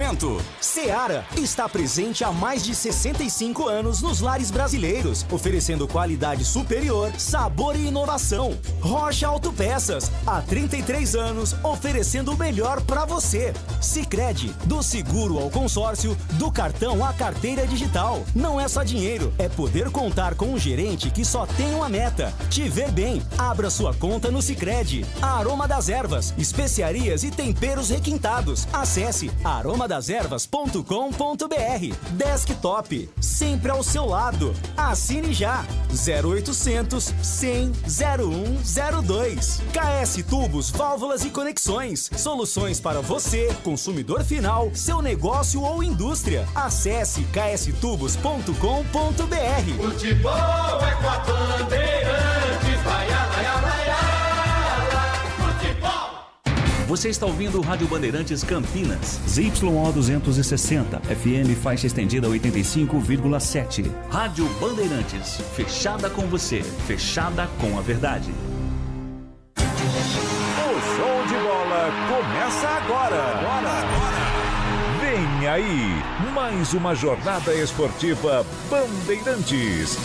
Oferecimento. Seara está presente há mais de 65 anos nos lares brasileiros, oferecendo qualidade superior, sabor e inovação. Rocha Autopeças, há 33 anos, oferecendo o melhor para você. Sicredi, do seguro ao consórcio, do cartão à carteira digital. Não é só dinheiro, é poder contar com um gerente que só tem uma meta: te ver bem. Abra sua conta no Sicredi. Aroma das Ervas, especiarias e temperos requintados. Acesse aromadeservas.com.br. Desktop, sempre ao seu lado. Assine já. 0800 100 0102. KS Tubos, Válvulas e Conexões. Soluções para você, consumidor final, seu negócio ou indústria. Acesse kstubos.com.br. Futebol é com a Bandeirantes. Vai, vai, vai. Você está ouvindo o Rádio Bandeirantes Campinas. ZYO 260, FM faixa estendida 85,7. Rádio Bandeirantes, fechada com você, fechada com a verdade. O show de bola começa agora. Vem aí, mais uma jornada esportiva Bandeirantes.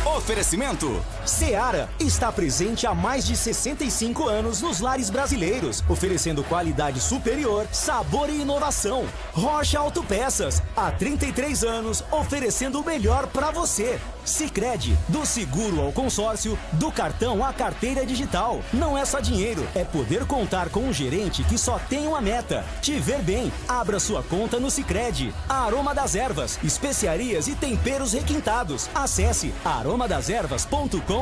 Oferecimento. Seara está presente há mais de 65 anos nos lares brasileiros, oferecendo qualidade superior, sabor e inovação. Rocha Autopeças, há 33 anos, oferecendo o melhor para você. Sicredi, do seguro ao consórcio, do cartão à carteira digital. Não é só dinheiro, é poder contar com um gerente que só tem uma meta: te ver bem. Abra sua conta no Sicredi. Aroma das Ervas, especiarias e temperos requintados. Acesse aromadeservas.com.br.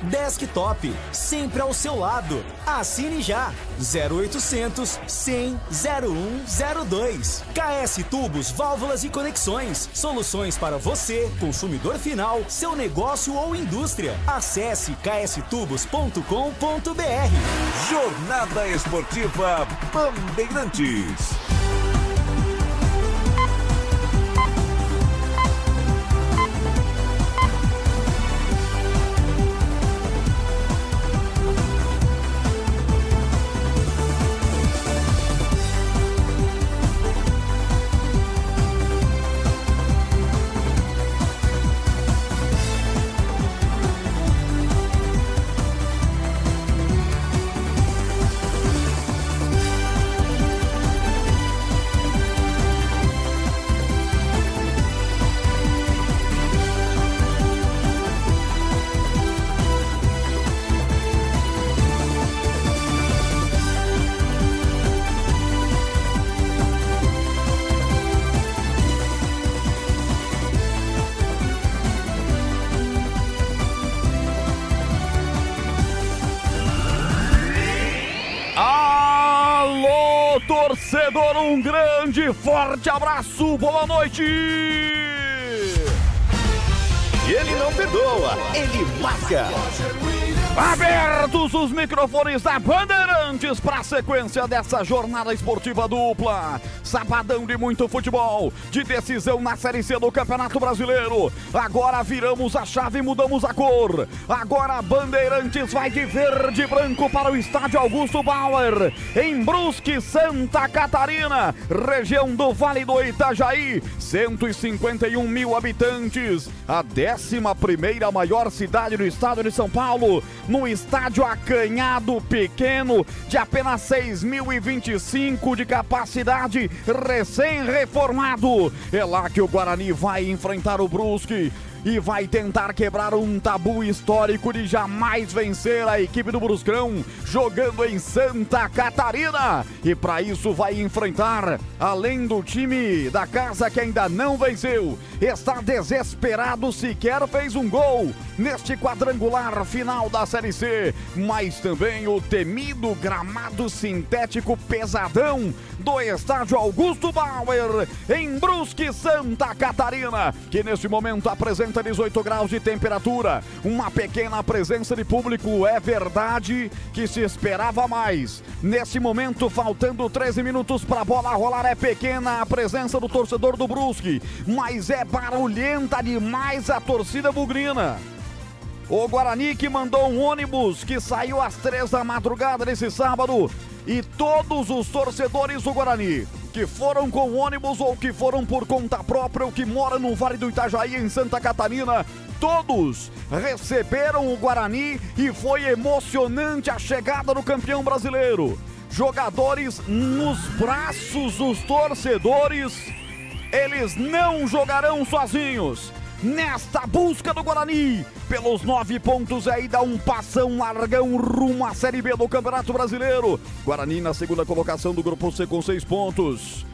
Desktop, sempre ao seu lado. Assine já. 0800 100 0102. KS Tubos, Válvulas e Conexões. Soluções para você, consumidor final, seu negócio ou indústria. Acesse kstubos.com.br. Jornada Esportiva Bandeirantes. Torcedor, um grande, forte abraço, boa noite! Ele não perdoa, ele marca. Abertos os microfones da Bandeirantes para a sequência dessa jornada esportiva dupla. Sabadão de muito futebol, de decisão na Série C do Campeonato Brasileiro. Agora viramos a chave e mudamos a cor. Agora a Bandeirantes vai de verde e branco para o estádio Augusto Bauer, em Brusque, Santa Catarina, região do Vale do Itajaí. 151 mil habitantes, a 11ª maior cidade do estado de São Paulo, no estádio acanhado pequeno de apenas 6.025 de capacidade, recém-reformado. É lá que o Guarani vai enfrentar o Brusque e vai tentar quebrar um tabu histórico de jamais vencer a equipe do Bruscão jogando em Santa Catarina. E para isso vai enfrentar, além do time da casa que ainda não venceu, está desesperado, sequer fez um gol neste quadrangular final da Série C, mas também o temido gramado sintético pesadão do estádio Augusto Bauer, em Brusque, Santa Catarina, que neste momento apresenta 18 graus de temperatura, uma pequena presença de público. É verdade que se esperava mais. Nesse momento, faltando 13 minutos para a bola rolar, é pequena a presença do torcedor do Brusque, mas é barulhenta demais a torcida bugrina. O Guarani que mandou um ônibus que saiu às 3 da madrugada desse sábado, e todos os torcedores do Guarani que foram com ônibus ou que foram por conta própria ou que moram no Vale do Itajaí, em Santa Catarina, todos receberam o Guarani e foi emocionante a chegada do campeão brasileiro. Jogadores nos braços dos torcedores, eles não jogarão sozinhos. Nesta busca do Guarani, pelos 9 pontos aí dá um passão largão rumo à Série B do Campeonato Brasileiro. Guarani na segunda colocação do Grupo C com 6 pontos.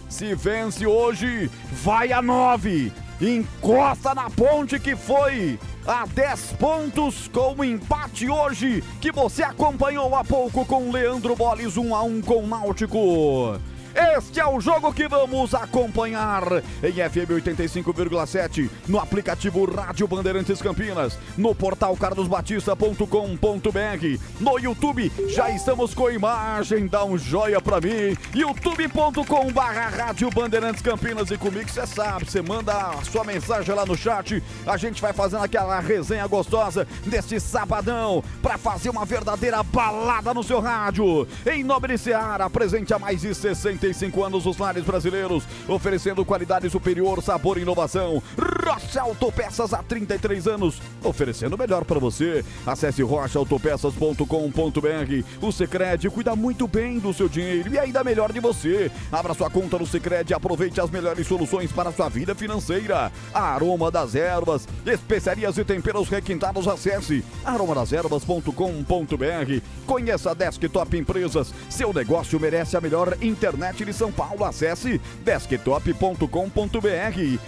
Se vence hoje, vai a 9. Encosta na ponte que foi a 10 pontos com o empate hoje, que você acompanhou há pouco com Leandro Boles, 1-1 com o Náutico. Este é o jogo que vamos acompanhar em FM 85,7, no aplicativo Rádio Bandeirantes Campinas, no portal carlosbatista.com.br, no YouTube já estamos com imagem, dá um joia pra mim, youtube.com/Rádio Bandeirantes Campinas, e comigo você sabe, você manda a sua mensagem lá no chat, a gente vai fazendo aquela resenha gostosa deste sabadão, pra fazer uma verdadeira balada no seu rádio. Em nome de Seara, presente há mais de 65 anos os lares brasileiros, oferecendo qualidade superior, sabor e inovação. Rocha Autopeças há 33 anos, oferecendo o melhor para você. Acesse rochaautopeças.com.br. O Sicredi cuida muito bem do seu dinheiro e ainda melhor de você. Abra sua conta no Sicredi e aproveite as melhores soluções para a sua vida financeira. A Aroma das Ervas, especiarias e temperos requintados. Acesse aromadeservas.com.br. Conheça a Desktop Empresas, seu negócio merece a melhor internet de São Paulo. Acesse desktop.com.br. E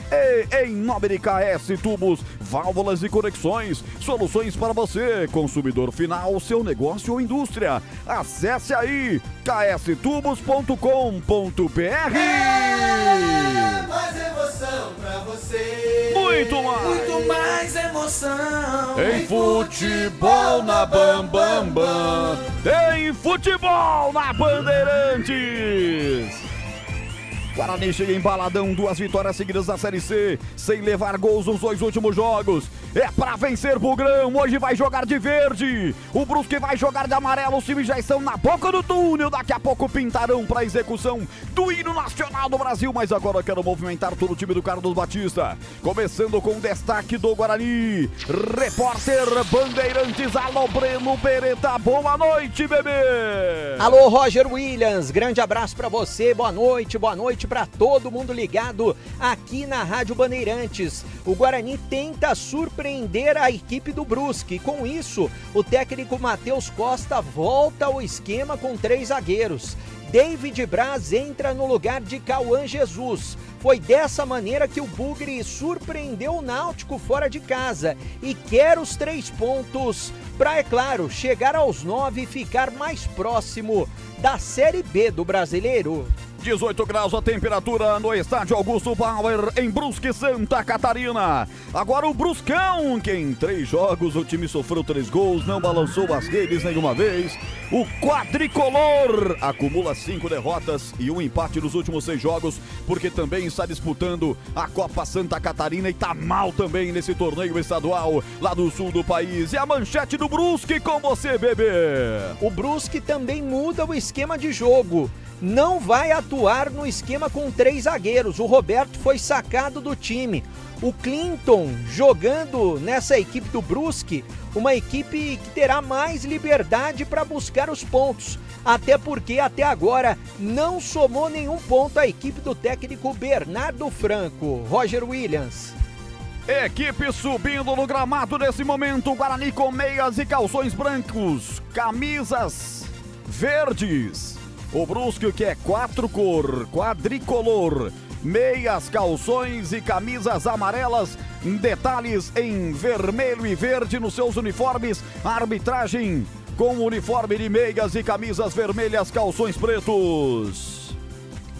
em nome de KS Tubos, válvulas e conexões, soluções para você, consumidor final, seu negócio ou indústria. Acesse aí kstubos.com.br. Mais emoção pra você. Muito mais emoção. Em futebol na Bam Bam Bam. Tem futebol na Bandeirantes. Guarani chega embaladão, 2 vitórias seguidas na Série C, sem levar gols nos 2 últimos jogos. É pra vencer Bugrão, hoje vai jogar de verde. O Brusque vai jogar de amarelo, os times já estão na boca do túnel. Daqui a pouco pintarão pra execução do hino nacional do Brasil. Mas agora eu quero movimentar todo o time do Carlos Batista. Começando com o destaque do Guarani. Repórter Bandeirantes, alô Breno Pereta, boa noite, bebê. Alô Roger Williams, grande abraço pra você, boa noite para todo mundo ligado aqui na Rádio Bandeirantes. O Guarani tenta surpreender a equipe do Brusque. Com isso, o técnico Matheus Costa volta ao esquema com 3 zagueiros. David Braz entra no lugar de Cauã Jesus. Foi dessa maneira que o Bugre surpreendeu o Náutico fora de casa e quer os 3 pontos para, é claro, chegar aos 9 e ficar mais próximo da Série B do Brasileiro. 18 graus a temperatura no estádio Augusto Bauer, em Brusque, Santa Catarina. Agora o Bruscão, que em 3 jogos o time sofreu 3 gols, não balançou as redes nenhuma vez. O quadricolor acumula 5 derrotas e 1 empate nos últimos 6 jogos, porque também está disputando a Copa Santa Catarina e tá mal também nesse torneio estadual lá do sul do país. E a manchete do Brusque com você, bebê. O Brusque também muda o esquema de jogo. Não vai atuar no esquema com 3 zagueiros. O Roberto foi sacado do time. O Clinton jogando nessa equipe do Brusque, uma equipe que terá mais liberdade para buscar os pontos. Até porque até agora não somou nenhum ponto a equipe do técnico Bernardo Franco. Roger Williams. Equipe subindo no gramado nesse momento. Guarani com meias e calções brancos, camisas verdes. O Brusque, que é 4 cor, quadricolor, meias, calções e camisas amarelas, detalhes em vermelho e verde nos seus uniformes. Arbitragem com uniforme de meias e camisas vermelhas, calções pretos.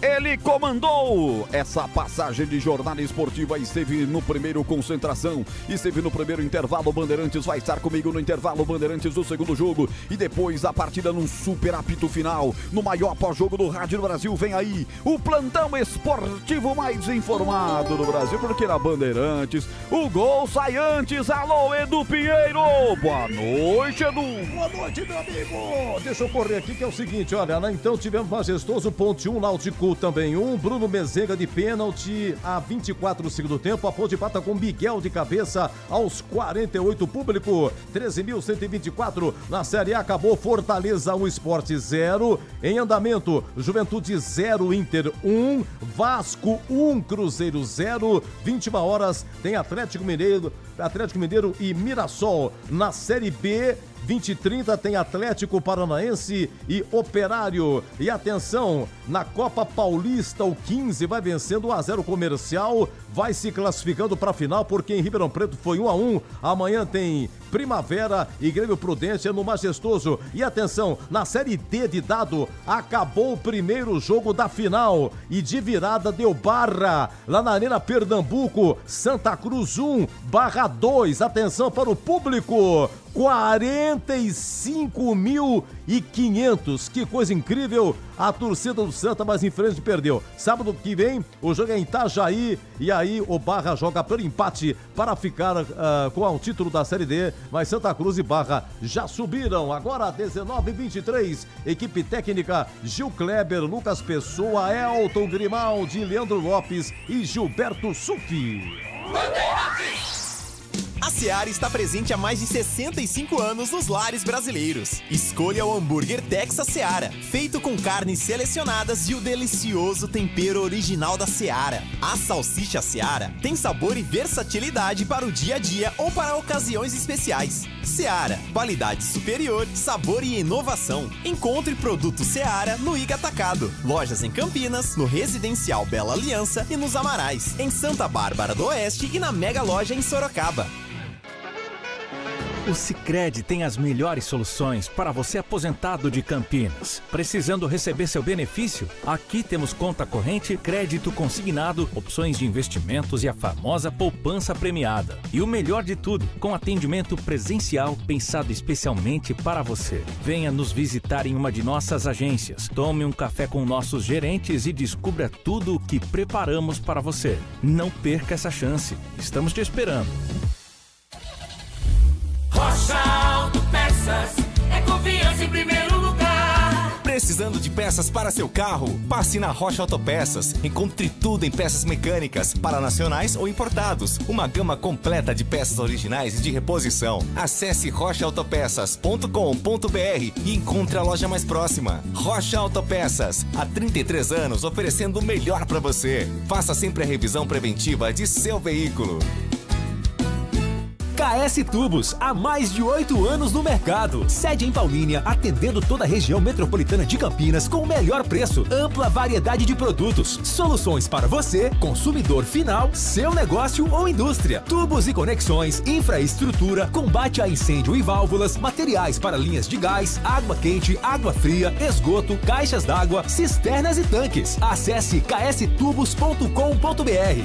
Ele comandou essa passagem de jornada esportiva, esteve no primeiro concentração, esteve no primeiro intervalo. Bandeirantes vai estar comigo no intervalo Bandeirantes do segundo jogo e depois a partida num super apito final, no maior pós-jogo do rádio do Brasil. Vem aí o plantão esportivo mais informado do Brasil, porque na Bandeirantes o gol sai antes. Alô, Edu Pinheiro, boa noite, Edu. Boa noite, meu amigo. Deixa eu correr aqui que é o seguinte, olha, né? Então tivemos majestoso Ponte 1, Náutico Gol também 1. Bruno Mezenga de pênalti a 24 do segundo tempo. A Ponte empata com Miguel de cabeça aos 48. Público 13.124. Na Série A acabou Fortaleza 1, Sport 0. Em andamento, Juventude 0, Inter 1. Vasco 1, Cruzeiro 0. 21 horas tem Atlético Mineiro e Mirassol. Na Série B, 20h30 tem Atlético Paranaense e Operário. E atenção, na Copa Paulista, o 15 vai vencendo 1-0 Comercial, vai se classificando para a final, porque em Ribeirão Preto foi 1-1. Amanhã tem Primavera e Grêmio Prudência no Majestoso. E atenção, na Série D de dado, acabou o primeiro jogo da final e de virada deu Barra, lá na Arena Pernambuco, Santa Cruz 1, Barra 2. Atenção para o público, 45.500, que coisa incrível, a torcida do Santa, mas infelizmente perdeu. Sábado que vem, o jogo é em Itajaí, e aí o Barra joga pelo empate para ficar com o título da Série D, mas Santa Cruz e Barra já subiram. Agora 19h23, equipe técnica Gil Kleber, Lucas Pessoa, Elton Grimaldi, Leandro Lopes e Gilberto Sufi. A Seara está presente há mais de 65 anos nos lares brasileiros. Escolha o hambúrguer Texas Seara, feito com carnes selecionadas e o delicioso tempero original da Seara. A salsicha Seara tem sabor e versatilidade para o dia a dia ou para ocasiões especiais. Seara, qualidade superior, sabor e inovação. Encontre produto Seara no Iga Atacado. Lojas em Campinas, no Residencial Bela Aliança e nos Amarais, em Santa Bárbara do Oeste e na Mega Loja em Sorocaba. O Sicredi tem as melhores soluções para você aposentado de Campinas. Precisando receber seu benefício? Aqui temos conta corrente, crédito consignado, opções de investimentos e a famosa poupança premiada. E o melhor de tudo, com atendimento presencial pensado especialmente para você. Venha nos visitar em uma de nossas agências. Tome um café com nossos gerentes e descubra tudo o que preparamos para você. Não perca essa chance. Estamos te esperando. Rocha Autopeças, é confiança em primeiro lugar. Precisando de peças para seu carro? Passe na Rocha Autopeças. Encontre tudo em peças mecânicas, para nacionais ou importados. Uma gama completa de peças originais e de reposição. Acesse rochaautopeças.com.br e encontre a loja mais próxima. Rocha Autopeças, há 33 anos oferecendo o melhor para você. Faça sempre a revisão preventiva de seu veículo. KS Tubos, há mais de 8 anos no mercado. Sede em Paulínia, atendendo toda a região metropolitana de Campinas com o melhor preço, ampla variedade de produtos, soluções para você, consumidor final, seu negócio ou indústria. Tubos e conexões, infraestrutura, combate a incêndio e válvulas, materiais para linhas de gás, água quente, água fria, esgoto, caixas d'água, cisternas e tanques. Acesse kstubos.com.br.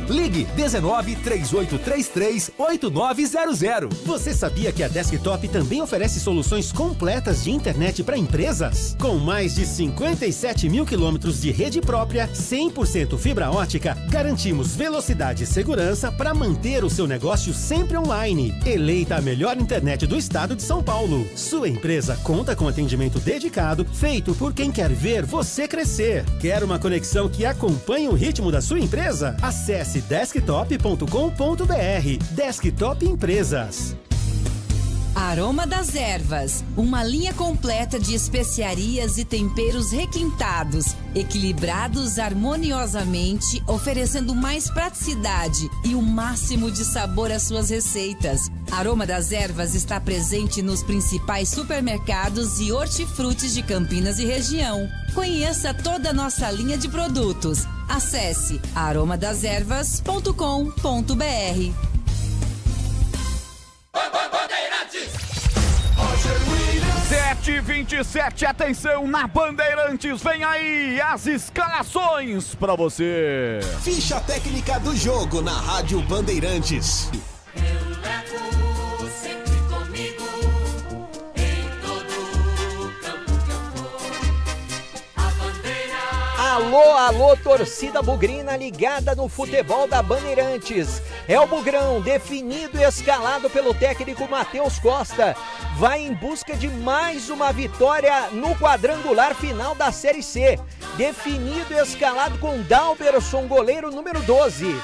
Ligue 19 3833 8900. Você sabia que a Desktop também oferece soluções completas de internet para empresas? Com mais de 57 mil quilômetros de rede própria, 100% fibra ótica, garantimos velocidade e segurança para manter o seu negócio sempre online. Eleita a melhor internet do estado de São Paulo. Sua empresa conta com atendimento dedicado, feito por quem quer ver você crescer. Quer uma conexão que acompanhe o ritmo da sua empresa? Acesse desktop.com.br. Desktop Empresas. Aroma das Ervas, uma linha completa de especiarias e temperos requintados, equilibrados harmoniosamente, oferecendo mais praticidade e o máximo de sabor às suas receitas. Aroma das Ervas está presente nos principais supermercados e hortifrutis de Campinas e região. Conheça toda a nossa linha de produtos. Acesse aromadeservas.com.br. 7h27, atenção na Bandeirantes, vem aí as escalações pra você. Ficha técnica do jogo na Rádio Bandeirantes. Eu levo sempre comigo em todo campo que eu for. A bandeira. Alô, alô, torcida bugrina ligada no futebol da Bandeirantes. É o Bugrão, definido e escalado pelo técnico Matheus Costa. Vai em busca de mais uma vitória no quadrangular final da Série C. Definido e escalado com Dalberson, goleiro número 12.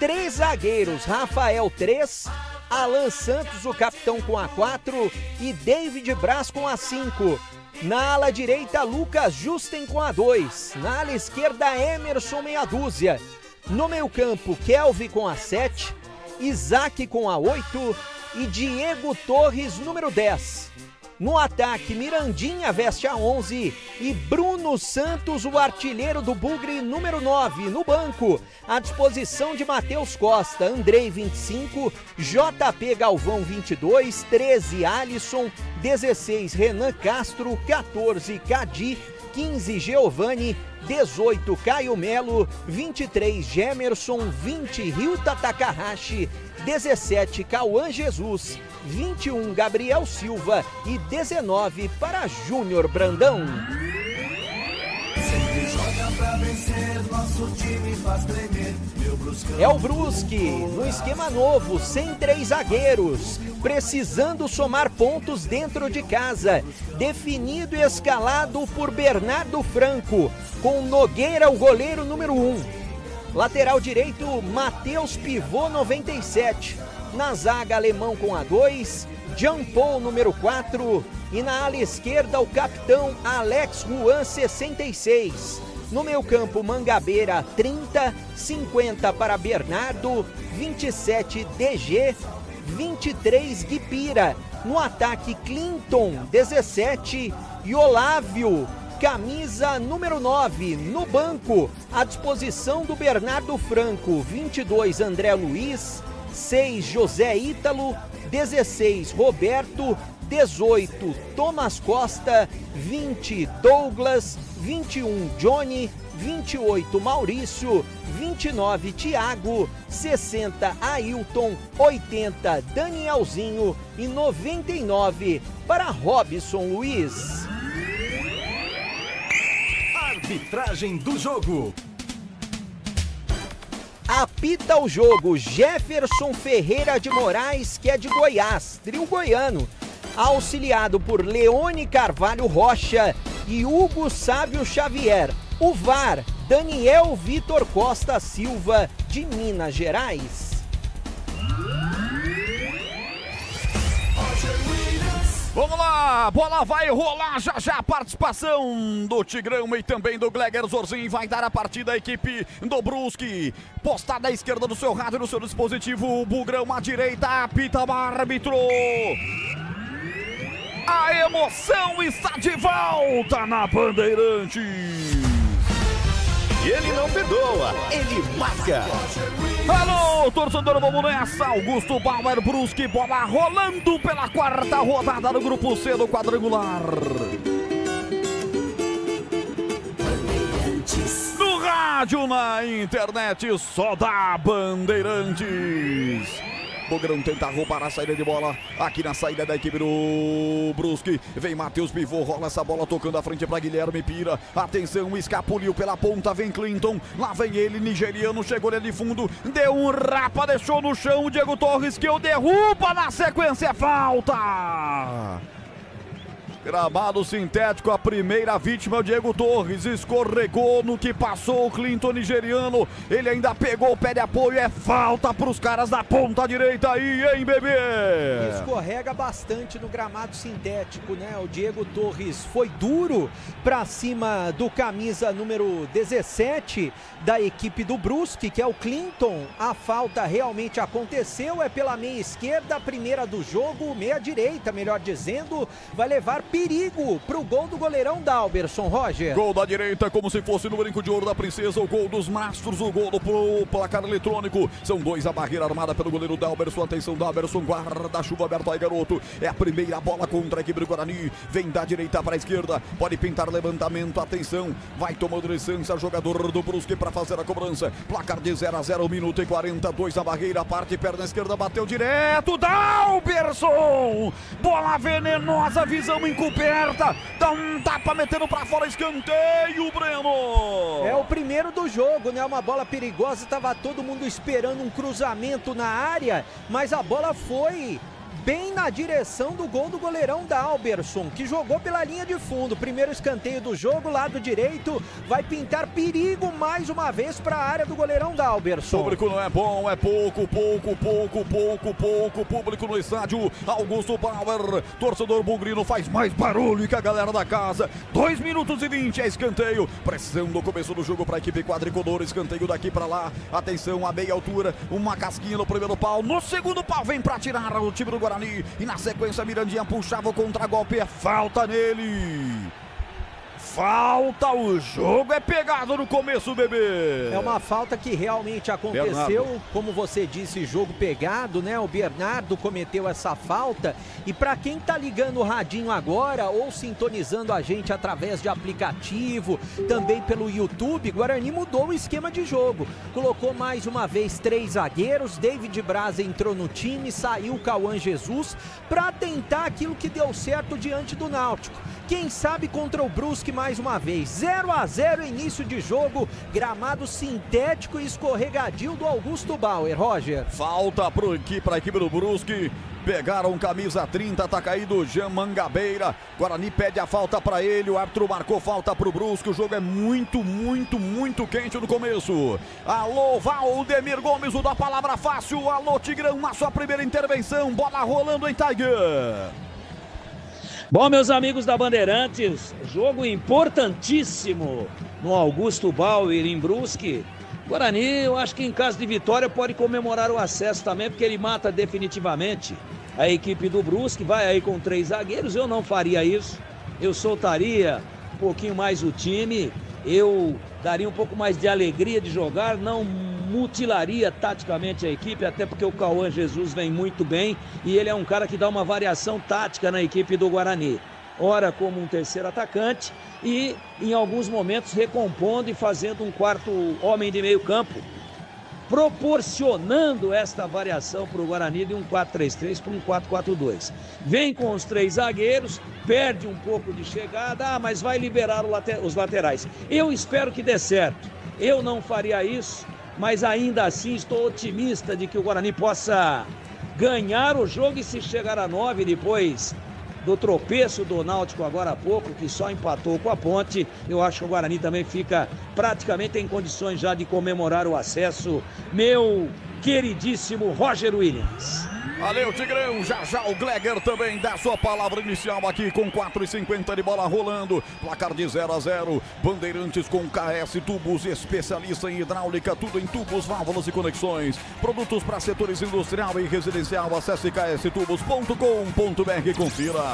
3 zagueiros, Rafael 3, Alan Santos, o capitão, com a 4 e David Braz com a 5. Na ala direita, Lucas Justen com a 2. Na ala esquerda, Emerson meia dúzia. No meio campo, Kelvin com a 7, Isaac com a 8 e Diego Torres, número 10. No ataque, Mirandinha veste a 11 e Bruno Santos, o artilheiro do Bugre, número 9. No banco, à disposição de Matheus Costa, Andrei 25, JP Galvão 22, 13 Alisson, 16 Renan Castro, 14 Cadi, 15 Giovani, 18 Caio Melo, 23 Gemerson, 20 Ryuta Takahashi, 17 Cauã Jesus, 21 Gabriel Silva e 19 para Júnior Brandão. É o Brusque, no esquema novo, sem 3 zagueiros, precisando somar pontos dentro de casa. Definido e escalado por Bernardo Franco, com Nogueira, o goleiro número 1. Lateral direito, Matheus Pivô, 97. Na zaga, Alemão com a 2, Jean Paul, número 4. E na ala esquerda, o capitão Alex Juan, 66. No meio campo, Mangabeira, 30, 50 para Bernardo, 27 DG, 23 Guipira. No ataque, Clinton, 17 e Olávio, camisa número 9. No banco, à disposição do Bernardo Franco, 22 André Luiz, 6 José Ítalo, 16 Roberto, 18 Thomas Costa, 20 Douglas, 21 Johnny, 28 Maurício, 29 Thiago, 60 Ailton, 80 Danielzinho e 99 para Robson Luiz. Arbitragem do jogo. Apita o jogo Jefferson Ferreira de Moraes, que é de Goiás, trio goiano, auxiliado por Leone Carvalho Rocha e Hugo Sávio Xavier. O VAR, Daniel Vitor Costa Silva, de Minas Gerais. Vamos lá, bola vai rolar já já, a participação do Tigrão e também do Gleger Zorzin, vai dar a partida a equipe do Brusque, postada à esquerda do seu rádio, no seu dispositivo, o Bugrão à direita, apita o árbitro. A emoção está de volta na Bandeirantes. E ele não perdoa, ele marca. Alô, torcedor, vamos nessa. Augusto Bauer, Brusque, bola rolando pela 4ª rodada do Grupo C do quadrangular. No rádio, na internet, só da Bandeirantes. Bugrão tenta roubar a saída de bola aqui na saída da equipe do Brusque. Vem Matheus Pivô, rola essa bola tocando à frente para Guilherme Pira. Atenção, escapuliu pela ponta, vem Clinton. Lá vem ele, nigeriano, chegou ali de fundo. Deu um rapa, deixou no chão o Diego Torres, que o derruba na sequência, falta. Gramado sintético, a primeira vítima é o Diego Torres, escorregou no que passou o Clinton nigeriano, ele ainda pegou o pé de apoio, é falta para os caras da ponta direita aí, hein, bebê? Escorrega bastante no gramado sintético, né? O Diego Torres foi duro para cima do camisa número 17 da equipe do Brusque, que é o Clinton. A falta realmente aconteceu, é pela meia esquerda, a primeira do jogo, meia direita, melhor dizendo, vai levar perigo pro gol do goleirão Dalberson, Roger. Gol da direita, como se fosse no brinco de ouro da princesa, o gol dos mastros, o gol do placar eletrônico. São 2 a barreira armada pelo goleiro Dalberson. Atenção, Dalberson, guarda-chuva aberto aí, garoto. É a primeira bola contra a equipe do Guarani. Vem da direita para a esquerda, pode pintar levantamento, atenção. Vai tomando licença, jogador do Brusque para fazer a cobrança. Placar de 0 a 0, 1 minuto e 42 a barreira, parte perna esquerda, bateu direto, Dalberson! Bola venenosa, visão encoberta, dá um tapa metendo pra fora, escanteio, Breno. É o primeiro do jogo, né? Uma bola perigosa, tava todo mundo esperando um cruzamento na área, mas a bola foi bem na direção do gol do goleirão Dalberson, que jogou pela linha de fundo. Primeiro escanteio do jogo, lado direito, vai pintar perigo mais uma vez para a área do goleirão Dalberson. O público não é bom, é pouco público no estádio Augusto Bauer. Torcedor bugrino faz mais barulho que a galera da casa. 2 minutos e 20 é escanteio. Pressão no começo do jogo para a equipe quadricolor. Escanteio daqui para lá. Atenção, a meia altura, uma casquinha no primeiro pau. No segundo pau vem para tirar o time do Guarani. E na sequência Mirandinha puxava o contra-golpe. É falta nele. Falta, o jogo é pegado no começo, bebê. É uma falta que realmente aconteceu, Bernardo. como você disse, jogo pegado, né? O Bernardo cometeu essa falta. E para quem tá ligando o radinho agora ou sintonizando a gente através de aplicativo, também pelo YouTube, Guarani mudou o esquema de jogo. Colocou mais uma vez 3 zagueiros, David Braz entrou no time, saiu o Cauã Jesus para tentar aquilo que deu certo diante do Náutico. Quem sabe contra o Brusque mais uma vez. 0-0 início de jogo, gramado sintético e escorregadio do Augusto Bauer. Roger. Falta para a equipe do Brusque. Pegaram camisa 30, tá caído Jean Mangabeira. Guarani pede a falta para ele, o árbitro marcou falta pro Brusque. O jogo é muito quente no começo. Alô, Valdemir Gomes, o da palavra fácil. Alô, Tigrão, na sua primeira intervenção. Bola rolando em Tiger. Bom, meus amigos da Bandeirantes, jogo importantíssimo no Augusto Bauer em Brusque. Guarani, eu acho que em caso de vitória pode comemorar o acesso também, porque ele mata definitivamente a equipe do Brusque. Vai aí com 3 zagueiros, eu não faria isso. Eu soltaria um pouquinho mais o time, eu daria um pouco mais de alegria de jogar, não mutilaria taticamente a equipe, até porque o Cauã Jesus vem muito bem e ele é um cara que dá uma variação tática na equipe do Guarani. Ora como um terceiro atacante e em alguns momentos recompondo e fazendo um quarto homem de meio campo, proporcionando esta variação para o Guarani de um 4-3-3 para um 4-4-2. Vem com os 3 zagueiros, perde um pouco de chegada, mas vai liberar os laterais. Eu espero que dê certo. Eu não faria isso, mas ainda assim estou otimista de que o Guarani possa ganhar o jogo e se chegar a 9 depois do tropeço do Náutico agora há pouco, que só empatou com a Ponte, eu acho que o Guarani também fica praticamente em condições já de comemorar o acesso. Meu queridíssimo Roger Williams. Valeu, Tigrão. Já o Gleger também dá sua palavra inicial aqui com 4,50 de bola rolando. Placar de 0-0. Bandeirantes com KS Tubos, especialista em hidráulica, tudo em tubos, válvulas e conexões. Produtos para setores industrial e residencial. Acesse kstubos.com.br e confira.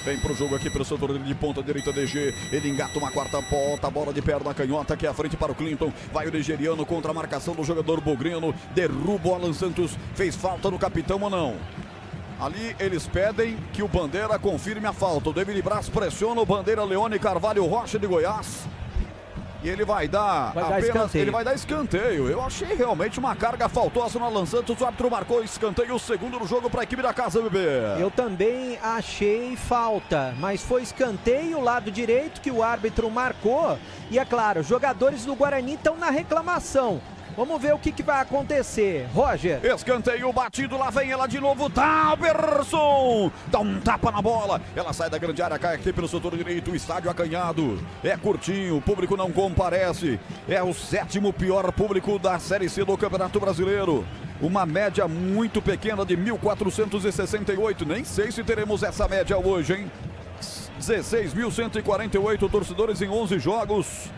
Vem pro jogo aqui pelo setor de ponta direita, DG. Ele engata uma quarta ponta, bola de perna canhota aqui à frente para o Clinton. Vai o nigeriano contra a marcação do jogador bugrino. Derruba o Alan Santos. Fez falta no capitão ou não? Ali eles pedem que o Bandeira confirme a falta. O David Braz pressiona o Bandeira, Leone Carvalho Rocha de Goiás. E ele vai dar escanteio. Eu achei realmente uma carga faltosa no Alan Santos. O árbitro marcou escanteio, o segundo no jogo para a equipe da casa, bebê. Eu também achei falta, mas foi escanteio, lado direito, que o árbitro marcou. E é claro, os jogadores do Guarani estão na reclamação. Vamos ver o que vai acontecer. Roger. Escanteio batido, lá vem ela de novo. Dalberson dá um tapa na bola. Ela sai da grande área, cai aqui pelo setor direito. O estádio acanhado. É curtinho, o público não comparece. É o 7º pior público da Série C do Campeonato Brasileiro. Uma média muito pequena de 1.468. Nem sei se teremos essa média hoje, hein? 16.148 torcedores em 11 jogos.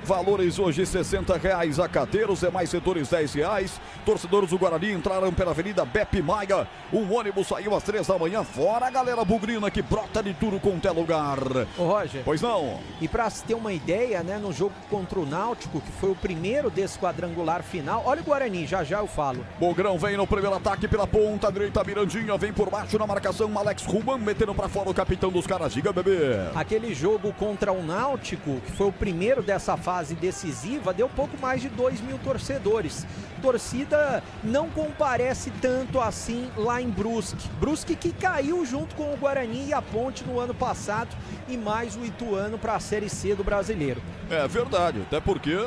Valores hoje R$60 a cadeira, os demais setores R$10. Torcedores do Guarani entraram pela Avenida Beppe Maia. Um ônibus saiu às 3 da manhã. Fora a galera bugrina que brota de tudo quanto é lugar. Ô Roger. Pois não. E pra se ter uma ideia, né, no jogo contra o Náutico, que foi o primeiro desse quadrangular final. Olha o Guarani, já eu falo. Bugrão vem no primeiro ataque pela ponta direita. Mirandinha vem por baixo na marcação. Alex Ruman metendo pra fora o capitão dos caras. Diga, bebê. Aquele jogo contra o Náutico, que foi o primeiro dessa fase decisiva, deu pouco mais de 2.000 torcedores. Torcida não comparece tanto assim lá em Brusque. Brusque que caiu junto com o Guarani e a Ponte no ano passado e mais o Ituano para a Série C do Brasileiro. É verdade, até porque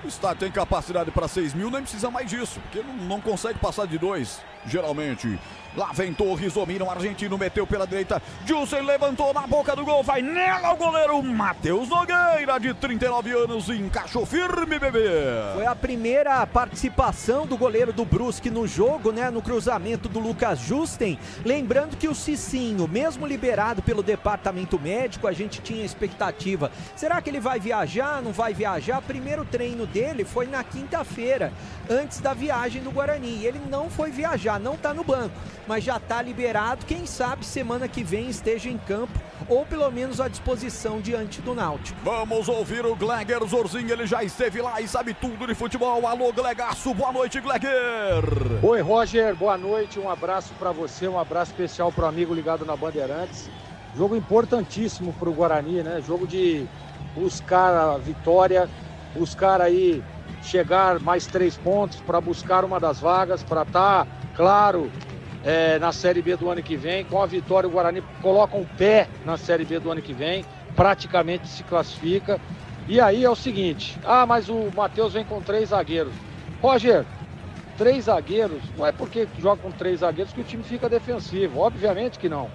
O estádio tem capacidade para 6 mil, nem precisa mais disso, porque não consegue passar de 2, geralmente. Lá vem Torres, domina o argentino, meteu pela direita. Gilson levantou na boca do gol, vai nela o goleiro Matheus Nogueira, de 39 anos, encaixou firme, bebê. Foi a primeira participação do goleiro do Brusque no jogo, né? No cruzamento do Lucas Justen. Lembrando que o Cicinho, mesmo liberado pelo departamento médico, a gente tinha expectativa. Será que ele vai viajar? Não vai viajar? Primeiro treino dele foi na quinta-feira, antes da viagem do Guarani. Ele não foi viajar, não tá no banco, mas já está liberado. Quem sabe semana que vem esteja em campo, ou pelo menos à disposição diante do Náutico. Vamos ouvir o Gleger Zorzinho, ele já esteve lá e sabe tudo de futebol. Alô, Glegaço, boa noite, Gleger. Oi, Roger, boa noite, um abraço para você, um abraço especial para o amigo ligado na Bandeirantes. Jogo importantíssimo para o Guarani, né? Jogo de buscar a vitória, buscar aí chegar mais 3 pontos para buscar uma das vagas, para estar, claro, na Série B do ano que vem. Com a vitória, o Guarani coloca um pé na Série B do ano que vem, praticamente se classifica. E aí é o seguinte, mas o Matheus vem com 3 zagueiros. Roger, 3 zagueiros, não é porque joga com 3 zagueiros que o time fica defensivo, obviamente que não.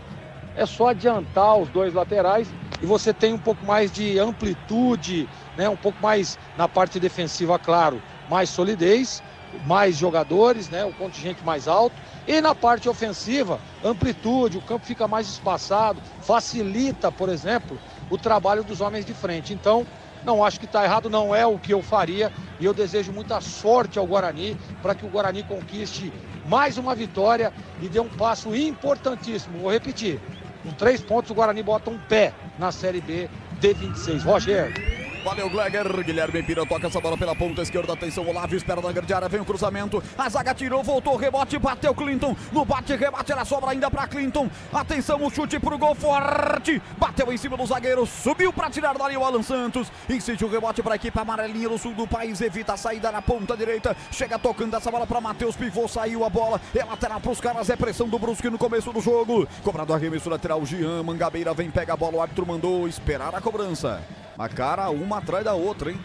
É só adiantar os 2 laterais e você tem um pouco mais de amplitude, né? Um pouco mais na parte defensiva, claro, mais solidez, mais jogadores, né? O contingente mais alto. E na parte ofensiva, amplitude, o campo fica mais espaçado, facilita, por exemplo, o trabalho dos homens de frente. Então, não acho que está errado, não é o que eu faria, e eu desejo muita sorte ao Guarani, para que o Guarani conquiste mais uma vitória e dê um passo importantíssimo. Vou repetir, com 3 pontos o Guarani bota um pé na Série B D26. Roger. Valeu, Gleger. Guilherme Pira toca essa bola pela ponta esquerda. Atenção, Olavo espera na grande área. Vem o cruzamento. A zaga tirou, voltou, rebote, bateu Clinton. No bate-rebate, ela sobra ainda para Clinton. Atenção, o chute pro gol forte. Bateu em cima do zagueiro. Subiu para tirar dali o Alan Santos. Insiste o rebote para a equipe amarelinha do sul do país. Evita a saída na ponta direita. Chega tocando essa bola para Matheus Pivô. Saiu a bola. É lateral para os caras. É pressão do Brusque no começo do jogo. Cobrado arremesso lateral. Jean Mangabeira vem, pega a bola. O árbitro mandou esperar a cobrança. A cara uma atrás da outra, hein?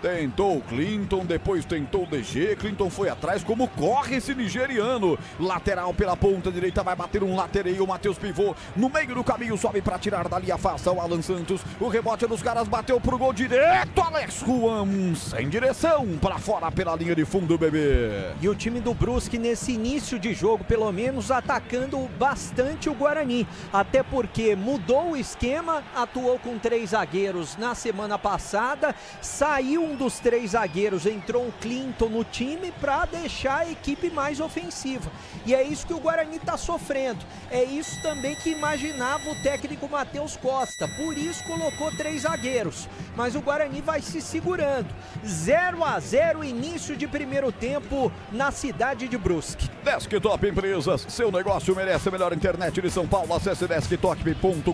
Tentou o Clinton, depois tentou o DG. Clinton foi atrás, como corre esse nigeriano. Lateral pela ponta direita, vai bater um latereio. O Matheus Pivô no meio do caminho, sobe para tirar dali, afasta o Alan Santos. O rebote dos caras bateu pro gol direto. Alex Juan sem direção, para fora pela linha de fundo, bebê. E o time do Brusque nesse início de jogo, pelo menos, atacando bastante o Guarani. Até porque mudou o esquema, atuou com 3 zagueiros na semana passada, saiu um dos 3 zagueiros, entrou o Clinton no time para deixar a equipe mais ofensiva. E é isso que o Guarani está sofrendo. É isso também que imaginava o técnico Matheus Costa. Por isso colocou 3 zagueiros. Mas o Guarani vai se segurando. 0-0, início de primeiro tempo na cidade de Brusque. Desktop Empresas, seu negócio merece a melhor internet de São Paulo. Acesse desktop.com.br.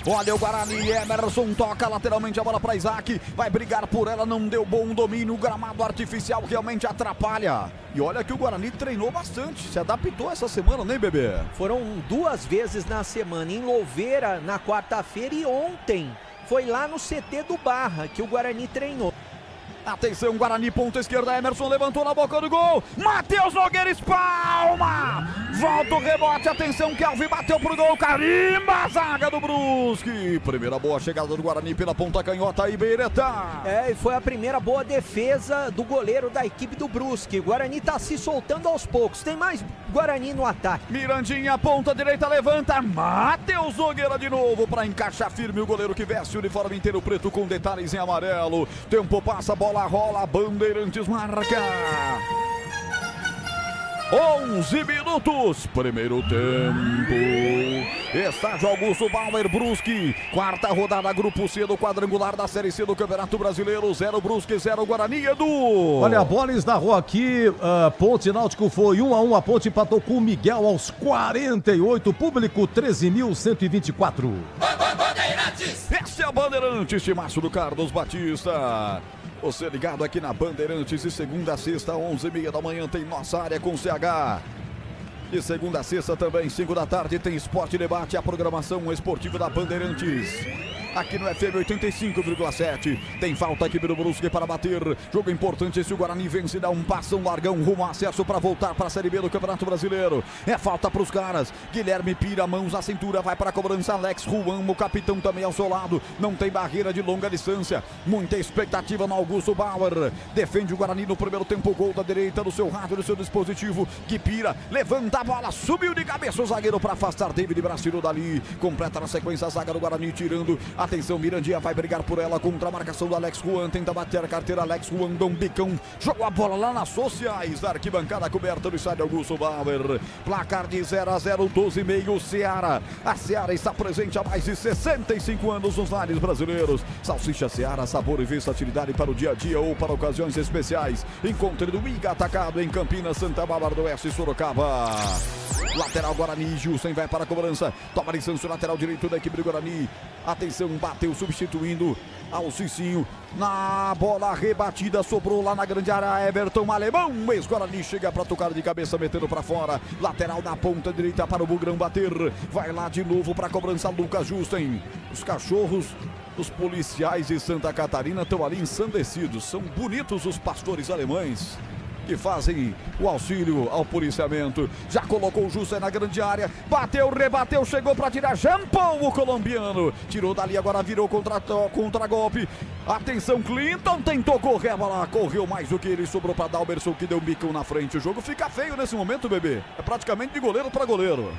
Olha o Guarani, Emerson toca lateralmente a bola para Isaac, vai brigar por ela, não deu bom domínio, o gramado artificial realmente atrapalha. E olha que o Guarani treinou bastante, se adaptou essa semana, né, bebê? Foram 2 vezes na semana, em Louveira na quarta-feira e ontem foi lá no CT do Barra que o Guarani treinou. Atenção, Guarani, ponta esquerda, Emerson levantou na boca do gol, Matheus Nogueira espalma, volta o rebote, atenção, Kelvin bateu pro gol, carimba a zaga do Brusque. Primeira boa chegada do Guarani pela ponta canhota, Ibereta. E foi a primeira boa defesa do goleiro da equipe do Brusque. O Guarani tá se soltando aos poucos, tem mais Guarani no ataque. Mirandinha, ponta direita, levanta, Matheus Nogueira de novo para encaixar firme o goleiro que veste o uniforme inteiro preto com detalhes em amarelo. Tempo passa, bola rola, Bandeirantes marca. 11 minutos, primeiro tempo. Estádio Augusto Bauer, Brusque. 4ª rodada, grupo C do quadrangular da Série C do Campeonato Brasileiro. 0 Brusque, 0 Guarani, Edu. Olha, a bola esdarrou aqui. Ponte Náutico foi 1-1. A Ponte empatou com o Miguel aos 48. Público 13.124. Esse é a Bandeirantes, timaço do Carlos Batista. Você ligado aqui na Bandeirantes, de segunda a sexta, 11h30 da manhã, tem nossa área com CH. De segunda a sexta também, 5 da tarde, tem Esporte e Debate, a programação esportiva da Bandeirantes. aqui no FM 85,7. Tem falta aqui do Brusque para bater. Jogo importante, se o Guarani vence, dá um passão largão rumo ao acesso para voltar para a Série B do Campeonato Brasileiro. É falta para os caras. Guilherme Pira, mãos à cintura, vai para a cobrança. Alex Juan, o capitão também ao seu lado. Não tem barreira de longa distância. Muita expectativa no Augusto Bauer. Defende o Guarani no primeiro tempo. Gol da direita do seu rádio, do seu dispositivo. Guipira levanta a bola, subiu de cabeça o zagueiro para afastar David Bracilo dali. Completa na sequência a zaga do Guarani, tirando. Atenção, Mirandinha vai brigar por ela contra a marcação do Alex Juan. Tenta bater a carteira. Alex Juan dá um bicão. Jogou a bola lá nas sociais. Arquibancada coberta do estádio Augusto Bauer. Placar de 0-0, 12,5. Seara. A Seara está presente há mais de 65 anos nos lares brasileiros. Salsicha Seara, sabor e versatilidade para o dia a dia ou para ocasiões especiais. Encontre do Iga Atacado em Campinas, Santa Bárbara do Oeste e Sorocaba. Lateral Guarani, Gilson vai para a cobrança. Toma licença, lateral direito da equipe do Guarani. Atenção, bateu substituindo ao Cicinho. Na bola rebatida, sobrou lá na grande área. Everton Alemão, ex-Guarani, chega para tocar de cabeça, metendo para fora. Lateral na ponta direita para o Bugrão bater. Vai lá de novo para a cobrança, Lucas Justen. Os cachorros dos policiais de Santa Catarina estão ali ensandecidos. São bonitos os pastores alemães que fazem o auxílio ao policiamento. Já colocou o Justa na grande área. Bateu, rebateu, chegou para tirar. Jampão, o colombiano. Tirou dali, agora virou contra-golpe. Atenção, Clinton tentou correr, a bola correu mais do que ele. Sobrou para Dalberson, que deu um bicão na frente. O jogo fica feio nesse momento, bebê. É praticamente de goleiro para goleiro.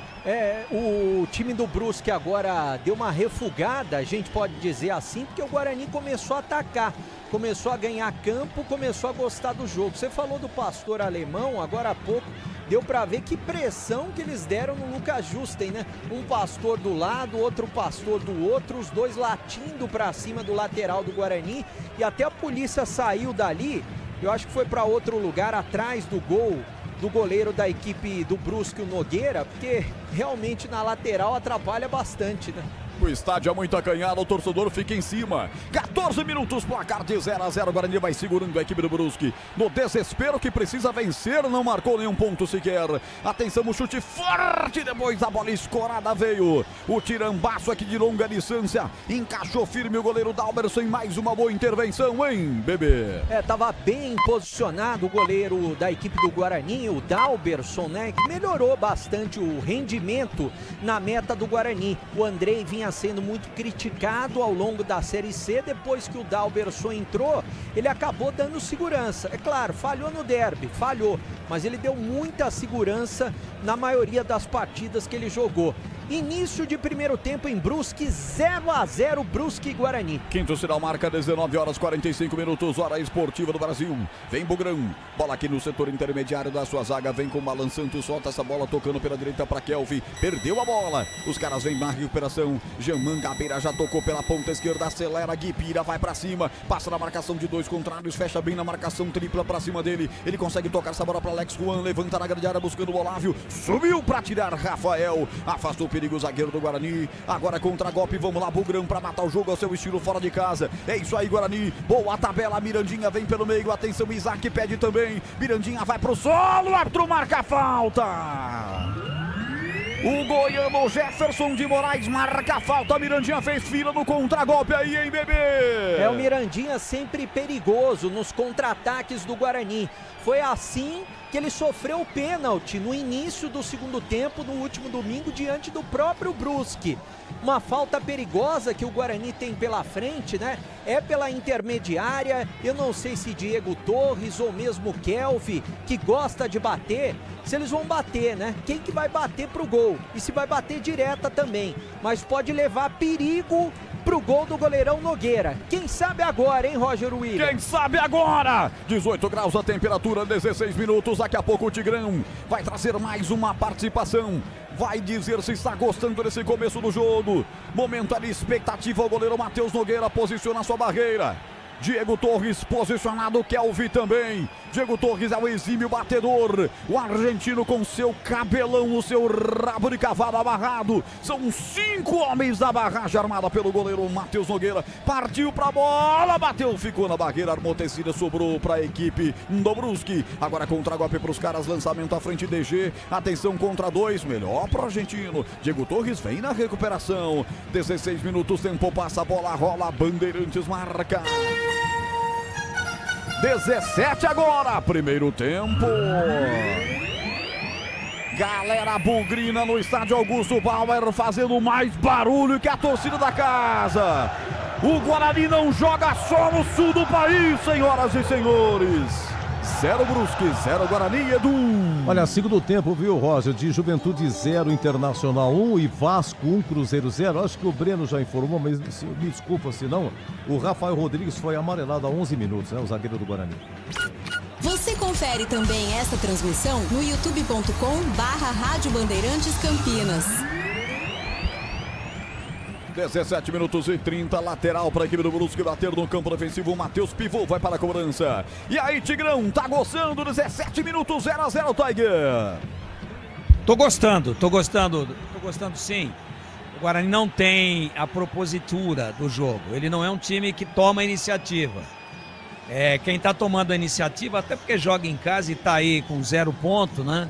O time do Brusque agora deu uma refugada, a gente pode dizer assim, porque o Guarani começou a atacar. Começou a ganhar campo, começou a gostar do jogo. Você falou do pastor alemão, agora há pouco deu para ver que pressão que eles deram no Lucas Justen, né? Um pastor do lado, outro pastor do outro, os dois latindo para cima do lateral do Guarani, e até a polícia saiu dali, eu acho que foi para outro lugar, atrás do gol do goleiro da equipe do Brusque, o Nogueira, porque realmente na lateral atrapalha bastante, né? O estádio é muito acanhado, o torcedor fica em cima. 14 minutos, placar de 0-0. Guarani vai segurando a equipe do Brusque. No desespero que precisa vencer, não marcou nenhum ponto sequer. Atenção, o chute forte, depois a bola escorada veio. O tirambaço aqui de longa distância. Encaixou firme o goleiro Dalberson em mais uma boa intervenção, hein, bebê? Tava bem posicionado o goleiro da equipe do Guarani, o Dalberson, né? Que melhorou bastante o rendimento na meta do Guarani. O Andrei vinha sendo muito criticado ao longo da Série C. Depois que o Dalberson entrou, ele acabou dando segurança. É claro, falhou no derby, falhou, mas ele deu muita segurança na maioria das partidas que ele jogou. Início de primeiro tempo em Brusque, 0-0, Brusque e Guarani. Quinto sinal marca 19h45, hora esportiva do Brasil. Vem Bugrão, bola aqui no setor intermediário da sua zaga, vem com o Alan Santos, solta essa bola tocando pela direita para Kelvin, perdeu a bola, os caras vêm na recuperação. Jaman Gabeira já tocou pela ponta esquerda, acelera, Guipira vai para cima, passa na marcação de dois contrários, fecha bem na marcação tripla para cima dele, ele consegue tocar essa bola para Alex Juan, levanta na grande área buscando o Olávio, subiu para tirar Rafael, afastou o perigo o zagueiro do Guarani, agora contra-golpe, vamos lá, Bugrão para matar o jogo ao seu estilo fora de casa, é isso aí, Guarani, boa tabela, Mirandinha vem pelo meio, atenção, Isaac pede também, Mirandinha vai pro solo, o árbitro marca a falta. O goiano Jefferson de Moraes marca a falta. Mirandinha fez fila no contra-golpe aí, hein, bebê? O Mirandinha sempre perigoso nos contra-ataques do Guarani. Foi assim que ele sofreu o pênalti no início do segundo tempo, no último domingo, diante do próprio Brusque. Uma falta perigosa que o Guarani tem pela frente, né? É pela intermediária, eu não sei se Diego Torres ou mesmo Kelvin, que gosta de bater, se eles vão bater, né? Quem que vai bater pro gol? E se vai bater direta também, mas pode levar perigo pro gol do goleirão Nogueira. Quem sabe agora, hein, Roger Williams? Quem sabe agora? 18 graus a temperatura, 16 minutos. Daqui a pouco o Tigrão vai trazer mais uma participação. Vai dizer se está gostando desse começo do jogo. Momento de expectativa, o goleiro Matheus Nogueira posiciona a sua barreira. Diego Torres posicionado, Kelvin também. Diego Torres é o exímio batedor. O argentino com seu cabelão, o seu rabo de cavalo amarrado. São 5 homens da barragem armada pelo goleiro Matheus Nogueira. Partiu pra bola, bateu, ficou na barreira amortecida, sobrou pra equipe do Brusque. Agora contra-golpe pros caras, lançamento à frente DG. Atenção, contra 2, melhor pro argentino. Diego Torres vem na recuperação. 16 minutos, tempo passa, a bola rola, Bandeirantes marca. 17 agora, primeiro tempo. Galera bugrina no estádio Augusto Bauer, fazendo mais barulho que a torcida da casa. O Guarani não joga só no sul do país, senhoras e senhores. 0 Brusque, 0 Guarani, Edu. Olha, segundo tempo, viu, Roger? De Juventude 0, Internacional 1 e Vasco 1, Cruzeiro 0. Acho que o Breno já informou, mas me desculpa se não. O Rafael Rodrigues foi amarelado há 11 minutos, né? O zagueiro do Guarani. Você confere também esta transmissão no youtube.com/Rádio Bandeirantes Campinas. 17 minutos e 30, lateral para a equipe do Brusque, bater no campo defensivo, o Matheus Pivô vai para a cobrança. E aí, Tigrão, tá gostando? 17 minutos, 0-0, Tiger. Tô gostando sim. O Guarani não tem a propositura do jogo, ele não é um time que toma a iniciativa. Quem tá tomando a iniciativa, até porque joga em casa e tá aí com 0 ponto, né?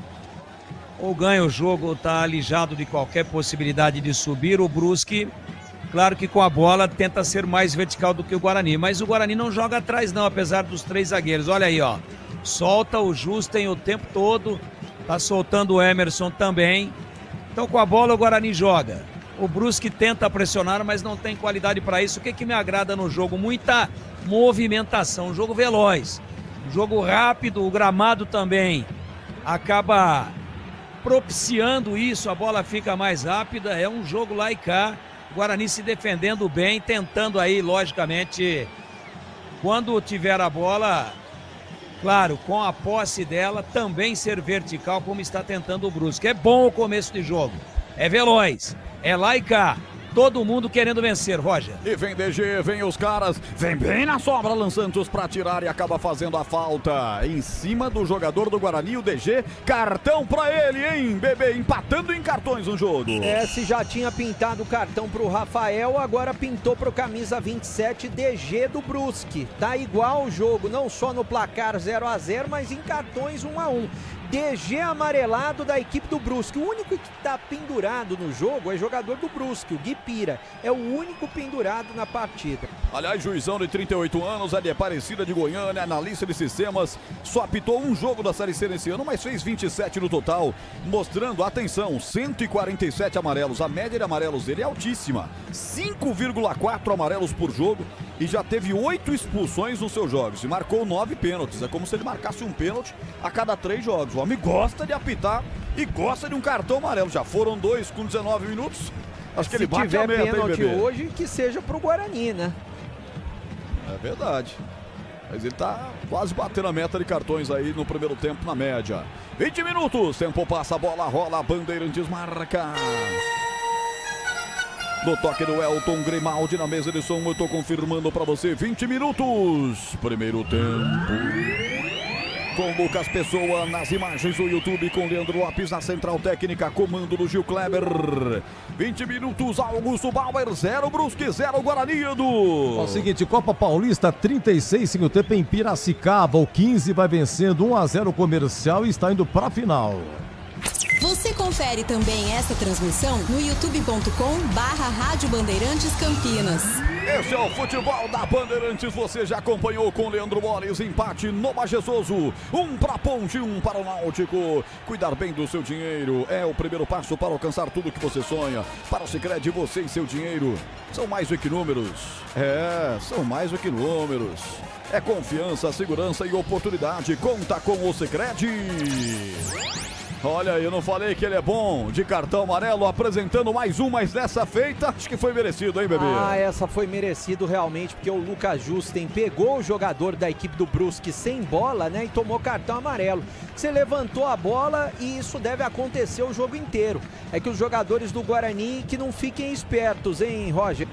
Ou ganha o jogo ou tá alijado de qualquer possibilidade de subir. O Brusque, claro que com a bola tenta ser mais vertical do que o Guarani, mas o Guarani não joga atrás não, apesar dos 3 zagueiros. Olha aí, ó, solta o Justen o tempo todo, tá soltando o Emerson também. Então com a bola o Guarani joga. O Brusque tenta pressionar, mas não tem qualidade para isso. O que me agrada no jogo? Muita movimentação, um jogo veloz, um jogo rápido, o gramado também acaba propiciando isso, a bola fica mais rápida, é um jogo lá e cá, o Guarani se defendendo bem, tentando aí, logicamente, quando tiver a bola, claro, com a posse dela, também ser vertical, como está tentando o Brusque. É bom o começo de jogo, é veloz, é lá e cá. Todo mundo querendo vencer, Roger. E vem DG, vem os caras, vem bem na sobra, Alan Santos pra tirar e acaba fazendo a falta. Em cima do jogador do Guarani, o DG, cartão pra ele, hein, bebê? Empatando em cartões no jogo. Se já tinha pintado o cartão pro Rafael, agora pintou pro camisa 27, DG do Brusque. Tá igual o jogo, não só no placar 0-0, mas em cartões 1-1. DG amarelado da equipe do Brusque. O único que está pendurado no jogo é jogador do Brusque, o Gui Pira. É o único pendurado na partida. Aliás, juizão de 38 anos, ele é Aparecida de Goiânia, analista de sistemas. Só apitou um jogo da Série C nesse ano, mas fez 27 no total. Mostrando, atenção, 147 amarelos. A média de amarelos dele é altíssima. 5,4 amarelos por jogo. E já teve 8 expulsões nos seus jogos. E marcou 9 pênaltis. É como se ele marcasse um pênalti a cada 3 jogos. O homem gosta de apitar e gosta de um cartão amarelo. Já foram 2 com 19 minutos. Acho que ele bate a meta, hein, bebê? Se tiver pênalti hoje, que seja pro Guarani, né? É verdade. Mas ele tá quase batendo a meta de cartões aí no primeiro tempo, na média. 20 minutos, tempo passa, a bola rola, Bandeirantes marca. No toque do Elton Grimaldi na mesa de som, eu tô confirmando pra você, 20 minutos, primeiro tempo. Com Lucas Pessoa nas imagens do YouTube, com Leandro Lopes na central técnica, comando do Gil Kleber. 20 minutos, Augusto Bauer, 0 Brusque, 0 Guarani, Edu. É o seguinte, Copa Paulista, 36 segundo tempo em Piracicaba. O 15 vai vencendo 1-0 Comercial e está indo para a final. Você confere também essa transmissão no youtube.com/Rádio Bandeirantes Campinas. Esse é o futebol da Bandeirantes, você já acompanhou com Leandro Moles, empate no Majestoso, 1 para a Ponte, 1 para o Náutico. Cuidar bem do seu dinheiro é o primeiro passo para alcançar tudo que você sonha. Para o Sicredi, você e seu dinheiro são mais do que números. São mais do que números. É confiança, segurança e oportunidade. Conta com o Sicredi. Olha, eu não falei que ele é bom de cartão amarelo, apresentando mais um, mas dessa feita, acho que foi merecido, hein, bebê? Essa foi merecido realmente, porque o Lucas Justen pegou o jogador da equipe do Brusque sem bola, né, e tomou cartão amarelo. Você levantou a bola e isso deve acontecer o jogo inteiro. É que os jogadores do Guarani que não fiquem espertos, hein, Roger?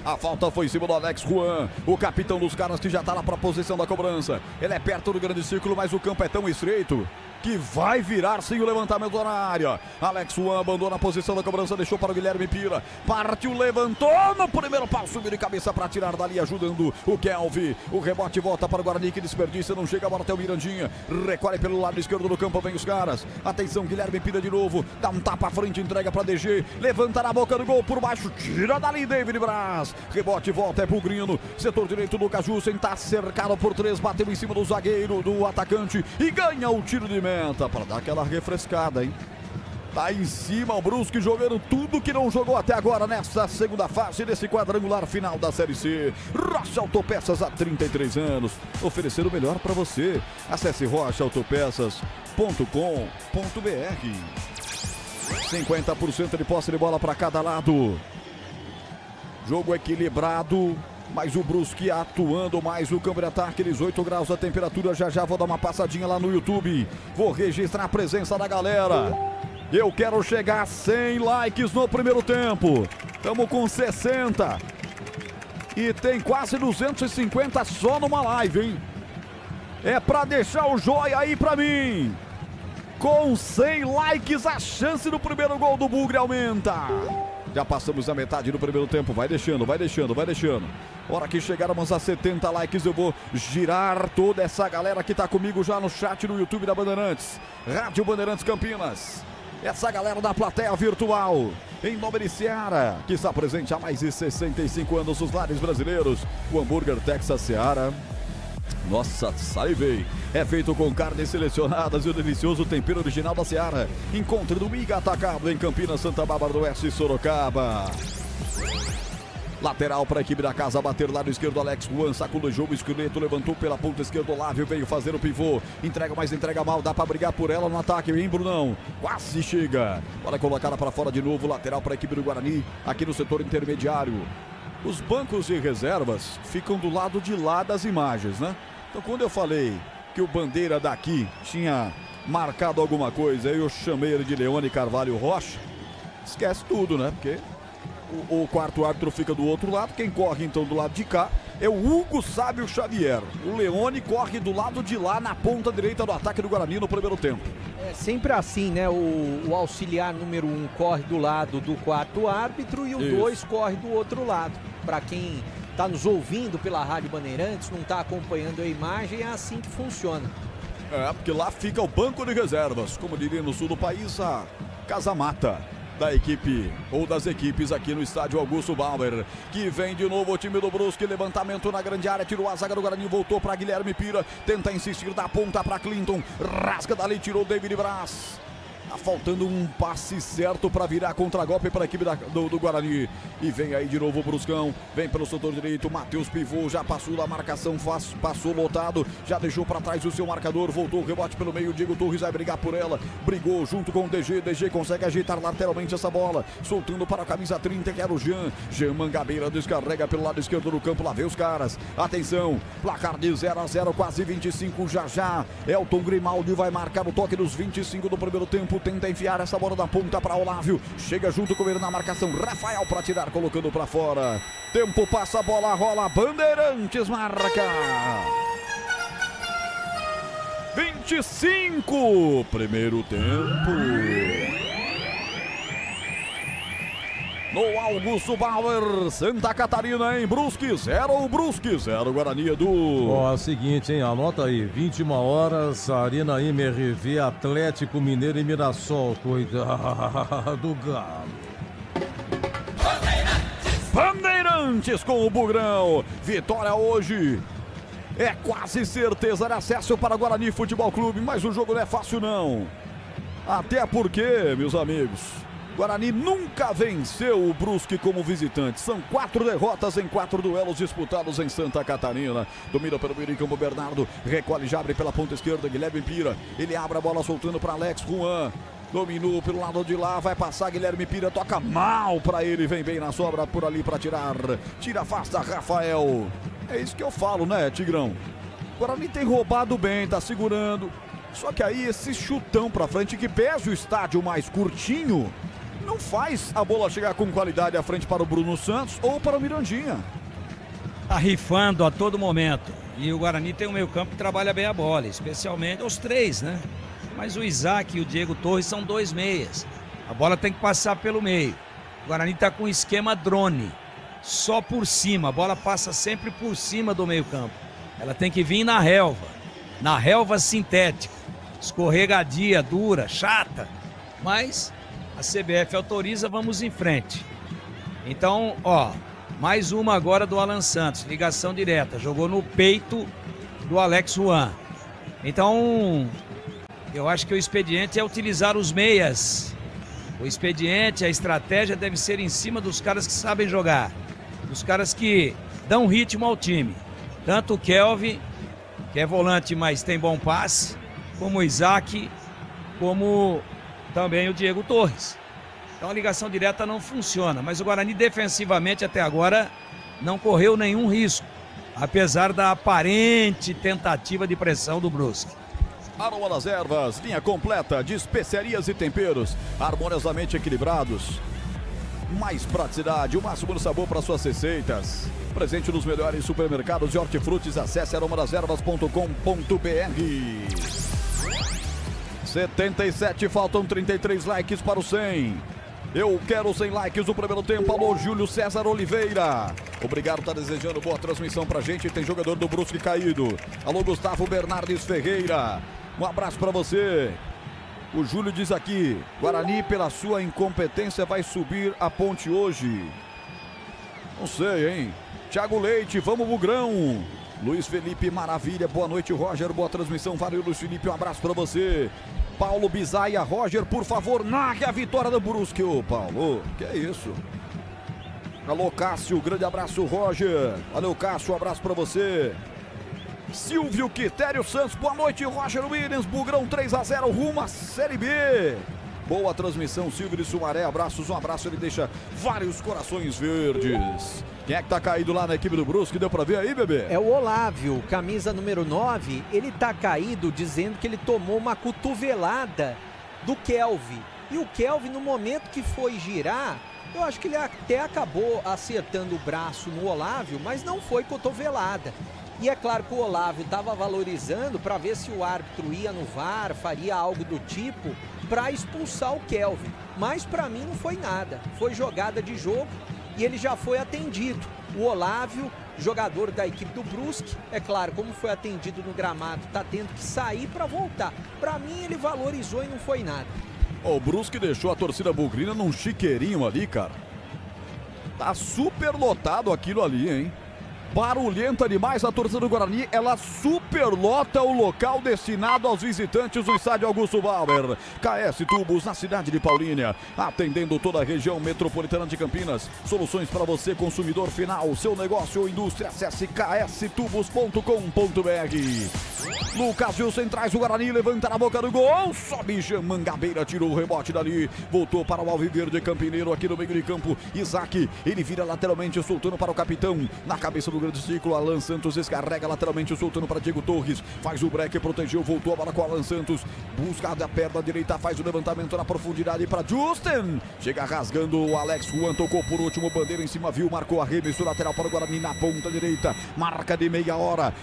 A falta foi em cima do Alex Juan, o capitão dos caras que já tá lá pra posição da cobrança. Ele é perto do grande círculo, mas o campo é tão estreito que vai virar sim o levantamento na área. Alex Juan abandona a posição da cobrança, deixou para o Guilherme Pira. Partiu, levantou no primeiro pau, subiu de cabeça para tirar dali, ajudando o Kelvin. O rebote volta para o Guarani, que desperdiça, não chega a bola até o Mirandinha. Recolhe pelo lado esquerdo do campo, vem os caras. Atenção, Guilherme Pira de novo, dá um tapa à frente, entrega para DG. Levanta na boca do gol, por baixo, tira dali David Braz. Rebote, volta, é pro Grino. Setor direito do Cajusen, tá cercado por 3, bateu em cima do zagueiro, do atacante e ganha o tiro de meta para dar aquela refrescada, hein? Tá em cima o Brusque jogando tudo que não jogou até agora nessa segunda fase desse quadrangular final da Série C. Rocha Autopeças há 33 anos, oferecendo o melhor para você. Acesse rochaautopeças.com.br. 50% de posse de bola para cada lado. Jogo equilibrado. Mas o Brusque atuando mais o campo de ataque, 18 graus a temperatura. Já vou dar uma passadinha lá no YouTube. Vou registrar a presença da galera. Eu quero chegar a 100 likes no primeiro tempo. Estamos com 60. E tem quase 250 só numa live, hein? É pra deixar o joia aí pra mim. Com 100 likes, a chance do primeiro gol do Bugre aumenta. Já passamos a metade do primeiro tempo. Vai deixando, vai deixando, vai deixando. Hora que chegarmos a 70 likes, eu vou girar toda essa galera que tá comigo já no chat no YouTube da Bandeirantes. Rádio Bandeirantes Campinas. Essa galera da plateia virtual. Em nome de Seara, que está presente há mais de 65 anos nos lares brasileiros. O hambúrguer Texas Seara. Nossa, salivei. É feito com carnes selecionadas e o delicioso tempero original da Seara. Encontre no Miga Atacado em Campinas, Santa Bárbara do Oeste e Sorocaba. Lateral para a equipe da casa, bater lado esquerdo, Alex Juan, saco do jogo, Esqueleto levantou pela ponta esquerda, Olávio veio fazer o pivô, entrega, mas entrega mal, dá para brigar por ela no ataque, hein, Brunão? Quase chega. Olha, colocada para fora de novo, lateral para a equipe do Guarani, aqui no setor intermediário. Os bancos de reservas ficam do lado de lá das imagens, né? Então quando eu falei que o Bandeira daqui tinha marcado alguma coisa, eu chamei ele de Leone Carvalho Rocha, esquece tudo, né? Porque o quarto árbitro fica do outro lado, quem corre então do lado de cá é o Hugo Sábio Xavier. O Leone corre do lado de lá, na ponta direita do ataque do Guarani no primeiro tempo. É sempre assim, né? O auxiliar número 1 corre do lado do quarto árbitro e o 2 corre do outro lado. Para quem está nos ouvindo pela Rádio Bandeirantes, não está acompanhando a imagem, é assim que funciona. É, porque lá fica o banco de reservas, como diria no sul do país, a Casa Mata da equipe, ou das equipes aqui no estádio Augusto Bauer, que vem de novo o time do Brusque, levantamento na grande área, tirou a zaga do Guarani, voltou para Guilherme Pira, tenta insistir, da ponta para Clinton, rasga dali, tirou o David Braz. Tá faltando um passe certo para virar contra-golpe para a equipe do Guarani. E vem aí de novo o Bruscão. Vem pelo setor direito. Matheus pivô. Já passou da marcação. Passou lotado. Já deixou para trás o seu marcador. Voltou o rebote pelo meio. Diego Torres vai brigar por ela. Brigou junto com o DG. DG consegue ajeitar lateralmente essa bola. Soltando para a camisa 30, que era o Jean. Jean Mangabeira descarrega pelo lado esquerdo do campo. Lá vê os caras. Atenção. Placar de 0-0. Quase 25 já. Elton Grimaldi vai marcar o toque dos 25 do primeiro tempo. Tenta enfiar essa bola da ponta para Olávio. Chega junto com ele na marcação. Rafael para tirar, colocando para fora. Tempo passa, a bola rola. Bandeirantes marca. 25. Primeiro tempo. No Augusto Bauer, Santa Catarina em Brusque, 0 Brusque, 0 Guarani Edu. Ó, é o seguinte, hein, anota aí, 21 horas, Arena MRV, Atlético Mineiro e Mirassol, cuidado, Galo. Bandeirantes com o Bugrão, vitória hoje. É quase certeza de acesso para Guarani Futebol Clube, mas o jogo não é fácil não. Até porque, meus amigos, Guarani nunca venceu o Brusque como visitante. São 4 derrotas em 4 duelos disputados em Santa Catarina. Domina pelo meio campo Bernardo. Recolhe, já abre pela ponta esquerda. Guilherme Pira. Ele abre a bola soltando para Alex Juan. Dominou pelo lado de lá. Vai passar Guilherme Pira. Toca mal para ele. Vem bem na sobra por ali para tirar. Tira, afasta Rafael. É isso que eu falo, né, Tigrão? Guarani tem roubado bem, tá segurando. Só que aí esse chutão para frente que pesa o estádio mais curtinho. não faz a bola chegar com qualidade à frente para o Bruno Santos ou para o Mirandinha. Tá rifando a todo momento. E o Guarani tem um meio-campo que trabalha bem a bola, especialmente os três, né? Mas o Isaac e o Diego Torres são 2 meias. A bola tem que passar pelo meio. O Guarani tá com um esquema drone, só por cima. A bola passa sempre por cima do meio-campo. Ela tem que vir na relva sintética, escorregadia, dura, chata. Mas a CBF autoriza, vamos em frente. Então, ó, mais uma agora do Alan Santos, ligação direta, jogou no peito do Alex Juan. Então, eu acho que o expediente é utilizar os meias. O expediente, a estratégia deve ser em cima dos caras que sabem jogar, dos caras que dão ritmo ao time. Tanto o Kelvin, que é volante, mas tem bom passe, como o Isaac, como também o Diego Torres. Então a ligação direta não funciona, mas o Guarani defensivamente até agora não correu nenhum risco, apesar da aparente tentativa de pressão do Brusque. Aroma das Ervas, linha completa de especiarias e temperos, harmoniosamente equilibrados. Mais praticidade, o máximo do sabor para suas receitas. Presente nos melhores supermercados de hortifrutis, acesse aromadeservas.com.br. 77, faltam 33 likes para o 100. Eu quero 100 likes no primeiro tempo. Alô, Júlio César Oliveira. Obrigado, tá desejando boa transmissão pra gente. Tem jogador do Brusque caído. Alô, Gustavo Bernardes Ferreira. Um abraço pra você. O Júlio diz aqui: Guarani, pela sua incompetência, vai subir a ponte hoje. Não sei, hein? Thiago Leite, vamos Bugrão. Luiz Felipe, maravilha. Boa noite, Roger. Boa transmissão. Valeu, Luiz Felipe. Um abraço pra você. Paulo Bizaia, Roger, por favor, narre a vitória do Brusque. Ô, Paulo, que é isso? Alô, Cássio, grande abraço, Roger. Valeu, Cássio, um abraço pra você. Silvio Quitério Santos, boa noite, Roger Williams. Bugrão 3-0, rumo à Série B. Boa transmissão, Silvio de Sumaré, abraços, um abraço, ele deixa vários corações verdes. Quem é que tá caído lá na equipe do Brusque? Deu pra ver aí, bebê? É o Olávio, camisa número 9. Ele tá caído dizendo que ele tomou uma cotovelada do Kelvin. E o Kelvin, no momento que foi girar, eu acho que ele até acabou acertando o braço no Olávio, mas não foi cotovelada. E é claro que o Olávio estava valorizando para ver se o árbitro ia no VAR, faria algo do tipo, para expulsar o Kelvin. Mas para mim não foi nada. Foi jogada de jogo e ele já foi atendido. O Olávio, jogador da equipe do Brusque, é claro, como foi atendido no gramado, está tendo que sair para voltar. Para mim ele valorizou e não foi nada. O Brusque deixou a torcida bugrina num chiqueirinho ali, cara. Tá super lotado aquilo ali, hein? Barulhenta demais a torcida do Guarani, ela superlota o local destinado aos visitantes do estádio Augusto Bauer. KS Tubos, na cidade de Paulínia, atendendo toda a região metropolitana de Campinas. Soluções para você, consumidor final, seu negócio ou indústria, acesse kstubos.com.br. Lucas Gilson traz o Guarani, levanta na boca do gol, sobe Jean Mangabeira, tirou o rebote dali, voltou para o Alviverde Campineiro aqui no meio de campo. Isaac, ele vira lateralmente, soltando para o capitão, na cabeça do grande ciclo. Alan Santos descarrega lateralmente, soltando para Diego Torres, faz o break, protegeu, voltou a bola com Alan Santos, busca da perna direita, faz o levantamento na profundidade para Justin, chega rasgando o Alex Juan, tocou por último, bandeira em cima, viu, marcou arremesso lateral para o Guarani na ponta direita, marca de meia hora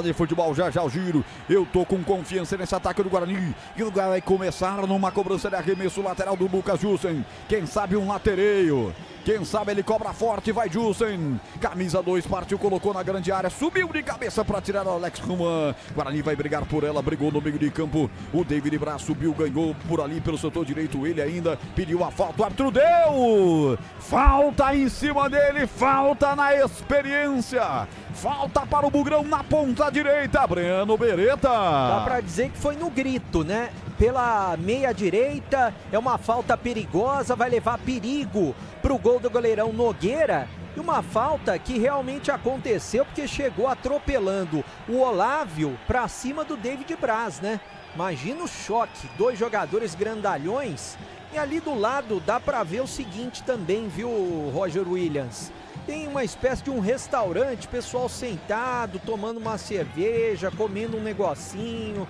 de futebol, já o giro. Eu tô com confiança nesse ataque do Guarani, e o Guarani vai começar numa cobrança de arremesso lateral do Lucas Jussen, quem sabe um latereio. Quem sabe ele cobra forte, vai Jussen. Camisa 2, partiu, colocou na grande área, subiu de cabeça para tirar o Alex Juan. Guarani vai brigar por ela, brigou no meio de campo. O David Braz subiu, ganhou por ali pelo setor direito. Ele ainda pediu a falta, o árbitro deu. Falta em cima dele, falta na experiência. Falta para o Bugrão na ponta direita, Breno Beretta. Dá para dizer que foi no grito, né? Pela meia direita, é uma falta perigosa, vai levar perigo para o gol do goleirão Nogueira. E uma falta que realmente aconteceu porque chegou atropelando o Olávio para cima do David Braz, né? Imagina o choque, 2 jogadores grandalhões. E ali do lado dá para ver o seguinte também, viu, Roger Williams? Tem uma espécie de um restaurante, pessoal sentado, tomando uma cerveja, comendo um negocinho.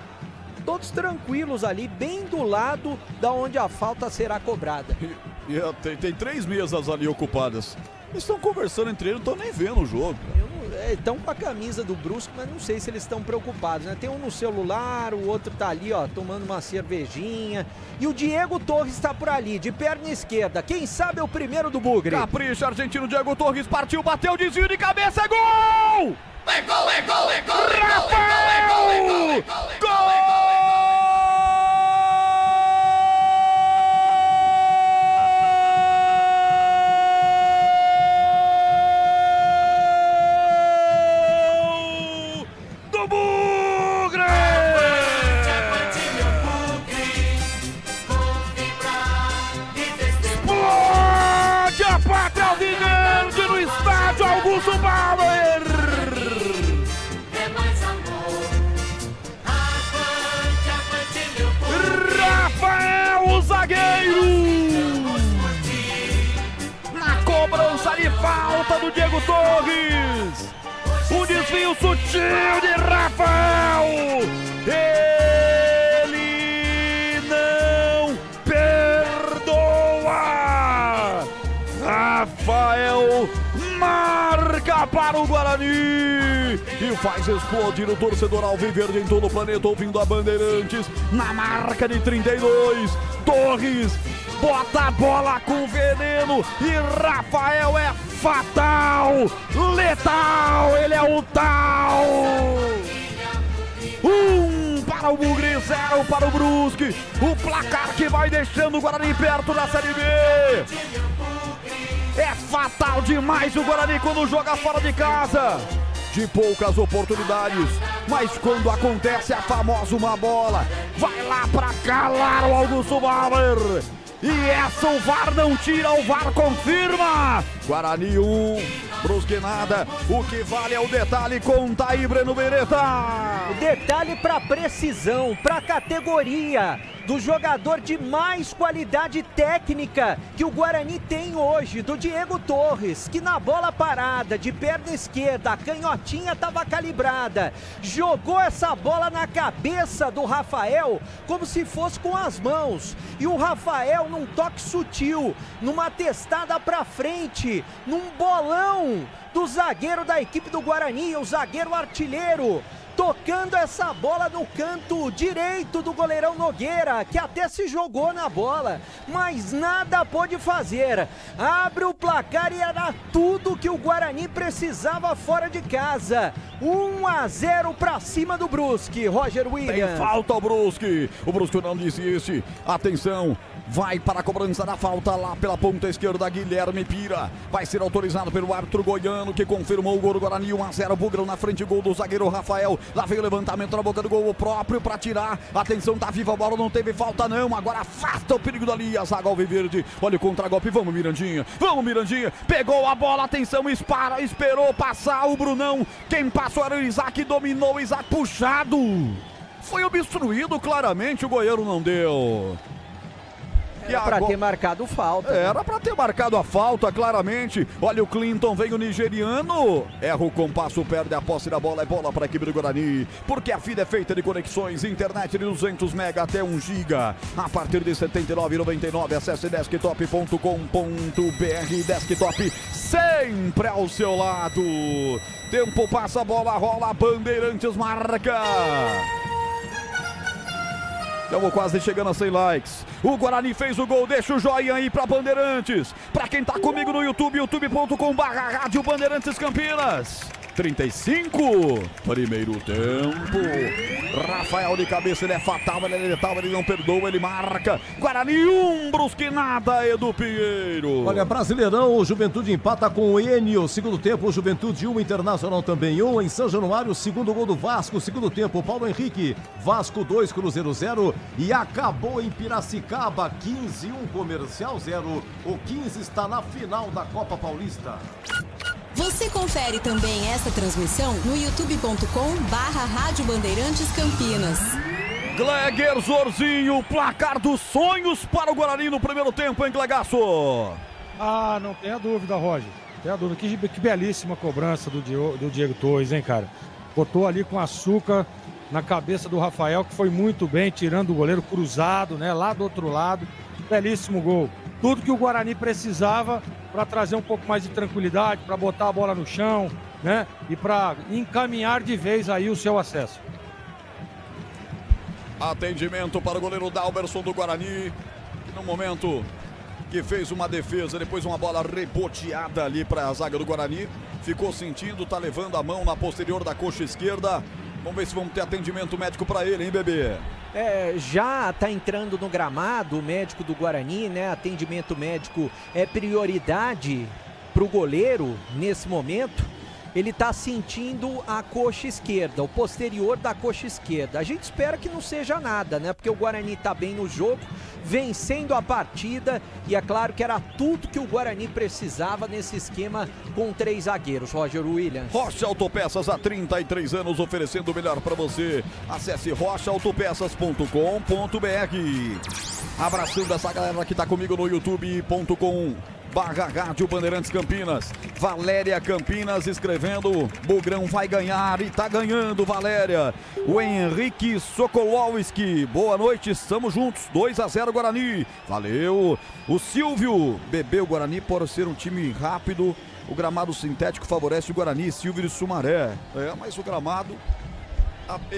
Todos tranquilos ali, bem do lado da onde a falta será cobrada. Tem 3 mesas ali ocupadas. Eles estão conversando entre eles, não estão nem vendo o jogo. Estão com a camisa do Brusque, mas não sei se eles estão preocupados, né? Tem um no celular, o outro tá ali, ó, tomando uma cervejinha. E o Diego Torres está por ali, de perna esquerda. Quem sabe é o primeiro do Bugre. Capricha, argentino Diego Torres partiu, bateu, desvio de cabeça, é gol! É gol, é gol, é gol, Rafael! Gol! Augusto Bauer! É mais amor. Avante, avante, meu povo. Rafael, o zagueiro! Na cobrança de falta do Diego Torres. O desvio sutil de Rafael. Ele não perdoa. Rafael marca para o Guarani e faz explodir o torcedor alviverde em todo o planeta, ouvindo a Bandeirantes na marca de 32. Torres bota a bola com veneno e Rafael é fatal, letal, ele é o tal. 1 para o Bugre, 0 para o Brusque. O placar que vai deixando o Guarani perto da Série B. É fatal demais o Guarani quando joga fora de casa. De poucas oportunidades, mas quando acontece a famosa uma bola, vai lá pra calar o Augusto Bauer. E essa o VAR não tira, o VAR confirma. Guarani 1, Brusque nada. O que vale é o detalhe, conta aí, Breno Beretta. O detalhe pra precisão, pra categoria do jogador de mais qualidade técnica que o Guarani tem hoje, do Diego Torres, que na bola parada, de perna esquerda, a canhotinha estava calibrada, jogou essa bola na cabeça do Rafael como se fosse com as mãos, e o Rafael num toque sutil, numa testada pra frente, num bolão do zagueiro da equipe do Guarani, o zagueiro artilheiro, tocando essa bola no canto direito do goleirão Nogueira, que até se jogou na bola, mas nada pôde fazer. Abre o placar e era tudo que o Guarani precisava fora de casa. 1-0 para cima do Brusque, Roger Williams. Tem falta ao Brusque, o Brusque não desiste. Atenção, vai para a cobrança da falta lá pela ponta esquerda, Guilherme Pira. Vai ser autorizado pelo árbitro goiano, que confirmou o gol do Guarani. 1-0, Bugrão na frente, gol do zagueiro Rafael. Lá veio o levantamento na boca do gol, o próprio para tirar. Atenção, tá viva a bola, não teve falta não. Agora afasta o perigo dali, a zaga alviverde. Olha o contra-golpe, vamos Mirandinha. Pegou a bola, atenção, esperou passar o Brunão. Quem passou era o Isaac, dominou o Isaac, puxado. Foi obstruído claramente, o goiano não deu. Era pra ter marcado falta. Era pra ter marcado a falta, claramente. Olha o Clinton, vem o nigeriano. Erra o compasso, perde a posse da bola. É bola para a equipe do Guarani. Porque a vida é feita de conexões. Internet de 200 mega até 1 giga. A partir de R$ 79,99. Acesse desktop.com.br. Desktop sempre ao seu lado. Tempo passa, a bola rola. Bandeirantes marca. Estamos quase chegando a 100 likes. O Guarani fez o gol, deixa o joinha aí pra Bandeirantes. Pra quem tá comigo no YouTube, youtube.com/Rádio Bandeirantes Campinas. 35, primeiro tempo. Rafael de cabeça, ele é fatal, ele é letal, ele não perdoa, ele marca. Guarani 1, Brusque nada, Edu Pinheiro. Olha, Brasileirão, o Juventude empata com o Enio. Segundo tempo, o Juventude 1, Internacional também 1. Em São Januário, segundo gol do Vasco. Segundo tempo, Paulo Henrique. Vasco 2, Cruzeiro 0. E acabou em Piracicaba, 15-1, Comercial 0. O 15 está na final da Copa Paulista. Você confere também esta transmissão no youtube.com/Rádio Bandeirantes Campinas. Gleger Zorzinho, placar dos sonhos para o Guarani no primeiro tempo, hein, Glegaço? Ah, não tenha dúvida, Roger. Tem a dúvida. Que belíssima cobrança do Diego Torres, hein, cara? Botou ali com açúcar na cabeça do Rafael, que foi muito bem, tirando o goleiro cruzado, né, lá do outro lado. Belíssimo gol. tudo que o Guarani precisava para trazer um pouco mais de tranquilidade, para botar a bola no chão, né? E para encaminhar de vez aí o seu acesso. Atendimento para o goleiro Dalberson do Guarani, que no momento que fez uma defesa, depois uma bola reboteada ali para a zaga do Guarani, ficou sentindo, tá levando a mão na posterior da coxa esquerda. Vamos ver se vamos ter atendimento médico para ele, hein, bebê? Já tá entrando no gramado o médico do Guarani, né? Atendimento médico é prioridade pro goleiro nesse momento. Ele tá sentindo a coxa esquerda, o posterior da coxa esquerda. A gente espera que não seja nada, né? Porque o Guarani tá bem no jogo, vencendo a partida, e é claro que era tudo que o Guarani precisava nesse esquema com 3 zagueiros. Roger Williams. Rocha Autopeças, há 33 anos oferecendo o melhor para você. Acesse rochaautopeças.com.br. Abraçando essa galera que tá comigo no youtube.com/Rádio Bandeirantes Campinas. Valéria Campinas escrevendo: Bugrão vai ganhar e tá ganhando, Valéria. O Henrique Sokolowski, boa noite, estamos juntos, 2-0 Guarani. Valeu. O Silvio, bebeu Guarani por ser um time rápido. O gramado sintético favorece o Guarani, Silvio de Sumaré. Mas o gramado,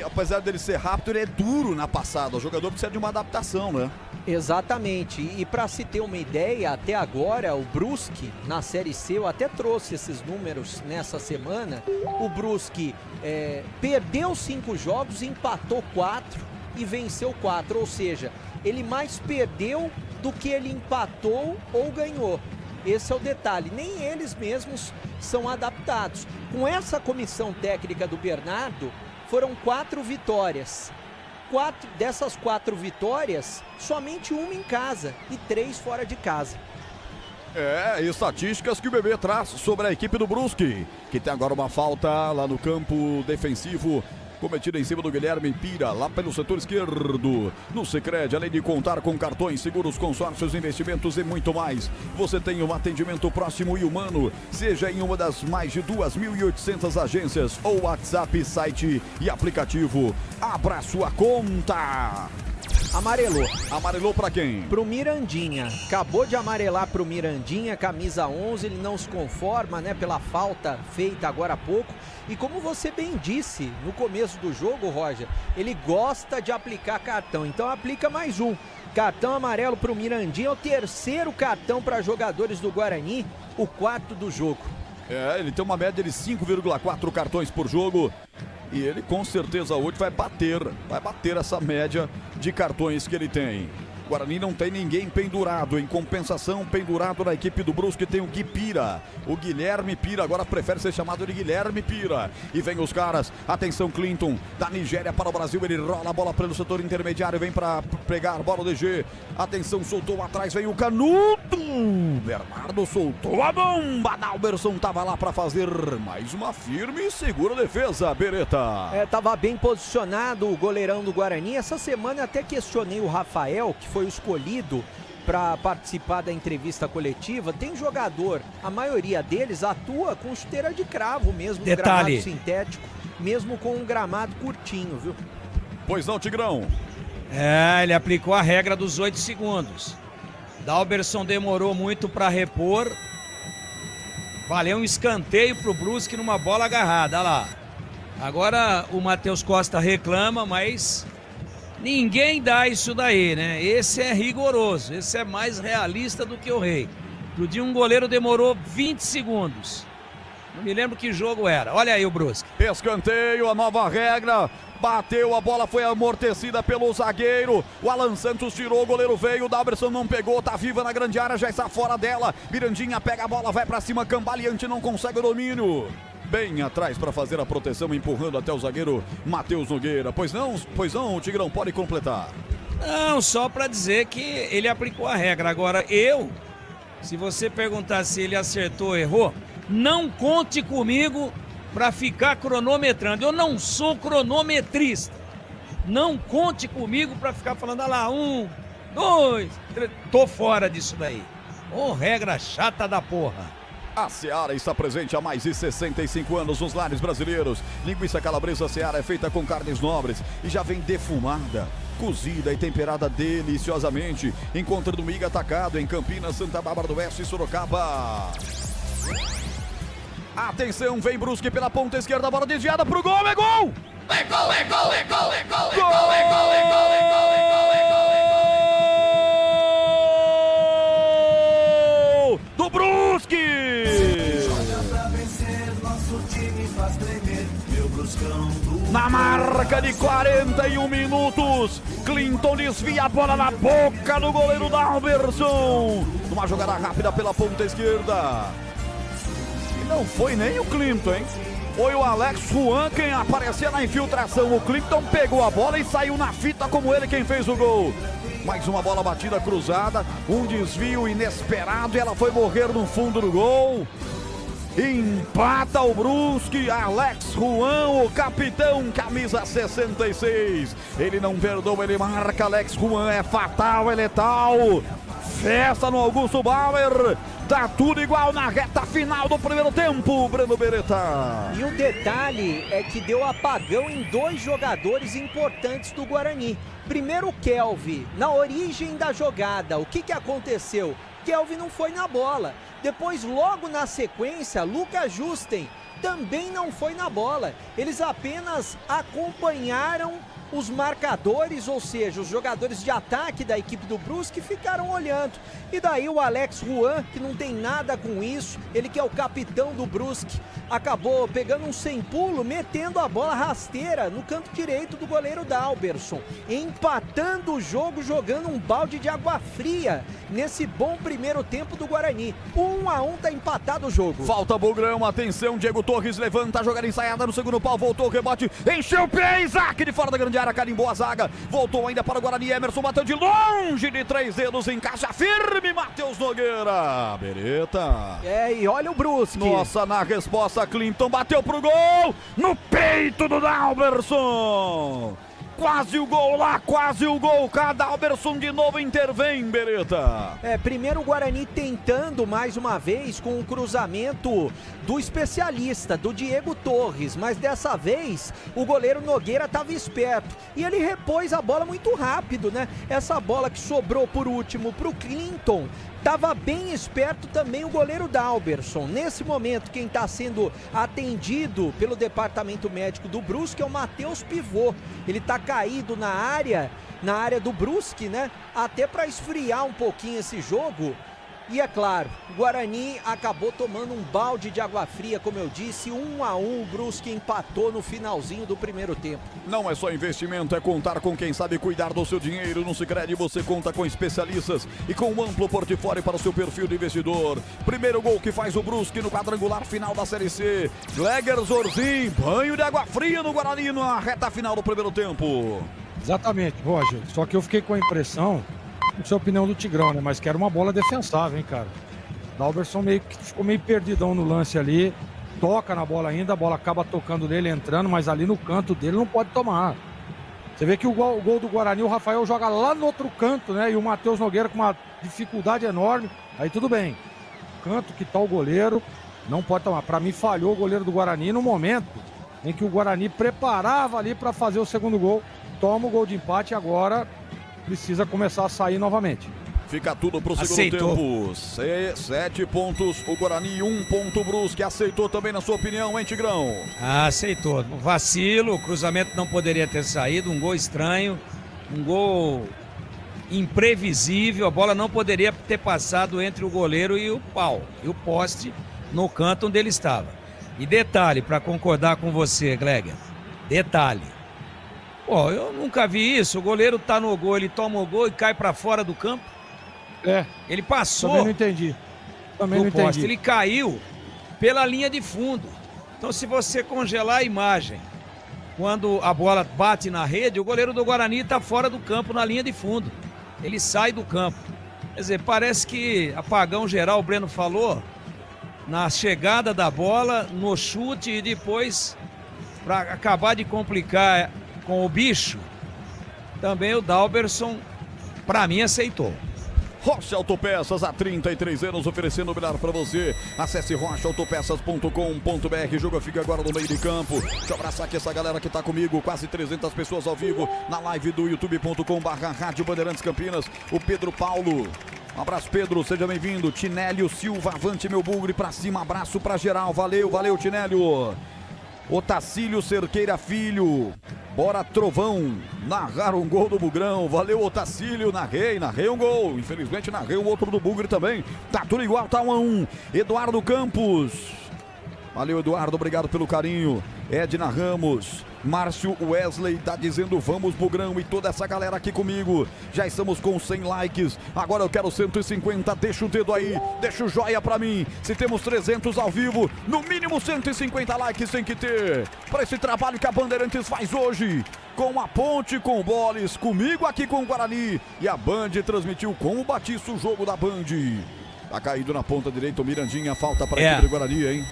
apesar dele ser rápido, ele é duro na passada. O jogador precisa de uma adaptação, né? Exatamente, e para se ter uma ideia, até agora o Brusque na Série C, eu até trouxe esses números nessa semana, o Brusque perdeu 5 jogos, empatou 4 e venceu 4, ou seja, ele mais perdeu do que ele empatou ou ganhou. Esse é o detalhe, nem eles mesmos são adaptados. Com essa comissão técnica do Bernardo, foram 4 vitórias. Dessas 4 vitórias, somente uma em casa e 3 fora de casa. Estatísticas que o bebê traz sobre a equipe do Brusque, que tem agora uma falta lá no campo defensivo, cometida em cima do Guilherme Pira, lá pelo setor esquerdo. No Sicredi, além de contar com cartões, seguros, consórcios, investimentos e muito mais, você tem um atendimento próximo e humano, seja em uma das mais de 2.800 agências ou WhatsApp, site e aplicativo. Abra sua conta. Amarelou. Amarelou pra quem? Pro Mirandinha. Acabou de amarelar pro Mirandinha, camisa 11, ele não se conforma, né, pela falta feita agora há pouco. E como você bem disse no começo do jogo, Roger, ele gosta de aplicar cartão, então aplica mais um. Cartão amarelo pro Mirandinha, o 3º cartão para jogadores do Guarani, o 4º do jogo. Ele tem uma média de 5,4 cartões por jogo. E ele com certeza hoje vai bater essa média de cartões que ele tem. O Guarani não tem ninguém pendurado. Em compensação, pendurado na equipe do Brusque tem o Gui Pira. O Guilherme Pira agora prefere ser chamado de Guilherme Pira. E vem os caras. Atenção, Clinton, da Nigéria para o Brasil. Ele rola a bola pelo setor intermediário. Vem para pegar a bola do DG. Atenção, soltou atrás. Vem o Canuto. Bernardo soltou a bomba. Dalberson estava lá para fazer mais uma firme e segura defesa. Beretta. Tava bem posicionado o goleirão do Guarani. Essa semana até questionei o Rafael, que foi o escolhido para participar da entrevista coletiva. Tem jogador, a maioria deles atua com chuteira de cravo mesmo, no gramado sintético, mesmo com um gramado curtinho, viu? Pois não, Tigrão? Ele aplicou a regra dos 8 segundos. Dalberson demorou muito para repor. Valeu um escanteio pro Brusque numa bola agarrada, olha lá. Agora o Matheus Costa reclama, mas ninguém dá isso daí, né? Esse é rigoroso, esse é mais realista do que o Rei. Outro dia um goleiro demorou 20 segundos. Não me lembro que jogo era. Olha aí o Brusque. Escanteio, a nova regra. Bateu, a bola foi amortecida pelo zagueiro. O Alan Santos tirou, o goleiro veio. O Dalberson não pegou, tá viva na grande área, já está fora dela. Mirandinha pega a bola, vai pra cima, cambaleante, não consegue o domínio. Bem atrás para fazer a proteção, empurrando até o zagueiro Matheus Nogueira. Pois não, o Tigrão pode completar. Não, só para dizer que ele aplicou a regra. Agora se você perguntar se ele acertou ou errou, não conte comigo para ficar cronometrando. Eu não sou cronometrista. Não conte comigo para ficar falando, olha lá, 1, 2, 3. Tô fora disso daí. Regra chata da porra. A Seara está presente há mais de 65 anos nos lares brasileiros. Linguiça calabresa Seara é feita com carnes nobres e já vem defumada. cozida e temperada deliciosamente. Encontrando Miga Atacado em Campinas, Santa Bárbara do Oeste e Sorocaba. Atenção, vem Brusque pela ponta esquerda, bola desviada pro gol, é gol! É gol, é gol, é gol, é gol, é gol, é gol, é gol, é gol, é gol, é gol, do Brusque! Na marca de 41 minutos, Clinton desvia a bola na boca do goleiro Dalberson. Uma jogada rápida pela ponta esquerda. E não foi nem o Clinton, hein? Foi o Alex Juan quem aparecia na infiltração. O Clinton pegou a bola e saiu na fita como ele quem fez o gol. Mais uma bola batida cruzada, um desvio inesperado e ela foi morrer no fundo do gol. Empata o Brusque, Alex Juan, o capitão, camisa 66. Ele não perdoa, ele marca. Alex Juan é fatal, é letal. Festa no Augusto Bauer. Tá tudo igual na reta final do primeiro tempo, Breno Beretta. E o detalhe é que deu apagão em 2 jogadores importantes do Guarani. Primeiro o Kelvin, na origem da jogada. O que aconteceu? Kelvin não foi na bola. Depois, logo na sequência, Lucas Justen também não foi na bola. Eles apenas acompanharam os marcadores, ou seja, os jogadores de ataque da equipe do Brusque ficaram olhando. E daí o Alex Juan, que não tem nada com isso, ele que é o capitão do Brusque, acabou pegando um sem pulo, metendo a bola rasteira no canto direito do goleiro Dalberson, empatando o jogo, jogando um balde de água fria nesse bom primeiro tempo do Guarani. 1-1, tá empatado o jogo. Falta Bugrão, atenção, Diego Torres levanta a jogada ensaiada no segundo pau, voltou o rebote, encheu o pé, Isaac de fora da grande área, carimbou a zaga, voltou ainda para o Guarani, Emerson bateu de longe de 3 dedos, encaixa firme, Matheus Nogueira. Beretta. E olha o Brusque. Nossa, na resposta, Clinton bateu pro gol, no peito do Dalberson. Quase o gol lá, quase o gol. Dalberson de novo intervém, Beretta. Primeiro o Guarani tentando mais uma vez com o cruzamento do especialista, do Diego Torres, mas dessa vez o goleiro Nogueira estava esperto e ele repôs a bola muito rápido, né? Essa bola que sobrou por último pro Clinton. Estava bem esperto também o goleiro Dalberson. Nesse momento, quem está sendo atendido pelo departamento médico do Brusque é o Matheus Pivô. Ele está caído na área do Brusque, né? Até para esfriar um pouquinho esse jogo. E é claro, o Guarani acabou tomando um balde de água fria, como eu disse, 1-1, o Brusque empatou no finalzinho do primeiro tempo. Não é só investimento, é contar com quem sabe cuidar do seu dinheiro. No Sicredi você conta com especialistas e com um amplo portfólio para o seu perfil de investidor. Primeiro gol que faz o Brusque no quadrangular final da Série C. Gleger Zorzin, banho de água fria no Guarani na reta final do primeiro tempo. Exatamente, Roger, só que eu fiquei com a impressão, não sei a opinião do Tigrão, né? Mas que era uma bola defensável, hein, cara? Dalberson ficou meio perdidão no lance ali. Toca na bola ainda, a bola acaba tocando nele, entrando, mas ali no canto dele não pode tomar. Você vê que o gol do Guarani, o Rafael joga lá no outro canto, né? E o Matheus Nogueira com uma dificuldade enorme. Aí tudo bem. O canto que tá o goleiro, não pode tomar. Pra mim, falhou o goleiro do Guarani no momento em que o Guarani preparava ali para fazer o segundo gol. Toma o gol de empate e agora precisa começar a sair novamente. Fica tudo pro segundo tempo. 7 pontos o Guarani, 1 ponto o Brusque. Aceitou também, na sua opinião, hein, Tigrão? Aceitou. Vacilo, o cruzamento não poderia ter saído, um gol estranho, um gol imprevisível, a bola não poderia ter passado entre o goleiro e o pau, e o poste no canto onde ele estava. E detalhe, para concordar com você, Gleger, detalhe. Pô, eu nunca vi isso, o goleiro tá no gol, ele toma o gol e cai para fora do campo. Ele passou. Também não entendi. Também não entendi. Ele caiu pela linha de fundo. Então, se você congelar a imagem, quando a bola bate na rede, o goleiro do Guarani está fora do campo na linha de fundo. Ele sai do campo. Quer dizer, parece que apagão geral, o Breno falou, na chegada da bola, no chute e depois, para acabar de complicar com o bicho, também o Dalberson, para mim, aceitou. Rocha Autopeças, há 33 anos oferecendo o melhor para você. Acesse rochaautopeças.com.br. Jogo fica agora no meio de campo. Deixa eu abraçar aqui essa galera que tá comigo. Quase 300 pessoas ao vivo na live do youtube.com/Rádio Bandeirantes Campinas. O Pedro Paulo. Um abraço, Pedro, seja bem-vindo. Tinélio Silva, avante meu bugre pra cima, abraço pra geral, valeu, valeu, Tinélio. Otacílio Cerqueira Filho, bora Trovão, narrar um gol do Bugrão, valeu Otacílio, narrei um gol, infelizmente narrei o outro do Bugre também, tá tudo igual, tá 1-1, Eduardo Campos, valeu Eduardo, obrigado pelo carinho, Edna Ramos, Márcio Wesley tá dizendo vamos Bugrão e toda essa galera aqui comigo. Já estamos com 100 likes. Agora eu quero 150. Deixa o dedo aí, deixa o joia pra mim. Se temos 300 ao vivo, no mínimo 150 likes tem que ter. Para esse trabalho que a Bandeirantes faz hoje. Com a Ponte, com o Boles, comigo aqui com o Guarani. E a Band transmitiu com o Batista o jogo da Band. Tá caído na ponta direita o Mirandinha. Falta para a equipe do Guarani, hein?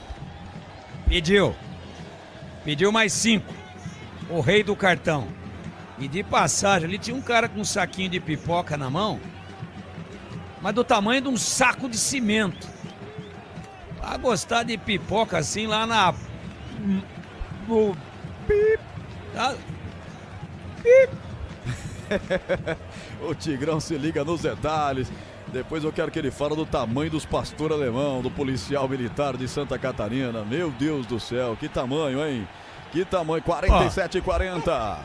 Pediu mais 5. O rei do cartão. E de passagem, ali tinha um cara com um saquinho de pipoca na mão, mas do tamanho de um saco de cimento. Pra gostar de pipoca assim lá na... O Tigrão se liga nos detalhes. Depois eu quero que ele fale do tamanho dos pastor alemão, do policial militar de Santa Catarina. Meu Deus do céu, que tamanho, hein? Que tamanho, 47 e 40.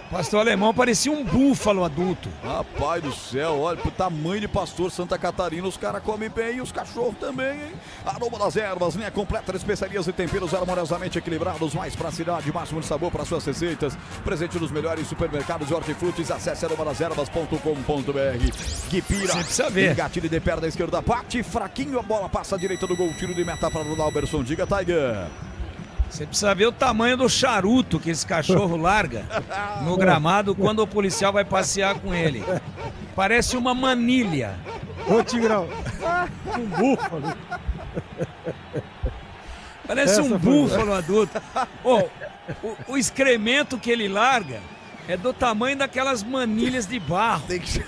Pastor alemão parecia um búfalo adulto. Rapaz do céu, olha pro tamanho de pastor Santa Catarina, os caras comem bem e os cachorros também, hein? Aroma das Ervas, linha completa de especiarias e temperos harmoniosamente equilibrados, mais praticidade, máximo de sabor para suas receitas. Presente nos melhores supermercados e hortifrutis, acesse aromadeservas.com.br. Guipira, você precisa ver. Gatilho de perna esquerda, bate fraquinho, a bola passa à direita do gol, tiro de meta para o Alberson. Diga, Tiger. Você precisa ver o tamanho do charuto que esse cachorro larga no gramado quando o policial vai passear com ele. Parece uma manilha. Ô, Tigrão. Um búfalo. Parece um búfalo adulto. Oh, o excremento que ele larga é do tamanho daquelas manilhas de barro. Tem que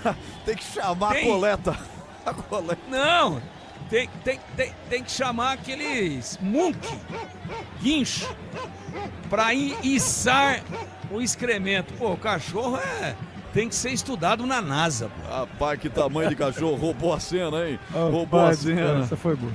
chamar a coleta. A coleta. Não. Tem que chamar aqueles guincho, pra içar o excremento. Pô, o cachorro tem que ser estudado na NASA, pô. Rapaz, que tamanho de cachorro. Roubou a cena, hein? Roubou a cena. Essa foi boa.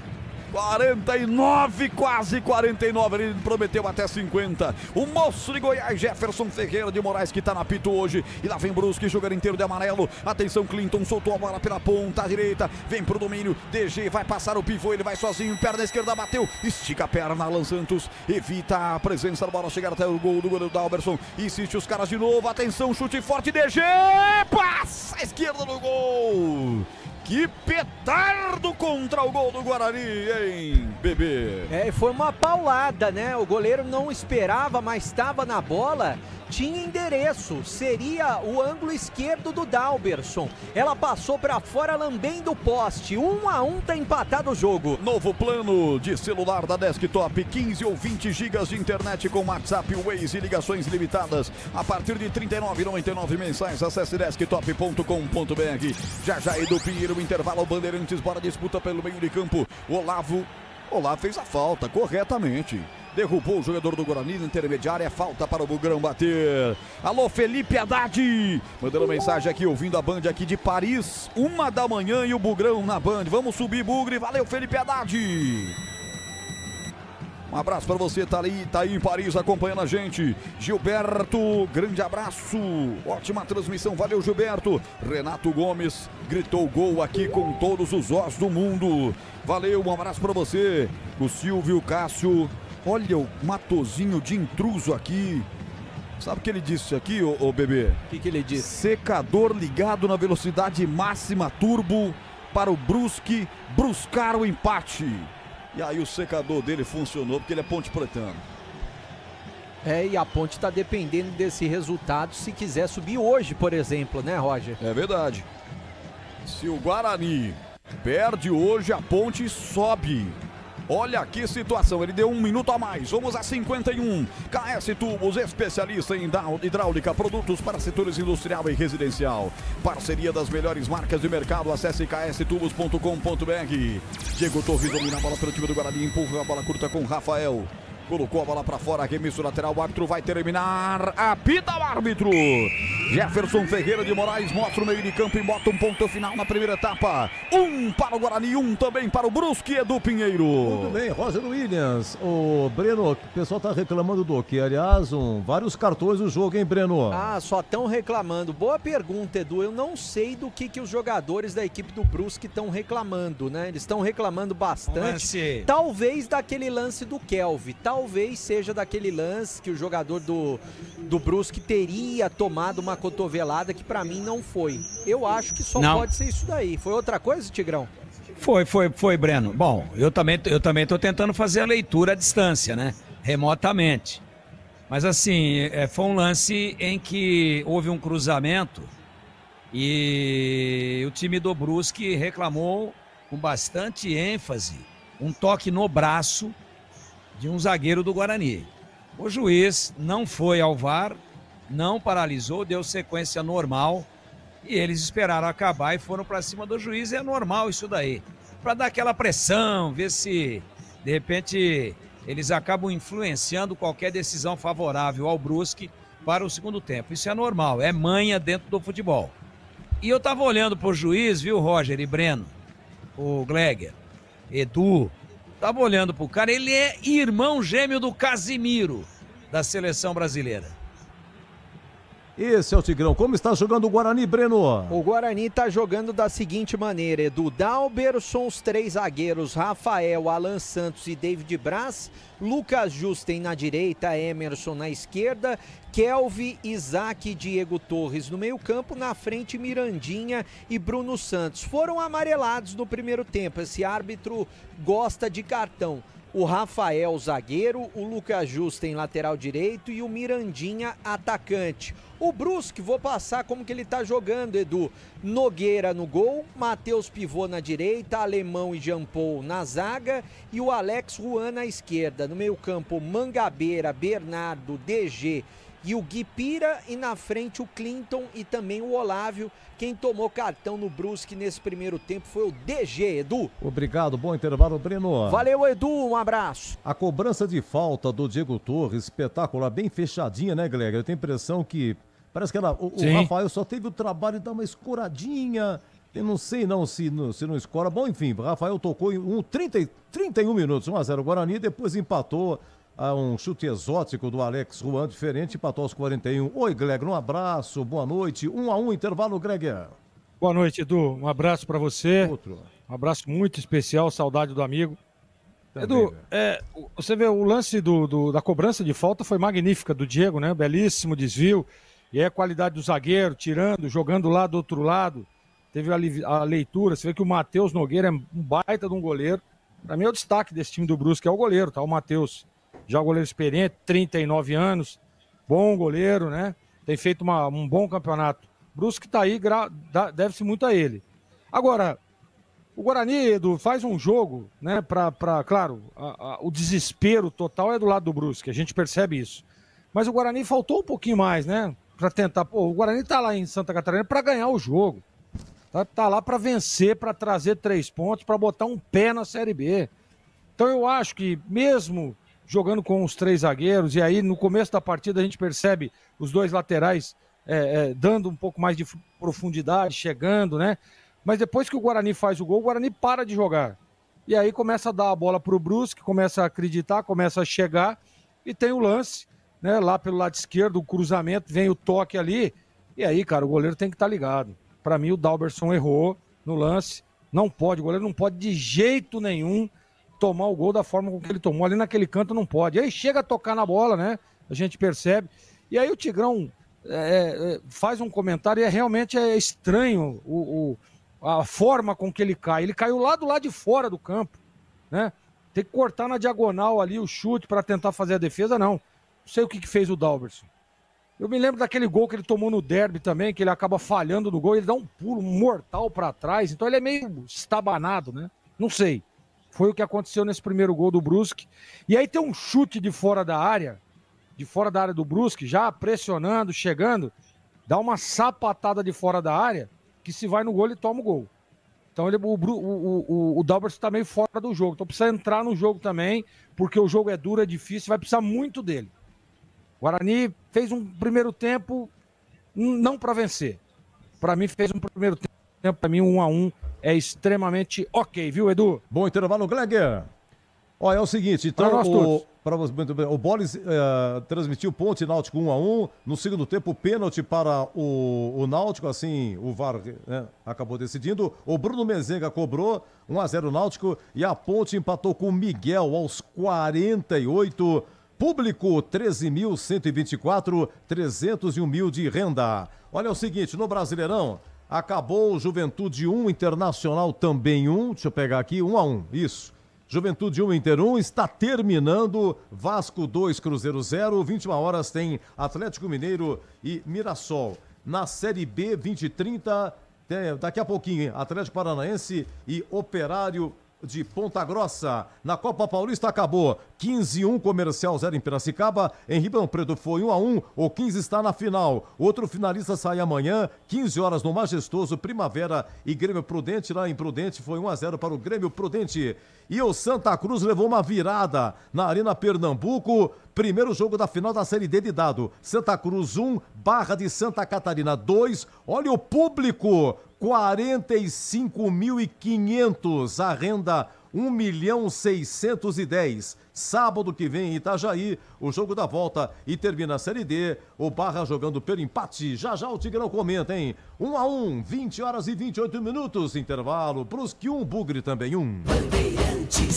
49, quase 49, ele prometeu até 50. O moço de Goiás, Jefferson Ferreira de Moraes, que tá na pito hoje. E lá vem Brusque, jogando inteiro de amarelo. Atenção, Clinton soltou a bola pela ponta direita. Vem pro domínio, DG vai passar o pivô, ele vai sozinho. Perna esquerda, bateu, estica a perna, Alan Santos. Evita a presença da bola, chegar até o gol do goleiro Dalberson. Insiste os caras de novo, atenção, chute forte, DG. Passa a esquerda no gol. Que petardo contra o gol do Guarani, hein, bebê? Foi uma paulada, né? O goleiro não esperava, mas estava na bola. Tinha endereço, seria o ângulo esquerdo do Dalberson. Ela passou para fora, lambendo o poste. 1-1, tá empatado o jogo. Novo plano de celular da Desktop, 15 ou 20 gigas de internet com WhatsApp, Waze e ligações limitadas. A partir de R$ 39,99 mensais, acesse desktop.com.br. Já Edu Pinheiro, intervalo, Bandeirantes, bora disputa pelo meio de campo. Olavo fez a falta corretamente. Derrubou o jogador do Guarani na intermediária, falta para o Bugrão bater. Alô, Felipe Haddad, mandando mensagem aqui, ouvindo a Band aqui de Paris, 1 da manhã e o Bugrão na Band. Vamos subir, Bugre, valeu, Felipe Haddad. Um abraço para você, tá aí em Paris acompanhando a gente. Gilberto, grande abraço, ótima transmissão, valeu Gilberto. Renato Gomes gritou gol aqui com todos os ossos do mundo. Valeu, um abraço para você. O Silvio Cássio, olha o matozinho de intruso aqui. Sabe o que ele disse aqui, ô bebê? O que ele disse? Secador ligado na velocidade máxima turbo para o Brusque bruscar o empate. E aí o secador dele funcionou porque ele é ponte pretano. E a Ponte está dependendo desse resultado se quiser subir hoje, por exemplo, né, Roger? É verdade. Se o Guarani perde hoje, a Ponte sobe. Olha que situação, ele deu 1 minuto a mais. Vamos a 51. KS Tubos, especialista em hidráulica, produtos para setores industrial e residencial. Parceria das melhores marcas de mercado. Acesse kstubos.com.br. Diego Torres domina a bola pelo time do Guarani, empurra a bola curta com Rafael. Colocou a bola pra fora, arremesso lateral, o árbitro vai terminar, apita o árbitro. Jefferson Ferreira de Moraes mostra o meio de campo e bota um ponto final na primeira etapa. 1 para o Guarani, 1 também para o Brusque, Edu Pinheiro. Tudo bem, Roger Williams. O Breno, o pessoal tá reclamando do quê? Aliás, vários cartões do jogo, hein, Breno? Ah, só estão reclamando. Boa pergunta, Edu. Eu não sei do que os jogadores da equipe do Brusque estão reclamando, né? Eles estão reclamando bastante. Talvez daquele lance do Kelvin. Talvez seja daquele lance que o jogador do Brusque teria tomado uma cotovelada que pra mim não foi. Eu acho que só pode ser isso daí. Foi outra coisa, Tigrão? Foi, Breno. Bom, eu também tô tentando fazer a leitura à distância, né? Remotamente. Mas assim, foi um lance em que houve um cruzamento e o time do Brusque reclamou com bastante ênfase um toque no braço de um zagueiro do Guarani. O juiz não foi ao VAR, não paralisou, deu sequência normal e eles esperaram acabar e foram para cima do juiz. É normal isso daí, para dar aquela pressão, ver se de repente eles acabam influenciando qualquer decisão favorável ao Brusque para o segundo tempo. Isso é normal, é manha dentro do futebol. E eu tava olhando pro juiz, viu, Roger e Breno, o Gleger, Edu, tava olhando pro cara, ele é irmão gêmeo do Casimiro, da seleção brasileira. Esse é o Tigrão. Como está jogando o Guarani, Breno? O Guarani está jogando da seguinte maneira, Edu. Dalberson, os 3 zagueiros, Rafael, Alan Santos e David Braz. Lucas Justen na direita, Emerson na esquerda. Kelvin, Isaac e Diego Torres no meio campo. Na frente, Mirandinha e Bruno Santos. Foram amarelados no primeiro tempo. Esse árbitro gosta de cartão. O Rafael, zagueiro, o Lucas Justen, lateral direito e o Mirandinha, atacante. O Brusque, vou passar como que ele tá jogando, Edu. Nogueira no gol, Matheus Pivô na direita, Alemão e Jean Paul na zaga e o Alex Juan na esquerda. No meio campo, Mangabeira, Bernardo, DG e o Gui Pira, e na frente o Clinton e também o Olávio. Quem tomou cartão no Brusque nesse primeiro tempo foi o DG, Edu. Obrigado, bom intervalo, Breno. Valeu, Edu, um abraço. A cobrança de falta do Diego Torres, espetacular, bem fechadinha, né, Gleger? Eu tenho a impressão que parece que o Rafael só teve o trabalho de dar uma escoradinha. Eu não sei se não escora. Bom, enfim, o Rafael tocou em 31 minutos, 1-0 Guarani, depois empatou. Um chute exótico do Alex Juan, diferente, empatou aos 41. Oi, Gleger, um abraço, boa noite. 1-1, intervalo, Gleger. Boa noite, Edu. Um abraço pra você. Outro. Um abraço muito especial, saudade do amigo. Também, Edu, você vê, o lance da cobrança de falta foi magnífica do Diego, né? Belíssimo desvio. E é a qualidade do zagueiro, tirando, jogando lá do outro lado. Teve a leitura, você vê que o Matheus Nogueira é um baita de um goleiro. Pra mim é o destaque desse time do Brusque, é o goleiro, tá? O Matheus. Já goleiro experiente, 39 anos, bom goleiro, né? Tem feito um bom campeonato. Brusque tá aí, deve-se muito a ele. Agora, o Guarani, Edu, faz um jogo, né? Claro, o desespero total é do lado do Brusque, a gente percebe isso. Mas o Guarani faltou um pouquinho mais, né? Pra tentar. Pô, o Guarani tá lá em Santa Catarina pra ganhar o jogo. Tá lá pra vencer, pra trazer 3 pontos, pra botar um pé na Série B. Então eu acho que mesmo jogando com os 3 zagueiros, e aí no começo da partida a gente percebe os 2 laterais dando um pouco mais de profundidade, chegando, né? Mas depois que o Guarani faz o gol, o Guarani para de jogar. E aí começa a dar a bola pro Brusque, começa a acreditar, começa a chegar, e tem o lance, né? Lá pelo lado esquerdo, o cruzamento, vem o toque ali, e aí, cara, o goleiro tem que estar ligado. Para mim, o Dalberson errou no lance, não pode, o goleiro não pode de jeito nenhum tomar o gol da forma com que ele tomou. Ali naquele canto não pode. E aí chega a tocar na bola, né? A gente percebe. E aí o Tigrão faz um comentário e realmente é estranho a forma com que ele cai. Ele caiu lá do lado de fora do campo, né? Tem que cortar na diagonal ali o chute para tentar fazer a defesa, não. Não sei o que fez o Dalberson. Eu me lembro daquele gol que ele tomou no derby também, que ele acaba falhando no gol, ele dá um pulo mortal para trás. Então ele é meio estabanado, né? Não sei. Foi o que aconteceu nesse primeiro gol do Brusque. E aí tem um chute de fora da área do Brusque, já pressionando, chegando, dá uma sapatada de fora da área, que se vai no gol, ele toma o gol. Então o Dalberto está meio fora do jogo. Então precisa entrar no jogo também, porque o jogo é duro, é difícil, vai precisar muito dele. O Guarani fez um primeiro tempo não para vencer. Para mim, fez um primeiro tempo, para mim, 1-1 é extremamente ok, viu, Edu? Bom intervalo, Gleger. Olha, é o seguinte, então, o Bolis transmitiu Ponte Náutico 1-1, no segundo tempo pênalti para o Náutico, assim o VAR acabou decidindo, o Bruno Mezenga cobrou 1-0 Náutico e a Ponte empatou com o Miguel aos 48, público 13.124, 301 mil de renda. Olha o seguinte, no Brasileirão, acabou Juventude 1, Internacional também 1, deixa eu pegar aqui, 1-1, isso. Juventude 1, Inter 1, está terminando, Vasco 2, Cruzeiro 0, 21 horas tem Atlético Mineiro e Mirassol. Na Série B, 20h30, daqui a pouquinho, hein? Atlético Paranaense e Operário de Ponta Grossa. Na Copa Paulista acabou 15-1, Comercial 0 em Piracicaba. Em Ribeirão Preto foi 1-1, o 15 está na final. Outro finalista sai amanhã, 15 horas no Majestoso, Primavera e Grêmio Prudente. Lá em Prudente foi 1-0 para o Grêmio Prudente. E o Santa Cruz levou uma virada na Arena Pernambuco. Primeiro jogo da final da Série D de dado. Santa Cruz 1, Barra de Santa Catarina 2. Olha o público, 45.500. A renda 1.610.000. Sábado que vem em Itajaí, o jogo da volta e termina a Série D. O Barra jogando pelo empate. Já já o Tigrão comenta, hein? 1-1, 20 horas e 28 minutos. Intervalo. Brusque 1, Bugre também 1.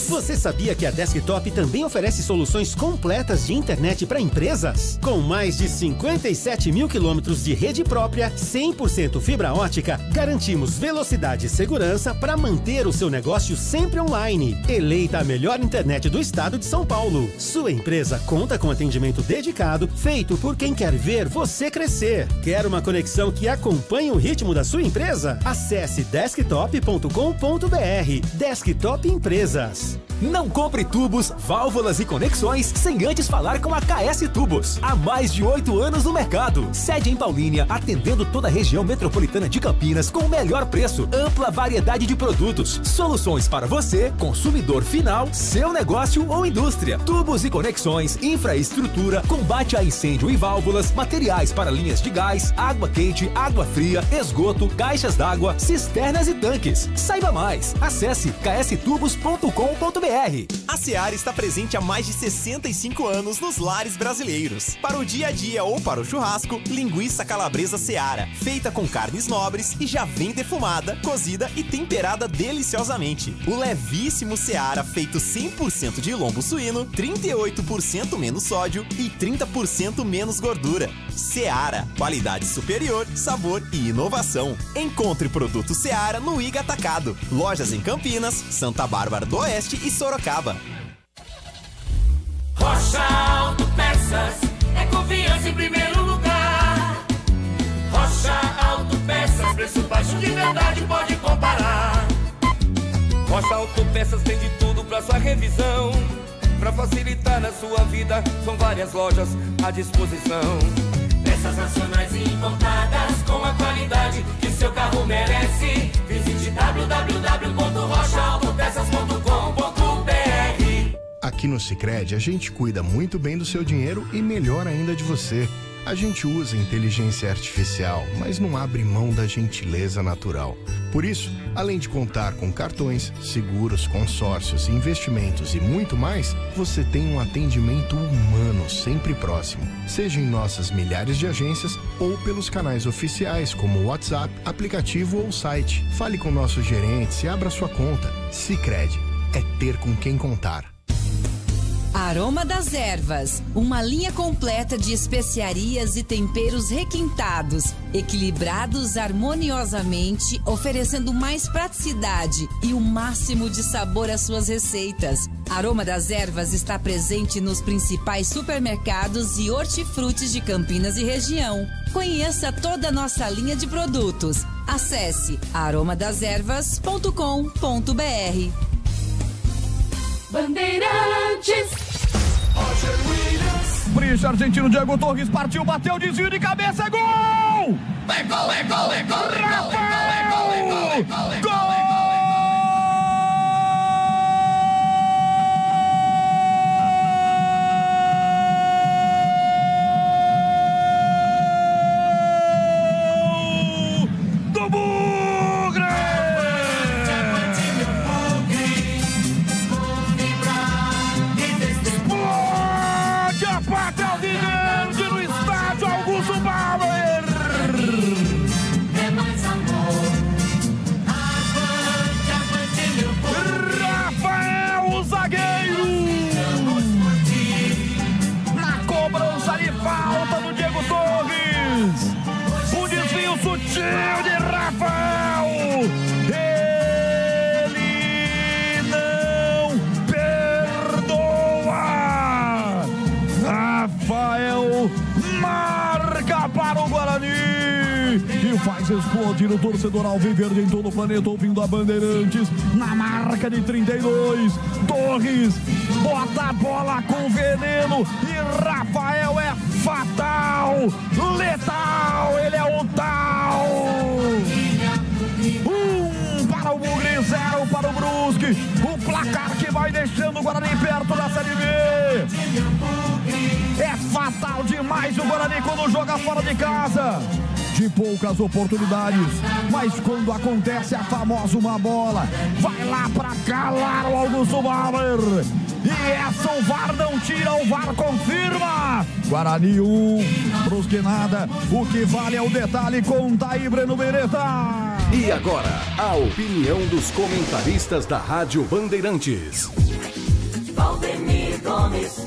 Você sabia que a Desktop também oferece soluções completas de internet para empresas? Com mais de 57 mil quilômetros de rede própria, 100% fibra ótica, garantimos velocidade e segurança para manter o seu negócio sempre online. Eleita a melhor internet do estado de São Paulo. Sua empresa conta com atendimento dedicado, feito por quem quer ver você crescer. Quer uma conexão que acompanhe o ritmo da sua empresa? Acesse desktop.com.br. Desktop Empresas. Não compre tubos, válvulas e conexões sem antes falar com a KS Tubos. Há mais de 8 anos no mercado. Sede em Paulínia, atendendo toda a região metropolitana de Campinas com o melhor preço, ampla variedade de produtos, soluções para você, consumidor final, seu negócio ou indústria. Tubos e conexões, infraestrutura, combate a incêndio e válvulas, materiais para linhas de gás, água quente, água fria, esgoto, caixas d'água, cisternas e tanques. Saiba mais. Acesse kstubos.com.br. A Seara está presente há mais de 65 anos nos lares brasileiros. Para o dia a dia ou para o churrasco, linguiça calabresa Seara, feita com carnes nobres e já vem defumada, cozida e temperada deliciosamente. O levíssimo Seara, feito 100% de lombo suíno, 38% menos sódio e 30% menos gordura. Seara, qualidade superior, sabor e inovação. Encontre produto Seara no Iga Atacado. Lojas em Campinas, Santa Bárbara do Oeste e Sorocaba. Rocha Autopeças é confiança em primeiro lugar. Rocha Autopeças, preço baixo de verdade, pode comparar. Rocha Autopeças tem de tudo pra sua revisão. Pra facilitar na sua vida, são várias lojas à disposição. Peças nacionais e importadas com a qualidade que seu carro merece. Visite www.rochaautopeças.com.br. Aqui no Sicredi, a gente cuida muito bem do seu dinheiro e melhor ainda de você. A gente usa inteligência artificial, mas não abre mão da gentileza natural. Por isso, além de contar com cartões, seguros, consórcios, investimentos e muito mais, você tem um atendimento humano sempre próximo. Seja em nossas milhares de agências ou pelos canais oficiais como WhatsApp, aplicativo ou site. Fale com nossos gerentes e abra sua conta. Sicredi é ter com quem contar. Aroma das Ervas, uma linha completa de especiarias e temperos requintados, equilibrados harmoniosamente, oferecendo mais praticidade e o máximo de sabor às suas receitas. Aroma das Ervas está presente nos principais supermercados e hortifrutis de Campinas e região. Conheça toda a nossa linha de produtos. Acesse aromadasерvas.com.br. Bandeirantes. Brice argentino, Diego Torres partiu, bateu, desvio de cabeça, é gol! É gol, é gol, é gol, Rafael! Gol! de Rafael, ele não perdoa. Rafael marca para o Guarani e faz explodir o torcedor alviverde em todo o planeta, ouvindo a Bandeirantes na marca de 32. Torres bota a bola com veneno e Rafael é fatal, letal, ele é o tal. 1 para o Bugre, 0 para o Brusque. O placar que vai deixando o Guarani perto da Série B. É fatal demais o Guarani quando joga fora de casa. De poucas oportunidades, mas quando acontece a famosa uma bola, vai lá para calar o Augusto Bauer. E essa o VAR não tira, o VAR confirma. Guarani 1, Brusque nada. O que vale é o detalhe, conta aí, Breno Beretta. E agora, a opinião dos comentaristas da Rádio Bandeirantes. Valdemir Gomes.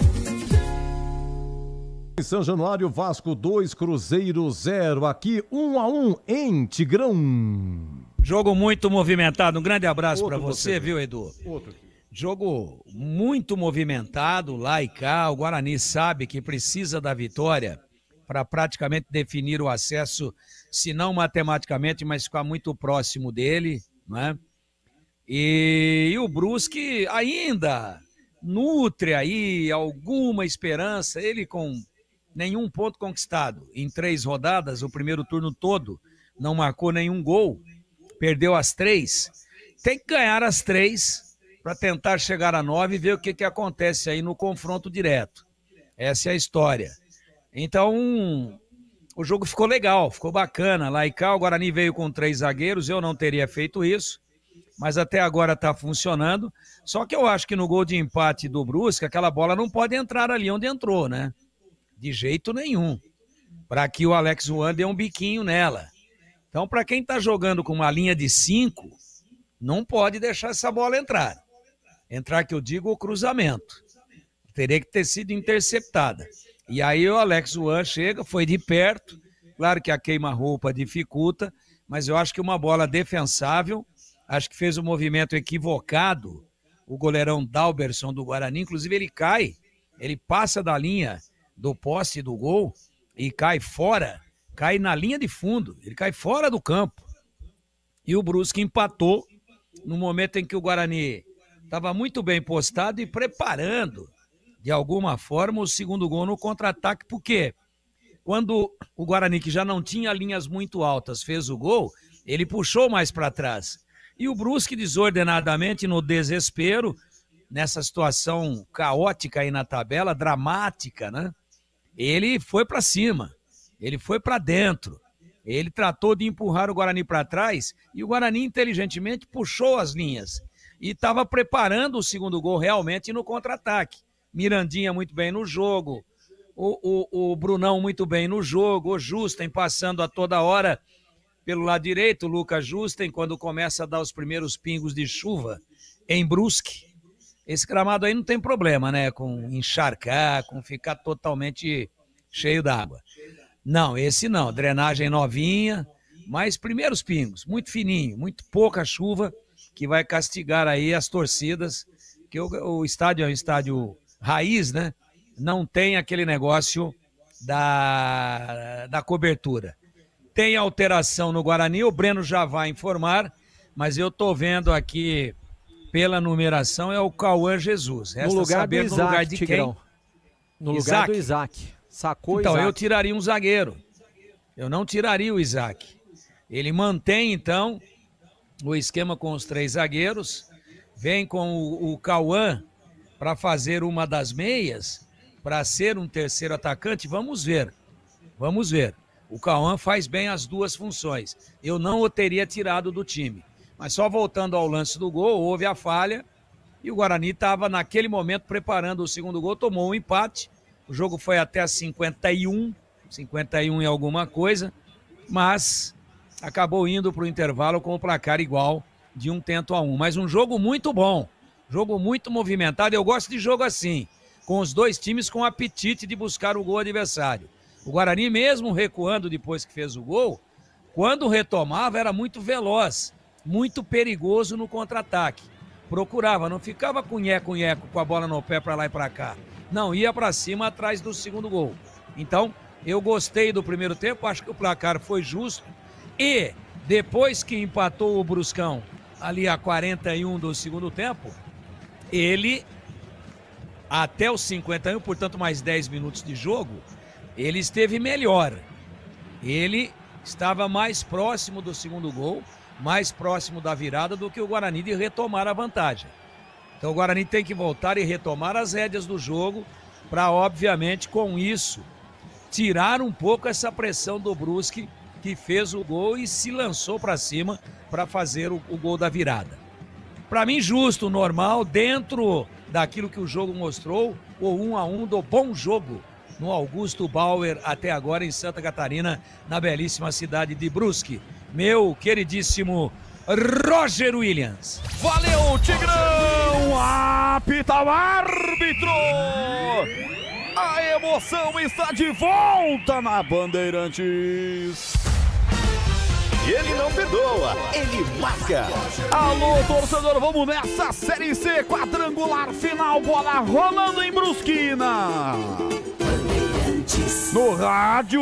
Em São Januário, Vasco 2, Cruzeiro 0. Aqui 1-1 em Tigrão. Jogo muito movimentado. Um grande abraço para você, viu, Edu? Outro. Jogo muito movimentado lá e cá. O Guarani sabe que precisa da vitória para praticamente definir o acesso, se não matematicamente, mas ficar muito próximo dele, né? E o Brusque ainda nutre aí alguma esperança. Ele com nenhum ponto conquistado em 3 rodadas, o primeiro turno todo, não marcou nenhum gol, perdeu as 3. Tem que ganhar as 3 para tentar chegar a 9 e ver o que acontece aí no confronto direto. Essa é a história. Então, o jogo ficou legal, ficou bacana. Lá e cá, o Guarani veio com 3 zagueiros, eu não teria feito isso, mas até agora está funcionando. Só que eu acho que no gol de empate do Brusque, aquela bola não pode entrar ali onde entrou, né? De jeito nenhum. Para que o Alex Juan dê um biquinho nela. Então, para quem está jogando com uma linha de 5, não pode deixar essa bola entrar. Entrar, que eu digo, o cruzamento. Teria que ter sido interceptada. E aí o Alex Juan chega, foi de perto. Claro que a queima-roupa dificulta, mas eu acho que uma bola defensável, acho que fez um movimento equivocado. O goleirão Dalberson do Guarani, inclusive ele cai, ele passa da linha do poste do gol e cai fora, cai na linha de fundo, ele cai fora do campo. E o Brusque empatou no momento em que o Guarani estava muito bem postado e preparando, de alguma forma, o segundo gol no contra-ataque. Porque quando o Guarani, que já não tinha linhas muito altas, fez o gol, ele puxou mais para trás. E o Brusque, desordenadamente, no desespero, nessa situação caótica aí na tabela, dramática, né? Ele foi para cima, ele foi para dentro, ele tratou de empurrar o Guarani para trás e o Guarani inteligentemente puxou as linhas e estava preparando o segundo gol realmente no contra-ataque. Mirandinha muito bem no jogo, o Brunão muito bem no jogo, o Justen passando a toda hora pelo lado direito, o Lucas Justen, quando começa a dar os primeiros pingos de chuva em Brusque. Esse gramado aí não tem problema, né? Com encharcar, com ficar totalmente cheio d'água. Não, esse não. Drenagem novinha, mas primeiros pingos, muito fininho, muito pouca chuva, que vai castigar aí as torcidas, que o estádio é um estádio raiz, né? Não tem aquele negócio da cobertura. Tem alteração no Guarani, o Breno já vai informar, mas eu tô vendo aqui pela numeração, é o Cauã Jesus. Resta no lugar saber do Isaac, no lugar de Tigrão. quem? No lugar do Isaac. Sacou então, Isaac. eu tiraria um zagueiro. Eu não tiraria o Isaac. Ele mantém, então, o esquema com os 3 zagueiros, vem com o Cauã para fazer uma das meias, para ser um terceiro atacante. Vamos ver. Vamos ver. O Cauã faz bem as 2 funções. Eu não o teria tirado do time. Mas só voltando ao lance do gol, houve a falha e o Guarani estava naquele momento preparando o segundo gol, tomou um empate. O jogo foi até 51 e alguma coisa, mas acabou indo para o intervalo com o placar igual de 1-1. Mas um jogo muito bom, jogo muito movimentado. Eu gosto de jogo assim, com os 2 times com apetite de buscar o gol adversário. O Guarani, mesmo recuando depois que fez o gol, quando retomava era muito veloz, muito perigoso no contra-ataque. Procurava, não ficava cunheco com a bola no pé para lá e para cá. Não, ia para cima atrás do segundo gol. Então, eu gostei do primeiro tempo, acho que o placar foi justo. E depois que empatou o Bruscão, ali a 41 do segundo tempo, ele, até os 51, portanto mais 10 minutos de jogo, ele esteve melhor. Ele estava mais próximo do segundo gol, mais próximo da virada do que o Guarani de retomar a vantagem. Então o Guarani tem que voltar e retomar as rédeas do jogo para, obviamente, com isso, tirar um pouco essa pressão do Brusque, que fez o gol e se lançou para cima para fazer o gol da virada. Para mim, justo, normal, dentro daquilo que o jogo mostrou, o 1-1 do bom jogo no Augusto Bauer, até agora em Santa Catarina, na belíssima cidade de Brusque. Meu queridíssimo Roger Williams. Valeu, Tigrão! Apita o árbitro! A emoção está de volta na Bandeirantes. E ele não perdoa, ele marca. Alô, torcedor, vamos nessa Série C, quadrangular final, bola rolando em Brusquina. No rádio,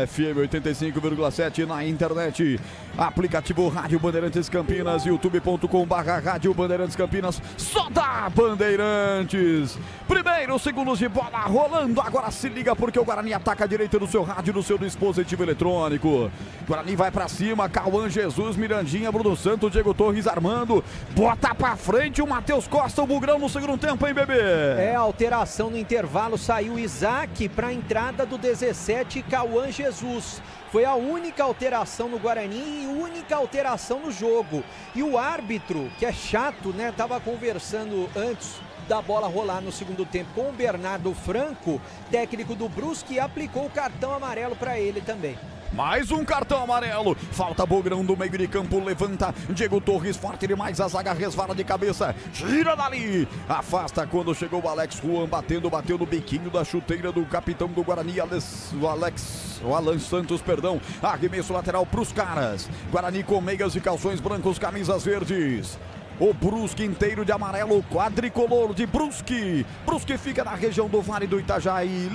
FM 85,7, na internet, aplicativo Rádio Bandeirantes Campinas, youtube.com/Rádio Bandeirantes Campinas, só da Bandeirantes. Primeiros segundos de bola rolando, agora se liga porque o Guarani ataca a direita do seu rádio, do seu dispositivo eletrônico. Guarani vai pra cima, Cauã Jesus, Mirandinha, Bruno Santos, Diego Torres armando, bota pra frente o Matheus Costa, o Bugrão no segundo tempo, hein, bebê? É, alteração no intervalo, saiu Isaac pra entrada do 17, Cauã Jesus. Foi a única alteração no Guarani e única alteração no jogo. E o árbitro, que é chato, né, tava conversando antes da bola rolar no segundo tempo com o Bernardo Franco, técnico do Brusque, e aplicou o cartão amarelo para ele também. Mais um cartão amarelo, falta Bugrão do meio de campo, levanta, Diego Torres forte demais, a zaga resvala de cabeça, tira dali, afasta quando chegou o Alex Juan, bateu no biquinho da chuteira do capitão do Guarani, o Alan Santos, perdão, arremesso lateral pros caras, Guarani com meias e calções brancos, camisas verdes. O Brusque inteiro de amarelo, quadricolor de Brusque. Brusque fica na região do Vale do Itajaí,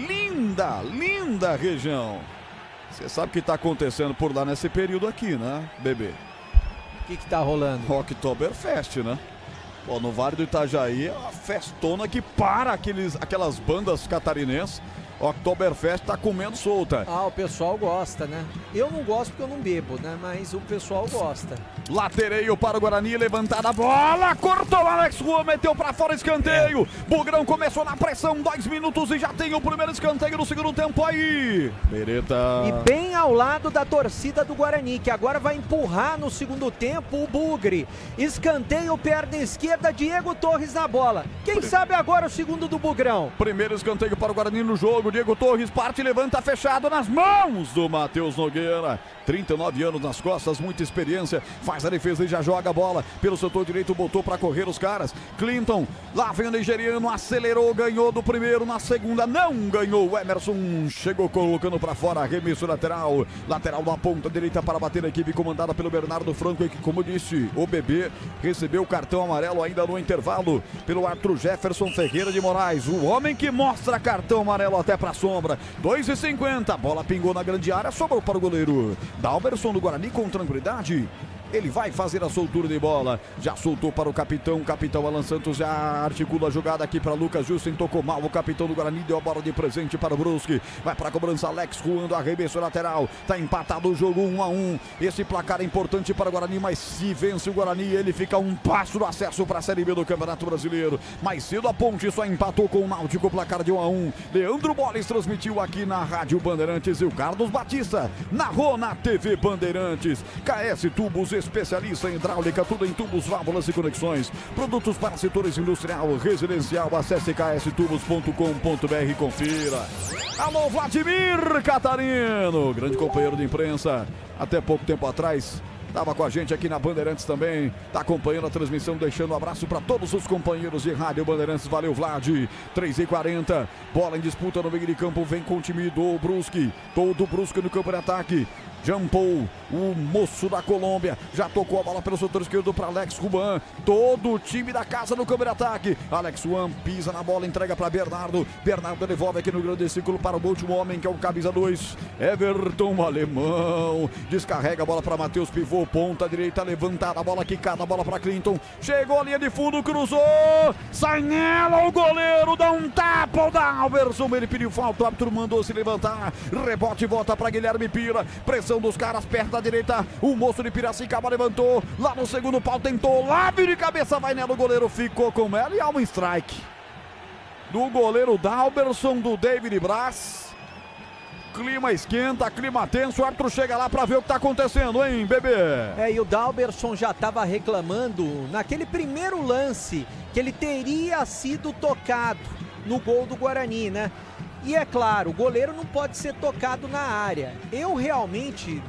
linda região. Você sabe o que está acontecendo por lá nesse período aqui, né, bebê? O que tá rolando? Oktoberfest, né? Bom, no Vale do Itajaí é uma festona que para aquelas bandas catarinenses. Oktoberfest tá comendo solta. Ah, o pessoal gosta, né? Eu não gosto porque eu não bebo, né? Mas o pessoal gosta. Latereio para o Guarani, levantada a bola, cortou o Alex Juan, meteu para fora, escanteio. Bugrão começou na pressão, 2 minutos e já tem o primeiro escanteio no segundo tempo aí. Bereta. E bem ao lado da torcida do Guarani, que agora vai empurrar no segundo tempo o Bugre. Escanteio, perna esquerda, Diego Torres na bola. Quem sabe agora o segundo do Bugrão. Primeiro escanteio para o Guarani no jogo. Diego Torres parte, levanta, fechado nas mãos do Matheus Nogueira. 39 anos nas costas, muita experiência, faz a defesa e já joga a bola pelo setor direito, botou para correr os caras. Clinton, lá vem o nigeriano, acelerou, ganhou do primeiro, na segunda não ganhou. O Emerson chegou colocando para fora, arremesso lateral na ponta direita para bater a equipe comandada pelo Bernardo Franco, que, como disse, o bebê recebeu o cartão amarelo ainda no intervalo pelo Arthur Jefferson Ferreira de Moraes, o homem que mostra cartão amarelo até para a sombra. 2,50, bola pingou na grande área, sobrou para o goleiro Dalberson do Guarani com tranquilidade. Ele vai fazer a soltura de bola. Já soltou para o capitão. Capitão Alan Santos já articula a jogada aqui para Lucas Justen. Tocou mal o capitão do Guarani. Deu a bola de presente para o Brusque. Vai para a cobrança Alex Ruando. Arremesso lateral. Tá empatado o jogo 1-1. Esse placar é importante para o Guarani. Mas se vence o Guarani, ele fica um passo do acesso para a Série B do Campeonato Brasileiro. Mais cedo a Ponte só empatou com o Náutico. Placar de 1-1. Leandro Boles transmitiu aqui na Rádio Bandeirantes. E o Carlos Batista narrou na TV Bandeirantes. KS Tubos, especialista em hidráulica, tudo em tubos, válvulas e conexões. Produtos para setores industrial, residencial. Acesse kstubos.com.br e confira. Alô, Vladimir Catarino, grande companheiro de imprensa. Até pouco tempo atrás estava com a gente aqui na Bandeirantes também. Está acompanhando a transmissão, deixando um abraço para todos os companheiros de Rádio Bandeirantes. Valeu, Vlad. 3h40. Bola em disputa no meio de campo. Vem com o time do Brusque. Todo o Brusque no campo de ataque. Jampou, o moço da Colômbia, já tocou a bola pelo setor esquerdo para Alex Ruban. Todo o time da casa no campo de ataque. Alex Ruban pisa na bola, entrega para Bernardo. Bernardo devolve aqui no grande círculo para o último homem, que é o camisa 2, Everton Alemão. Descarrega a bola para Matheus Pivô, ponta direita levantada, a bola quicada, a bola para Clinton. Chegou a linha de fundo, cruzou. Sai nela, o goleiro dá um tapa ao Dalberson. Ele pediu falta, o árbitro mandou se levantar. Rebote, volta para Guilherme Pira. Pressão dos caras perto da direita, o moço de Piracicaba levantou, lá no segundo pau tentou, lábio de cabeça, vai nela, o goleiro ficou com ela e há um strike do goleiro Dalberson, do David Braz. Clima esquenta, clima tenso, o árbitro chega lá para ver o que tá acontecendo, hein, bebê? E o Dalberson já estava reclamando naquele primeiro lance que ele teria sido tocado no gol do Guarani, né? E é claro, o goleiro não pode ser tocado na área. Eu realmente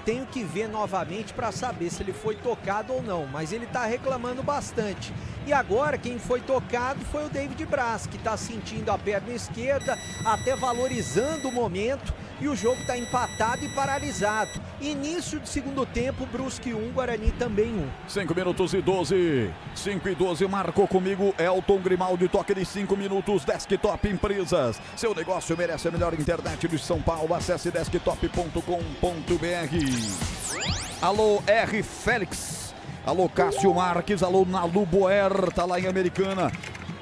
tenho que ver novamente para saber se ele foi tocado ou não, mas ele está reclamando bastante. E agora quem foi tocado foi o David Braz, que está sentindo a perna esquerda, até valorizando o momento, e o jogo está empatado e paralisado. Início de segundo tempo, Brusque 1, Guarani também 1. 5 minutos e 12. 5 e 12, marcou comigo Elton Grimaldi, toque de 5 minutos. Desktop Empresas, seu negócio merece a melhor internet de São Paulo. Acesse desktop.com.br. Alô, R. Félix. Alô, Cássio Marques. Alô, Nalu Boer, tá lá em Americana.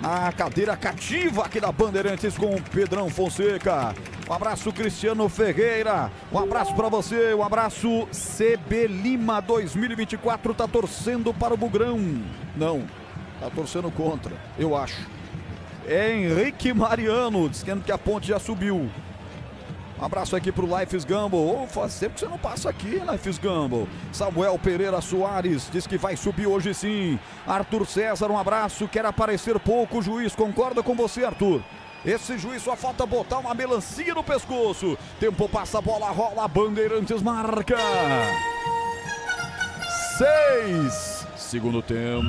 Na cadeira cativa aqui da Bandeirantes com o Pedrão Fonseca. Um abraço, Cristiano Ferreira. Um abraço para você. Um abraço, CB Lima 2024. Tá torcendo para o Bugrão. Não, tá torcendo contra, eu acho. É Henrique Mariano, dizendo que a ponte já subiu. Um abraço aqui pro Life's Gamble. Faz tempo que você não passa aqui, Life's Gamble. Samuel Pereira Soares diz que vai subir hoje sim. Arthur César, um abraço. Quer aparecer pouco, o juiz. Concorda com você, Arthur? Esse juiz só falta botar uma melancia no pescoço. Tempo passa, a bola rola, Bandeirantes marca. 6. Segundo tempo.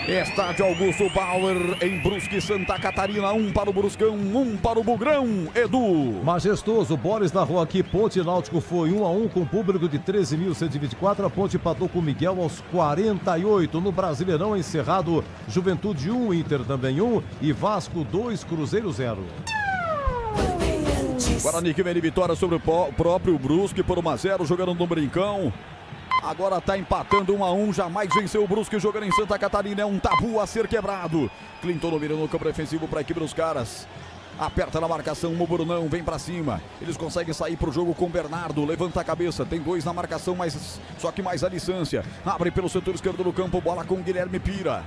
Estádio Augusto Bauer, em Brusque, Santa Catarina. 1 para o Bruscão, 1 para o Bugrão. Edu. Majestoso, Boris narrou aqui. Ponte Náutico foi 1-1 com público de 13.124. A Ponte empatou com Miguel aos 48. No Brasileirão, encerrado, Juventude 1, Inter também 1 e Vasco 2, Cruzeiro 0. Guarani que vem de vitória sobre o próprio Brusque por 1-0, jogando no Brincão. Agora está empatando 1-1, jamais venceu o Brusque jogando em Santa Catarina, é um tabu a ser quebrado. Clinton virando no campo defensivo para a equipe dos caras. Aperta na marcação, o Brunão vem para cima. Eles conseguem sair para o jogo com o Bernardo, levanta a cabeça, tem 2 na marcação, mas só que mais a distância. Abre pelo setor esquerdo do campo, bola com o Guilherme Pira.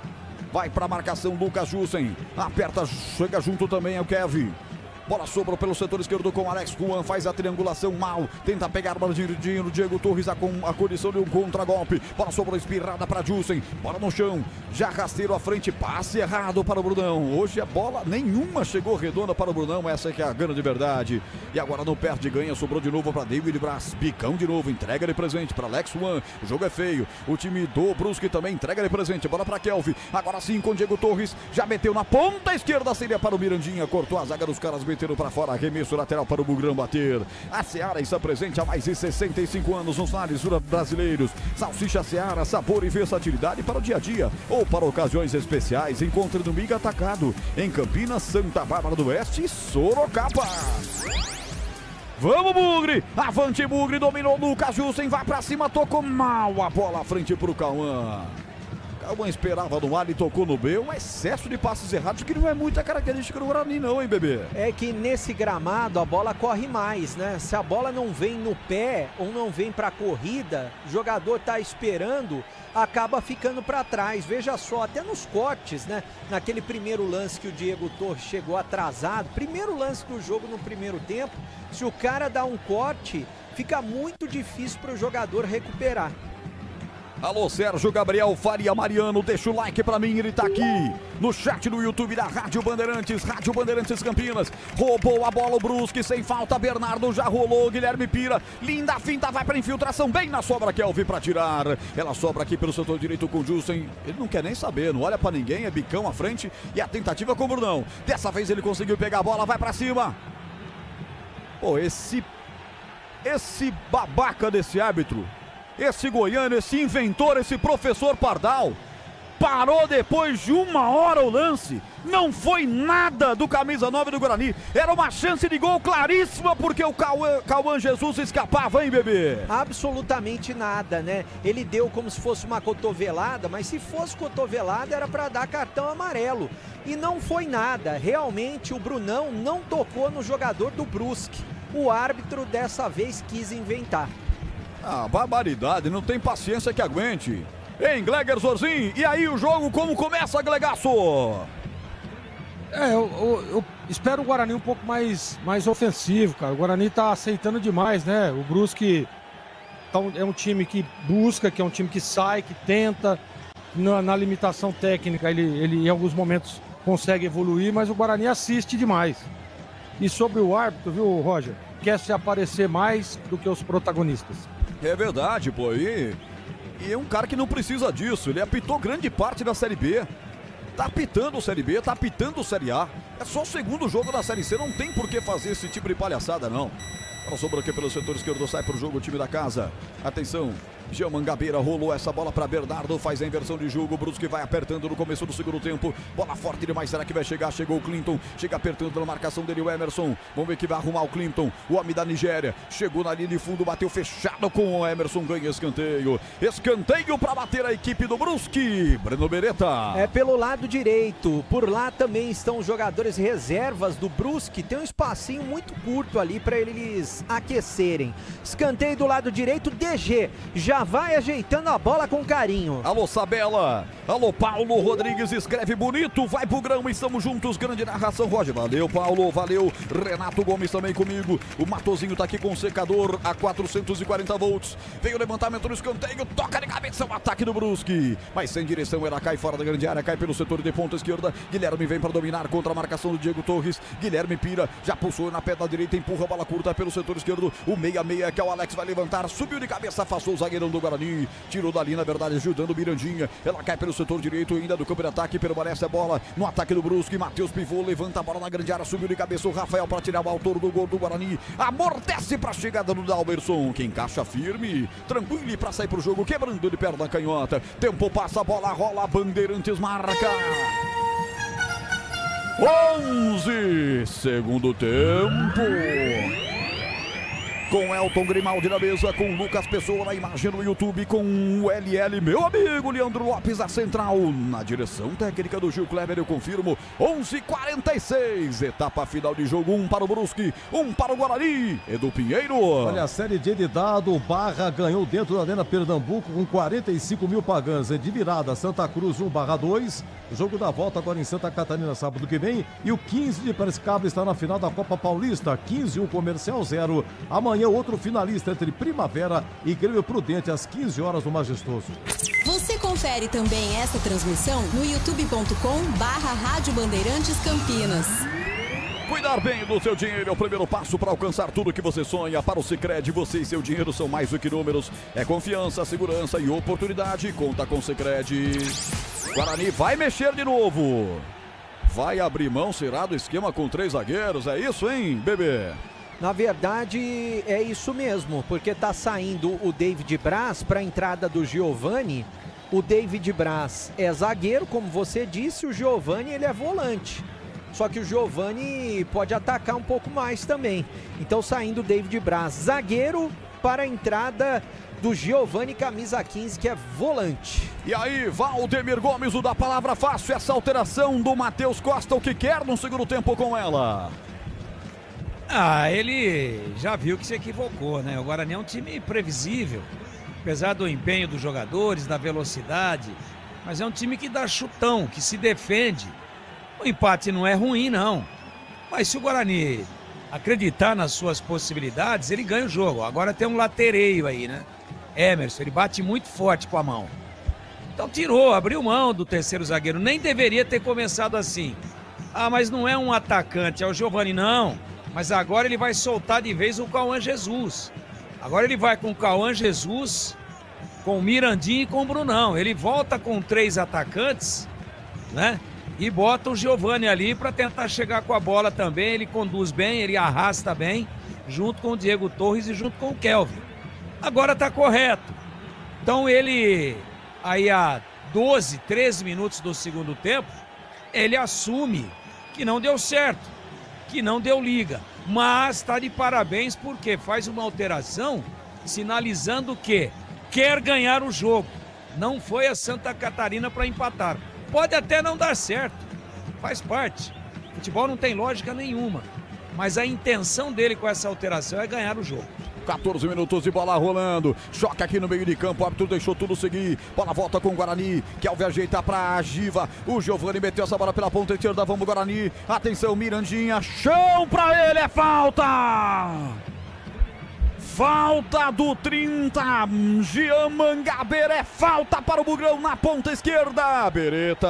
Vai para a marcação, Lucas Jussen. Aperta, chega junto também, é o Kevin. Bola sobrou pelo setor esquerdo com Alex Juan, faz a triangulação mal, tenta pegar a bola de Diego Torres, a condição de um contragolpe. Bola sobrou espirrada para Jussen, bola no chão, já rasteiro à frente, passe errado para o Brunão. Hoje a bola nenhuma chegou redonda para o Brunão, essa é que é a grande verdade. E agora não perde, ganha, sobrou de novo para David Braz, bicão de novo, entrega de presente para Alex Juan. O jogo é feio, o time do Brusque também entrega de presente, bola para Kelvin, agora sim com Diego Torres, já meteu na ponta esquerda, seria para o Mirandinha, cortou a zaga dos caras, meteram para fora, arremesso lateral para o Bugrão bater. A Seara está presente há mais de 65 anos nos lares brasileiros. Salsicha Seara, sabor e versatilidade para o dia a dia ou para ocasiões especiais. Encontre no Miga Atacado, em Campinas, Santa Bárbara do Oeste e Sorocaba. Vamos, Bugre! Avante, Bugre, dominou Lucas Jussen, vai pra cima, tocou mal a bola à frente pro Cauã. Cauã esperava no ar e tocou no B. Um excesso de passes errados que não é muita característica do Guarani não, hein, bebê? É que nesse gramado a bola corre mais, né? Se a bola não vem no pé ou não vem pra corrida, o jogador tá esperando, acaba ficando pra trás. Veja só, até nos cortes, né? Naquele primeiro lance que o Diego Torres chegou atrasado, primeiro lance do jogo no primeiro tempo, se o cara dá um corte, fica muito difícil pro jogador recuperar. Alô, Sérgio Gabriel Faria Mariano, deixa o like pra mim, ele tá aqui no chat do YouTube da Rádio Bandeirantes Campinas. Roubou a bola o Brusque, sem falta, Bernardo já rolou, Guilherme Pira, linda finta, vai pra infiltração, bem na sobra, Kelvin pra tirar. Ela sobra aqui pelo setor direito com o Jussen, ele não quer nem saber, não olha pra ninguém, é bicão à frente e a tentativa com o Brunão. Dessa vez ele conseguiu pegar a bola, vai pra cima. Pô, esse babaca desse árbitro, esse goiano, esse inventor, esse professor Pardal, parou depois de 1 hora o lance. Não foi nada do camisa 9 do Guarani. Era uma chance de gol claríssima porque o Cauã Jesus escapava, hein, bebê? Absolutamente nada, né? Ele deu como se fosse uma cotovelada, mas se fosse cotovelada era para dar cartão amarelo. E não foi nada. Realmente o Brunão não tocou no jogador do Brusque. O árbitro dessa vez quis inventar. Ah, barbaridade, não tem paciência que aguente. Hein, Gleger Zorzin? E aí o jogo, como começa, Glegaço? Eu espero o Guarani um pouco mais ofensivo, cara. O Guarani tá aceitando demais, né? O Brusque é um time que busca, que é um time que sai, que tenta. Na limitação técnica, ele em alguns momentos consegue evoluir, mas o Guarani assiste demais. E sobre o árbitro, viu, Roger? Quer se aparecer mais do que os protagonistas. É verdade, pô. E é um cara que não precisa disso. Ele apitou grande parte da Série B. Tá apitando Série B, tá apitando Série A. É só o segundo jogo da Série C. Não tem por que fazer esse tipo de palhaçada, não. Ela sobrou aqui pelo setor esquerdo, sai pro jogo o time da casa. Atenção, Jean Mangabeira rolou essa bola para Bernardo, faz a inversão de jogo. O Brusque vai apertando no começo do segundo tempo. Bola forte demais, será que vai chegar? Chegou o Clinton, chega apertando na marcação dele o Emerson. Vamos ver que vai arrumar o Clinton, o homem da Nigéria. Chegou na linha de fundo, bateu fechado com o Emerson, ganha escanteio. Escanteio para bater a equipe do Brusque. Breno Beretta. É pelo lado direito, por lá também estão os jogadores reservas do Brusque. Tem um espacinho muito curto ali para eles aquecerem. Escanteio do lado direito, DG já vai ajeitando a bola com carinho. Alô, Sabela. Alô, Paulo Rodrigues, escreve bonito. Vai pro grão, estamos juntos. Grande narração, Roger. Valeu, Paulo, valeu. Renato Gomes também comigo. O Matozinho tá aqui com o secador a 440 volts. Veio o levantamento no escanteio, toca de cabeça o ataque do Brusque. Mas sem direção, ela cai fora da grande área, cai pelo setor de ponta esquerda. Guilherme vem para dominar contra a marcação do Diego Torres. Guilherme Pira, já pulsou na perna direita, empurra a bola curta pelo setor esquerdo. O 6-6 que é o Alex, vai levantar, subiu de cabeça, afastou o zagueirão do Guarani. Tirou dali, na verdade, ajudando o Mirandinha. Ela cai pelo setor direito, ainda do campo de ataque, permanece a bola no ataque do Brusque. Matheus pivô, levanta a bola na grande área, subiu de cabeça o Rafael para tirar o autor do gol do Guarani. Amortece para a chegada do Dalberson, que encaixa firme, tranquilo para sair pro jogo, quebrando de perna canhota. Tempo passa, a bola rola, Bandeirantes marca. 11, segundo tempo. Com Elton Grimaldi na mesa, com Lucas Pessoa na imagem no YouTube, com o LL, meu amigo Leandro Lopes, a central, na direção técnica do Gil Kleber, eu confirmo, 11:46, etapa final de jogo, 1 para o Brusque, 1 para o Guarani, Edu Pinheiro. Olha, a Série D de dado, Barra ganhou dentro da Arena Pernambuco com 45 mil pagantes, de virada, Santa Cruz 1/2, jogo da volta agora em Santa Catarina sábado que vem, e o 15 de Piracicaba está na final da Copa Paulista, 15-1 Comercial 0, amanhã outro finalista entre Primavera e Grêmio Prudente às 15 horas no Majestoso. Você confere também essa transmissão no youtube.com/Rádio Bandeirantes Campinas. Cuidar bem do seu dinheiro é o primeiro passo para alcançar tudo que você sonha. Para o Sicredi, você e seu dinheiro são mais do que números. É confiança, segurança e oportunidade. Conta com o Sicredi. Guarani vai mexer de novo. Vai abrir mão, será, do esquema com 3 zagueiros? É isso, hein, bebê? Na verdade, é isso mesmo, porque tá saindo o David Braz para a entrada do Giovani. O David Braz é zagueiro, como você disse, o Giovani ele é volante. só que o Giovani pode atacar um pouco mais também. Então saindo o David Braz, zagueiro, para a entrada do Giovani, camisa 15, que é volante. E aí, Valdemir Gomes, o da palavra fácil, essa alteração do Matheus Costa, o que quer no segundo tempo com ela? Ele já viu que se equivocou, né? O Guarani é um time previsível, apesar do empenho dos jogadores, da velocidade, mas é um time que dá chutão, que se defende. O empate não é ruim, não. Mas se o Guarani acreditar nas suas possibilidades, ele ganha o jogo. Agora tem um latereio aí, né? Emerson, ele bate muito forte com a mão. Então tirou, abriu mão do terceiro zagueiro. Nem deveria ter começado assim. Mas não é um atacante, é o Giovani, não. Mas agora ele vai soltar de vez o Cauã Jesus. Agora ele vai com o Cauã Jesus, com o Mirandinho e com o Brunão. Ele volta com 3 atacantes, né? E bota o Giovani ali para tentar chegar com a bola também. Ele conduz bem, ele arrasta bem, junto com o Diego Torres e junto com o Kelvin. Agora tá correto. Então ele, aí há 12, 13 minutos do segundo tempo, ele assume que não deu certo, que não deu liga. Mas tá de parabéns porque faz uma alteração sinalizando que quer ganhar o jogo. Não foi a Santa Catarina para empatar. Pode até não dar certo, faz parte. Futebol não tem lógica nenhuma, mas a intenção dele com essa alteração é ganhar o jogo. 14 minutos de bola rolando, choque aqui no meio de campo, o árbitro deixou tudo seguir, bola volta com o Guarani, Kelvin ajeita pra Giva, o Giovani meteu essa bola pela ponta esquerda, vamos Guarani, atenção Mirandinha, chão pra ele, é falta! Falta do 30, Jean Mangabeira, é falta para o Bugrão na ponta esquerda, Beretta.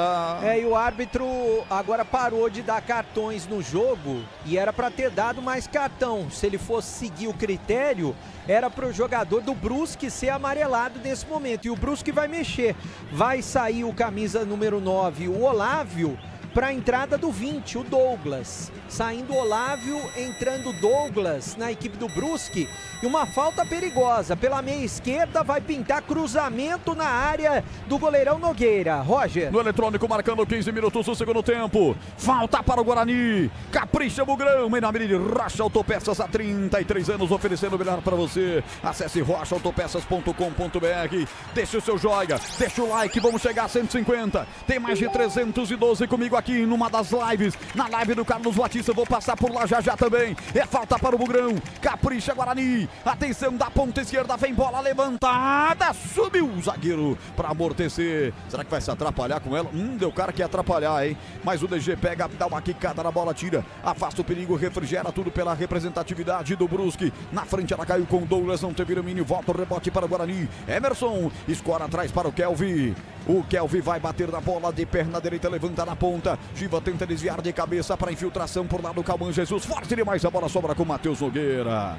E o árbitro agora parou de dar cartões no jogo e era para ter dado mais cartão. Se ele fosse seguir o critério, era para o jogador do Brusque ser amarelado nesse momento. E o Brusque vai mexer, vai sair o camisa número 9, o Olávio, para a entrada do 20, o Douglas. Saindo Olávio, entrando Douglas na equipe do Brusque. E uma falta perigosa. Pela meia esquerda vai pintar cruzamento na área do goleirão Nogueira. Roger. No eletrônico, marcando 15 minutos do segundo tempo. Falta para o Guarani. Capricha Bugrão. Em nome de Rocha Autopeças, há 33 anos oferecendo o melhor para você. Acesse rochaautopeças.com.br. Deixe o seu joia, deixa o like. Vamos chegar a 150. Tem mais de 312 comigo aqui numa das lives. Na live do Carlos Batista. Eu vou passar por lá já também. É falta para o Bugrão. Capricha Guarani. Atenção da ponta esquerda. Vem bola levantada. Subiu o zagueiro para amortecer. Será que vai se atrapalhar com ela? Deu cara que ia atrapalhar, hein? Mas o DG pega, dá uma quicada na bola, tira. Afasta o perigo, refrigera tudo pela representatividade do Brusque. Na frente ela caiu com o Douglas. Não teve domínio. Volta o rebote para o Guarani. Emerson escora atrás para o Kelvin. O Kelvin vai bater na bola de perna direita. Levanta na ponta. Giva tenta desviar de cabeça para infiltração por lado do Cauã Jesus. Forte demais, a bola sobra com o Matheus Nogueira.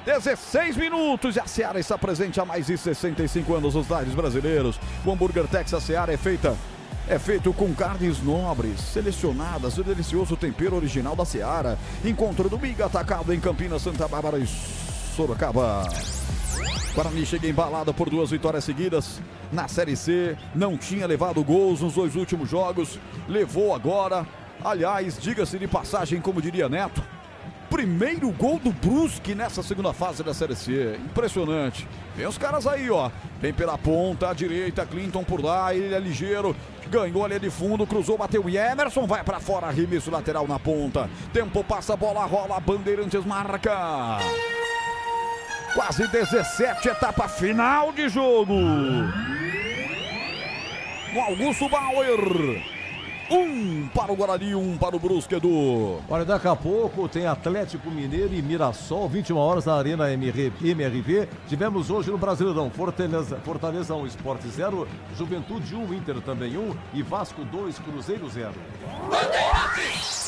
16 minutos e a Seara está presente há mais de 65 anos nos lares brasileiros. O hambúrguer Texas Seara é feito com carnes nobres, selecionadas, o delicioso tempero original da Seara. Encontro do Big Atacado em Campinas, Santa Bárbara e Sorocaba. Guarani chega embalado por 2 vitórias seguidas na Série C. Não tinha levado gols nos 2 últimos jogos. Levou agora. Aliás, diga-se de passagem, como diria Neto, primeiro gol do Brusque nessa segunda fase da Série C. Impressionante. Vem os caras aí, ó. Vem pela ponta, à direita, Clinton por lá, ele é ligeiro. Ganhou ali de fundo, cruzou, bateu e Emerson vai pra fora, arremesso lateral na ponta. Tempo passa, bola rola, Bandeirantes marca. Quase 17, etapa final de jogo. No Augusto Bauer. 1 para o Guarani, 1 para o Brusque, Edu. Olha, daqui a pouco tem Atlético Mineiro e Mirassol, 21 horas na Arena MRV. Tivemos hoje no Brasileirão, Fortaleza 1, Sport 0, Juventude 1, Inter também 1 e Vasco 2, Cruzeiro 0.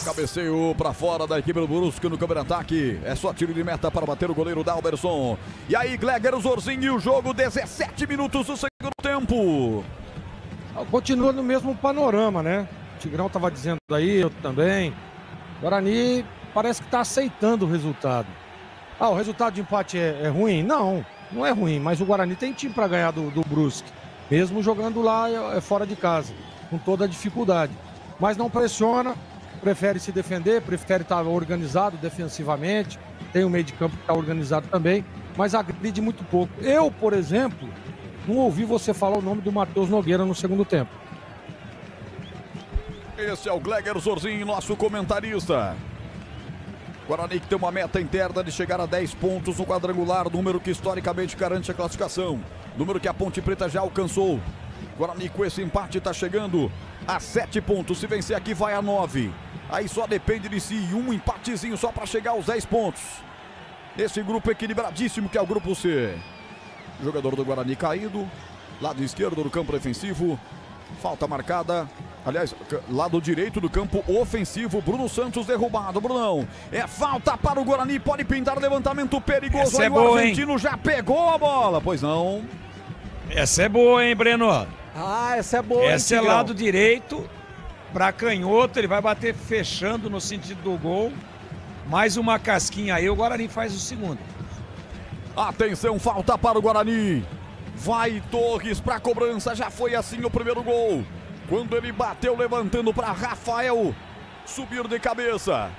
Cabeceio para fora da equipe do Brusque no contra-ataque. É só tiro de meta para bater o goleiro Dalberson. E aí, Gleger Zorzinho, e o jogo, 17 minutos do segundo tempo. Continua no mesmo panorama, né? O Tigrão estava dizendo aí, eu também. Guarani parece que está aceitando o resultado. O resultado de empate é ruim? Não é ruim, mas o Guarani tem time para ganhar do Brusque, mesmo jogando lá fora de casa, com toda a dificuldade. Mas não pressiona, prefere se defender, prefere estar organizado defensivamente, tem o meio de campo que está organizado também, mas agride muito pouco. Eu, por exemplo, não ouvi você falar o nome do Matheus Nogueira no segundo tempo. Esse é o Gleger Zorzinho, nosso comentarista. Guarani que tem uma meta interna de chegar a 10 pontos no quadrangular, número que historicamente garante a classificação, número que a Ponte Preta já alcançou. Guarani com esse empate está chegando a 7 pontos, se vencer aqui vai a 9. Aí só depende de si, um empatezinho só para chegar aos 10 pontos. Esse grupo equilibradíssimo que é o grupo C. Jogador do Guarani caído, lado esquerdo do campo defensivo, falta marcada. Aliás, lado direito do campo ofensivo, Bruno Santos derrubado. Brunão, é falta para o Guarani, pode pintar levantamento perigoso. Essa aí é o boa, argentino já pegou a bola, pois não. Essa é boa, hein, Breno? Ah, essa é boa, essa é lado direito, para canhoto, ele vai bater fechando no sentido do gol. Mais uma casquinha aí, o Guarani faz o segundo. Atenção, falta para o Guarani. Vai Torres para a cobrança, já foi assim o primeiro gol. Quando ele bateu levantando para Rafael subir de cabeça.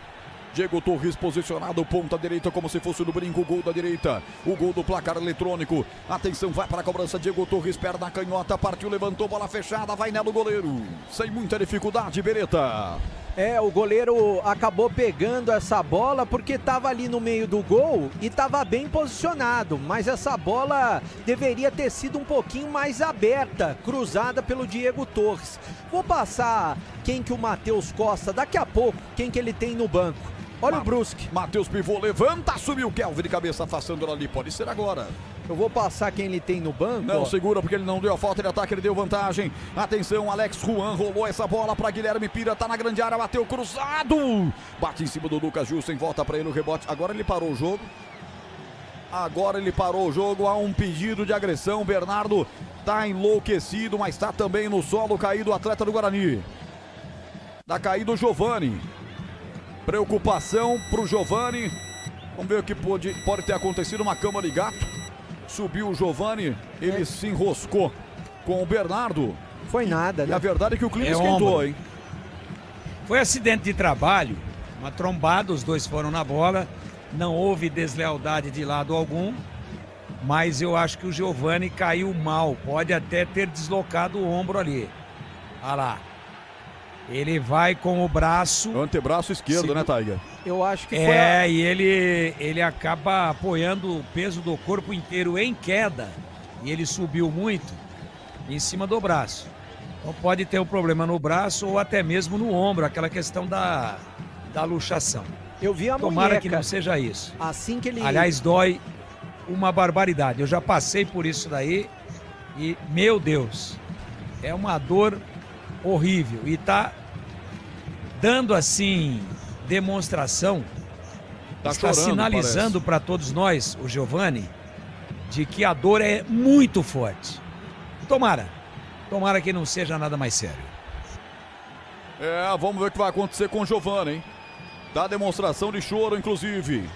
Diego Torres posicionado, ponta direita como se fosse no brinco, o gol da direita. O gol do placar eletrônico. Atenção, vai para a cobrança, Diego Torres, perna canhota, partiu, levantou, bola fechada, vai nela o goleiro. Sem muita dificuldade, Beretta. O goleiro acabou pegando essa bola porque estava ali no meio do gol e estava bem posicionado, mas essa bola deveria ter sido um pouquinho mais aberta, cruzada pelo Diego Torres. Vou passar quem que o Matheus Costa, daqui a pouco, quem que ele tem no banco. Olha o Brusque. Matheus Pivô levanta, subiu o Kelvin de cabeça, afastando ali, pode ser agora. Eu vou passar quem ele tem no banco. Não, ó. segura porque ele não deu a falta de ataque, ele deu vantagem. Atenção, Alex Juan rolou essa bola para Guilherme Pira, tá na grande área, bateu cruzado. Bate em cima do Lucas Jussen, volta para ele o rebote. Agora ele parou o jogo. Há um pedido de agressão. Bernardo tá enlouquecido, mas tá também no solo caído o atleta do Guarani. Tá caído o Giovani. Preocupação pro Giovani. Vamos ver o que pode ter acontecido. Uma cama de gato. Subiu o Giovani, ele se enroscou com o Bernardo. Foi nada, né? E a verdade é que o clima esquentou, ombro. hein? Foi acidente de trabalho, uma trombada, os dois foram na bola. Não houve deslealdade de lado algum, mas eu acho que o Giovani caiu mal. Pode até ter deslocado o ombro ali. Olha lá. Ele vai com o braço... Antebraço esquerdo, né, Taiga? Eu acho que foi... e ele acaba apoiando o peso do corpo inteiro em queda. E ele subiu muito em cima do braço. Então pode ter um problema no braço ou até mesmo no ombro, aquela questão da luxação. Eu vi a Tomara munheca. que não seja isso. Assim que ele... Aliás, dói uma barbaridade. Eu já passei por isso daí e, meu Deus, é uma dor horrível. E tá dando assim demonstração, está sinalizando para todos nós, o Giovani, de que a dor é muito forte. Tomara que não seja nada mais sério. Vamos ver o que vai acontecer com o Giovani, hein? Dá demonstração de choro, inclusive.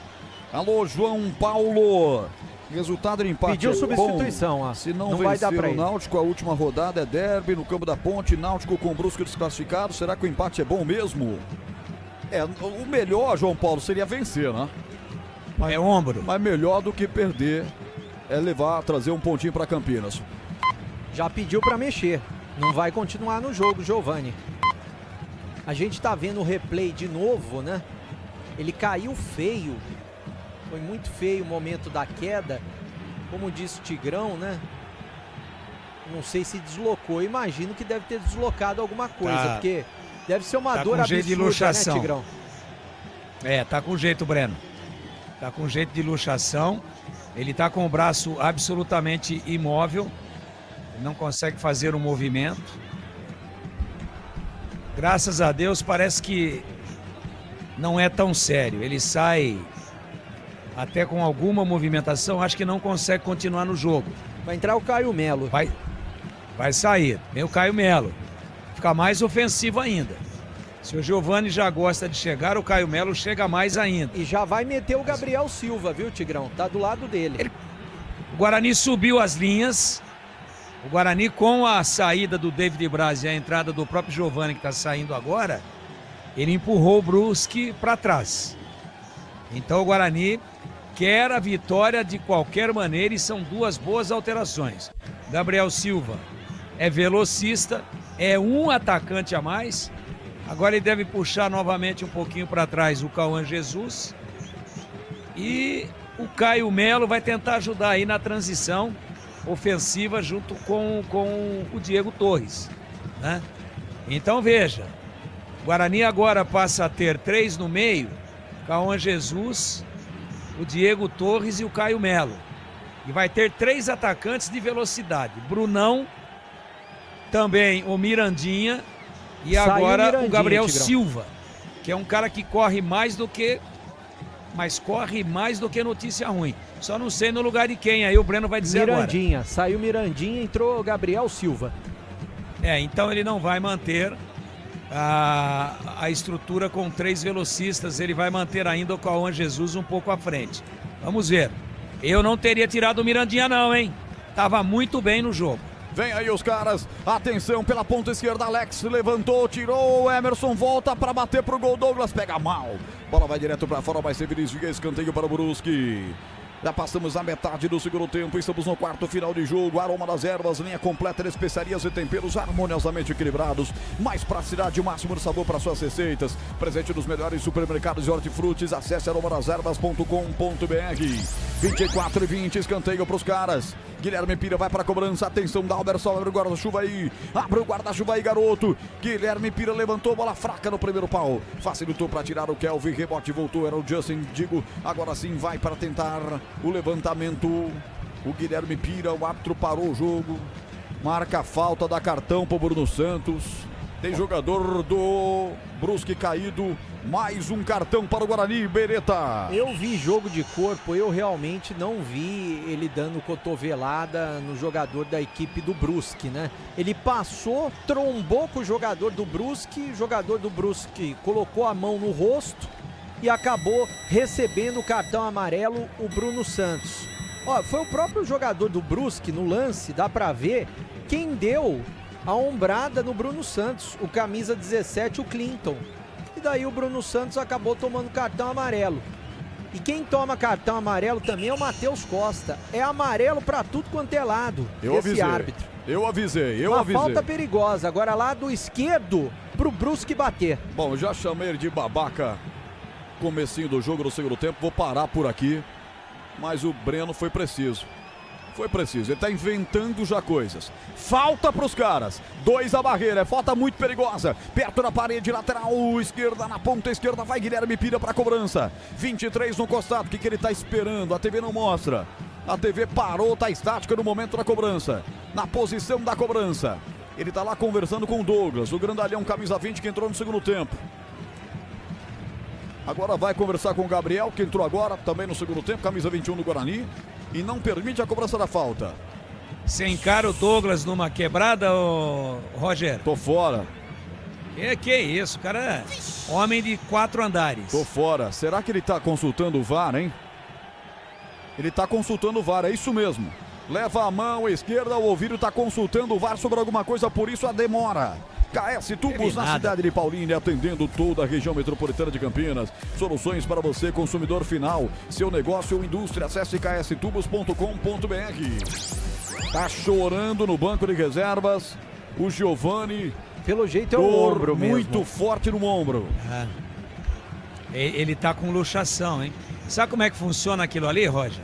Alô, João Paulo. Resultado de empate. Pediu substituição, ó. Se não vai dar vencer pra o ele. Náutico, a última rodada é derby no campo da Ponte. Náutico com o Brusque desclassificado. Será que o empate é bom mesmo? O melhor, João Paulo, seria vencer, né? É ombro. Mas melhor do que perder é trazer um pontinho para Campinas. Já pediu para mexer. Não vai continuar no jogo, Giovani. A gente tá vendo o replay de novo, né? Ele caiu feio. Foi muito feio o momento da queda. Como disse o Tigrão, né? Não sei se deslocou. Imagino que deve ter deslocado alguma coisa, porque deve ser uma dor com jeito de absurda, luxação, né, Tigrão? Tá com jeito, Breno. Tá com jeito de luxação. Ele tá com o braço absolutamente imóvel. Não consegue fazer um movimento. Graças a Deus, parece que não é tão sério. Ele sai até com alguma movimentação, acho que não consegue continuar no jogo. Vai entrar o Caio Melo. Vai sair. Vem o Caio Melo. Fica mais ofensivo ainda. Se o Giovani já gosta de chegar, o Caio Melo chega mais ainda. E já vai meter o Gabriel Silva, viu, Tigrão? Tá do lado dele. O Guarani subiu as linhas. O Guarani, com a saída do David Braz e a entrada do próprio Giovani, que está saindo agora, ele empurrou o Brusque para trás. Então o Guarani quer a vitória de qualquer maneira e são duas boas alterações. Gabriel Silva é velocista, é um atacante a mais. Agora ele deve puxar novamente um pouquinho para trás o Cauã Jesus. E o Caio Melo vai tentar ajudar aí na transição ofensiva junto com o Diego Torres, né? Então veja, o Guarani agora passa a ter 3 no meio, Cauã Jesus, o Diego Torres e o Caio Melo. E vai ter 3 atacantes de velocidade. Brunão, também o Mirandinha e Saiu agora o o Gabriel Tigrão. Silva, que é um cara que corre mais do que... Mas corre mais do que notícia ruim. Só não sei no lugar de quem, aí o Breno vai dizer Mirandinha, saiu Mirandinha, entrou Gabriel Silva. agora. Então ele não vai manter a estrutura com 3 velocistas, ele vai manter ainda o Cauã Jesus um pouco à frente. Vamos ver. Eu não teria tirado o Mirandinha não, hein? Tava muito bem no jogo. Vem aí os caras, atenção pela ponta esquerda, Alex levantou, tirou, o Emerson volta para bater pro gol, Douglas pega mal, bola vai direto para fora, vai ser Vinícius, escanteio para o Brusque. Já passamos a metade do segundo tempo, estamos no quarto final de jogo, aroma das ervas, linha completa de especiarias e temperos harmoniosamente equilibrados, mais praticidade e máximo de sabor para suas receitas, presente nos melhores supermercados de hortifrutis, acesse aromadeservas.com.br. 24:20, escanteio para os caras, Guilherme Pira vai para a cobrança, atenção, Dalberson, abre o guarda-chuva aí, abre o guarda-chuva aí, garoto, Guilherme Pira levantou, bola fraca no primeiro pau, facilitou para tirar o Kelvin, rebote voltou, era o Justin, digo, agora sim vai para tentar o levantamento, o Guilherme Pira, o árbitro parou o jogo, marca a falta, dá cartão pro Bruno Santos, tem jogador do Brusque caído, mais um cartão para o Guarani, Beretta. Eu vi jogo de corpo, eu realmente não vi ele dando cotovelada no jogador da equipe do Brusque, né? Ele passou, trombou com o jogador do Brusque colocou a mão no rosto e acabou recebendo o cartão amarelo, o Bruno Santos. Ó, foi o próprio jogador do Brusque no lance, dá pra ver, quem deu a ombrada no Bruno Santos, o camisa 17, o Clinton. E daí o Bruno Santos acabou tomando cartão amarelo. E quem toma cartão amarelo também é o Matheus Costa. É amarelo pra tudo quanto é lado, esse árbitro. Eu avisei. Uma falta perigosa, agora lá do esquerdo pro Brusque bater. Bom, já chamei ele de babaca comecinho do jogo no segundo tempo, vou parar por aqui, mas o Breno foi preciso, ele tá inventando já coisas, falta pros caras, 2 a barreira, é falta muito perigosa, perto da parede, lateral esquerda, na ponta esquerda, vai Guilherme Pira pra cobrança, 23 no costado, o que ele tá esperando, a TV não mostra, a TV parou, tá estática no momento da cobrança, na posição da cobrança, ele tá lá conversando com o Douglas, o grandalhão camisa 20 que entrou no segundo tempo. Agora vai conversar com o Gabriel, que entrou agora, também no segundo tempo, camisa 21 do Guarani, e não permite a cobrança da falta. Você encara o Douglas numa quebrada, Roger? Tô fora. Que é isso, o cara é homem de 4 andares. Tô fora. Será que ele tá consultando o VAR, hein? Ele tá consultando o VAR, é isso mesmo. Leva a mão esquerda, o ouvido tá consultando o VAR sobre alguma coisa, por isso a demora. KS Tubos na cidade de Paulínia, atendendo toda a região metropolitana de Campinas. Soluções para você, consumidor final. Seu negócio ou indústria, acesse kstubos.com.br. Tá chorando no banco de reservas. O Giovani. Pelo jeito é o ombro mesmo. Muito forte no ombro. Ele tá com luxação, hein? Sabe como é que funciona aquilo ali, Roger?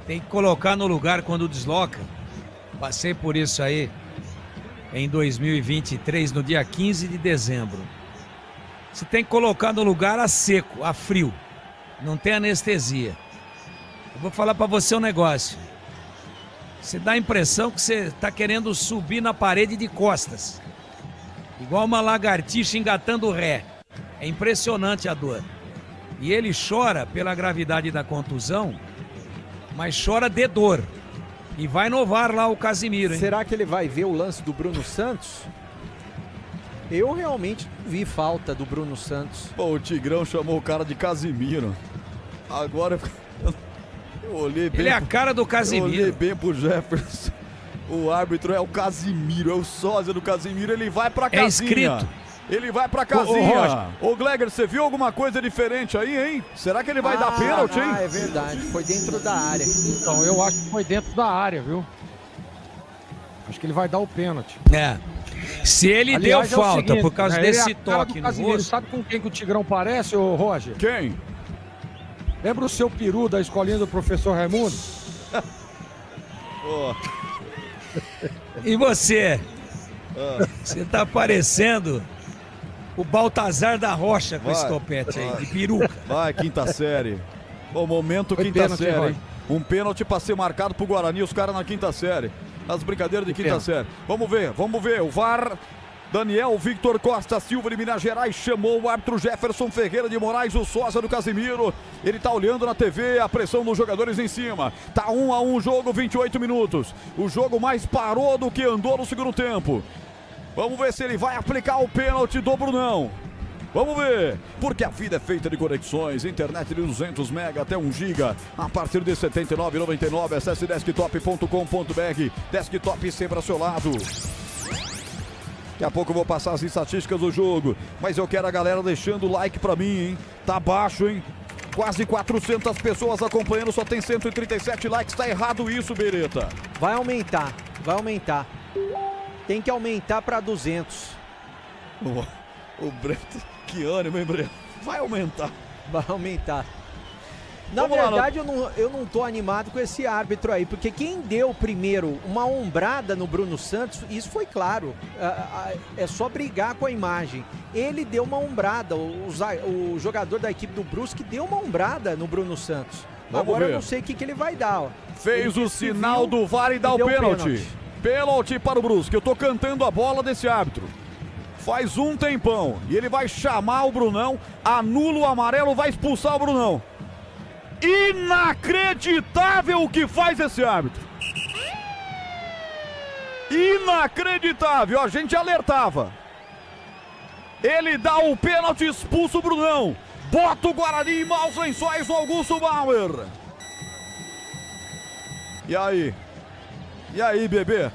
Tem que colocar no lugar quando desloca. Passei por isso aí em 2023, no dia 15 de dezembro. Você tem que colocar no lugar a seco, a frio. Não tem anestesia. Eu vou falar para você um negócio. Você dá a impressão que você está querendo subir na parede de costas. Igual uma lagartixa engatando ré. É impressionante a dor. E ele chora pela gravidade da contusão, mas chora de dor. E vai inovar lá o Casimiro, hein? Será que ele vai ver o lance do Bruno Santos? Eu realmente vi falta do Bruno Santos. Pô, o Tigrão chamou o cara de Casimiro. Agora eu olhei bem. Ele é a cara do Casimiro. Eu olhei bem pro Jefferson. O árbitro é o Casimiro, é o sósia do Casimiro. Ele vai pra casinha. É escrito. Ele vai pra casinha. Ô, Gleger, você viu alguma coisa diferente aí, hein? Será que ele vai dar pênalti, hein? É verdade, foi dentro da área. Então, eu acho que foi dentro da área, viu? Acho que ele vai dar o pênalti. Se ele deu falta por causa desse toque no rosto... Sabe com quem que o Tigrão parece, ô Roger? Quem? Lembra o seu peru da escolinha do professor Raimundo? E você? Você tá parecendo o Baltazar da Rocha com esse topete aí, de peruca. Vai, quinta série. O momento quinta série, hein? Um pênalti pra ser marcado pro Guarani, os caras na quinta série. As brincadeiras de quinta série. Vamos ver. O VAR. Daniel Victor Costa Silva de Minas Gerais chamou o árbitro Jefferson Ferreira de Moraes, o sósia do Casimiro. Ele tá olhando na TV, a pressão dos jogadores em cima. Tá 1-1 o jogo, 28 minutos. O jogo mais parou do que andou no segundo tempo. Vamos ver se ele vai aplicar o pênalti do Brunão. Vamos ver, porque a vida é feita de conexões, internet de 200 mega até 1 giga, a partir de R$ 79,99, acesse desktop.com.br, desktop sempre ao seu lado. Daqui a pouco eu vou passar as estatísticas do jogo, mas eu quero a galera deixando o like pra mim, hein? Tá baixo, hein? Quase 400 pessoas acompanhando, só tem 137 likes, tá errado isso, Bereta. Vai aumentar. Tem que aumentar pra 200. O Brento, que ânimo, hein, Brento? Vai aumentar. Na verdade, eu não tô animado com esse árbitro aí, porque quem deu primeiro uma ombrada no Bruno Santos, isso foi claro, é só brigar com a imagem. Ele deu uma ombrada, o jogador da equipe do Brusque deu uma ombrada no Bruno Santos. Agora eu não sei o que ele vai dar. Fez o sinal do VAR e dá o pênalti. Pênalti para o Brusque. Eu tô cantando a bola desse árbitro. Faz um tempão. E ele vai chamar o Brunão, anula o amarelo, vai expulsar o Brunão. Inacreditável o que faz esse árbitro. Inacreditável, a gente alertava. Ele dá o pênalti, expulsa o Brunão. Bota o Guarani em maus lençóis no Augusto Bauer. E aí? E aí, bebê?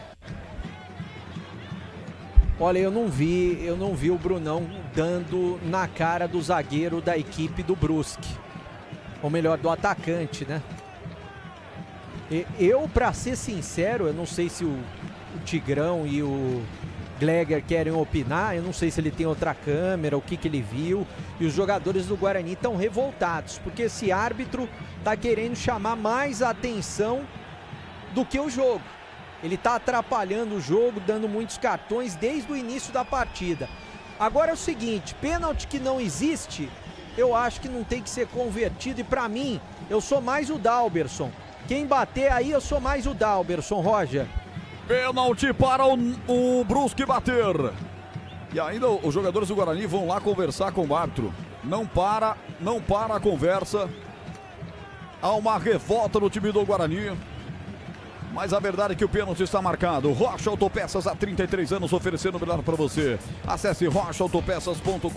Olha, eu não vi o Brunão dando na cara do zagueiro da equipe do Brusque. Ou melhor, do atacante, né? Eu, pra ser sincero, eu não sei se o Tigrão e o Gleger querem opinar, eu não sei se ele tem outra câmera, o que ele viu. E os jogadores do Guarani estão revoltados, porque esse árbitro tá querendo chamar mais atenção do que o jogo. Ele tá atrapalhando o jogo, dando muitos cartões desde o início da partida. Agora é o seguinte, pênalti que não existe, eu acho que não tem que ser convertido. E pra mim, eu sou mais o Dalberson. Quem bater aí, eu sou mais o Dalberson, Roger. Pênalti para o Brusque bater. E ainda os jogadores do Guarani vão lá conversar com o árbitro. Não para a conversa. Há uma revolta no time do Guarani. Mas a verdade é que o pênalti está marcado. Rocha Autopeças, há 33 anos, oferecendo o melhor para você. Acesse rochaautopeças.com.br.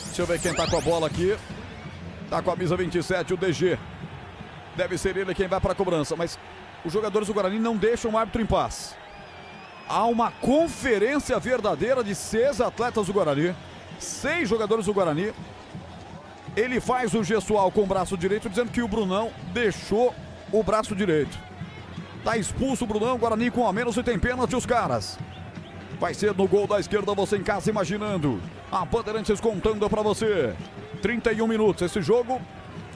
Deixa eu ver quem tá com a bola aqui. Tá com a camisa 27, o DG. Deve ser ele quem vai para a cobrança, mas os jogadores do Guarani não deixam o árbitro em paz. Há uma conferência verdadeira de 6 atletas do Guarani. 6 jogadores do Guarani. Ele faz o gestual com o braço direito, dizendo que o Brunão deixou o braço direito. Tá expulso o Brunão, Guarani com a menos e tem pênalti os caras. Vai ser no gol da esquerda, você em casa imaginando. A Bandeirantes contando pra você. 31 minutos, esse jogo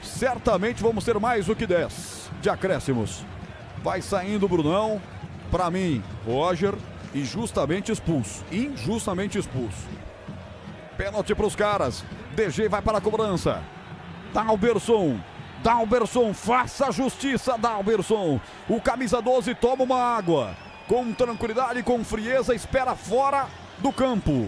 certamente vamos ter mais do que 10 de acréscimos. Vai saindo o Brunão, pra mim, Roger, injustamente expulso. Injustamente expulso. Pênalti pros caras. DG vai para a cobrança. Dalberson, faça justiça, Dalberson. O camisa 12 toma uma água. Com tranquilidade, com frieza, espera fora do campo.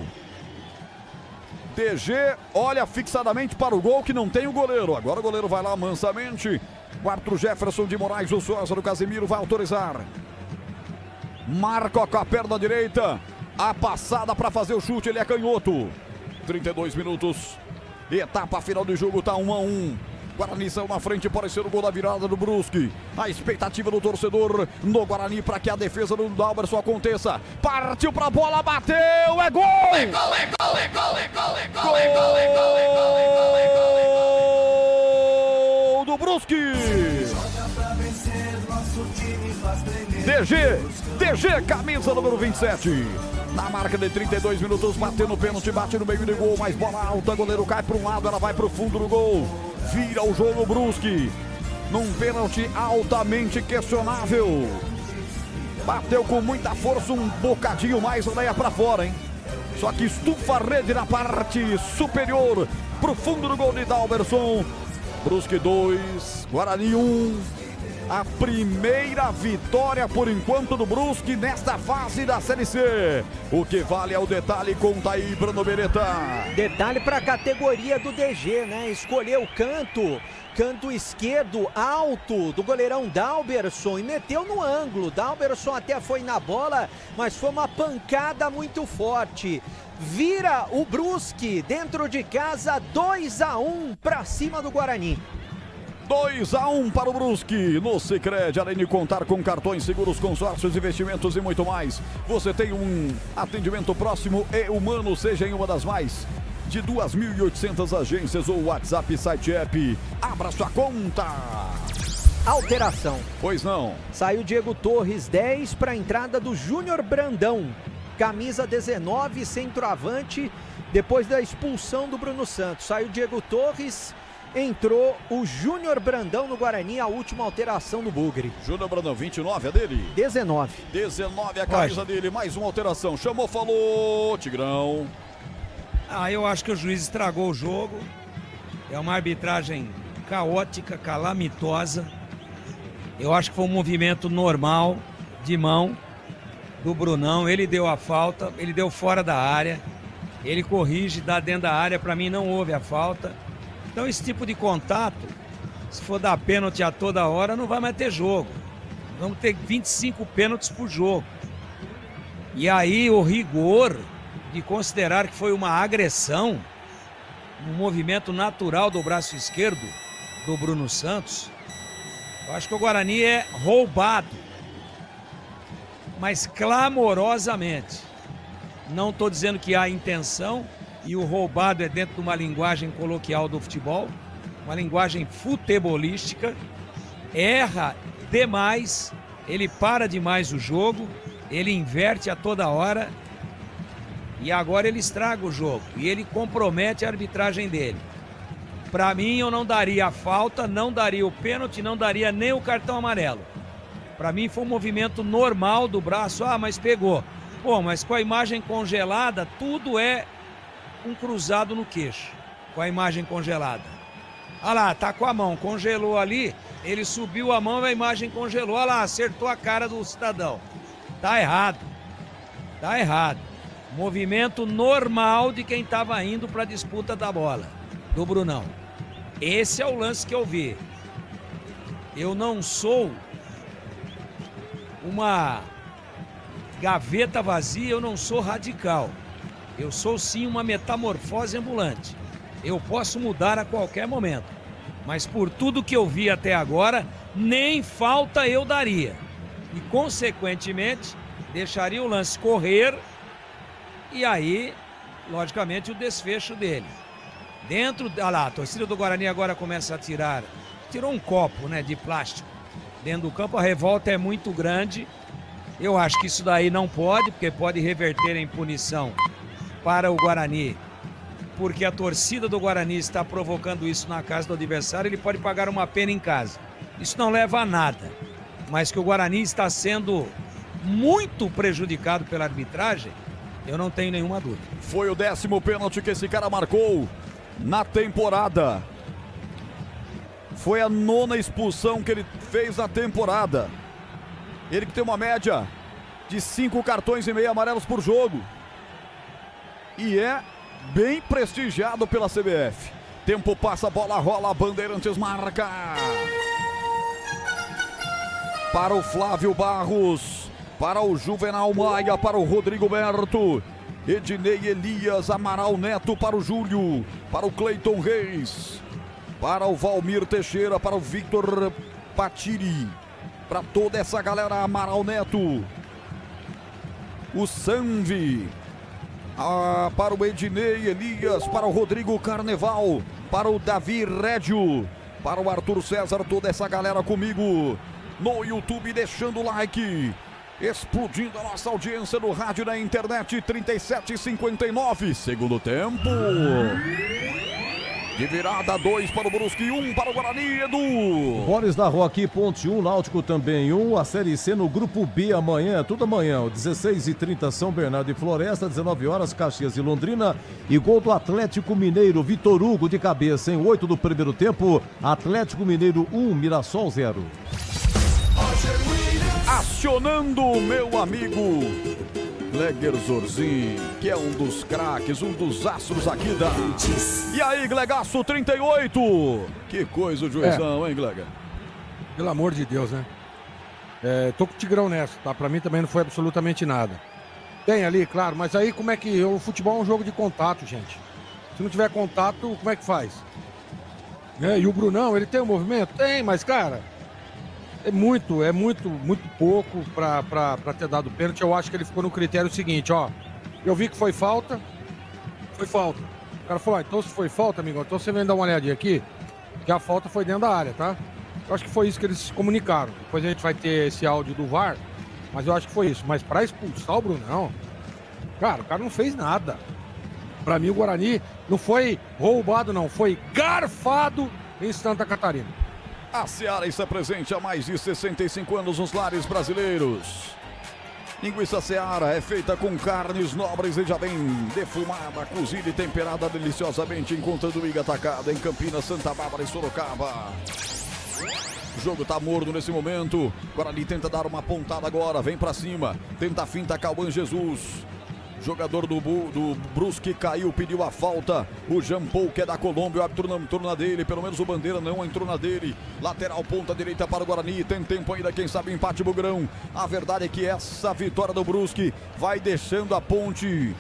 DG olha fixadamente para o gol que não tem o goleiro. Agora o goleiro vai lá mansamente. O árbitro Jefferson de Moraes, o sósia do Casimiro, vai autorizar. Marca com a perna direita. A passada para fazer o chute, ele é canhoto. 32 minutos. Etapa final do jogo, tá 1-1. Guarani saiu na frente, parecendo o gol da virada do Brusque. A expectativa do torcedor no Guarani para que a defesa do Dalberson aconteça. Partiu pra bola, bateu, é gol! É gol, é gol, é gol, é gol, é gol, é gol, é gol, é gol, é gol, é gol do Brusque! DG, camisa número 27. Na marca de 32 minutos, batendo o pênalti, bate no meio de gol, mas bola alta, goleiro cai para um lado, ela vai para o fundo do gol. Vira o jogo Brusque, num pênalti altamente questionável. Bateu com muita força, um bocadinho mais, ela ia para fora, hein? Só que estufa a rede na parte superior, pro fundo do gol de Dalberson. Brusque 2, Guarani 1. A primeira vitória por enquanto do Brusque nesta fase da Série C. O que vale é o detalhe, conta aí, Bruno Beretta. Detalhe para a categoria do DG, né? Escolheu o canto esquerdo alto do goleirão Dalberson e meteu no ângulo. Dalberson até foi na bola, mas foi uma pancada muito forte. Vira o Brusque dentro de casa, 2-1 para cima do Guarani. 2-1 para o Brusque. No Sicredi, além de contar com cartões, seguros, consórcios, investimentos e muito mais, você tem um atendimento próximo e humano, seja em uma das mais de 2.800 agências ou WhatsApp, site, app. Abra sua conta. Alteração. Pois não. Saiu Diego Torres, 10 para a entrada do Júnior Brandão. Camisa 19, centroavante, depois da expulsão do Bruno Santos. Saiu Diego Torres, entrou o Júnior Brandão no Guarani, a última alteração do Bugre. Júnior Brandão, 29 é dele? 19. 19 é a camisa dele, mais uma alteração. Chamou, falou, Tigrão. Eu acho que o juiz estragou o jogo. É uma arbitragem caótica, calamitosa. Eu acho que foi um movimento normal de mão do Brunão. Ele deu a falta, ele deu fora da área. Ele corrige, dá dentro da área. Para mim não houve a falta. Então esse tipo de contato, se for dar pênalti a toda hora, não vai mais ter jogo. Vamos ter 25 pênaltis por jogo. E aí o rigor de considerar que foi uma agressão, um movimento natural do braço esquerdo do Bruno Santos, eu acho que o Guarani é roubado, mas clamorosamente. Não estou dizendo que há intenção, e o roubado é dentro de uma linguagem coloquial do futebol, uma linguagem futebolística. Erra demais, ele para demais o jogo, ele inverte a toda hora e agora ele estraga o jogo e ele compromete a arbitragem dele. Para mim, eu não daria a falta, não daria o pênalti, não daria nem o cartão amarelo. Para mim foi um movimento normal do braço, mas pegou. Pô, mas com a imagem congelada, tudo é um cruzado no queixo, com a imagem congelada. Olha lá, tá com a mão, congelou ali, ele subiu a mão e a imagem congelou. Olha lá, acertou a cara do cidadão. Tá errado. Tá errado. Movimento normal de quem estava indo para a disputa da bola, do Brunão. Esse é o lance que eu vi. Eu não sou uma gaveta vazia, eu não sou radical. Eu sou sim uma metamorfose ambulante. Eu posso mudar a qualquer momento. Mas por tudo que eu vi até agora, nem falta eu daria. E consequentemente, deixaria o lance correr e aí, logicamente, o desfecho dele. Olha lá, a torcida do Guarani agora começa a tirou um copo, né, de plástico dentro do campo. A revolta é muito grande. Eu acho que isso daí não pode, porque pode reverter em punição para o Guarani, porque a torcida do Guarani está provocando isso na casa do adversário. Ele pode pagar uma pena em casa. Isso não leva a nada, mas que o Guarani está sendo muito prejudicado pela arbitragem, eu não tenho nenhuma dúvida. Foi o 10º pênalti que esse cara marcou na temporada. Foi a 9ª expulsão que ele fez na temporada. Ele que tem uma média de 5 cartões e meio amarelos por jogo. E é bem prestigiado pela CBF. Tempo passa, bola rola, Bandeirantes marca. Para o Flávio Barros, para o Juvenal Maia, para o Rodrigo Berto, Ednei Elias, Amaral Neto para o Júlio, para o Cleiton Reis. para o Valmir Teixeira, para o Victor Patiri, para toda essa galera, Amaral Neto, o Sanvi, para o Ednei Elias, para o Rodrigo Carneval, para o Davi Rédio, para o Arthur César, toda essa galera comigo no YouTube, deixando o like, explodindo a nossa audiência no rádio e na internet. 37h59, segundo tempo. De virada, 2 para o Brusque, 1 para o Guarani, Edu. Boris da Rua aqui, Ponte 1, Náutico também 1. A Série C no Grupo B amanhã, tudo amanhã, 16h30, São Bernardo e Floresta, 19 horas, Caxias e Londrina. E gol do Atlético Mineiro, Vitor Hugo de cabeça, em 8 do primeiro tempo. Atlético Mineiro 1, Mirassol 0. Acionando meu amigo Gleger Zorzin, que é um dos craques, um dos astros aqui da... E aí, Glegaço 38. Que coisa o juizão, hein, Gleger? Pelo amor de Deus, né? Tô com o Tigrão nessa, tá? Pra mim também não foi absolutamente nada. Tem ali, claro, mas aí como é que... O futebol é um jogo de contato, gente. Se não tiver contato, como é que faz? E o Brunão, ele tem um movimento? Tem, mas, cara... É muito pouco pra ter dado pênalti. Eu acho que ele ficou no critério seguinte, ó. Eu vi que foi falta. Foi falta. O cara falou, então se foi falta, amigo, então você vem dar uma olhadinha aqui, que a falta foi dentro da área, tá? Eu acho que foi isso que eles se comunicaram. Depois a gente vai ter esse áudio do VAR, mas eu acho que foi isso. Mas pra expulsar o Brunão, cara, o cara não fez nada. Pra mim o Guarani não foi roubado, não. Foi garfado em Santa Catarina. A Seara está presente há mais de 65 anos nos lares brasileiros. Linguiça Seara é feita com carnes nobres e já bem defumada, cozida e temperada deliciosamente, encontrando Iga Atacado em Campinas, Santa Bárbara e Sorocaba. O jogo tá morno nesse momento. Guarani tenta dar uma pontada agora, vem pra cima, tenta a finta Cauã Jesus. Jogador do Brusque caiu, pediu a falta. O Jean Paul, que é da Colômbia, o árbitro não entrou na dele. Pelo menos o Bandeira não entrou na dele. Lateral, ponta direita para o Guarani. Tem tempo ainda, quem sabe empate Bugrão. A verdade é que essa vitória do Brusque vai deixando a Ponte,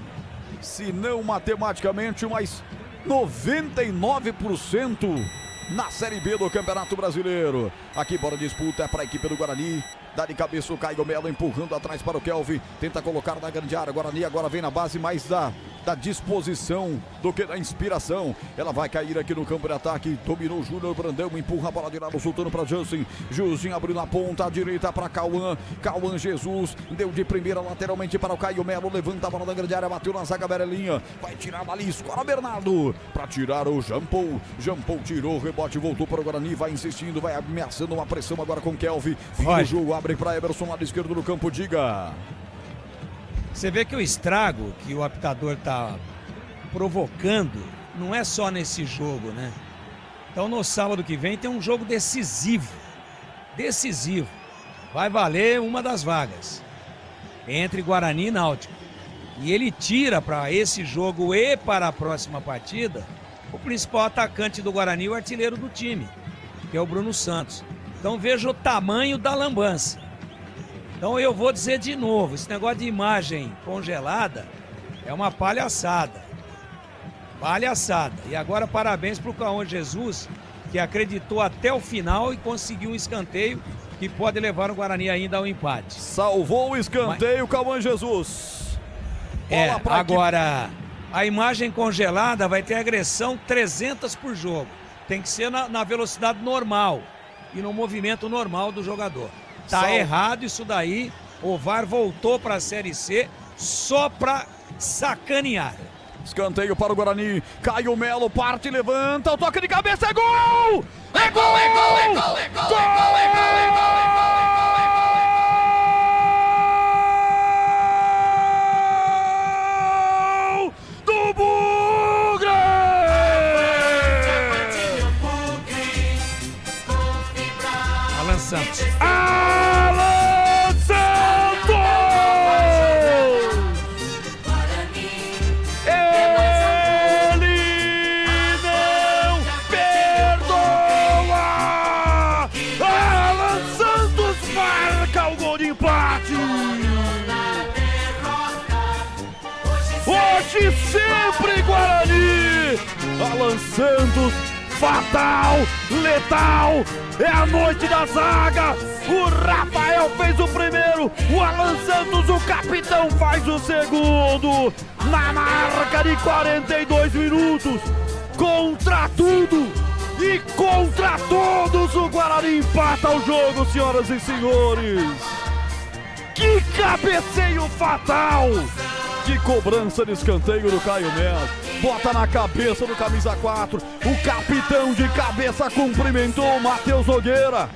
se não matematicamente, mas 99% na Série B do Campeonato Brasileiro. Aqui, bora disputa, é para a equipe do Guarani. Dá de cabeça o Caio Melo, empurrando atrás para o Kelvin. Tenta colocar na grande área. Guarani agora vem na base mais da disposição do que da inspiração. Ela vai cair aqui no campo de ataque. Dominou o Júnior Brandão, empurra a bola de lado, soltando para Jansen. Juzinho abriu na ponta, à direita para Cauã. Cauã Jesus, deu de primeira lateralmente para o Caio Melo. Levanta a bola da grande área, bateu na zaga Berelinha. Vai tirar dali, escora Bernardo. Para tirar o Jean Paul. Jean Paul tirou, rebote, voltou para o Guarani. Vai insistindo, vai ameaçando uma pressão agora com o Kelvin. Fim do jogo, abre para Eberson, lado esquerdo do campo, diga. Você vê que o estrago que o apitador tá provocando não é só nesse jogo, né? Então no sábado que vem tem um jogo decisivo. Decisivo. Vai valer uma das vagas entre Guarani e Náutico. E ele tira para esse jogo e para a próxima partida o principal atacante do Guarani, o artilheiro do time, que é o Bruno Santos. Então veja o tamanho da lambança. Então eu vou dizer de novo, esse negócio de imagem congelada é uma palhaçada. Palhaçada. E agora parabéns para o Cauã Jesus, que acreditou até o final e conseguiu um escanteio que pode levar o Guarani ainda ao empate. Salvou o escanteio, Cauã Jesus. Agora, a imagem congelada vai ter agressão 300 por jogo. Tem que ser na velocidade normal e no movimento normal do jogador. Tá errado isso daí. O VAR voltou para a Série C só para sacanear. Escanteio para o Guarani. Caio Melo parte, levanta. O toque de cabeça é gol! É gol! É gol! É gol! É gol! É gol! É gol! É gol! Do Bugre! Alan Santos. Alan Santos! Ele não perdoa! Alan Santos marca o gol de empate! Hoje sempre Guarani! Alan Santos fatal, letal, é a noite da zaga. O Rafael fez o primeiro, o Alan Santos, o capitão, faz o segundo. Na marca de 42 minutos, contra tudo e contra todos, o Guarani empata o jogo, senhoras e senhores. Que cabeceio fatal! Que cobrança de escanteio do Caio Melo. Bota na cabeça do camisa 4. O capitão de cabeça cumprimentou o Matheus Nogueira.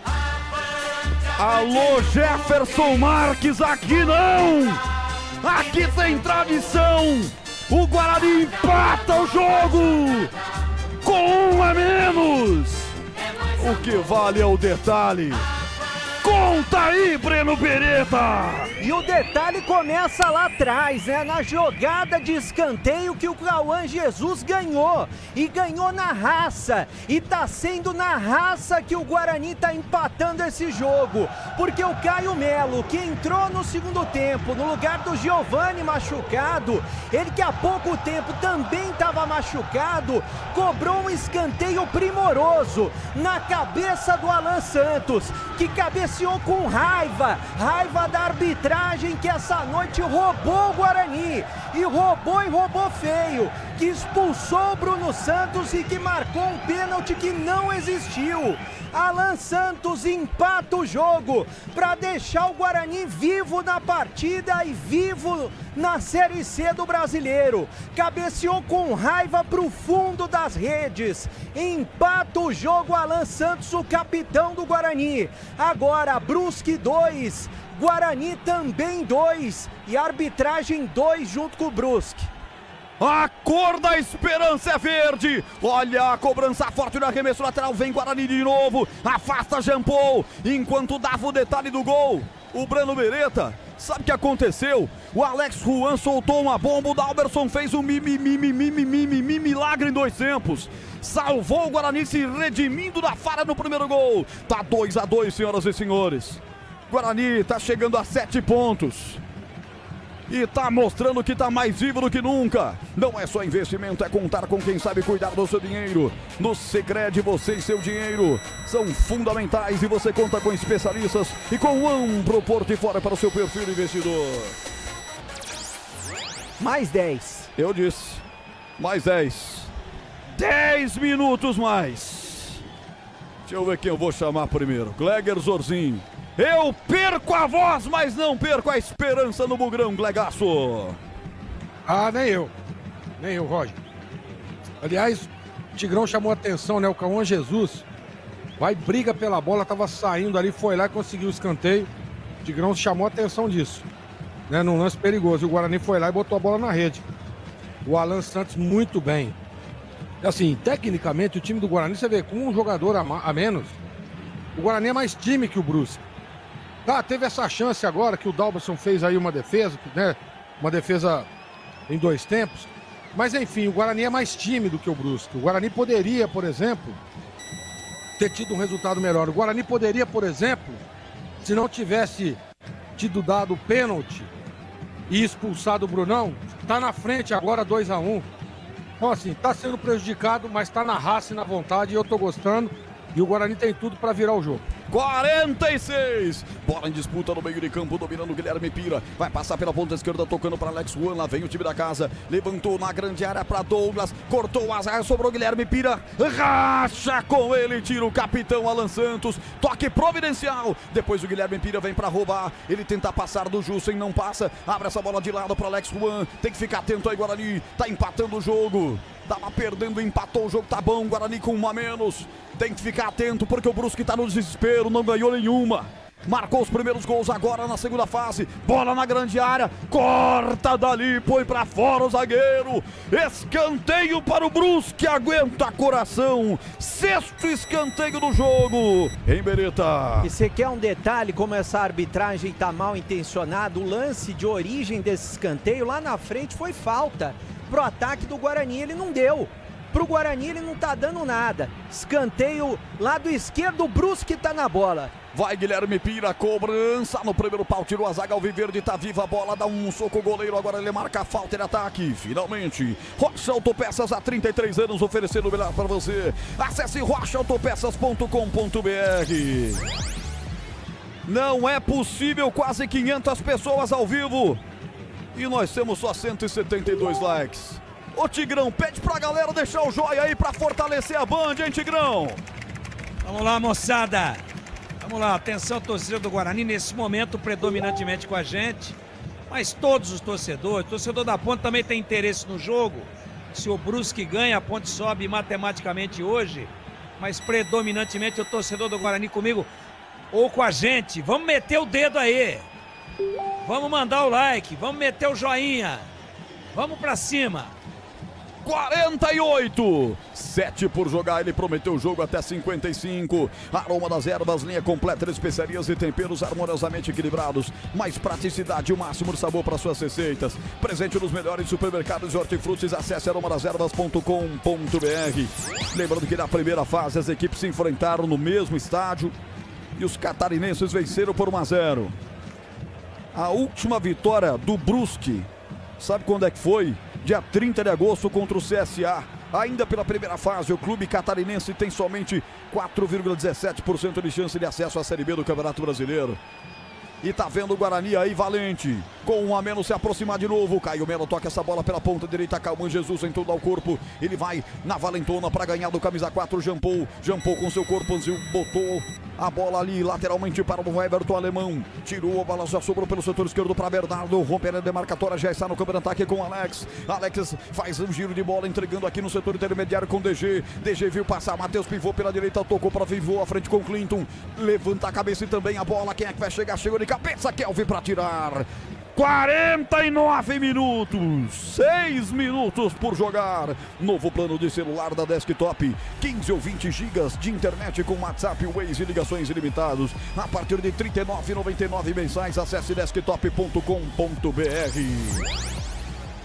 Alô, Jefferson Marques, aqui não! Aqui tem tradição! O Guarani empata o jogo! Com 1 a menos! O que vale é o detalhe. Conta aí, Breno Beretta! E o detalhe começa lá atrás, né? Na jogada de escanteio que o Cauã Jesus ganhou. E ganhou na raça. E tá sendo na raça que o Guarani tá empatando esse jogo. Porque o Caio Melo, que entrou no segundo tempo, no lugar do Giovani machucado, ele que há pouco tempo também estava machucado, cobrou um escanteio primoroso na cabeça do Alan Santos, que cabeceou com raiva da arbitragem que essa noite roubou o Guarani, e roubou feio, que expulsou o Bruno Santos e que marcou um pênalti que não existiu. Alan Santos empata o jogo para deixar o Guarani vivo na partida e vivo na Série C do Brasileiro. Cabeceou com raiva para o fundo das redes. Empata o jogo Alan Santos, o capitão do Guarani. Agora Brusque 2, Guarani também 2 e arbitragem 2 junto com o Brusque. A cor da esperança é verde. Olha a cobrança forte no arremesso lateral. Vem Guarani de novo. Afasta Jean Paul. Enquanto dava o detalhe do gol, o Breno Beretta, sabe o que aconteceu? O Alex Juan soltou uma bomba. O Dalberson fez um milagre em 2 tempos. Salvou o Guarani, se redimindo da falha no primeiro gol. Tá 2 a 2, senhoras e senhores. Guarani tá chegando a 7 pontos. E tá mostrando que tá mais vivo do que nunca. Não é só investimento, é contar com quem sabe cuidar do seu dinheiro. No Sicredi, você e seu dinheiro são fundamentais e você conta com especialistas e com um amplo portfólio para o seu perfil de investidor. Mais 10. Eu disse, mais 10. 10 minutos mais. Deixa eu ver quem eu vou chamar primeiro. Gleger Zorzin. Eu perco a voz, mas não perco a esperança no Bugrão, Glegaço. Ah, nem eu, Roger. Aliás, o Tigrão chamou a atenção, né? O Cauã Jesus vai, briga pela bola, tava saindo ali, foi lá e conseguiu o escanteio. O Tigrão chamou a atenção disso, né? Num lance perigoso. E o Guarani foi lá e botou a bola na rede. O Alan Santos muito bem. Assim, tecnicamente, o time do Guarani, você vê, com um jogador a menos, o Guarani é mais time que o Brusque. Ah, teve essa chance agora que o Dalberson fez aí uma defesa, né? Uma defesa em 2 tempos. Mas enfim, o Guarani é mais time do que o Brusque. O Guarani poderia, por exemplo, ter tido um resultado melhor. O Guarani poderia, por exemplo, se não tivesse tido dado o pênalti e expulsado o Brunão, tá na frente agora 2 a 1. Então assim, tá sendo prejudicado, mas tá na raça e na vontade e eu tô gostando. E o Guarani tem tudo para virar o jogo. 46. Bola em disputa no meio de campo, dominando o Guilherme Pira. Vai passar pela ponta esquerda, tocando para Alex Juan. Lá vem o time da casa. Levantou na grande área para Douglas. Cortou as áreas, sobrou Guilherme Pira. Racha com ele, tira o capitão Alan Santos. Toque providencial. Depois o Guilherme Pira vem para roubar. Ele tenta passar do Jussen, não passa. Abre essa bola de lado para Alex Juan. Tem que ficar atento aí, Guarani. Tá empatando o jogo. Tava perdendo, empatou o jogo, tá bom. Guarani com 1 a menos. Tem que ficar atento porque o Brusque tá no desespero, não ganhou nenhuma. Marcou os primeiros gols agora na segunda fase. Bola na grande área, corta dali, põe pra fora o zagueiro. Escanteio para o Brusque, aguenta coração. 6º escanteio do jogo. Em Beretta. E você quer um detalhe como essa arbitragem tá mal intencionada? O lance de origem desse escanteio lá na frente foi falta. Pro ataque do Guarani ele não deu. Pro Guarani ele não tá dando nada. Escanteio lado esquerdo, o Brusque tá na bola. Vai Guilherme Pira, cobrança no primeiro pau, tirou a zaga, Alviverde tá viva, a bola dá um soco, o goleiro agora ele marca a falta de ataque, finalmente. Rocha Autopeças há 33 anos oferecendo o melhor para você. Acesse rochaautopeças.com.br. Não é possível, quase 500 pessoas ao vivo e nós temos só 172 likes. Ô Tigrão, pede pra galera deixar o joia aí pra fortalecer a Band, hein Tigrão? Vamos lá, moçada. Vamos lá, atenção, torcedor do Guarani, nesse momento predominantemente com a gente, mas todos os torcedores, o torcedor da Ponte também tem interesse no jogo. Se o Brusque ganha, a Ponte sobe matematicamente hoje, mas predominantemente o torcedor do Guarani comigo ou com a gente. Vamos meter o dedo aí, vamos mandar o like, vamos meter o joinha, vamos pra cima. 48, 7 por jogar, ele prometeu o jogo até 55. Aroma das ervas, linha completa de especiarias e temperos harmoniosamente equilibrados. Mais praticidade e o máximo de sabor para suas receitas. Presente nos melhores supermercados e hortifrutis. Acesse aromadasерvas.com.br. Lembrando que na primeira fase as equipes se enfrentaram no mesmo estádio e os catarinenses venceram por 1-0. A última vitória do Brusque, sabe quando é que foi? Dia 30 de agosto contra o CSA. Ainda pela primeira fase, o clube catarinense tem somente 4,17% de chance de acesso à Série B do Campeonato Brasileiro. E tá vendo o Guarani aí, valente. Com um a menos se aproximar de novo. Caio Melo toca essa bola pela ponta direita. Calman Jesus em todo ao corpo. Ele vai na valentona para ganhar do camisa 4, Jean Paul. Jean Paul com seu corpo, botou a bola ali lateralmente para o Everton Alemão. Tirou a bola, já sobrou pelo setor esquerdo para Bernardo. Romper a demarcatória, já está no campo de ataque com Alex. Alex faz um giro de bola, entregando aqui no setor intermediário com DG. DG viu passar, Matheus pivô pela direita, tocou para Vivô, à frente com Clinton. Levanta a cabeça e também a bola. Quem é que vai chegar? Chegou de cabeça, Kelvin para tirar. 49 minutos, 6 minutos por jogar. Novo plano de celular da Desktop, 15 ou 20 gigas de internet com WhatsApp, Waze e ligações ilimitados. A partir de R$ 39,99 mensais. Acesse desktop.com.br.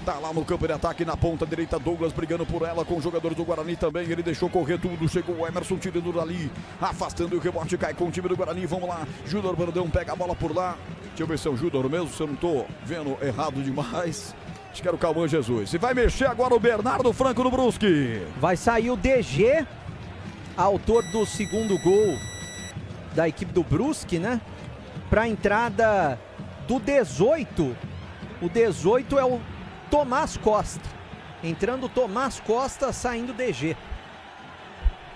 Tá lá no campo de ataque, na ponta direita, Douglas brigando por ela com os jogadores do Guarani também. Ele deixou correr tudo, chegou o Emerson tirando dali, afastando, e o rebote cai com o time do Guarani. Vamos lá, Júnior Brandão pega a bola por lá. Deixa eu ver se é o Júnior mesmo, se eu não tô vendo errado demais. Acho que era o Calman Jesus. E vai mexer agora o Bernardo Franco no Brusque. Vai sair o DG, autor do segundo gol da equipe do Brusque, né? Para a entrada do 18. O 18 é o Tomás Costa. Entrando Tomás Costa, saindo DG.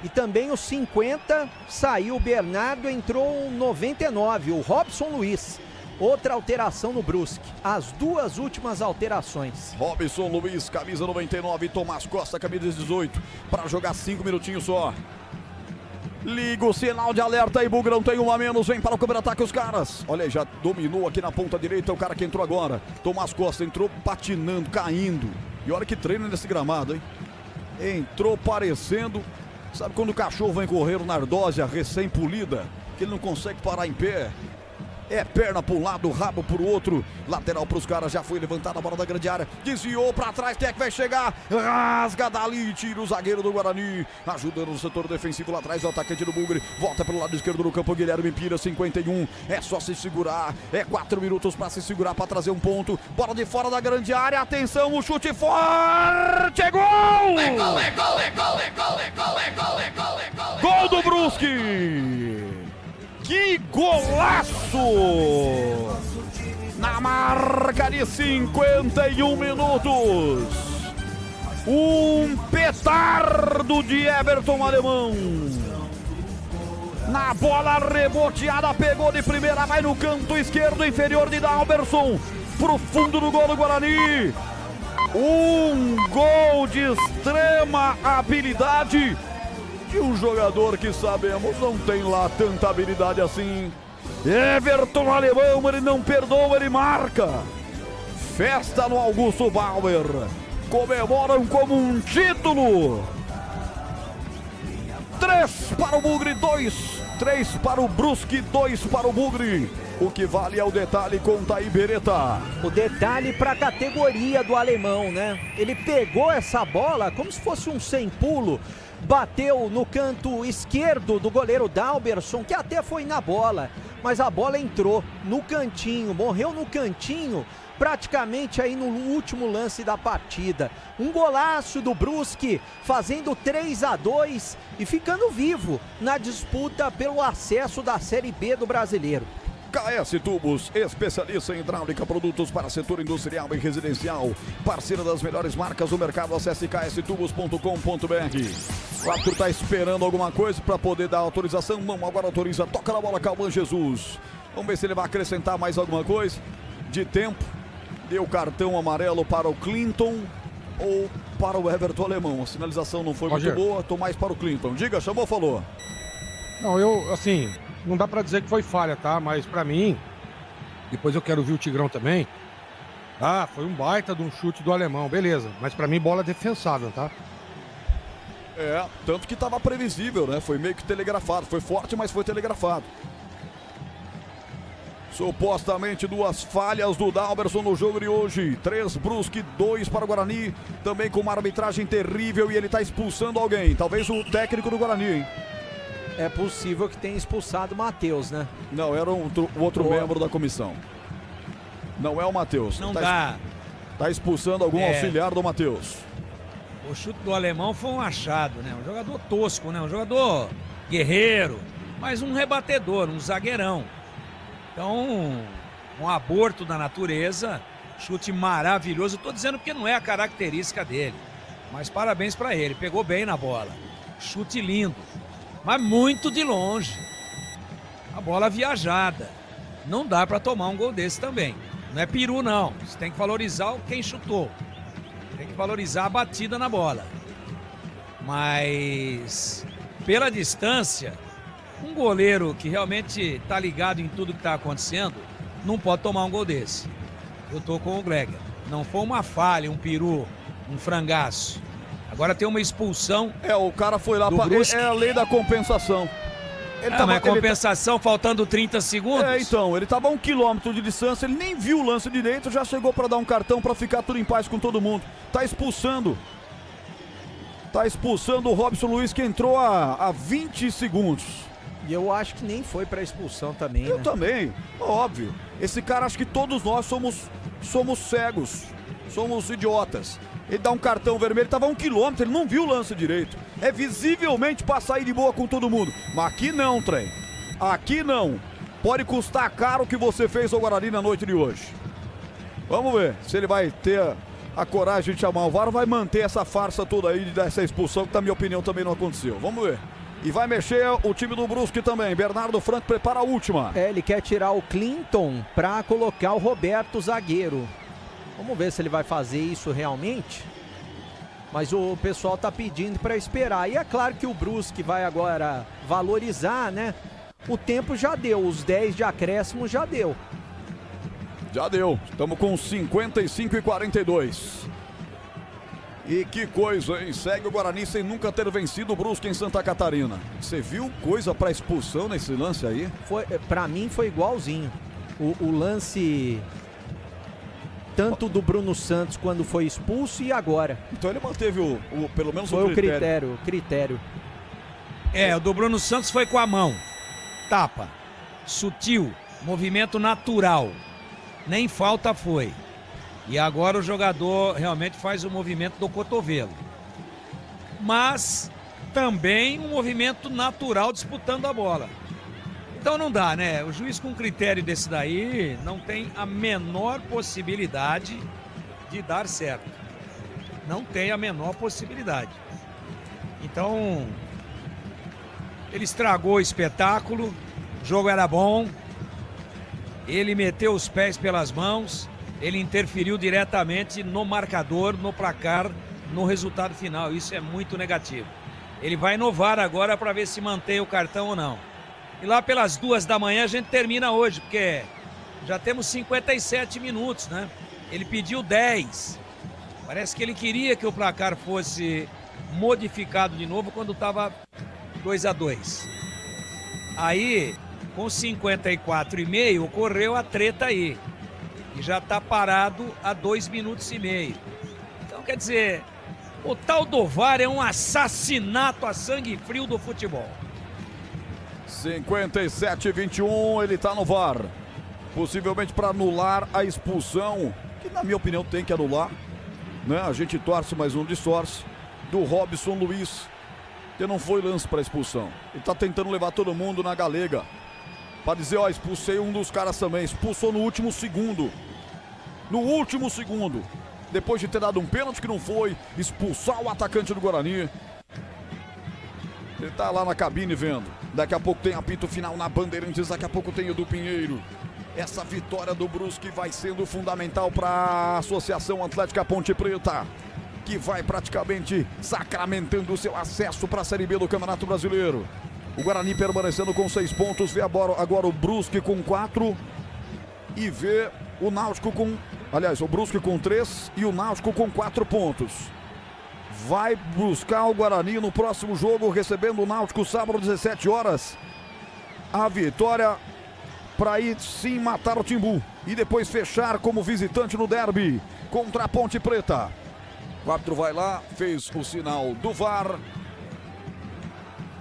E também o 50, saiu o Bernardo, entrou o 99, o Robson Luiz. Outra alteração no Brusque. As duas últimas alterações. Robson Luiz, camisa 99, Tomás Costa, camisa 18. Para jogar 5 minutinhos só. Liga o sinal de alerta aí, Bugrão, tem um a menos, vem para o campo de ataque os caras. Olha aí, já dominou aqui na ponta direita o cara que entrou agora. Tomás Costa entrou patinando, caindo. E olha que treino nesse gramado, hein? Entrou parecendo, sabe quando o cachorro vem correr na ardósia recém-polida, que ele não consegue parar em pé? É perna para um lado, rabo para o outro. Lateral para os caras, já foi levantada a bola da grande área. Desviou para trás, quem é que vai chegar? Rasga dali, tira o zagueiro do Guarani. Ajudando no setor defensivo lá atrás, o atacante do Bugre. Volta pelo lado esquerdo do campo, Guilherme Pira, 51. É só se segurar, é 4 minutos para se segurar, para trazer um ponto. Bola de fora da grande área, atenção, o chute forte, é gol! É gol, é gol, é gol, é gol, é gol, é gol, é gol, é gol. Gol do Brusque! Que golaço! Na marca de 51 minutos. Um petardo de Everton Alemão. Na bola reboteada, pegou de primeira, vai no canto esquerdo inferior de Dalberson. Pro fundo do gol do Guarani. Um gol de extrema habilidade. E um jogador que sabemos não tem lá tanta habilidade assim. Everton Alemão, ele não perdoa, ele marca. Festa no Augusto Bauer. Comemoram como um título. 3 para o Bugre, 3 para o Brusque, 2 para o Bugre. O que vale é o detalhe com Thaí Beretta. O detalhe para a categoria do alemão, né? Ele pegou essa bola como se fosse um sem pulo. bateu no canto esquerdo do goleiro Dalberson, que até foi na bola, mas a bola entrou no cantinho, morreu no cantinho, praticamente aí no último lance da partida. Um golaço do Brusque, fazendo 3-2 e ficando vivo na disputa pelo acesso da Série B do Brasileiro. KS Tubos, especialista em hidráulica, produtos para setor industrial e residencial. Parceira das melhores marcas do mercado. Acesse kstubos.com.br. O Arthur está esperando alguma coisa para poder dar autorização. Não, agora autoriza. Toca na bola, Calman Jesus. Vamos ver se ele vai acrescentar mais alguma coisa de tempo. Deu cartão amarelo para o Clinton ou para o Everton Alemão. A sinalização não foi muito boa. Tô mais para o Clinton. Diga, chamou, falou. Não, assim, não dá pra dizer que foi falha, tá? Mas pra mim, depois eu quero ver o Tigrão também. Ah, foi um baita de um chute do Alemão, beleza. Mas pra mim, bola defensável, tá? Tanto que tava previsível, né? Foi meio que telegrafado. Foi forte, mas foi telegrafado. Supostamente 2 falhas do Dalberson no jogo de hoje. 3 Brusque, 2 para o Guarani. Também com uma arbitragem terrível e ele tá expulsando alguém. Talvez o técnico do Guarani, hein? É possível que tenha expulsado o Matheus, né? Não, era o outro membro da comissão. Não é o Matheus. Não dá. Tá expulsando algum auxiliar do Matheus. O chute do Alemão foi um achado, né? Um jogador tosco, né? Um jogador guerreiro, mas um rebatedor, um zagueirão. Então, um aborto da natureza, chute maravilhoso. Eu tô dizendo porque não é a característica dele. Mas parabéns para ele, pegou bem na bola. Chute lindo. Mas muito de longe. A bola viajada. Não dá para tomar um gol desse também. Não é peru, não. Você tem que valorizar quem chutou. Tem que valorizar a batida na bola. Mas, pela distância, um goleiro que realmente está ligado em tudo que está acontecendo, não pode tomar um gol desse. Eu tô com o Gregor. Não foi uma falha, um peru, um frangaço. Agora tem uma expulsão. O cara foi lá para... É a lei da compensação. Mas compensação faltando 30 segundos? Então, ele tava a 1 quilômetro de distância, ele nem viu o lance direito, já chegou para dar um cartão para ficar tudo em paz com todo mundo. Tá expulsando. Tá expulsando o Robson Luiz, que entrou a 20 segundos. E eu acho que nem foi para expulsão também, Eu também, óbvio. Esse cara, acho que todos nós somos cegos, somos idiotas. Ele dá um cartão vermelho, estava a 1 quilômetro, ele não viu o lance direito. É visivelmente para sair de boa com todo mundo. Mas aqui não, trem. Aqui não. Pode custar caro o que você fez ao Guarani na noite de hoje. Vamos ver se ele vai ter a coragem de chamar o VAR, vai manter essa farsa toda aí dessa expulsão, que na minha opinião também não aconteceu. Vamos ver. E vai mexer o time do Brusque também. Bernardo Franco prepara a última. Ele quer tirar o Clinton para colocar o Roberto zagueiro. Vamos ver se ele vai fazer isso realmente. Mas o pessoal tá pedindo para esperar. E é claro que o Brusque vai agora valorizar, né? O tempo já deu, os 10 de acréscimo já deu. Já deu. Estamos com 55 e 42. E que coisa, hein? Segue o Guarani sem nunca ter vencido o Brusque em Santa Catarina. Você viu coisa para expulsão nesse lance aí? Para mim foi igualzinho. O lance... Tanto do Bruno Santos quando foi expulso e agora. Então ele manteve pelo menos foi o critério. O do Bruno Santos foi com a mão. Tapa. Sutil. Movimento natural. Nem falta foi. E agora o jogador realmente faz o movimento do cotovelo. Mas também um movimento natural disputando a bola. Então não dá, né? O juiz com critério desse daí não tem a menor possibilidade de dar certo. Não tem a menor possibilidade. Então, ele estragou o espetáculo, o jogo era bom, ele meteu os pés pelas mãos, ele interferiu diretamente no marcador, no placar, no resultado final. Isso é muito negativo. Ele vai inovar agora para ver se mantém o cartão ou não. E lá pelas 2 da manhã a gente termina hoje, porque já temos 57 minutos, né? Ele pediu 10. Parece que ele queria que o placar fosse modificado de novo quando estava 2-2. Aí, com 54,5, ocorreu a treta aí. E já está parado há 2 minutos e meio. Então, quer dizer, O tal do VAR é um assassinato a sangue frio do futebol. 57-21, ele tá no VAR. Possivelmente para anular a expulsão, que na minha opinião tem que anular, né? A gente torce, mas não distorce, do Robson Luiz, que não foi lance para expulsão. Ele tá tentando levar todo mundo na galega, para dizer, ó, expulsei um dos caras também. Expulsou no último segundo. No último segundo. Depois de ter dado um pênalti que não foi, expulsar o atacante do Guarani. Ele tá lá na cabine vendo. Daqui a pouco tem apito final na Bandeirantes, daqui a pouco tem Edu Pinheiro. Essa vitória do Brusque vai sendo fundamental para a Associação Atlética Ponte Preta, que vai praticamente sacramentando o seu acesso para a Série B do Campeonato Brasileiro. O Guarani permanecendo com 6 pontos, vê agora o Brusque com 4 e vê o Náutico com... Aliás, o Brusque com 3 e o Náutico com 4 pontos. Vai buscar o Guarani no próximo jogo, recebendo o Náutico sábado, 17 horas. A vitória para ir sim matar o Timbu e depois fechar como visitante no derby contra a Ponte Preta. O árbitro vai lá, fez o sinal do VAR.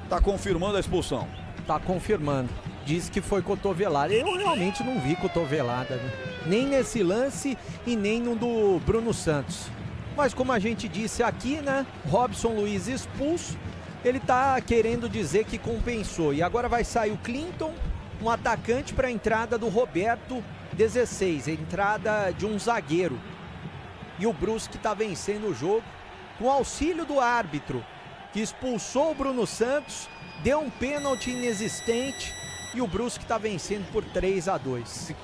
Tá confirmando a expulsão. Tá confirmando. Diz que foi cotovelada. Eu realmente não vi cotovelada, né? Nem nesse lance e nem no do Bruno Santos. Mas como a gente disse aqui, né? Robson Luiz expulso. Ele tá querendo dizer que compensou. E agora vai sair o Clinton, um atacante, para a entrada do Roberto, 16. A entrada de um zagueiro. E o Brusque tá vencendo o jogo com auxílio do árbitro, que expulsou o Bruno Santos, deu um pênalti inexistente e o Brusque tá vencendo por 3-2.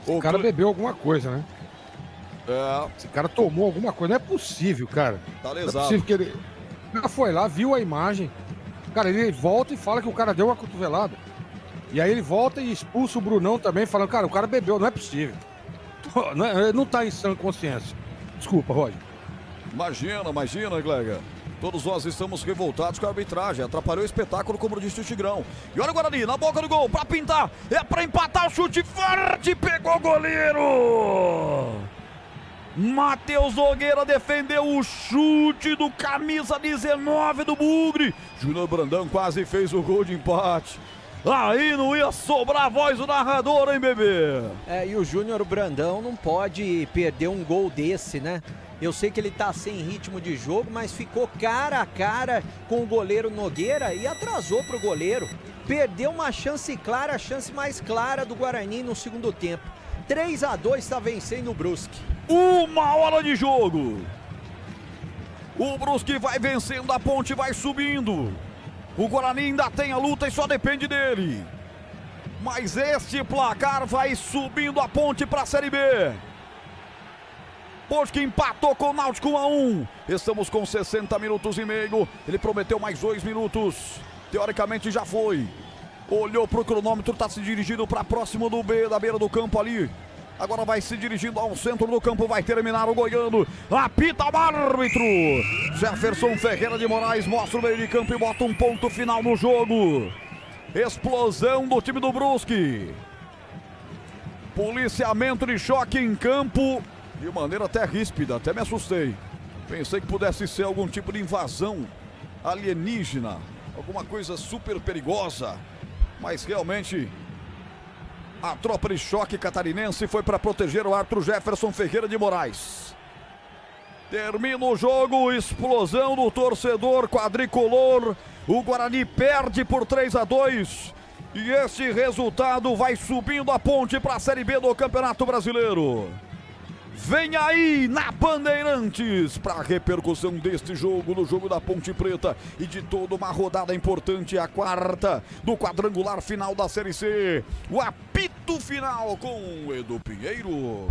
O cara bebeu alguma coisa, né? É. Esse cara tomou alguma coisa. Não é possível, cara. Tá lesado. Não é possível que ele... O cara foi lá, viu a imagem. Cara, ele volta e fala que o cara deu uma cotovelada. E aí ele volta e expulsa o Brunão também, falando, cara, o cara bebeu, não é possível. Não tá em sã consciência. Desculpa, Roger. Imagina, Glega. Todos nós estamos revoltados com a arbitragem. Atrapalhou o espetáculo, como disse o Tigrão. E olha o Guarani, na boca do gol, pra pintar. É pra empatar o chute forte. Pegou o goleiro. Matheus Nogueira defendeu o chute do camisa 19 do Bugre. Júnior Brandão quase fez o gol de empate. Aí não ia sobrar a voz do narrador, hein, bebê? E o Júnior Brandão não pode perder um gol desse, né? Eu sei que ele tá sem ritmo de jogo, mas ficou cara a cara com o goleiro Nogueira e atrasou pro goleiro. Perdeu uma chance clara, a chance mais clara do Guarani no segundo tempo. 3-2 tá vencendo o Brusque. 1 hora de jogo. O Brusque vai vencendo, a Ponte vai subindo. O Guarani ainda tem a luta e só depende dele. Mas este placar vai subindo a Ponte para a Série B. Ponte que empatou com o Náutico 1-1. Estamos com 60 minutos e meio. Ele prometeu mais 2 minutos. Teoricamente já foi. Olhou para o cronômetro, está se dirigindo para próximo da beira do campo ali. Agora vai se dirigindo ao centro do campo, vai terminar o goiano. Apita o árbitro. Jefferson Ferreira de Moraes mostra o meio de campo e bota um ponto final no jogo. Explosão do time do Brusque. Policiamento de choque em campo. De maneira até ríspida, até me assustei. Pensei que pudesse ser algum tipo de invasão alienígena. Alguma coisa super perigosa. Mas realmente... a tropa de choque catarinense foi para proteger o árbitro Jefferson Ferreira de Moraes. Termina o jogo, explosão do torcedor quadricolor. O Guarani perde por 3-2. E esse resultado vai subindo a Ponte para a Série B do Campeonato Brasileiro. Vem aí na Bandeirantes para a repercussão deste jogo, no jogo da Ponte Preta e de toda uma rodada importante, a 4ª do quadrangular final da Série C. O apito final com Edu Pinheiro.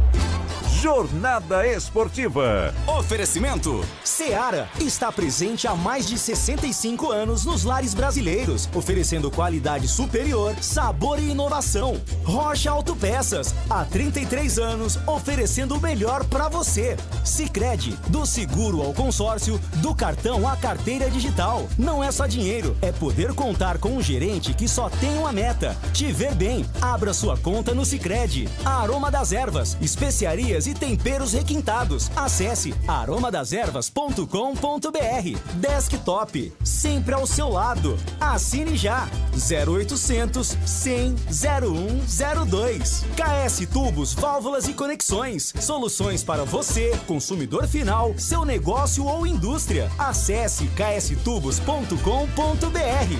Jornada Esportiva. Oferecimento Seara está presente há mais de 65 anos nos lares brasileiros, oferecendo qualidade superior, sabor e inovação. Rocha Autopeças, há 33 anos, oferecendo o melhor para você. Sicredi, do seguro ao consórcio, do cartão à carteira digital. Não é só dinheiro, é poder contar com um gerente que só tem uma meta: te ver bem. Abra sua conta no Sicredi. A Aroma das Ervas, especiarias e e temperos requintados. Acesse aromadeservas.com.br. Desktop, sempre ao seu lado. Assine já. 0800 100 0102. KS Tubos, Válvulas e Conexões. Soluções para você, consumidor final, seu negócio ou indústria. Acesse kstubos.com.br.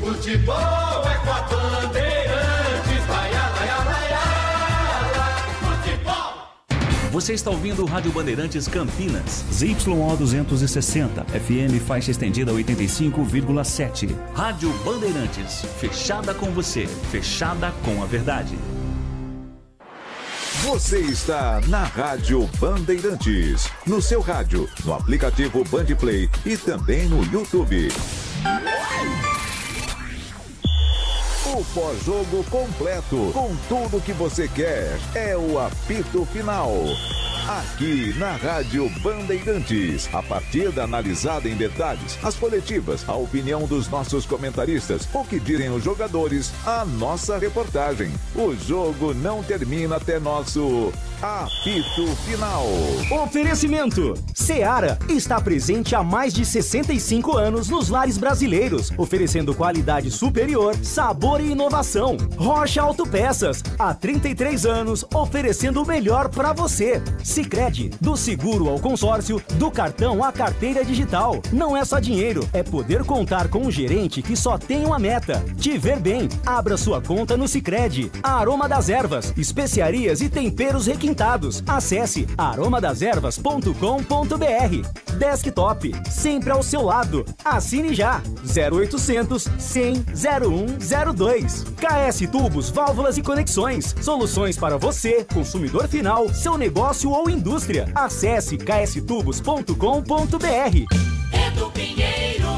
Futebol é com a Bandeirantes, vai, vai, vai, futebol. Você está ouvindo o Rádio Bandeirantes Campinas. ZYO 260, FM faixa estendida 85,7. Rádio Bandeirantes, fechada com você, fechada com a verdade. Você está na Rádio Bandeirantes, no seu rádio, no aplicativo Bandplay e também no YouTube. O pós-jogo completo, com tudo que você quer, é o apito final. Aqui na Rádio Bandeirantes, a partida analisada em detalhes, as coletivas, a opinião dos nossos comentaristas, o que dizem os jogadores, a nossa reportagem. O jogo não termina até nosso apito final. Oferecimento: Seara está presente há mais de 65 anos nos lares brasileiros, oferecendo qualidade superior, sabor e inovação. Rocha Autopeças, há 33 anos, oferecendo o melhor para você. Sicredi, do seguro ao consórcio, do cartão à carteira digital. Não é só dinheiro, é poder contar com um gerente que só tem uma meta: te ver bem. Abra sua conta no Sicredi. Aroma das Ervas, especiarias e temperos requintados. Acesse aromadeservas.com.br. Desktop, sempre ao seu lado. Assine já. 0800 100 0102. KS Tubos, Válvulas e Conexões. Soluções para você, consumidor final, seu negócio ou indústria. Acesse kstubos.com.br. Edu Pinheiro.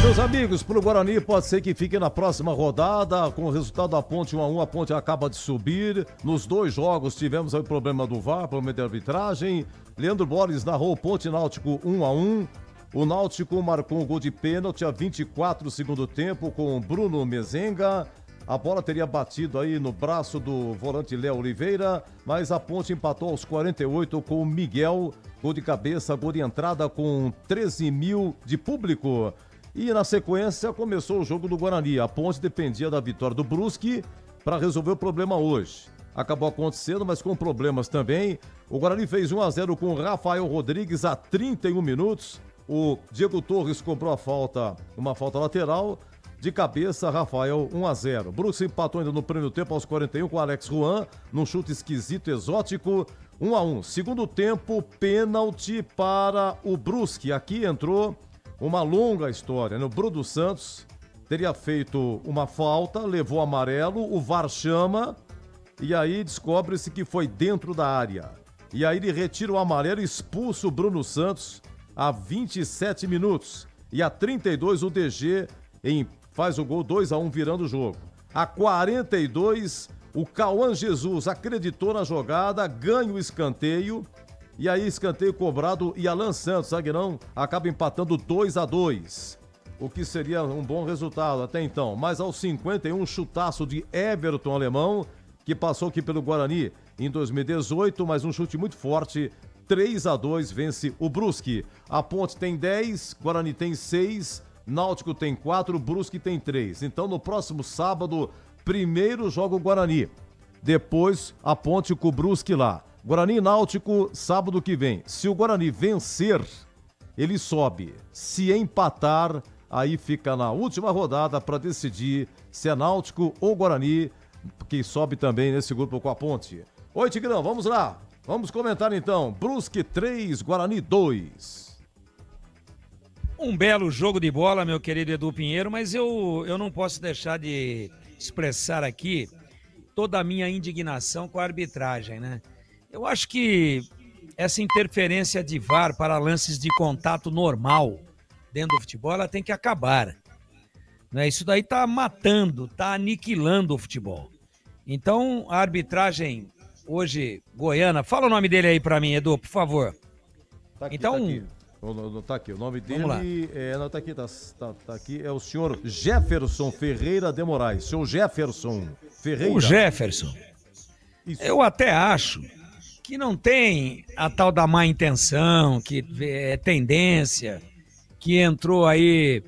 Meus amigos, pro Guarani pode ser que fique na próxima rodada, com o resultado da Ponte 1-1, a Ponte acaba de subir. Nos dois jogos tivemos aí o problema do VAR, problema de arbitragem. Leandro Borges narrou Ponte Náutico 1-1. O Náutico marcou um gol de pênalti a 24 do segundo tempo com Bruno Mezenga. A bola teria batido aí no braço do volante Léo Oliveira, mas a Ponte empatou aos 48 com o Miguel. Gol de cabeça, gol de entrada com 13 mil de público. E na sequência começou o jogo do Guarani. A Ponte dependia da vitória do Brusque para resolver o problema hoje. Acabou acontecendo, mas com problemas também. O Guarani fez 1-0 com o Rafael Rodrigues a 31 minutos. O Diego Torres cobrou a falta, uma falta lateral. De cabeça, Rafael, 1-0. Brusque empatou ainda no primeiro tempo aos 41 com o Alex Juan, num chute esquisito, exótico, 1-1. Segundo tempo, pênalti para o Brusque. Aqui entrou uma longa história, né? O Bruno Santos teria feito uma falta, levou amarelo, o VAR chama e aí descobre-se que foi dentro da área. E aí ele retira o amarelo e expulsa o Bruno Santos a 27 minutos. E a 32 o DG faz o gol 2-1 virando o jogo. A 42 o Cauã Jesus acreditou na jogada, ganha o escanteio. E aí escanteio cobrado e Alan Santos, zagueirão, acaba empatando 2-2. O que seria um bom resultado até então. Mas aos 51, chutaço de Everton Alemão, que passou aqui pelo Guarani em 2018, mas um chute muito forte. 3-2 vence o Brusque. A Ponte tem 10, Guarani tem 6, Náutico tem 4, Brusque tem 3. Então no próximo sábado, primeiro joga o Guarani. Depois a Ponte com o Brusque lá. Guarani e Náutico, sábado que vem. Se o Guarani vencer, ele sobe. Se empatar, aí fica na última rodada para decidir se é Náutico ou Guarani, que sobe também nesse grupo com a Ponte. Oi, Tigrão, vamos lá. Vamos comentar então. Brusque 3, Guarani 2. Um belo jogo de bola, meu querido Edu Pinheiro, mas eu não posso deixar de expressar aqui toda a minha indignação com a arbitragem, né? Eu acho que essa interferência de VAR para lances de contato normal dentro do futebol, ela tem que acabar. Né? Isso daí tá matando, tá aniquilando o futebol. Então, a arbitragem hoje, goiana, fala o nome dele aí para mim, Edu, por favor. Tá aqui, então, tá aqui. Tá aqui, o nome dele tá aqui, tá aqui, é o senhor Jefferson Ferreira de Moraes. Senhor Jefferson Ferreira. O Jefferson. Isso. Eu até acho que não tem a tal da má intenção, que é tendência, que entrou aí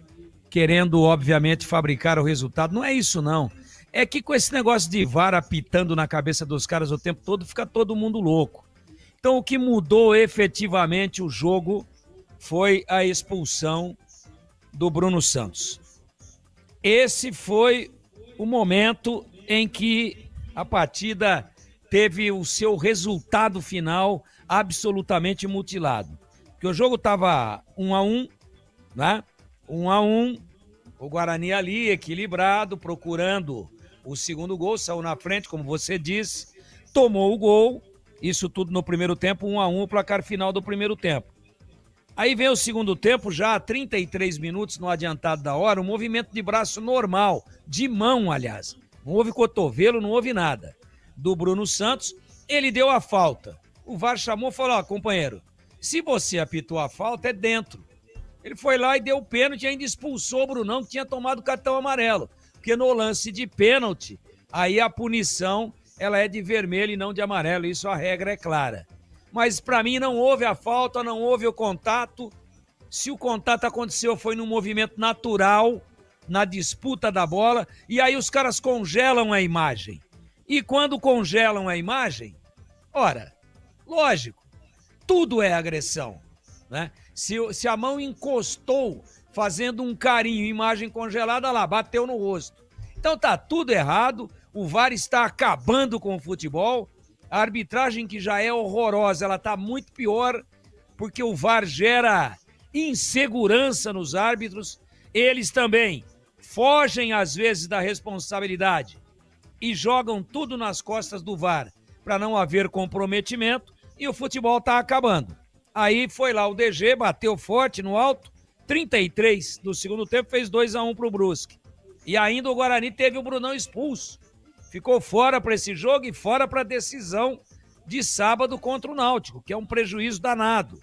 querendo, obviamente, fabricar o resultado. Não é isso, não. É que com esse negócio de VAR apitando na cabeça dos caras o tempo todo, fica todo mundo louco. Então, o que mudou efetivamente o jogo foi a expulsão do Bruno Santos. Esse foi o momento em que a partida teve o seu resultado final absolutamente mutilado. Porque o jogo estava 1-1, né? 1-1, o Guarani ali equilibrado, procurando o segundo gol, saiu na frente, como você disse, tomou o gol, isso tudo no primeiro tempo, 1-1, o placar final do primeiro tempo. Aí vem o segundo tempo, já a 33 minutos no adiantado da hora, um movimento de braço normal, de mão, aliás. Não houve cotovelo, não houve nada. Do Bruno Santos, ele deu a falta. O VAR chamou e falou, ó, companheiro, se você apitou a falta, é dentro. Ele foi lá e deu o pênalti e ainda expulsou o Brunão, que tinha tomado cartão amarelo. Porque no lance de pênalti, aí a punição, ela é de vermelho e não de amarelo. Isso a regra é clara. Mas para mim não houve a falta, não houve o contato. Se o contato aconteceu, foi num movimento natural, na disputa da bola, e aí os caras congelam a imagem. E quando congelam a imagem, ora, lógico, tudo é agressão, né? Se a mão encostou fazendo um carinho, imagem congelada lá, bateu no rosto. Então tá tudo errado, o VAR está acabando com o futebol, a arbitragem que já é horrorosa, ela tá muito pior, porque o VAR gera insegurança nos árbitros, eles também fogem às vezes da responsabilidade e jogam tudo nas costas do VAR para não haver comprometimento e o futebol tá acabando. Aí foi lá o DG, bateu forte no alto, 33 do segundo tempo, fez 2-1 pro Brusque. E ainda o Guarani teve o Brunão expulso. Ficou fora para esse jogo e fora para a decisão de sábado contra o Náutico, que é um prejuízo danado.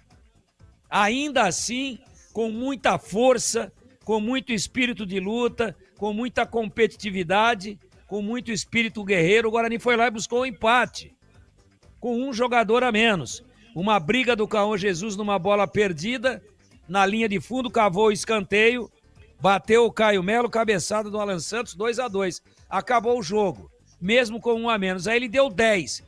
Ainda assim, com muita força, com muito espírito de luta, com muita competitividade, com muito espírito guerreiro, o Guarani foi lá e buscou o empate, com um jogador a menos. Uma briga do Caô Jesus numa bola perdida, na linha de fundo, cavou o escanteio, bateu o Caio Melo, cabeçada do Alan Santos, 2-2. Acabou o jogo, mesmo com um a menos. Aí ele deu 10.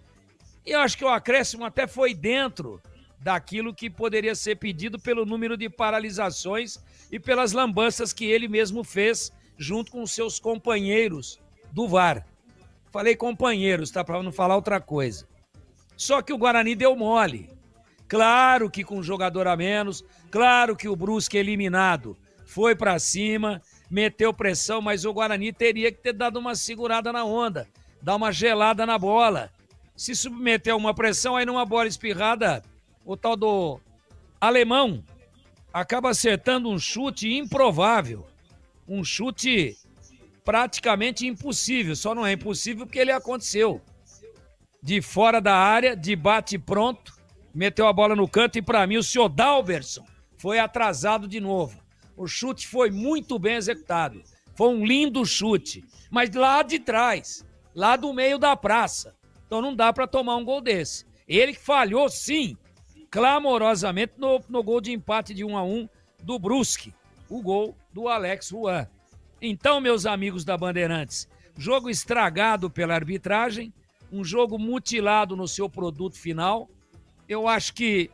E eu acho que o acréscimo até foi dentro daquilo que poderia ser pedido pelo número de paralisações e pelas lambanças que ele mesmo fez junto com os seus companheiros do VAR. Falei companheiros, tá? Para não falar outra coisa. Só que o Guarani deu mole. Claro que com um jogador a menos, claro que o Brusque eliminado foi para cima, meteu pressão, mas o Guarani teria que ter dado uma segurada na onda, dar uma gelada na bola. Se submeteu a uma pressão, aí numa bola espirrada, o tal do alemão acaba acertando um chute improvável, um chute praticamente impossível, só não é impossível porque ele aconteceu. De fora da área, de bate pronto, meteu a bola no canto e para mim o senhor Dalberson foi atrasado de novo. O chute foi muito bem executado, foi um lindo chute, mas lá de trás, lá do meio da praça, então não dá para tomar um gol desse. Ele que falhou sim, clamorosamente no gol de empate de 1-1 do Brusque, o gol do Alex Juan. Então, meus amigos da Bandeirantes, jogo estragado pela arbitragem, um jogo mutilado no seu produto final. Eu acho que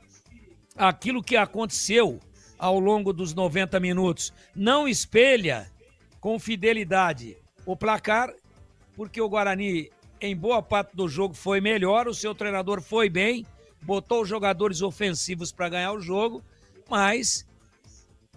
aquilo que aconteceu ao longo dos 90 minutos não espelha com fidelidade o placar, porque o Guarani, em boa parte do jogo, foi melhor, o seu treinador foi bem, botou os jogadores ofensivos para ganhar o jogo, mas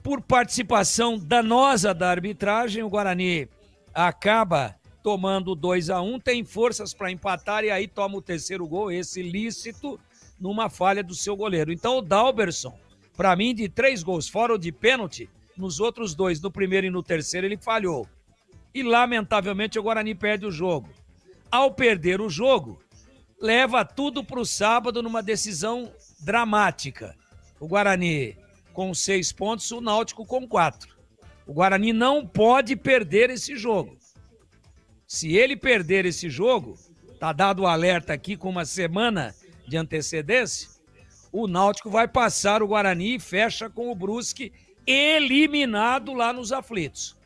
por participação danosa da arbitragem, o Guarani acaba tomando 2-1, tem forças para empatar e aí toma o terceiro gol, esse lícito, numa falha do seu goleiro. Então o Dalberson, para mim, de 3 gols, fora o de pênalti, nos outros 2, no primeiro e no terceiro, ele falhou. E lamentavelmente o Guarani perde o jogo. Ao perder o jogo, leva tudo para o sábado numa decisão dramática. O Guarani com 6 pontos, o Náutico com 4. O Guarani não pode perder esse jogo. Se ele perder esse jogo, tá dado o alerta aqui com uma semana de antecedência, o Náutico vai passar o Guarani e fecha com o Brusque eliminado lá nos aflitos.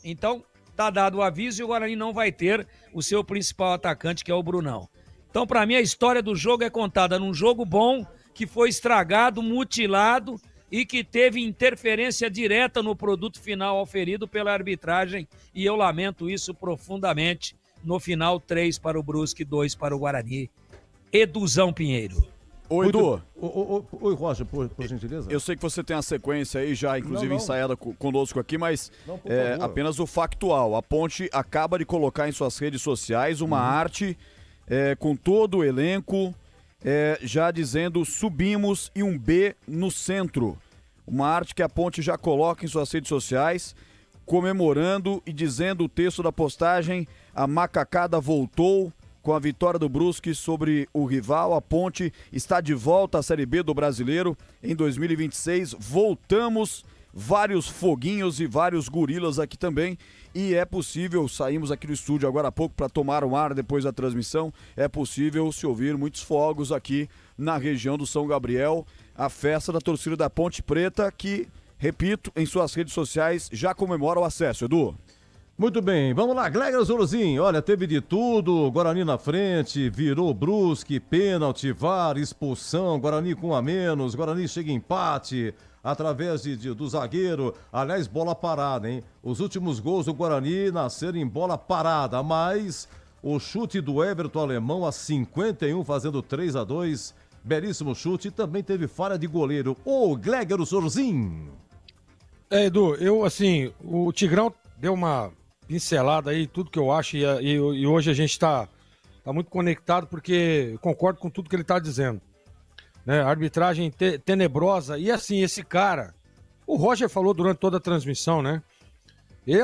Então, tá dado o aviso e o Guarani não vai ter o seu principal atacante, que é o Brunão. Então, para mim, a história do jogo é contada num jogo bom, que foi estragado, mutilado e que teve interferência direta no produto final auferido pela arbitragem, e eu lamento isso profundamente. No final, 3 para o Brusque, 2 para o Guarani. Eduzão Pinheiro. Oi, Edu. Oi, Roger, por gentileza. Eu sei que você tem a sequência aí já, inclusive ensaiada conosco aqui, mas apenas o factual. A Ponte acaba de colocar em suas redes sociais uma arte com todo o elenco, já dizendo subimos e um B no centro. Uma arte que a Ponte já coloca em suas redes sociais, comemorando e dizendo o texto da postagem: a macacada voltou. Com a vitória do Brusque sobre o rival, a Ponte está de volta à Série B do Brasileiro em 2026. Voltamos, vários foguinhos e vários gorilas aqui também. E é possível, saímos aqui do estúdio agora há pouco para tomar um ar depois da transmissão, é possível se ouvir muitos fogos aqui na região do São Gabriel. A festa da torcida da Ponte Preta que, repito, em suas redes sociais já comemora o acesso, Edu. Muito bem, vamos lá, Gleger Zorozinho, olha, teve de tudo, Guarani na frente, virou Brusque, pênalti, VAR, expulsão, Guarani com 1 a menos, Guarani chega em empate, através do zagueiro, aliás, bola parada, hein? Os últimos gols do Guarani nasceram em bola parada, mas o chute do Everton Alemão a 51, fazendo 3 a 2, belíssimo chute, e também teve falha de goleiro, o Gleger Zorozinho. Edu, o Tigrão deu uma pincelada aí, tudo que eu acho, e hoje a gente tá muito conectado, porque eu concordo com tudo que ele tá dizendo, né? Arbitragem tenebrosa, e assim, esse cara, o Roger falou durante toda a transmissão, né?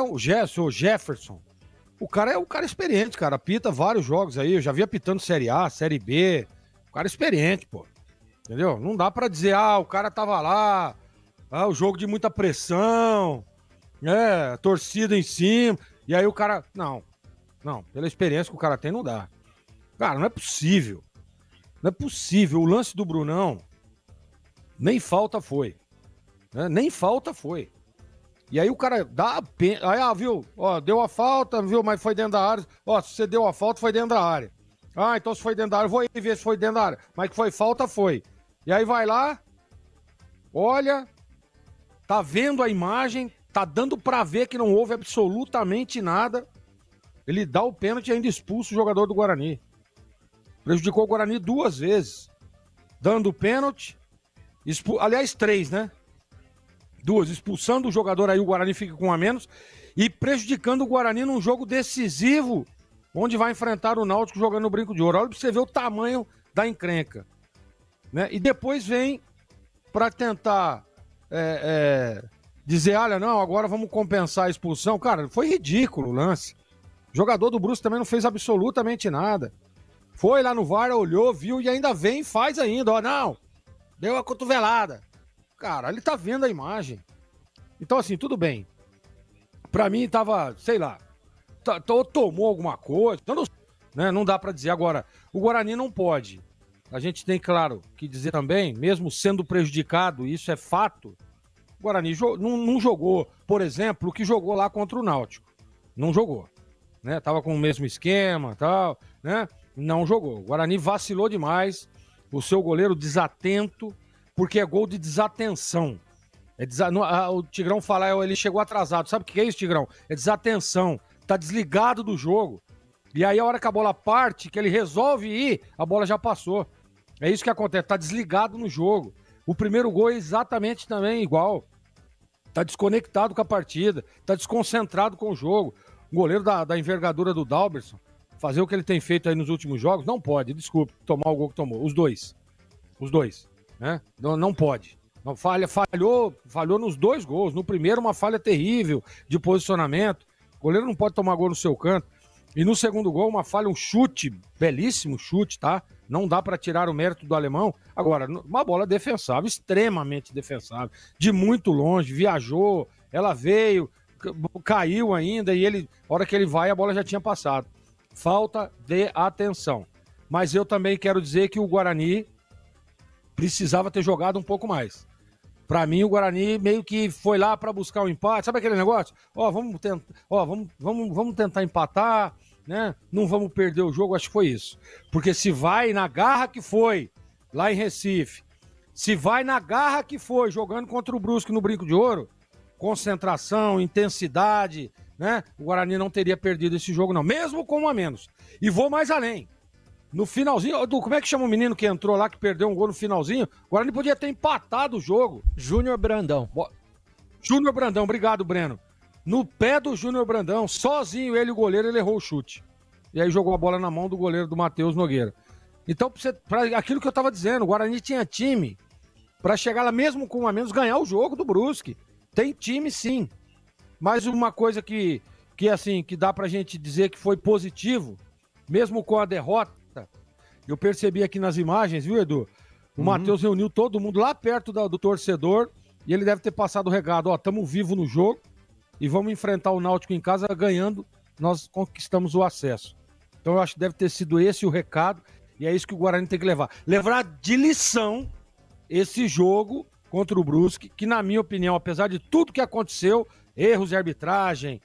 O Jefferson, o cara é um cara experiente, cara, apita vários jogos aí, eu já vi apitando Série A, Série B, o cara é experiente, pô, entendeu? Não dá pra dizer, o cara tava lá, o jogo de muita pressão, torcida em cima, e aí o cara... Não, pela experiência que o cara tem, não dá. Cara, não é possível. Não é possível. O lance do Brunão, nem falta foi. Né? Nem falta foi. E aí o cara dá a pena... Aí, viu? Deu a falta, viu? Mas foi dentro da área. Se você deu a falta, foi dentro da área. Então se foi dentro da área, vou ver se foi dentro da área. Mas que foi falta, foi. E aí vai lá, olha, tá vendo a imagem... Tá dando pra ver que não houve absolutamente nada. Ele dá o pênalti e ainda expulsa o jogador do Guarani. Prejudicou o Guarani 2 vezes. Dando o pênalti. Aliás, 3, né? 2. Expulsando o jogador, aí o Guarani fica com 1 a menos. E prejudicando o Guarani num jogo decisivo, onde vai enfrentar o Náutico jogando no Brinco de Ouro. Olha pra você ver o tamanho da encrenca. Né? E depois vem pra tentar... dizer, olha, não, agora vamos compensar a expulsão. Cara, foi ridículo o lance. O jogador do Brusque também não fez absolutamente nada. Foi lá no VAR, olhou, viu e ainda vem e faz ainda. Não, deu a cotovelada. Cara, ele tá vendo a imagem. Então, assim, tudo bem. Pra mim, tava, sei lá, tomou alguma coisa. Né, não dá pra dizer. Agora, o Guarani não pode. A gente tem, claro, que dizer também, mesmo sendo prejudicado, isso é fato, o Guarani não jogou, por exemplo, o que jogou lá contra o Náutico. Não jogou. Né? Tava com o mesmo esquema e tal, né? Não jogou. O Guarani vacilou demais. O seu goleiro desatento, porque é gol de desatenção. O Tigrão fala, ele chegou atrasado. Sabe o que é isso, Tigrão? É desatenção. Tá desligado do jogo. E aí, a hora que a bola parte, que ele resolve ir, a bola já passou. É isso que acontece. Tá desligado no jogo. O primeiro gol é exatamente também igual. Tá desconectado com a partida, tá desconcentrado com o jogo. O goleiro da envergadura do Dalberson, fazer o que ele tem feito aí nos últimos jogos, não pode, desculpe, tomar o gol que tomou. Os dois, né? Não pode. Não, falhou nos 2 gols. No primeiro, uma falha terrível de posicionamento. O goleiro não pode tomar gol no seu canto. E no segundo gol, uma falha, um chute, belíssimo chute, tá? Não dá para tirar o mérito do alemão. Agora, uma bola defensável, extremamente defensável, de muito longe, viajou, ela veio, caiu ainda, e a hora que ele vai, a bola já tinha passado. Falta de atenção. mas eu também quero dizer que o Guarani precisava ter jogado um pouco mais. Pra mim, o Guarani meio que foi lá pra buscar o empate. Sabe aquele negócio? Vamos tentar empatar, né? Não vamos perder o jogo. Acho que foi isso. Porque se vai na garra que foi lá em Recife, se vai na garra que foi jogando contra o Brusque no Brinco de Ouro, concentração, intensidade, né? O Guarani não teria perdido esse jogo, não. Mesmo com um a menos. E vou mais além. No finalzinho, como é que chama o menino que entrou lá, que perdeu um gol no finalzinho? O Guarani podia ter empatado o jogo. Júnior Brandão. Júnior Brandão, obrigado, Breno. No pé do Júnior Brandão, sozinho ele, o goleiro, ele errou o chute. E aí jogou a bola na mão do goleiro do Matheus Nogueira. Então, pra aquilo que eu tava dizendo, o Guarani tinha time pra chegar lá mesmo com um a menos, ganhar o jogo do Brusque. Tem time, sim. Mas uma coisa que dá pra gente dizer que foi positivo, mesmo com a derrota, eu percebi aqui nas imagens, viu, Edu? O Matheus reuniu todo mundo lá perto do torcedor e ele deve ter passado o recado, estamos vivos no jogo e vamos enfrentar o Náutico em casa ganhando, nós conquistamos o acesso. Então eu acho que deve ter sido esse o recado e é isso que o Guarani tem que levar. Levar de lição esse jogo contra o Brusque, que na minha opinião, apesar de tudo que aconteceu, erros de arbitragem,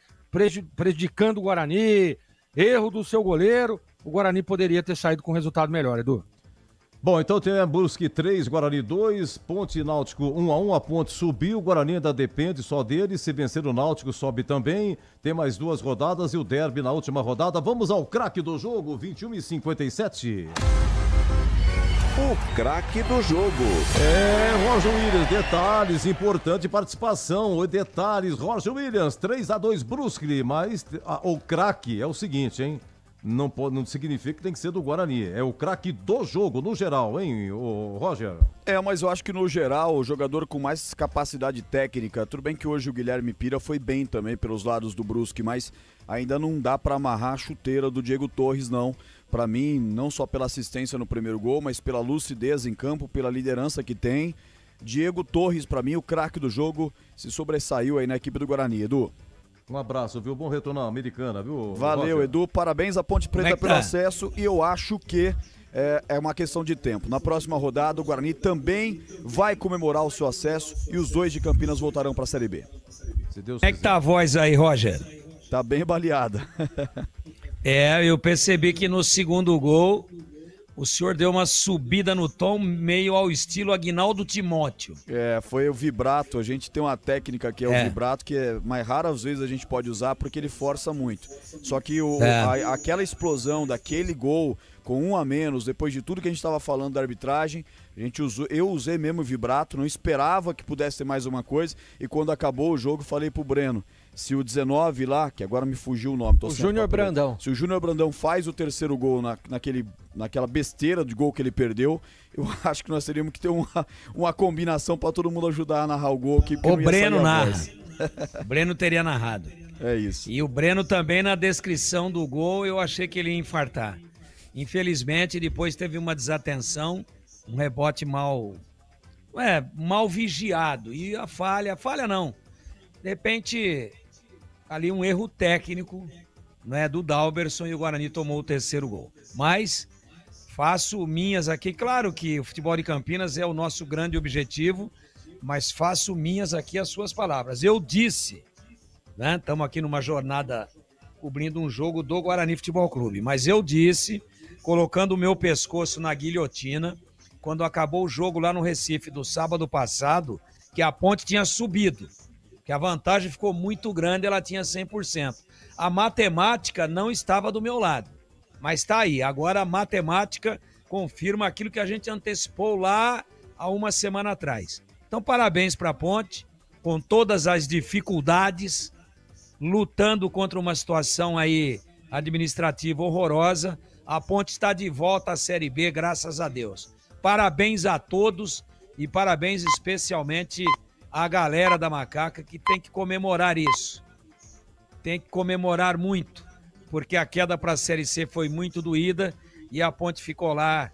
prejudicando o Guarani, erro do seu goleiro, o Guarani poderia ter saído com um resultado melhor, Edu. Bom, então tem a Brusque 3, Guarani 2, Ponte e Náutico 1-1, a Ponte subiu, o Guarani ainda depende só dele, se vencer o Náutico sobe também, tem mais 2 rodadas e o derby na última rodada. Vamos ao craque do jogo, 21h57. O craque do jogo. Roger Williams, detalhes, importante participação, detalhes, Roger Williams, 3-2 Brusque, mas o craque é o seguinte, hein? Não significa que tem que ser do Guarani. É o craque do jogo, no geral, hein, Roger? Mas eu acho que no geral, o jogador com mais capacidade técnica, tudo bem que hoje o Guilherme Pira foi bem também pelos lados do Brusque, mas ainda não dá pra amarrar a chuteira do Diego Torres, não. Pra mim, não só pela assistência no primeiro gol, mas pela lucidez em campo, pela liderança que tem. Diego Torres, pra mim, o craque do jogo, se sobressaiu aí na equipe do Guarani. Edu. Um abraço, viu? Bom retorno à Americana, viu? Valeu, Roger? Edu. Parabéns à Ponte Preta pelo acesso e eu acho que é uma questão de tempo. Na próxima rodada, o Guarani também vai comemorar o seu acesso e os 2 de Campinas voltarão para a Série B. Se Deus quiser. Como é que tá a voz aí, Roger? Tá bem baleada. Eu percebi que no segundo gol o senhor deu uma subida no tom meio ao estilo Aguinaldo Timóteo. Foi o vibrato. A gente tem uma técnica que é o vibrato, que é mais raras vezes a gente pode usar porque ele força muito. Só que aquela explosão daquele gol com 1 a menos, depois de tudo que a gente estava falando da arbitragem, eu usei mesmo o vibrato, não esperava que pudesse ter mais uma coisa, e quando acabou o jogo falei pro Breno, se o 19 lá, que agora me fugiu o nome, o Júnior Brandão. Se o Júnior Brandão faz o terceiro gol naquela besteira de gol que ele perdeu, eu acho que nós teríamos que ter uma combinação para todo mundo ajudar a narrar o gol. O Breno narra. O Breno teria narrado. É isso. E o Breno também, na descrição do gol, eu achei que ele ia infartar. Infelizmente, depois teve uma desatenção, um rebote mal vigiado. E a falha não. De repente, ali um erro técnico, né, do Dalberson, e o Guarani tomou o terceiro gol. Mas faço minhas aqui, claro que o futebol de Campinas é o nosso grande objetivo, mas faço minhas aqui as suas palavras. Eu disse, né, estamos aqui numa jornada cobrindo um jogo do Guarani Futebol Clube, mas eu disse, colocando o meu pescoço na guilhotina, quando acabou o jogo lá no Recife do sábado passado, que a Ponte tinha subido, que a vantagem ficou muito grande, ela tinha 100%. A matemática não estava do meu lado, mas está aí. Agora a matemática confirma aquilo que a gente antecipou lá há uma semana atrás. Então, parabéns para a Ponte, com todas as dificuldades, lutando contra uma situação aí administrativa horrorosa. A Ponte está de volta à Série B, graças a Deus. Parabéns a todos e parabéns especialmente à galera da Macaca, que tem que comemorar isso. Tem que comemorar muito, porque a queda para a Série C foi muito doída e a Ponte ficou lá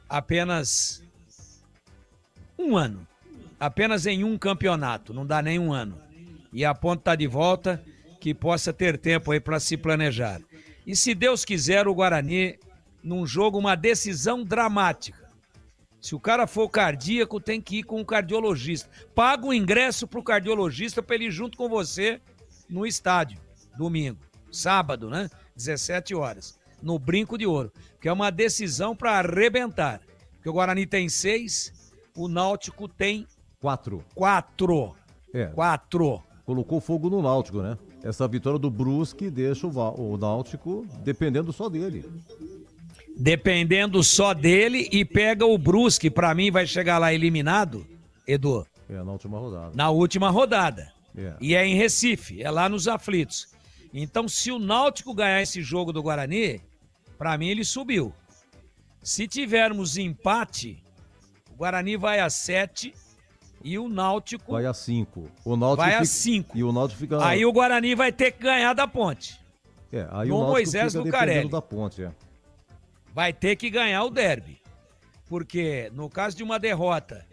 apenas um ano. Apenas em um campeonato, não dá nem um ano. E a Ponte está de volta, que possa ter tempo aí para se planejar. E se Deus quiser, o Guarani num jogo, uma decisão dramática. Se o cara for cardíaco, tem que ir com o cardiologista. Paga o ingresso pro cardiologista para ele ir junto com você no estádio, domingo. Sábado, né? 17 horas. No Brinco de Ouro. Que é uma decisão para arrebentar. Porque o Guarani tem 6, o Náutico tem 4. 4. É. 4. Colocou fogo no Náutico, né? Essa vitória do Brusque deixa o Náutico dependendo só dele. Dependendo só dele e pega o Brusque. Pra mim vai chegar lá eliminado, Edu. É, na última rodada. Na última rodada. É. E é em Recife, é lá nos aflitos. Então, se o Náutico ganhar esse jogo do Guarani, pra mim ele subiu. Se tivermos empate, o Guarani vai a 7 e o Náutico vai a 5. O Náutico vai a fica... 5. E o Náutico fica... Aí o Guarani vai ter que ganhar da Ponte. É, aí no o Náutico Moisés fica Lucarelli. dependendo da Ponte, é. Vai ter que ganhar o derby. Porque no caso de uma derrota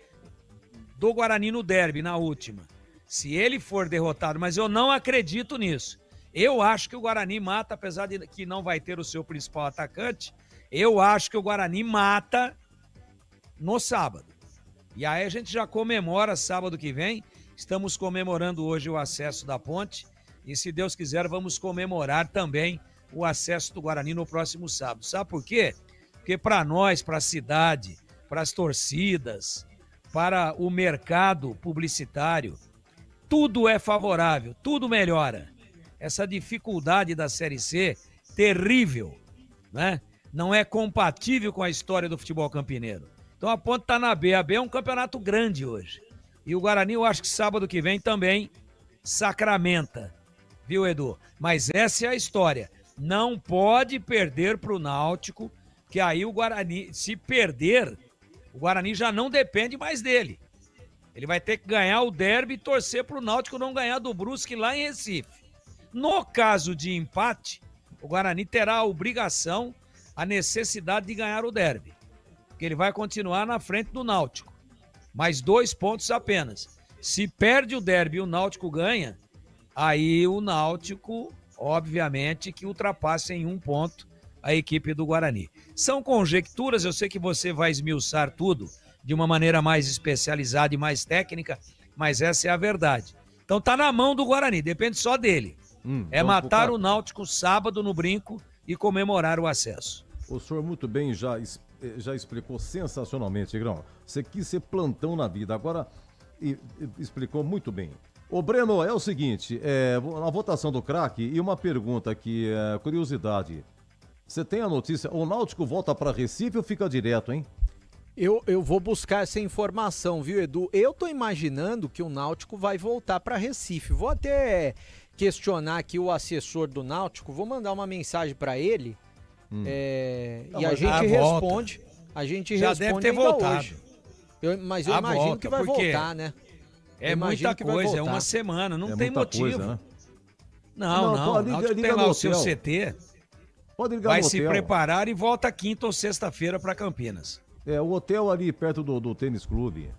do Guarani no derby, na última, se ele for derrotado, mas eu não acredito nisso. Eu acho que o Guarani mata, apesar de que não vai ter o seu principal atacante, eu acho que o Guarani mata no sábado. E aí a gente já comemora sábado que vem. Estamos comemorando hoje o acesso da Ponte. E se Deus quiser, vamos comemorar também o acesso do Guarani no próximo sábado. Sabe por quê? Porque para nós, para a cidade, para as torcidas, para o mercado publicitário, tudo é favorável, tudo melhora. Essa dificuldade da Série C, terrível, né? Não é compatível com a história do futebol campineiro. Então a Ponte está na B. A B é um campeonato grande hoje. E o Guarani, eu acho que sábado que vem também sacramenta. Viu, Edu? Mas essa é a história. Não pode perder para o Náutico, que aí o Guarani, se perder, o Guarani já não depende mais dele. Ele vai ter que ganhar o derby e torcer para o Náutico não ganhar do Brusque lá em Recife. No caso de empate, o Guarani terá a obrigação, a necessidade de ganhar o derby. Porque ele vai continuar na frente do Náutico. Mais 2 pontos apenas. Se perde o derby e o Náutico ganha, aí o Náutico, obviamente, que ultrapassa em 1 ponto a equipe do Guarani. São conjecturas, eu sei que você vai esmiuçar tudo de uma maneira mais especializada e mais técnica, mas essa é a verdade. Então tá na mão do Guarani, depende só dele. É matar o Náutico sábado no Brinco e comemorar o acesso. O senhor muito bem já explicou sensacionalmente, Tigrão. Você quis ser plantão na vida, agora explicou muito bem. Ô Breno, é o seguinte, a votação do craque e uma pergunta aqui, curiosidade. Você tem a notícia, o Náutico volta para Recife ou fica direto, hein? Eu vou buscar essa informação, viu, Edu? Eu tô imaginando que o Náutico vai voltar para Recife. Vou até questionar aqui o assessor do Náutico, vou mandar uma mensagem para ele e a gente responde. A gente já responde deve ter voltado. Hoje. Mas eu imagino que vai voltar, né? É muita coisa, é uma semana, não tem motivo. Coisa, né? Não, o Náutico tem lá o seu CT, vai se preparar e volta quinta ou sexta-feira para Campinas. O hotel ali perto do tênis clube.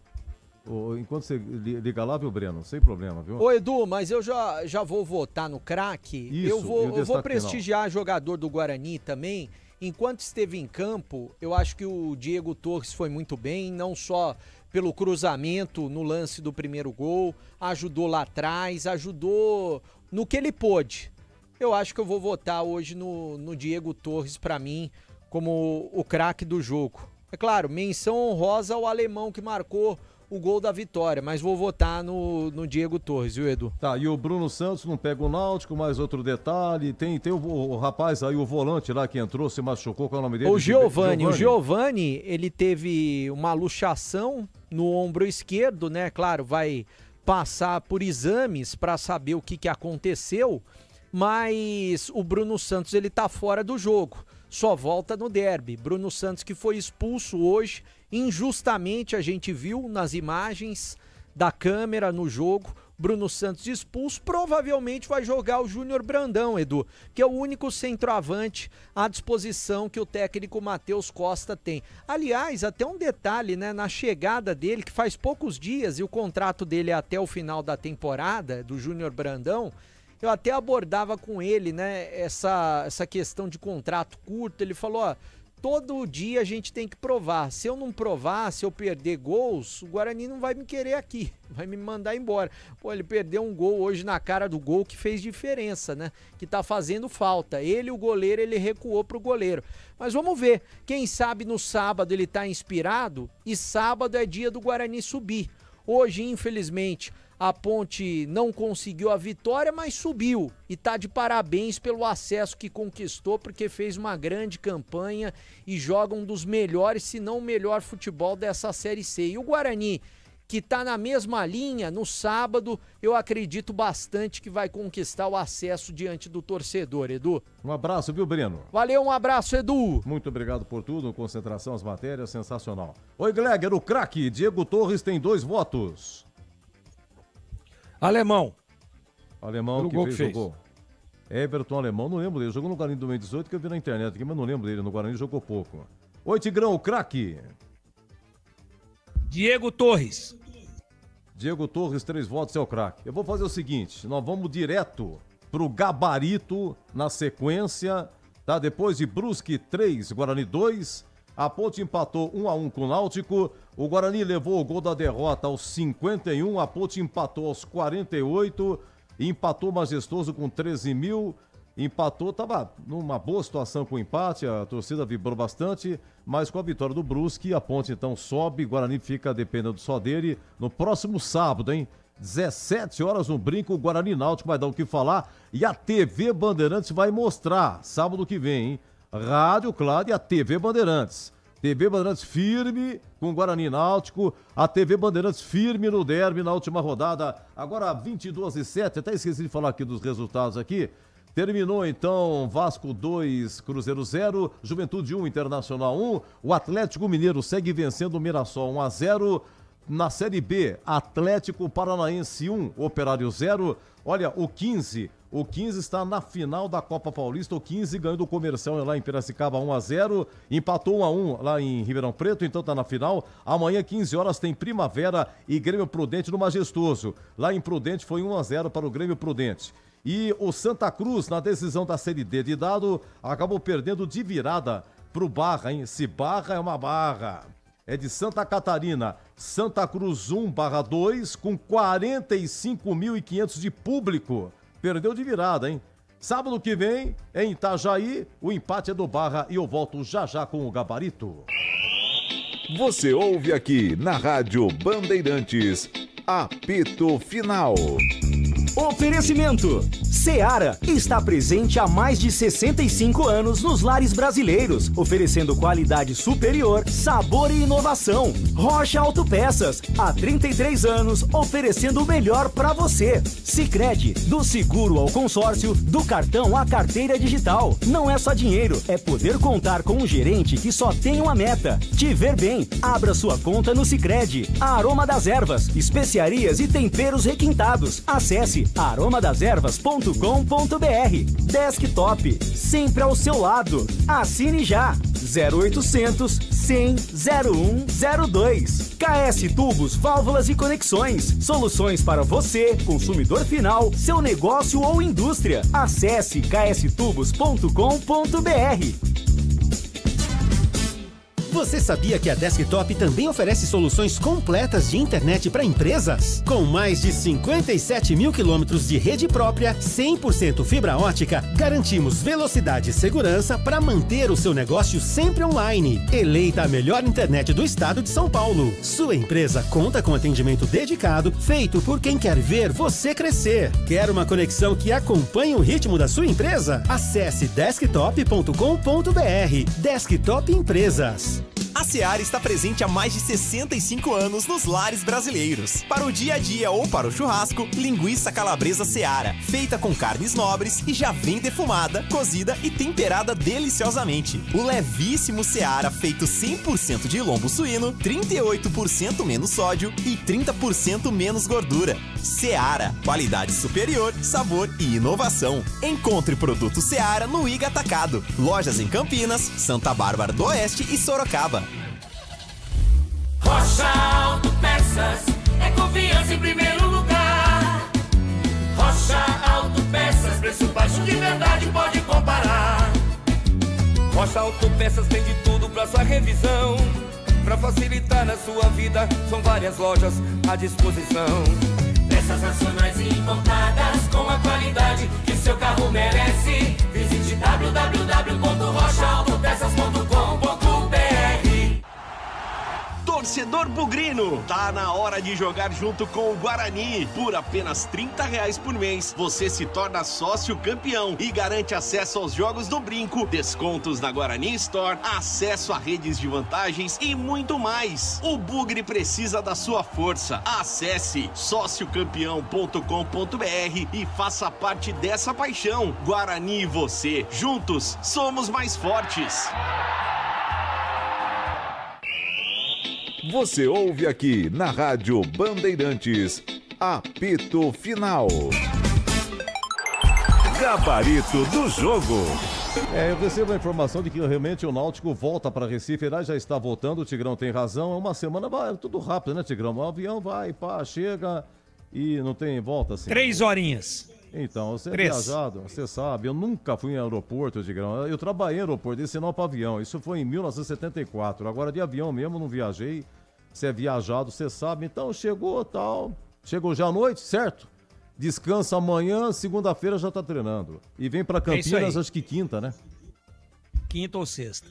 Enquanto você liga lá, viu, Breno? Sem problema, viu? Ô, Edu, mas eu já vou votar no craque. Eu vou prestigiar jogador do Guarani também. Enquanto esteve em campo, eu acho que o Diego Torres foi muito bem, não só pelo cruzamento no lance do primeiro gol, ajudou lá atrás, ajudou no que ele pôde. Eu acho que eu vou votar hoje no Diego Torres, pra mim, como o craque do jogo. É claro, menção honrosa ao alemão que marcou o gol da vitória, mas vou votar no Diego Torres, viu, Edu? Tá, e o Bruno Santos não pega o Náutico, mais outro detalhe, tem o rapaz aí, o volante lá que entrou, se machucou, qual é o nome dele? O Giovani, ele teve uma luxação no ombro esquerdo, né? Claro, vai passar por exames para saber o que aconteceu, mas o Bruno Santos, ele tá fora do jogo. Só volta no derby. Bruno Santos que foi expulso hoje, injustamente, a gente viu nas imagens da câmera no jogo. Bruno Santos expulso, provavelmente vai jogar o Júnior Brandão, Edu, que é o único centroavante à disposição que o técnico Matheus Costa tem. Aliás, até um detalhe, né, na chegada dele, que faz poucos dias e o contrato dele é até o final da temporada, do Júnior Brandão, eu até abordava com ele, né, essa questão de contrato curto. Ele falou, todo dia a gente tem que provar. Se eu não provar, se eu perder gols, o Guarani não vai me querer aqui, vai me mandar embora. Pô, ele perdeu um gol hoje na cara do gol que fez diferença, né? Que tá fazendo falta. Ele, o goleiro, ele recuou pro goleiro. Mas vamos ver, quem sabe no sábado ele tá inspirado e sábado é dia do Guarani subir. Hoje, infelizmente, a Ponte não conseguiu a vitória, mas subiu e tá de parabéns pelo acesso que conquistou, porque fez uma grande campanha e joga um dos melhores, se não o melhor futebol dessa Série C. E o Guarani, que tá na mesma linha, no sábado, eu acredito bastante que vai conquistar o acesso diante do torcedor, Edu. Um abraço, viu, Breno? Valeu, um abraço, Edu. Muito obrigado por tudo, concentração, as matérias, sensacional. Oi, Gleger, o craque, Diego Torres tem 2 votos. Alemão. Alemão que fez o gol. Everton Alemão, não lembro dele. Jogou no Guarani do 2018 que eu vi na internet aqui, mas não lembro dele. No Guarani jogou pouco. Oi, Tigrão, o craque. Diego Torres. Diego Torres, 3 votos, é o craque. Eu vou fazer o seguinte, nós vamos direto pro gabarito na sequência, tá? Depois de Brusque 3, Guarani 2, a Ponte empatou 1-1 com o Náutico, o Guarani levou o gol da derrota aos 51, a Ponte empatou aos 48, empatou majestoso com 13 mil, empatou, estava numa boa situação com o empate, a torcida vibrou bastante, mas com a vitória do Brusque, a Ponte então sobe, o Guarani fica dependendo só dele no próximo sábado, hein? 17 horas no Brinco, o Guarani Náutico vai dar o que falar e a TV Bandeirantes vai mostrar sábado que vem, hein? Rádio Claro e a TV Bandeirantes. TV Bandeirantes firme com o Guarani Náutico, a TV Bandeirantes firme no derby na última rodada, agora 22h07, até esqueci de falar aqui dos resultados aqui. Terminou então Vasco 2, Cruzeiro 0, Juventude 1, Internacional 1, o Atlético Mineiro segue vencendo o Mirassol 1-0, na Série B, Atlético Paranaense 1, Operário 0, olha, o 15 está na final da Copa Paulista, o 15 ganhou do Comercial lá em Piracicaba 1-0, empatou 1-1 lá em Ribeirão Preto, então tá na final. Amanhã 15 horas tem Primavera e Grêmio Prudente no Majestoso, lá em Prudente foi 1-0 para o Grêmio Prudente. E o Santa Cruz, na decisão da Série D de dado, acabou perdendo de virada pro Barra, hein? Se Barra é uma barra. É de Santa Catarina, Santa Cruz 1/2, com 45.500 de público. Perdeu de virada, hein? Sábado que vem, em Itajaí, o empate é do Barra e eu volto já com o gabarito. Você ouve aqui na Rádio Bandeirantes, apito final. Oferecimento. Seara está presente há mais de 65 anos nos lares brasileiros, oferecendo qualidade superior, sabor e inovação. Rocha Autopeças, há 33 anos, oferecendo o melhor para você. Sicredi, do seguro ao consórcio, do cartão à carteira digital. Não é só dinheiro, é poder contar com um gerente que só tem uma meta: te ver bem. Abra sua conta no Sicredi. Aroma das Ervas, especiarias e temperos requintados. Acesse aromadeservas.com.br. Desktop, sempre ao seu lado. Assine já. 0800 100 0102. KS Tubos, Válvulas e Conexões. Soluções para você, consumidor final, seu negócio ou indústria. Acesse kstubos.com.br. Você sabia que a Desktop também oferece soluções completas de internet para empresas? Com mais de 57 mil quilômetros de rede própria, 100% fibra ótica, garantimos velocidade e segurança para manter o seu negócio sempre online. Eleita a melhor internet do estado de São Paulo. Sua empresa conta com atendimento dedicado, feito por quem quer ver você crescer. Quer uma conexão que acompanhe o ritmo da sua empresa? Acesse desktop.com.br. Desktop Empresas. A Seara está presente há mais de 65 anos nos lares brasileiros. Para o dia a dia ou para o churrasco, linguiça calabresa Seara, feita com carnes nobres e já vem defumada, cozida e temperada deliciosamente. O levíssimo Seara, feito 100% de lombo suíno, 38% menos sódio e 30% menos gordura. Seara, qualidade superior, sabor e inovação. Encontre produto Seara no Iga Atacado. Lojas em Campinas, Santa Bárbara do Oeste e Sorocaba. Rocha Autopeças, é confiança em primeiro lugar. Rocha Autopeças, preço baixo de verdade, pode comparar. Rocha Rocha Autopeças tem de tudo pra sua revisão. Pra facilitar na sua vida, são várias lojas à disposição. Peças nacionais e importadas com a qualidade que seu carro merece. Visite www.rochaautopeças.com.br. Torcedor bugrino, tá na hora de jogar junto com o Guarani. Por apenas R$30 por mês, você se torna sócio campeão e garante acesso aos jogos do Brinco, descontos na Guarani Store, acesso a redes de vantagens e muito mais. O Bugre precisa da sua força. Acesse sociocampeão.com.br e faça parte dessa paixão. Guarani e você, juntos, somos mais fortes. Você ouve aqui na Rádio Bandeirantes, apito final. Gabarito do jogo. Eu recebo a informação de que realmente o Náutico volta para Recife, ele já está voltando, o Tigrão tem razão, é uma semana, vai tudo rápido, né, Tigrão? O avião vai, pá, chega e não tem volta assim. 3 horinhas. Então, você é viajado, você sabe, eu nunca fui em aeroporto, Tigrão, eu trabalhei em aeroporto, esse não para avião, isso foi em 1974, agora de avião mesmo não viajei, você é viajado, você sabe, então chegou já à noite, certo? Descansa amanhã, segunda-feira já tá treinando, e vem para Campinas, acho que quinta, né? Quinta ou sexta.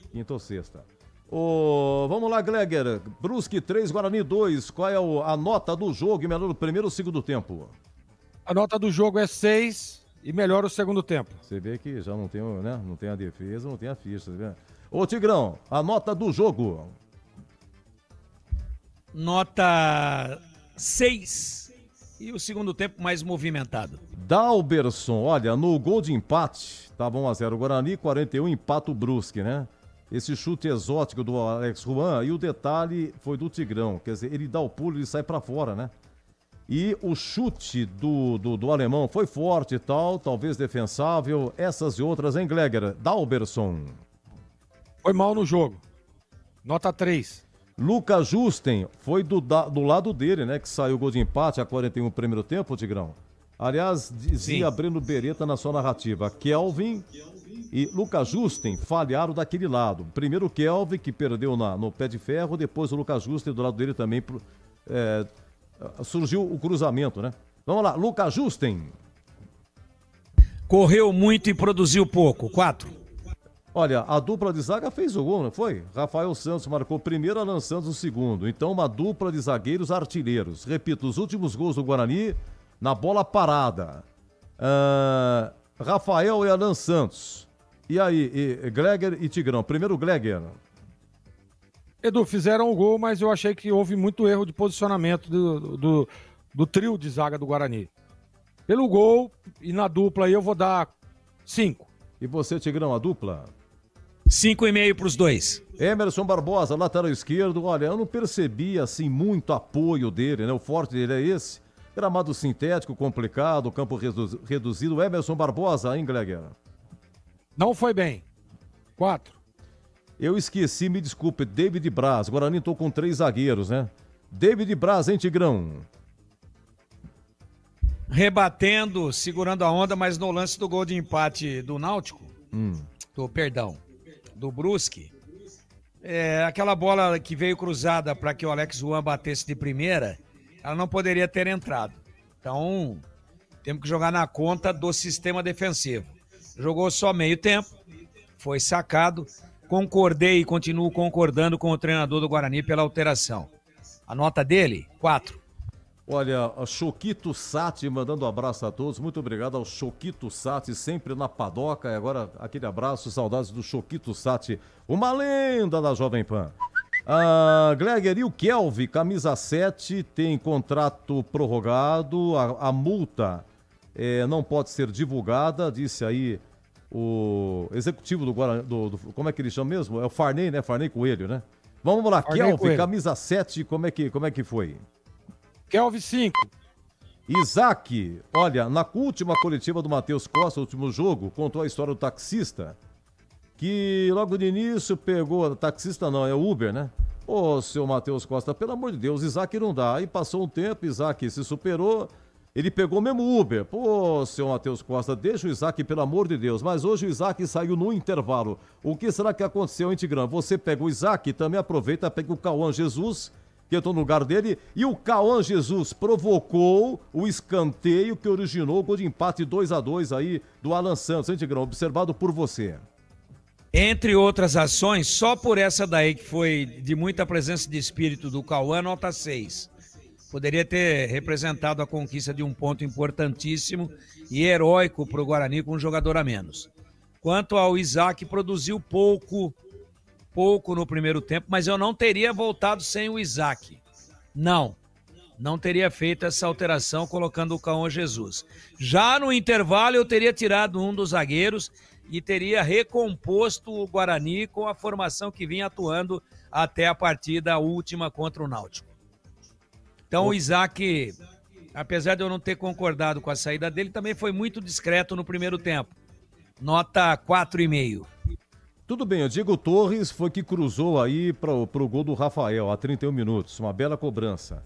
Vamos lá, Gleger, Brusque 3, Guarani 2, qual é a nota do jogo e melhor o primeiro ou segundo tempo? A nota do jogo é 6 e melhora o segundo tempo. Você vê que já não tem, né? Não tem a defesa, não tem a ficha, tá vendo? Ô, Tigrão, a nota do jogo. Nota 6 e o segundo tempo mais movimentado. Dalberson, olha, no gol de empate, tava 1-0 Guarani, 41, empata o Brusque, né? Esse chute exótico do Alex Juan e o detalhe foi do Tigrão, quer dizer, ele dá o pulo e sai pra fora, né? E o chute do alemão foi forte e tal, talvez defensável. Essas e outras, hein, Gleger? Dalberson. Foi mal no jogo. Nota 3. Lucas Justen, foi do lado dele, né? Que saiu o gol de empate a 41 primeiro tempo, Tigrão. Aliás, dizia Breno Beretta na sua narrativa. Kelvin e Lucas Justen falharam daquele lado. Primeiro o Kelvin, que perdeu no pé de ferro. Depois o Lucas Justen do lado dele também... surgiu o cruzamento, né? Vamos lá, Lucas Justen. Correu muito e produziu pouco, 4. Olha, a dupla de zaga fez o gol, não foi? Rafael Santos marcou o primeiro, Alan Santos o segundo. Então, uma dupla de zagueiros artilheiros. Repito, os últimos gols do Guarani na bola parada. Rafael e Alan Santos. E aí, Gleger e Tigrão? Primeiro, Gleger. Edu, fizeram o gol, mas eu achei que houve muito erro de posicionamento do trio de zaga do Guarani. Pelo gol e na dupla aí eu vou dar 5. E você, Tigrão, a dupla? 5,5 para os dois. Emerson Barbosa, lateral esquerdo. Olha, eu não percebi assim muito apoio dele, né? O forte dele é esse. Gramado sintético, complicado, campo reduzido. Emerson Barbosa, hein, Gleger? Não foi bem. 4. Eu esqueci, me desculpe, David Braz. Guarani tô com 3 zagueiros, né? David Braz, hein, Tigrão? Rebatendo, segurando a onda, mas no lance do gol de empate do Náutico, do Brusque, aquela bola que veio cruzada para que o Alex Juan batesse de primeira, ela não poderia ter entrado. Então, temos que jogar na conta do sistema defensivo. Jogou só meio tempo, foi sacado. Concordei e continuo concordando com o treinador do Guarani pela alteração. A nota dele, 4. Olha, a Choquito Sati mandando um abraço a todos. Muito obrigado ao Choquito Sati, sempre na padoca. E agora aquele abraço, saudades do Choquito Sati, uma lenda da Jovem Pan. Gleger, e o Kelvin, camisa 7, tem contrato prorrogado. A multa não pode ser divulgada, disse aí o executivo do Guarani, como é que ele chama mesmo? É o Farney, né? Farney Coelho, né? Vamos lá, Farney Kelvin, Coelho. Camisa 7, como é que foi? Kelvin 5. Isaac, olha, na última coletiva do Matheus Costa, último jogo, contou a história do taxista, que logo de início pegou, taxista não, é Uber, né? Ô, seu Matheus Costa, pelo amor de Deus, Isaac não dá. Aí passou um tempo, Isaac se superou Ele pegou mesmo Uber. Pô, seu Matheus Costa, deixa o Isaac, pelo amor de Deus. Mas hoje o Isaac saiu no intervalo. O que será que aconteceu, hein, Tigrão? Você pega o Isaac, também aproveita, pega o Cauã Jesus, que entrou no lugar dele. E o Cauã Jesus provocou o escanteio que originou o gol de empate 2-2 aí do Alan Santos, hein, Tigrão? Observado por você. Entre outras ações, só por essa daí que foi de muita presença de espírito do Cauã, nota 6. Poderia ter representado a conquista de um ponto importantíssimo e heróico para o Guarani com um jogador a menos. Quanto ao Isaac, produziu pouco no primeiro tempo, mas eu não teria voltado sem o Isaac. Não teria feito essa alteração colocando o Cauã Jesus. Já no intervalo eu teria tirado um dos zagueiros e teria recomposto o Guarani com a formação que vinha atuando até a partida última contra o Náutico. Então o Isaac, apesar de eu não ter concordado com a saída dele, também foi muito discreto no primeiro tempo. Nota 4,5. Tudo bem, o Diego Torres foi que cruzou aí pro gol do Rafael, a 31 minutos, uma bela cobrança.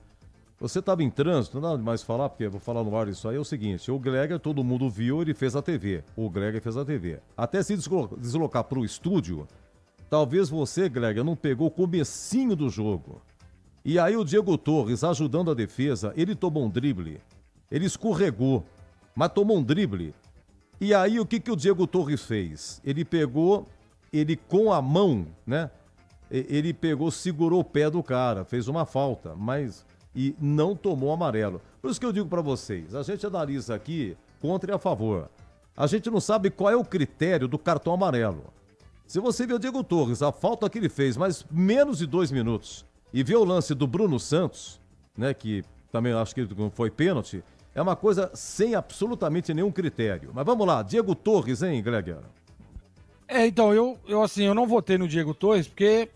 Você estava em trânsito, não dá mais falar, porque eu vou falar no ar isso aí, é o seguinte, o Gleger, todo mundo viu, ele fez a TV, Até se deslocar pro estúdio, talvez você, Gleger, não pegou o comecinho do jogo. E aí o Diego Torres, ajudando a defesa, ele tomou um drible, ele escorregou, mas tomou um drible. E aí o que o Diego Torres fez? Ele pegou, com a mão, né? Ele pegou, segurou o pé do cara, fez uma falta, e não tomou amarelo. Por isso que eu digo pra vocês, a gente analisa aqui contra e a favor. A gente não sabe qual é o critério do cartão amarelo. Se você vê o Diego Torres, a falta que ele fez, mas menos de 2 minutos, e ver o lance do Bruno Santos, né, que também acho que foi pênalti, é uma coisa sem absolutamente nenhum critério. Mas vamos lá, Diego Torres, hein, Gleger? Então, eu não votei no Diego Torres, porque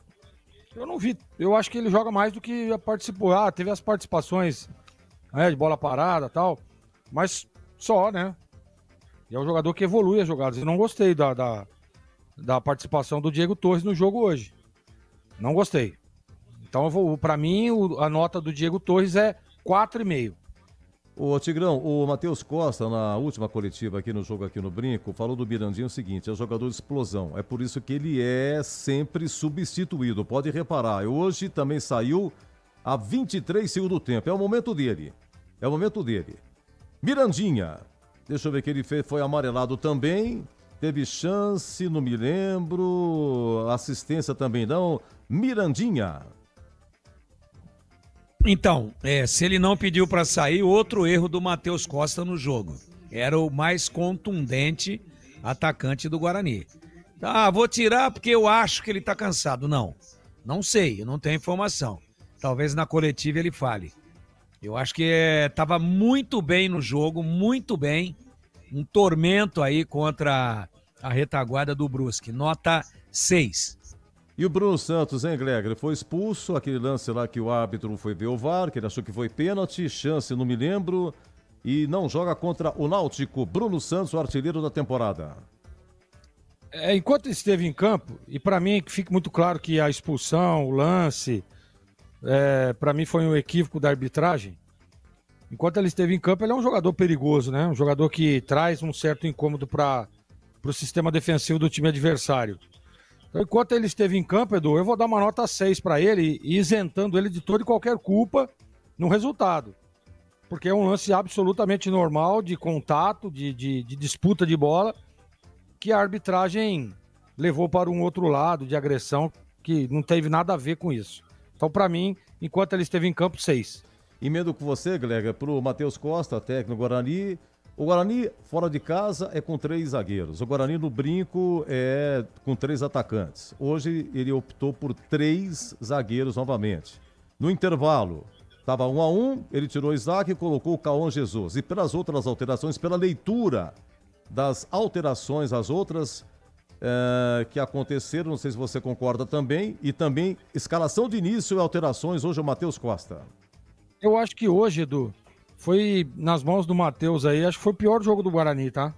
eu não vi, eu acho que ele joga mais do que participou. Teve as participações, né, de bola parada e tal, mas só, né? E é um jogador que evolui as jogadas. Eu não gostei da participação do Diego Torres no jogo hoje. Não gostei. Então, para mim, a nota do Diego Torres é 4,5. Ô Tigrão, o Matheus Costa, na última coletiva aqui no jogo aqui no Brinco, falou do Mirandinho o seguinte, é jogador de explosão, é por isso que ele é sempre substituído, pode reparar, hoje também saiu a 23 segundos do tempo, é o momento dele, Mirandinha, deixa eu ver que ele foi amarelado também, teve chance, não me lembro, assistência também não, Mirandinha. Então, se ele não pediu para sair, outro erro do Matheus Costa no jogo. Era o mais contundente atacante do Guarani. Vou tirar porque eu acho que ele tá cansado. Não sei, eu não tenho informação. Talvez na coletiva ele fale. Eu acho que estava muito bem no jogo, muito bem. Um tormento aí contra a retaguarda do Brusque. Nota 6. E o Bruno Santos, hein, Gleger? Foi expulso, aquele lance lá que o árbitro foi ver o VAR, que ele achou que foi pênalti, chance, não me lembro, e não joga contra o Náutico. Bruno Santos, o artilheiro da temporada. Enquanto ele esteve em campo, e para mim fica muito claro que a expulsão, o lance, para mim foi um equívoco da arbitragem. Enquanto ele esteve em campo, ele é um jogador perigoso, né? Um jogador que traz um certo incômodo para o sistema defensivo do time adversário. Então, enquanto ele esteve em campo, Edu, eu vou dar uma nota 6 para ele, isentando ele de toda e qualquer culpa no resultado. Porque é um lance absolutamente normal de contato, de disputa de bola, que a arbitragem levou para um outro lado de agressão que não teve nada a ver com isso. Então, para mim, enquanto ele esteve em campo, 6. Emendo com você, Gleger, pro Matheus Costa, técnico Guarani. O Guarani, fora de casa, é com 3 zagueiros. O Guarani, no Brinco, é com 3 atacantes. Hoje, ele optou por 3 zagueiros novamente. No intervalo, estava 1-1, ele tirou o Isaac e colocou o Cauã Jesus. E pelas outras alterações, pela leitura das alterações, as outras que aconteceram, não sei se você concorda também, e também escalação de início e alterações, hoje o Matheus Costa. Eu acho que hoje, Edu, foi nas mãos do Matheus aí, acho que foi o pior jogo do Guarani, tá?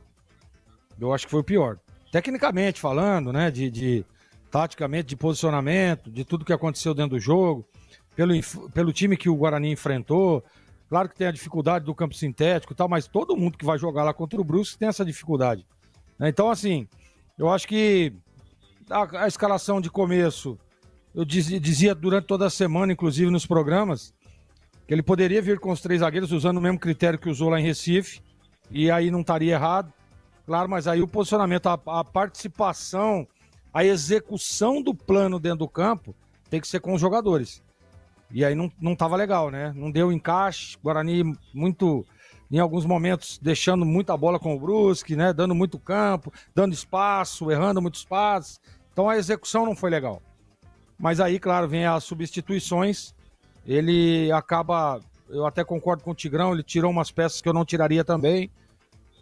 Eu acho que foi o pior. Tecnicamente falando, né, taticamente, de posicionamento, de tudo que aconteceu dentro do jogo, pelo time que o Guarani enfrentou, Claro que tem a dificuldade do campo sintético e tal, mas todo mundo que vai jogar lá contra o Brusque tem essa dificuldade. Né? Então, assim, eu acho que a escalação de começo, eu dizia durante toda a semana, inclusive nos programas, que ele poderia vir com os 3 zagueiros usando o mesmo critério que usou lá em Recife, e aí não estaria errado. Claro, mas aí o posicionamento, a participação, a execução do plano dentro do campo tem que ser com os jogadores. E aí não estava legal, né? Não deu encaixe, Guarani muito, em alguns momentos, deixando muita bola com o Brusque, né? Dando muito campo, dando espaço, errando muito espaço. Então a execução não foi legal. Mas aí, claro, vem as substituições, ele acaba, eu até concordo com o Tigrão, ele tirou umas peças que eu não tiraria também,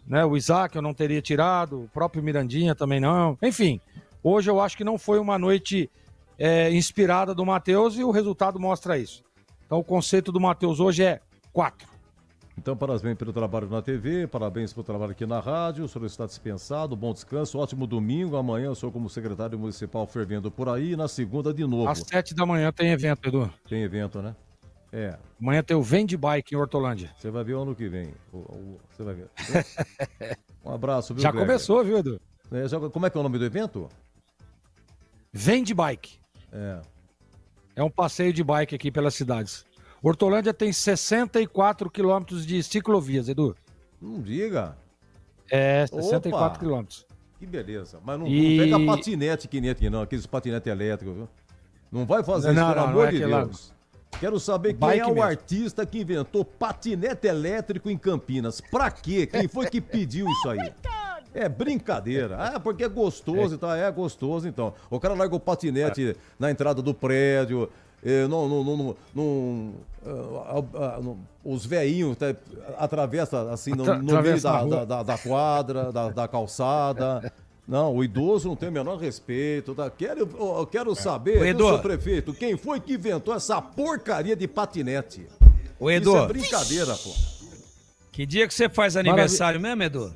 né? O Isaac eu não teria tirado, o próprio Mirandinha também não. Enfim, hoje eu acho que não foi uma noite inspirada do Matheus e o resultado mostra isso. Então o conceito do Matheus hoje é 4. Então, parabéns pelo trabalho na TV, parabéns pelo trabalho aqui na rádio, o senhor está dispensado, bom descanso, ótimo domingo, amanhã eu sou como secretário municipal fervendo por aí, e na segunda de novo. Às 7 da manhã tem evento, Edu. Tem evento, né? Amanhã tem o Vende Bike em Hortolândia. Você vai ver o ano que vem. Você vai ver. Um abraço, viu, Já Greger? começou, viu, Edu? Como é que é o nome do evento? Vende Bike. É um passeio de bike aqui pelas cidades. Hortolândia tem 64 quilômetros de ciclovias, Edu. Não diga. 64 quilômetros. Que beleza. Mas não pega patinete que nem aqui, não. Aqueles patinetes elétricos, viu? Não vai fazer isso, pelo amor de Deus. Quero saber quem é o artista que inventou patinete elétrico em Campinas. Pra quê? Quem foi que pediu isso aí? É brincadeira. Porque é gostoso e tal. É gostoso, então. O cara larga o patinete na entrada do prédio. Os veinhos atravessam assim no meio da quadra, da calçada. Não, o idoso não tem o menor respeito. Eu quero saber, senhor prefeito, quem foi que inventou essa porcaria de patinete? O Edu. Isso é brincadeira, pô. Que dia que você faz aniversário mesmo, Edu?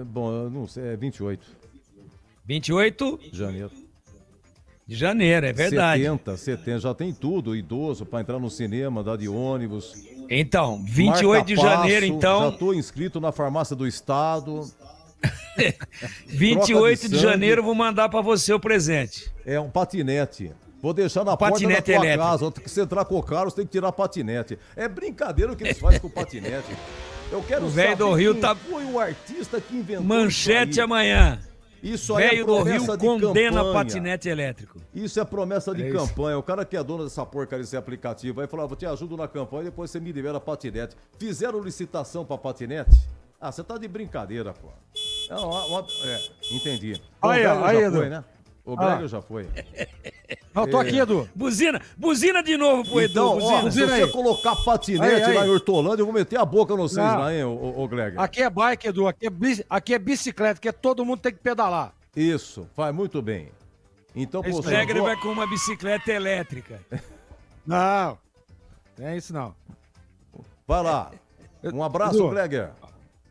Bom, eu não sei, é 28. 28? De janeiro. De janeiro, é verdade. 70, já tem tudo, idoso, pra entrar no cinema, andar de ônibus. Então, 28 de janeiro, então... Já tô inscrito na farmácia do estado. 28 de janeiro, vou mandar pra você o presente. É um patinete. Vou deixar na porta da tua casa. Que você entrar com o carro, você tem que tirar patinete. É brincadeira o que eles fazem com o patinete. Eu quero saber do Rio quem foi o artista que inventou Manchete isso aí. Amanhã. Isso aí é promessa do Rio condena campanha. Patinete elétrico. Isso é promessa de campanha. O cara que é dono dessa porcaria desse aplicativo aí falou, vou te ajudo na campanha e depois você me libera patinete. Fizeram licitação pra patinete? Você tá de brincadeira, pô. Entendi. Aí, Edu. Foi, né? O Greger já foi. Eu tô aqui, Edu. Buzina de novo pro Edu. Então, se você colocar patinete lá em Hortolândia, eu vou meter a boca no vocês lá, hein, o Greger. Aqui é bike, Edu. Aqui é bicicleta, que todo mundo tem que pedalar. Isso, faz muito bem. Então, o Greger vai com uma bicicleta elétrica. Não, não é isso não. Vai lá. Um abraço, Edu. Greger.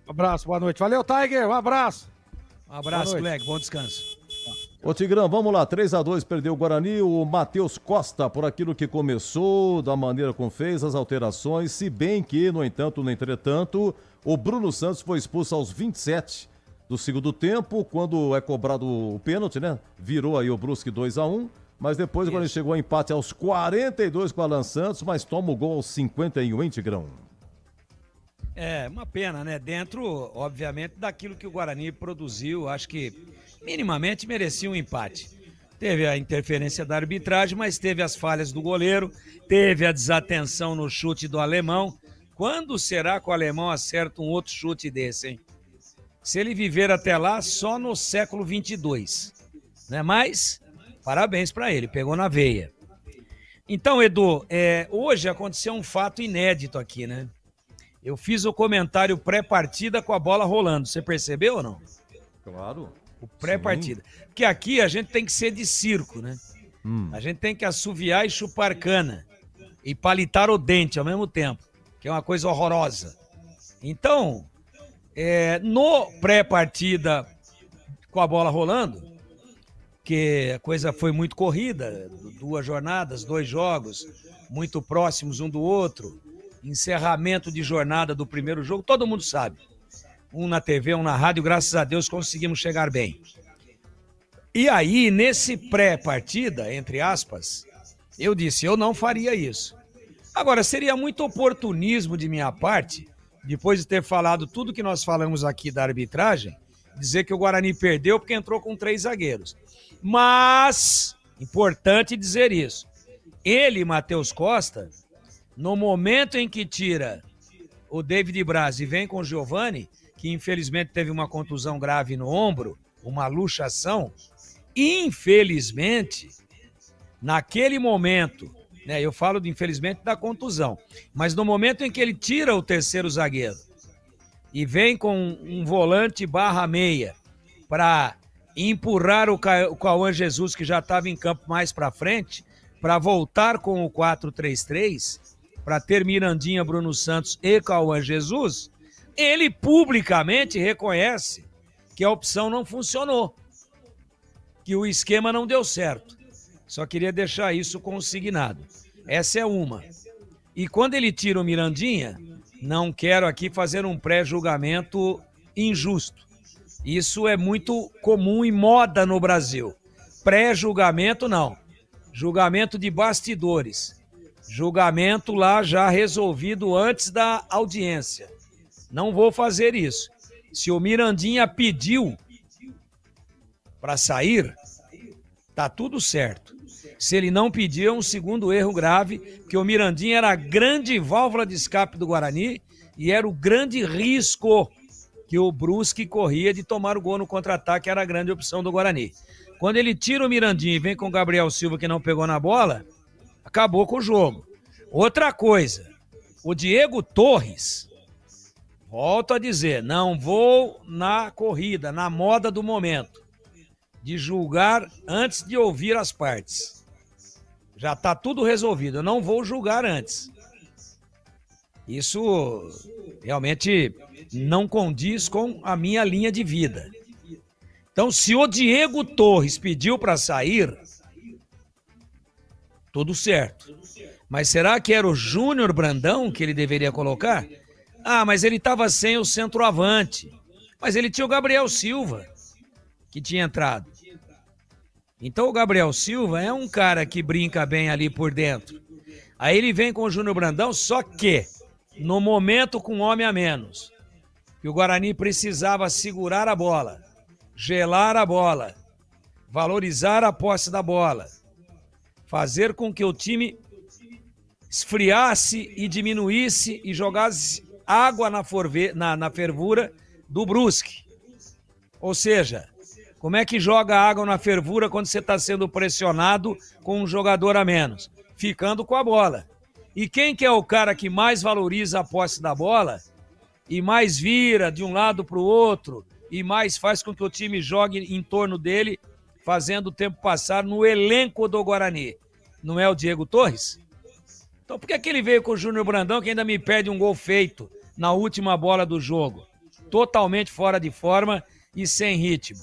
Um abraço, boa noite. Valeu, Tiger, um abraço. Um abraço, Greger, bom descanso. Ô Tigrão, vamos lá, 3-2 perdeu o Guarani, o Matheus Costa por aquilo que começou, da maneira como fez as alterações, se bem que, no entanto, no entretanto, o Bruno Santos foi expulso aos 27 do segundo tempo, quando é cobrado o pênalti, né? Virou aí o Brusque 2-1, mas depois quando ele chegou ao empate aos 42 com o Alan Santos, mas toma o gol aos 51, hein, Tigrão? É, uma pena, né? Dentro, obviamente, daquilo que o Guarani produziu, acho que minimamente merecia um empate. Teve a interferência da arbitragem, mas teve as falhas do goleiro, teve a desatenção no chute do alemão. Quando será que o alemão acerta um outro chute desse, hein? Se ele viver até lá, só no século 22, né? Mas, parabéns para ele, pegou na veia. Então, Edu, hoje aconteceu um fato inédito aqui, né? Eu fiz o comentário pré-partida com a bola rolando, você percebeu ou não? Claro. O pré-partida. Porque aqui a gente tem que ser de circo, né? A gente tem que assoviar e chupar cana. E palitar o dente ao mesmo tempo. Que é uma coisa horrorosa. Então, no pré-partida com a bola rolando, que a coisa foi muito corrida, 2 jornadas, 2 jogos, muito próximos um do outro. encerramento de jornada do primeiro jogo, todo mundo sabe. Um na TV, um na rádio, graças a Deus conseguimos chegar bem. E aí, nesse pré-partida, entre aspas, eu disse, eu não faria isso. Agora, seria muito oportunismo de minha parte, depois de ter falado tudo que nós falamos aqui da arbitragem, dizer que o Guarani perdeu porque entrou com 3 zagueiros. Mas, importante dizer isso, ele, Matheus Costa, no momento em que tira o David Braz e vem com o Giovani, que infelizmente teve uma contusão grave no ombro, uma luxação, infelizmente, naquele momento, né, eu falo de infelizmente da contusão, mas no momento em que ele tira o terceiro zagueiro e vem com um volante /meia para empurrar o Cauã Jesus, que já estava em campo mais para frente, para voltar com o 4-3-3, para ter Mirandinha, Bruno Santos e Cauã Jesus, ele publicamente reconhece que a opção não funcionou, que o esquema não deu certo. Só queria deixar isso consignado. Essa é uma. E quando ele tira o Mirandinha, não quero aqui fazer um pré-julgamento injusto. Isso é muito comum e moda no Brasil. Pré-julgamento, não. Julgamento de bastidores. Julgamento lá já resolvido antes da audiência. Não vou fazer isso. Se o Mirandinha pediu para sair, tá tudo certo. Se ele não pediu, é um segundo erro grave, porque o Mirandinha era a grande válvula de escape do Guarani e era o grande risco que o Brusque corria de tomar o gol no contra-ataque, era a grande opção do Guarani. Quando ele tira o Mirandinha e vem com o Gabriel Silva, que não pegou na bola, acabou com o jogo. Outra coisa, o Diego Torres, volto a dizer, não vou na corrida, na moda do momento, de julgar antes de ouvir as partes. Já está tudo resolvido, eu não vou julgar antes. Isso realmente não condiz com a minha linha de vida. Então, se o Diego Torres pediu para sair, tudo certo. Mas será que era o Júnior Brandão que ele deveria colocar? Ah, mas ele estava sem o centroavante. Mas ele tinha o Gabriel Silva, que tinha entrado. Então o Gabriel Silva é um cara que brinca bem ali por dentro. Aí ele vem com o Júnior Brandão, só que no momento com um homem a menos, que o Guarani precisava segurar a bola, gelar a bola, valorizar a posse da bola, fazer com que o time esfriasse e diminuísse e jogasse água na fervura do Brusque. Ou seja, como é que joga água na fervura quando você está sendo pressionado com um jogador a menos? Ficando com a bola. E quem que é o cara que mais valoriza a posse da bola e mais vira de um lado para o outro e mais faz com que o time jogue em torno dele, fazendo o tempo passar no elenco do Guarani? Não é o Diego Torres? Então por que ele veio com o Júnior Brandão, que ainda me perde um gol feito na última bola do jogo? Totalmente fora de forma e sem ritmo.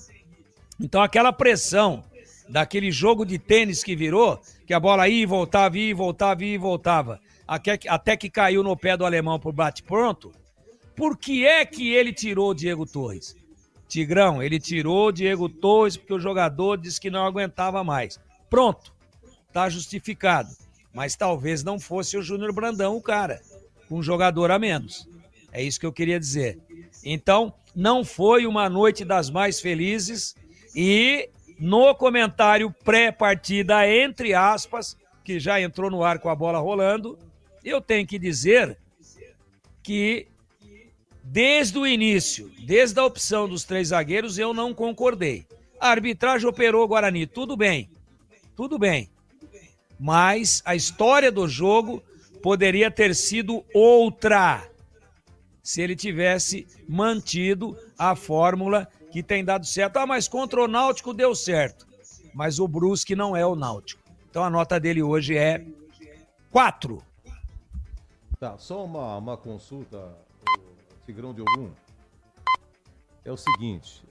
Então aquela pressão daquele jogo de tênis que virou, que a bola ia e voltava, ia e voltava, ia e voltava, até que caiu no pé do alemão por bate-pronto. Por que é que ele tirou o Diego Torres? Tigrão, ele tirou o Diego Torres porque o jogador disse que não aguentava mais. Pronto, tá justificado. Mas talvez não fosse o Júnior Brandão o cara, um jogador a menos. É isso que eu queria dizer. Então, não foi uma noite das mais felizes e no comentário pré-partida, entre aspas, que já entrou no ar com a bola rolando, eu tenho que dizer que desde o início, desde a opção dos 3 zagueiros, eu não concordei. A arbitragem operou o Guarani, tudo bem, mas a história do jogo poderia ter sido outra se ele tivesse mantido a fórmula que tem dado certo. Ah, mas contra o Náutico deu certo. Mas o Brusque não é o Náutico. Então a nota dele hoje é 4. Tá, só uma consulta, Tigrão de Ogum. É o seguinte,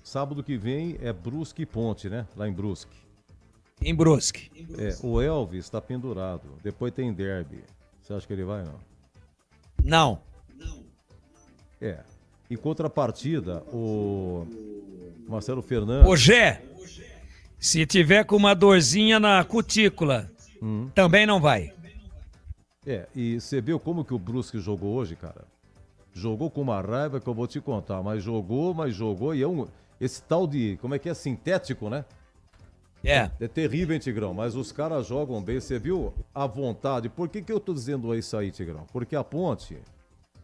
sábado que vem é Brusque e Ponte, né? Lá em Brusque. Em Brusque. O Elvis está pendurado. Depois tem derby. Você acha que ele vai, não? Não. É. Em contrapartida, o Marcelo Fernandes... Ô, Gé, se tiver com uma dorzinha na cutícula, também não vai. É, e você viu como que o Brusque jogou hoje, cara? Jogou com uma raiva que eu vou te contar, mas jogou, e esse tal de, como é que é, sintético, né? É. É terrível, hein, Tigrão? Mas os caras jogam bem, você viu a vontade. Por que eu tô dizendo isso aí, Tigrão? Porque a Ponte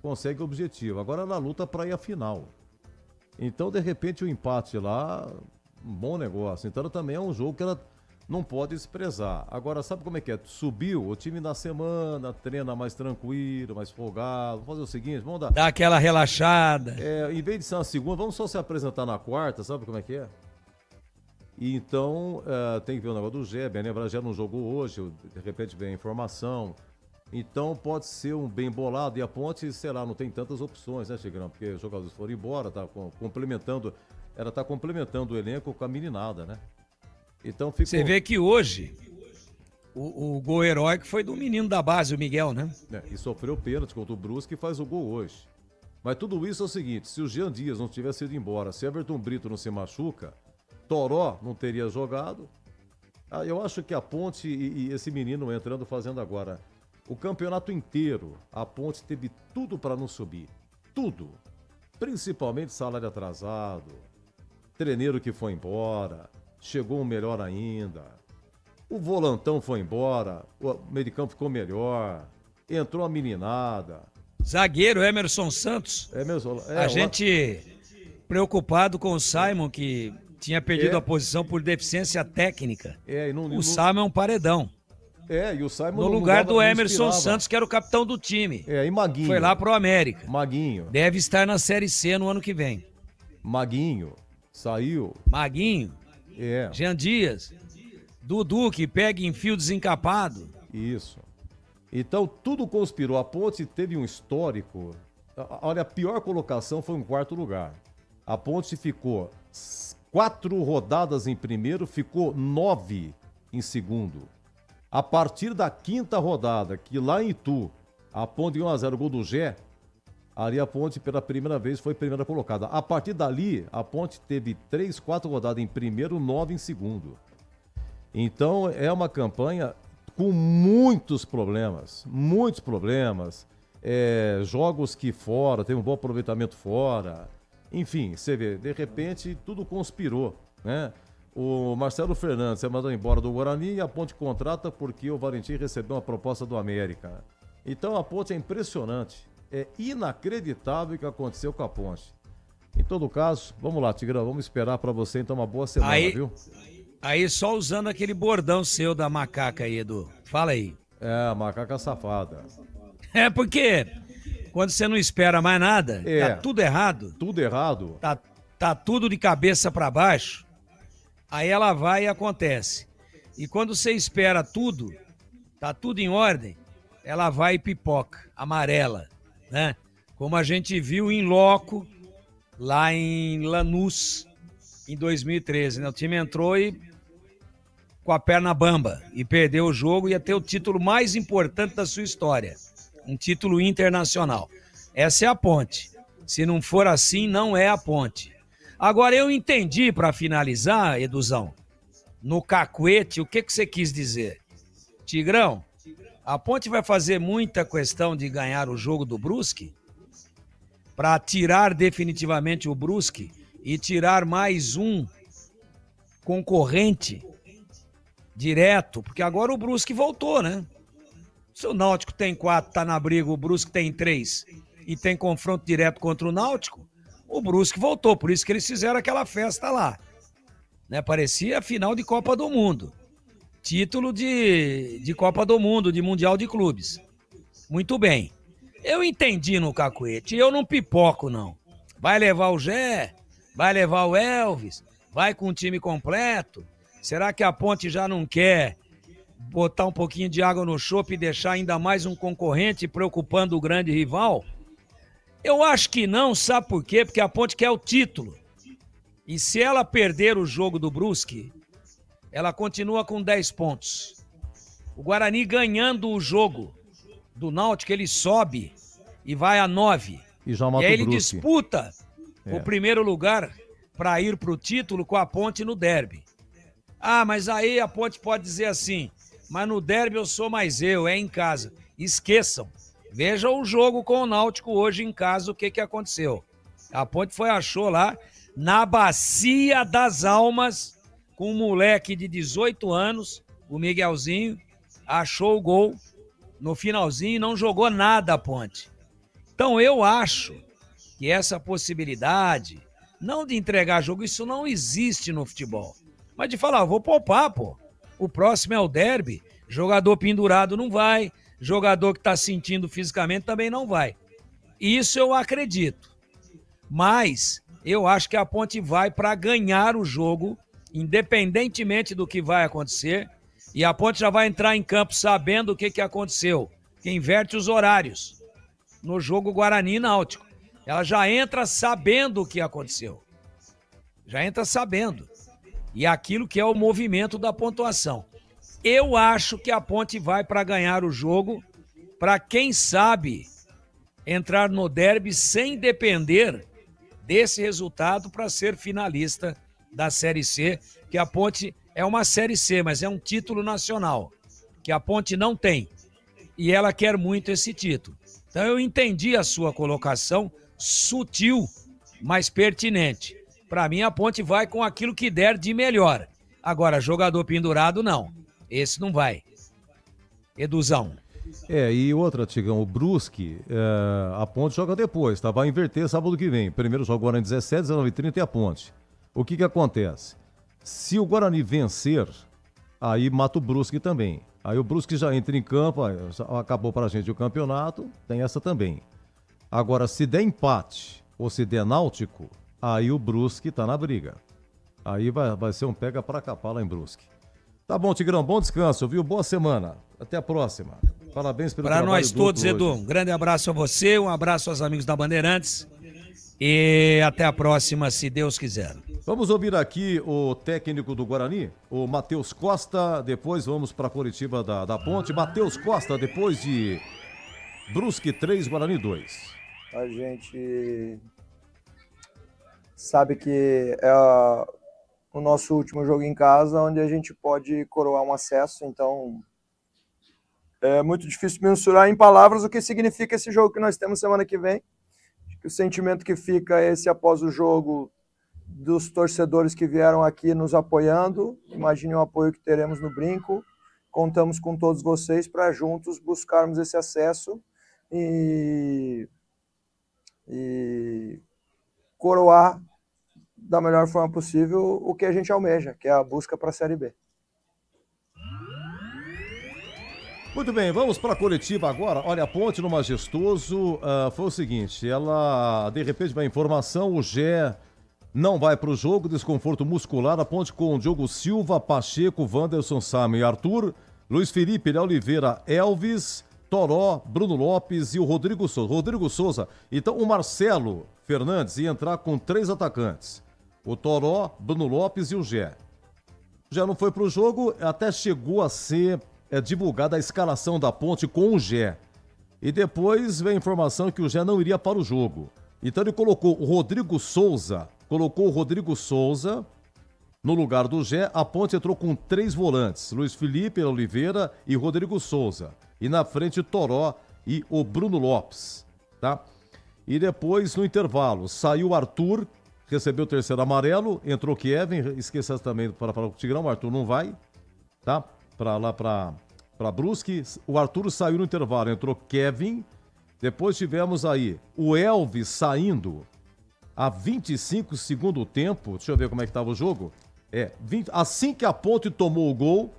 consegue o objetivo. Agora ela luta pra ir à final. Então, de repente, o empate lá, um bom negócio. Então, também é um jogo que ela não pode desprezar. Agora, sabe como é que é? Subiu, o time na semana treina mais tranquilo, mais folgado. Vamos fazer o seguinte, vamos dar... Dá aquela relaxada. É, em vez de ser na segunda, vamos só se apresentar na quarta, sabe como é que é? E então, tem que ver o negócio do Gé, né? O Gé não jogou hoje, de repente vem a informação. Então, pode ser um bem bolado. E a Ponte, sei lá, não tem tantas opções, né, Tigrão? Porque os jogadores foram embora, ela tá complementando o elenco com a meninada, né? Então ficou... Você vê que hoje o gol heróico foi do menino da base, o Miguel, né? É, e sofreu pênalti contra o Brusque e faz o gol hoje. Mas tudo isso é o seguinte, se o Jean Dias não tivesse ido embora, se Everton Brito não se machuca, Toró não teria jogado. Eu acho que a Ponte e esse menino entrando fazendo agora o campeonato inteiro, a Ponte teve tudo para não subir. Tudo. Principalmente salário atrasado, treneiro que foi embora... Chegou um melhor ainda. O volantão foi embora. O meio de campo ficou melhor. Entrou a meninada. Zagueiro Emerson Santos. A gente preocupado com o Simon, que tinha perdido a posição por deficiência técnica. O Simon é um paredão. E o Simon no lugar do Emerson Santos, que era o capitão do time. E Maguinho. Foi lá pro América. Maguinho. Deve estar na Série C no ano que vem. Maguinho. Saiu. Maguinho. Jean Dias, Dudu, que pega em fio desencapado. Isso. Então, tudo conspirou. A Ponte teve um histórico. Olha, a pior colocação foi um quarto lugar. A Ponte ficou 4 rodadas em primeiro, ficou 9 em segundo. A partir da 5ª rodada, que lá em Itu, a Ponte 1-0, gol do Gé, ali a Ponte, pela primeira vez, foi primeira colocada. A partir dali, a Ponte teve 3, 4 rodadas em primeiro, 9 em segundo. Então, é uma campanha com muitos problemas. Muitos problemas. Jogos que fora, teve um bom aproveitamento fora. Enfim, você vê, de repente, tudo conspirou, né? O Marcelo Fernandes é mandado embora do Guarani e a Ponte contrata porque o Valentim recebeu uma proposta do América. Então, a Ponte é impressionante. É inacreditável o que aconteceu com a Ponte. Em todo caso, vamos lá, Tigrão, vamos esperar pra você então uma boa semana, viu? Aí só usando aquele bordão seu da macaca aí, Edu. Fala aí. A macaca safada. Porque quando você não espera mais nada, tá tudo errado. Tudo errado. Tá tudo de cabeça pra baixo. Aí ela vai e acontece. E quando você espera tudo, tá tudo em ordem, ela vai e pipoca, amarela. Né? Como a gente viu em loco lá em Lanús em 2013, né? O time entrou com a perna bamba e perdeu o jogo, ia ter o título mais importante da sua história, um título internacional. Essa é a Ponte. Se não for assim, não é a Ponte. Agora eu entendi, para finalizar, Eduzão, no cacuete, o que você quis dizer? Tigrão, a Ponte vai fazer muita questão de ganhar o jogo do Brusque para tirar definitivamente o Brusque e tirar mais um concorrente direto, porque agora o Brusque voltou, né? Se o Náutico tem 4, tá na briga, o Brusque tem 3 e tem confronto direto contra o Náutico, o Brusque voltou, por isso que eles fizeram aquela festa lá. Né? Parecia a final de Copa do Mundo. Título de Copa do Mundo, de Mundial de Clubes. Muito bem. Eu entendi no cacuete, eu não pipoco, não. Vai levar o Gé, vai levar o Elvis, vai com o time completo. Será que a Ponte já não quer botar um pouquinho de água no chope e deixar ainda mais um concorrente preocupando o grande rival? Eu acho que não, sabe por quê? Porque a Ponte quer o título. E se ela perder o jogo do Brusque, ela continua com 10 pontos. O Guarani ganhando o jogo do Náutico, ele sobe e vai a 9. E já E mata aí o ele Brusque. disputa É. o primeiro lugar para ir para o título com a Ponte no derby. Ah, mas aí a Ponte pode dizer assim, mas no derby eu sou mais eu, é em casa. Esqueçam. Vejam o jogo com o Náutico hoje em casa, o que aconteceu. A Ponte achou lá, na Bacia das Almas, com um moleque de 18 anos, o Miguelzinho, achou o gol no finalzinho e não jogou nada a Ponte. Então eu acho que essa possibilidade, não de entregar jogo, isso não existe no futebol. Mas de falar, vou poupar, pô. O próximo é o derby, jogador pendurado não vai, jogador que está sentindo fisicamente também não vai. Isso eu acredito. Mas eu acho que a Ponte vai para ganhar o jogo, independentemente do que vai acontecer, e a Ponte já vai entrar em campo sabendo o que aconteceu, que inverte os horários no jogo Guarani e Náutico. Ela já entra sabendo o que aconteceu. Já entra sabendo. E aquilo que é o movimento da pontuação. Eu acho que a Ponte vai para ganhar o jogo, para quem sabe entrar no derby sem depender desse resultado para ser finalista da Série C, que a Ponte é uma Série C, mas é um título nacional, que a Ponte não tem. E ela quer muito esse título. Então eu entendi a sua colocação, sutil, mas pertinente. Para mim, a Ponte vai com aquilo que der de melhor. Agora, jogador pendurado, não. Esse não vai. Eduzão. E outra, Tigão, o Brusque, a Ponte joga depois, tá? Vai inverter sábado que vem. Primeiro joga o Guarani 17, 19h30 e a Ponte. O que acontece? Se o Guarani vencer, aí mata o Brusque também. Aí o Brusque já entra em campo, acabou pra gente o campeonato, tem essa também. Agora, se der empate ou se der Náutico, aí o Brusque tá na briga. Aí vai ser um pega pra capar lá em Brusque. Tá bom, Tigrão, bom descanso, viu? Boa semana. Até a próxima. Parabéns pelo trabalho. Para nós todos, hoje. Edu, um grande abraço a você, um abraço aos amigos da Bandeirantes e até a próxima, se Deus quiser. Vamos ouvir aqui o técnico do Guarani, o Matheus Costa, depois vamos para Curitiba da Ponte. Matheus Costa, depois de Brusque 3, Guarani 2. A gente sabe que é o nosso último jogo em casa, onde a gente pode coroar um acesso, então é muito difícil mensurar em palavras o que significa esse jogo que nós temos semana que vem. Acho que o sentimento que fica é esse após o jogo dos torcedores que vieram aqui nos apoiando. Imagine o apoio que teremos no Brinco. Contamos com todos vocês para juntos buscarmos esse acesso e coroar da melhor forma possível o que a gente almeja, que é a busca para a Série B. Muito bem, vamos para a coletiva agora. Olha, a Ponte no Majestoso foi o seguinte, ela, de repente, vai informação, o Gé não vai para o jogo, desconforto muscular, a Ponte com Diogo Silva, Pacheco, Wanderson, Sami e Arthur, Luiz Felipe, Léo Oliveira, Elvis, Toró, Bruno Lopes e o Rodrigo Souza. Rodrigo Souza, então o Marcelo Fernandes ia entrar com 3 atacantes, o Toró, Bruno Lopes e o Gé. Já não foi para o jogo, até chegou a ser divulgada a escalação da Ponte com o Gé. E depois veio a informação que o Gé não iria para o jogo. Então ele colocou o Rodrigo Souza no lugar do Gé. A Ponte entrou com 3 volantes, Luiz Felipe Oliveira e Rodrigo Souza. E na frente Toró e o Bruno Lopes, tá? E depois, no intervalo, saiu o Arthur, recebeu o 3º amarelo, entrou Kevin, esqueci também para falar com o Tigrão, o Arthur não vai, tá? Para Brusque, o Arthur saiu no intervalo, entrou Kevin, depois tivemos aí o Elvis saindo a 25 segundo tempo, deixa eu ver como é que estava o jogo, assim que a Ponte tomou o gol,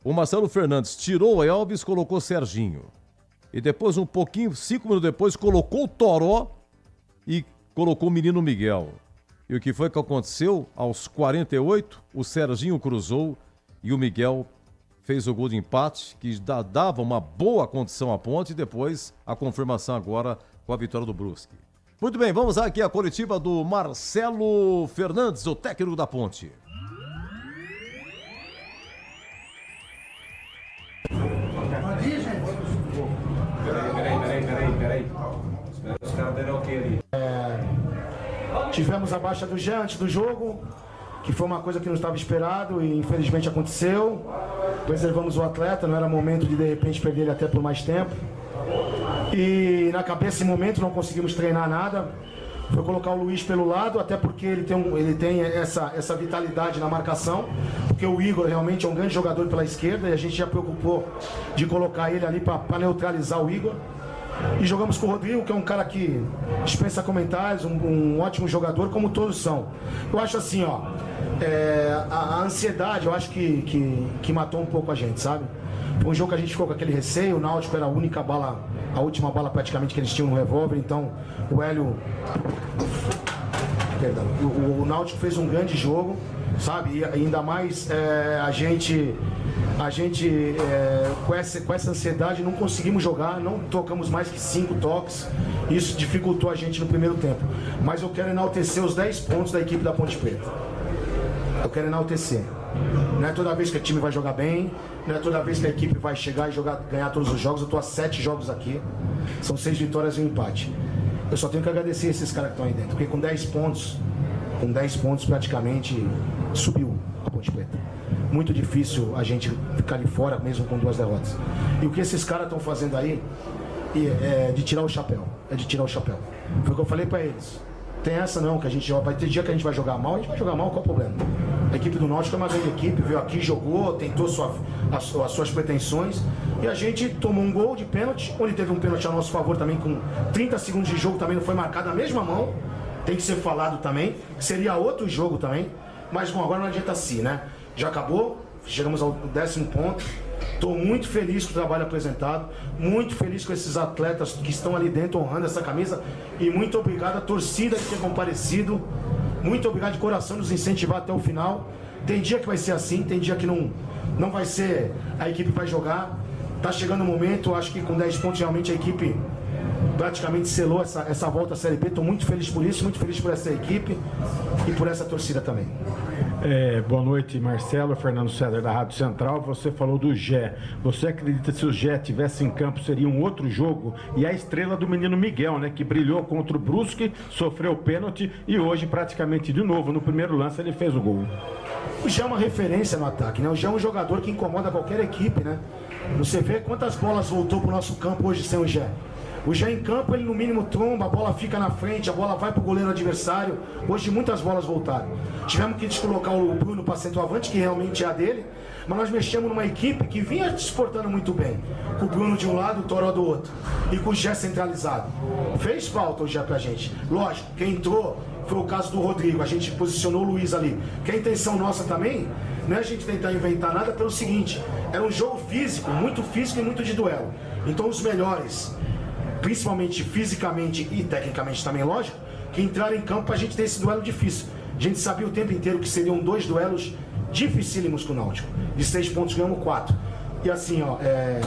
o Marcelo Fernandes tirou o Elvis, colocou o Serginho, e depois 5 minutos depois, colocou o Toró e colocou o menino Miguel. E o que foi que aconteceu? Aos 48, o Serginho cruzou e o Miguel fez o gol de empate, que dava uma boa condição à Ponte, e depois a confirmação agora com a vitória do Brusque. Muito bem, vamos aqui à coletiva do Marcelo Fernandes, o técnico da Ponte. deram ok ali. Tivemos a baixa do Jean antes do jogo, que foi uma coisa que não estava esperado e infelizmente aconteceu. Preservamos o atleta, não era momento de repente perder ele até por mais tempo. E na cabeça, em momento, não conseguimos treinar nada. Foi colocar o Luiz pelo lado, até porque ele tem essa vitalidade na marcação, porque o Igor realmente é um grande jogador pela esquerda e a gente já preocupou de colocar ele ali para neutralizar o Igor. E jogamos com o Rodrigo, que é um cara que dispensa comentários, um ótimo jogador, como todos são. Eu acho assim, ó, a ansiedade, eu acho que matou um pouco a gente, sabe? Foi um jogo que a gente ficou com aquele receio, o Náutico era a única bala, a última bala praticamente que eles tinham no revólver, então o Hélio... Perdão, o Náutico fez um grande jogo, sabe? E ainda mais a gente com essa ansiedade não conseguimos jogar, não tocamos mais que 5 toques, isso dificultou a gente no primeiro tempo. Mas eu quero enaltecer os 10 pontos da equipe da Ponte Preta. Eu quero enaltecer. Não é toda vez que o time vai jogar bem, não é toda vez que a equipe vai chegar e ganhar todos os jogos. Eu estou a 7 jogos aqui, são 6 vitórias e um empate. Eu só tenho que agradecer esses caras que estão aí dentro, porque com 10 pontos praticamente subiu a Ponte Preta. Muito difícil a gente ficar ali fora, mesmo com 2 derrotas. E o que esses caras estão fazendo aí é de tirar o chapéu. É de tirar o chapéu. Foi o que eu falei para eles. Tem essa não, que a gente vai ter dia que a gente vai jogar mal, a gente vai jogar mal, qual o problema? A equipe do Náutico é uma grande equipe, veio aqui, jogou, tentou as suas pretensões e a gente tomou um gol de pênalti, onde teve um pênalti a nosso favor também, com 30 segundos de jogo, também não foi marcado a mesma mão, tem que ser falado também, seria outro jogo também, mas bom, agora não adianta assim, né? Já acabou, chegamos ao 10º ponto. Estou muito feliz com o trabalho apresentado, muito feliz com esses atletas que estão ali dentro honrando essa camisa e muito obrigado à torcida de ter comparecido, muito obrigado de coração nos incentivar até o final. Tem dia que vai ser assim, tem dia que não vai ser, a equipe vai jogar. Está chegando o momento, acho que com 10 pontos realmente a equipe praticamente selou essa volta à Série B. Estou muito feliz por isso, muito feliz por essa equipe e por essa torcida também. Boa noite, Marcelo. Fernando César da Rádio Central. Você falou do Gé. Você acredita que se o Gé tivesse em campo seria um outro jogo? E a estrela do menino Miguel, né, que brilhou contra o Brusque, sofreu pênalti e hoje praticamente de novo no primeiro lance ele fez o gol. O Gé é uma referência no ataque, né? O Gé é um jogador que incomoda qualquer equipe, né? Você vê quantas bolas voltou para o nosso campo hoje sem o Gé. O Gé em campo, ele no mínimo tromba, a bola fica na frente, a bola vai para o goleiro adversário. Hoje muitas bolas voltaram. Tivemos que descolocar o Bruno para centroavante, que realmente é a dele, mas nós mexemos numa equipe que vinha se exportando muito bem. Com o Bruno de um lado, o Toró do outro. E com o Gé centralizado. Fez falta o Gé pra gente. Lógico, quem entrou foi o caso do Rodrigo, a gente posicionou o Luiz ali. Que a intenção nossa também não é a gente tentar inventar nada, pelo seguinte, era um jogo físico e muito de duelo. Então os melhores, principalmente fisicamente e tecnicamente também, lógico, que entraram em campo pra gente ter esse duelo difícil. A gente sabia o tempo inteiro que seriam 2 duelos dificílimos com o Náutico. De 6 pontos ganhamos 4. E assim, ó, é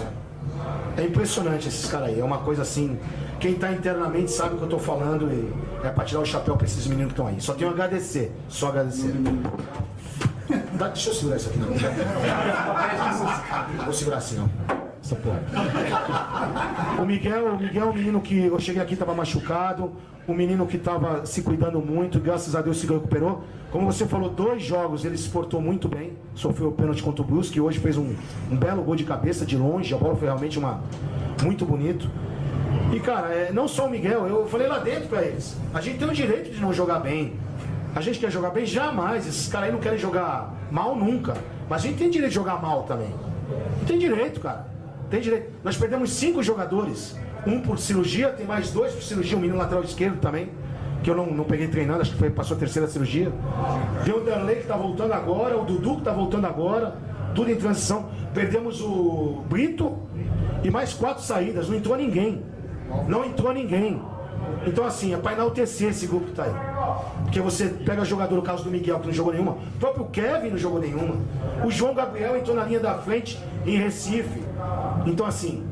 impressionante esses caras aí. É uma coisa assim, quem tá internamente sabe o que eu tô falando e é pra tirar o chapéu pra esses meninos que estão aí. Só tenho a agradecer, só agradecer. Deixa eu segurar isso aqui, não. Vou segurar assim, não. Essa porra. O Miguel é um menino que eu cheguei aqui, tava machucado, um menino que tava se cuidando muito, graças a Deus se recuperou. Como você falou, 2 jogos ele se portou muito bem, sofreu o pênalti contra o Brusque, hoje fez um belo gol de cabeça de longe, a bola foi realmente muito bonito. E cara, não só o Miguel, eu falei lá dentro pra eles, a gente tem o direito de não jogar bem. A gente quer jogar bem? Jamais. Esses caras aí não querem jogar mal nunca. Mas a gente tem direito de jogar mal também. Não tem direito, cara. Tem direito. Nós perdemos 5 jogadores. 1 por cirurgia, tem mais 2 por cirurgia. Um menino lateral esquerdo também, que eu não peguei treinando, acho que passou a 3ª cirurgia. Tem o Darley que tá voltando agora, o Dudu que tá voltando agora. Tudo em transição. Perdemos o Brito e mais 4 saídas. Não entrou ninguém. Não entrou ninguém. Então assim, é para enaltecer esse grupo que tá aí. Porque você pega jogador, no caso do Miguel, que não jogou nenhuma, o próprio Kevin não jogou nenhuma, o João Gabriel entrou na linha da frente em Recife. Então assim,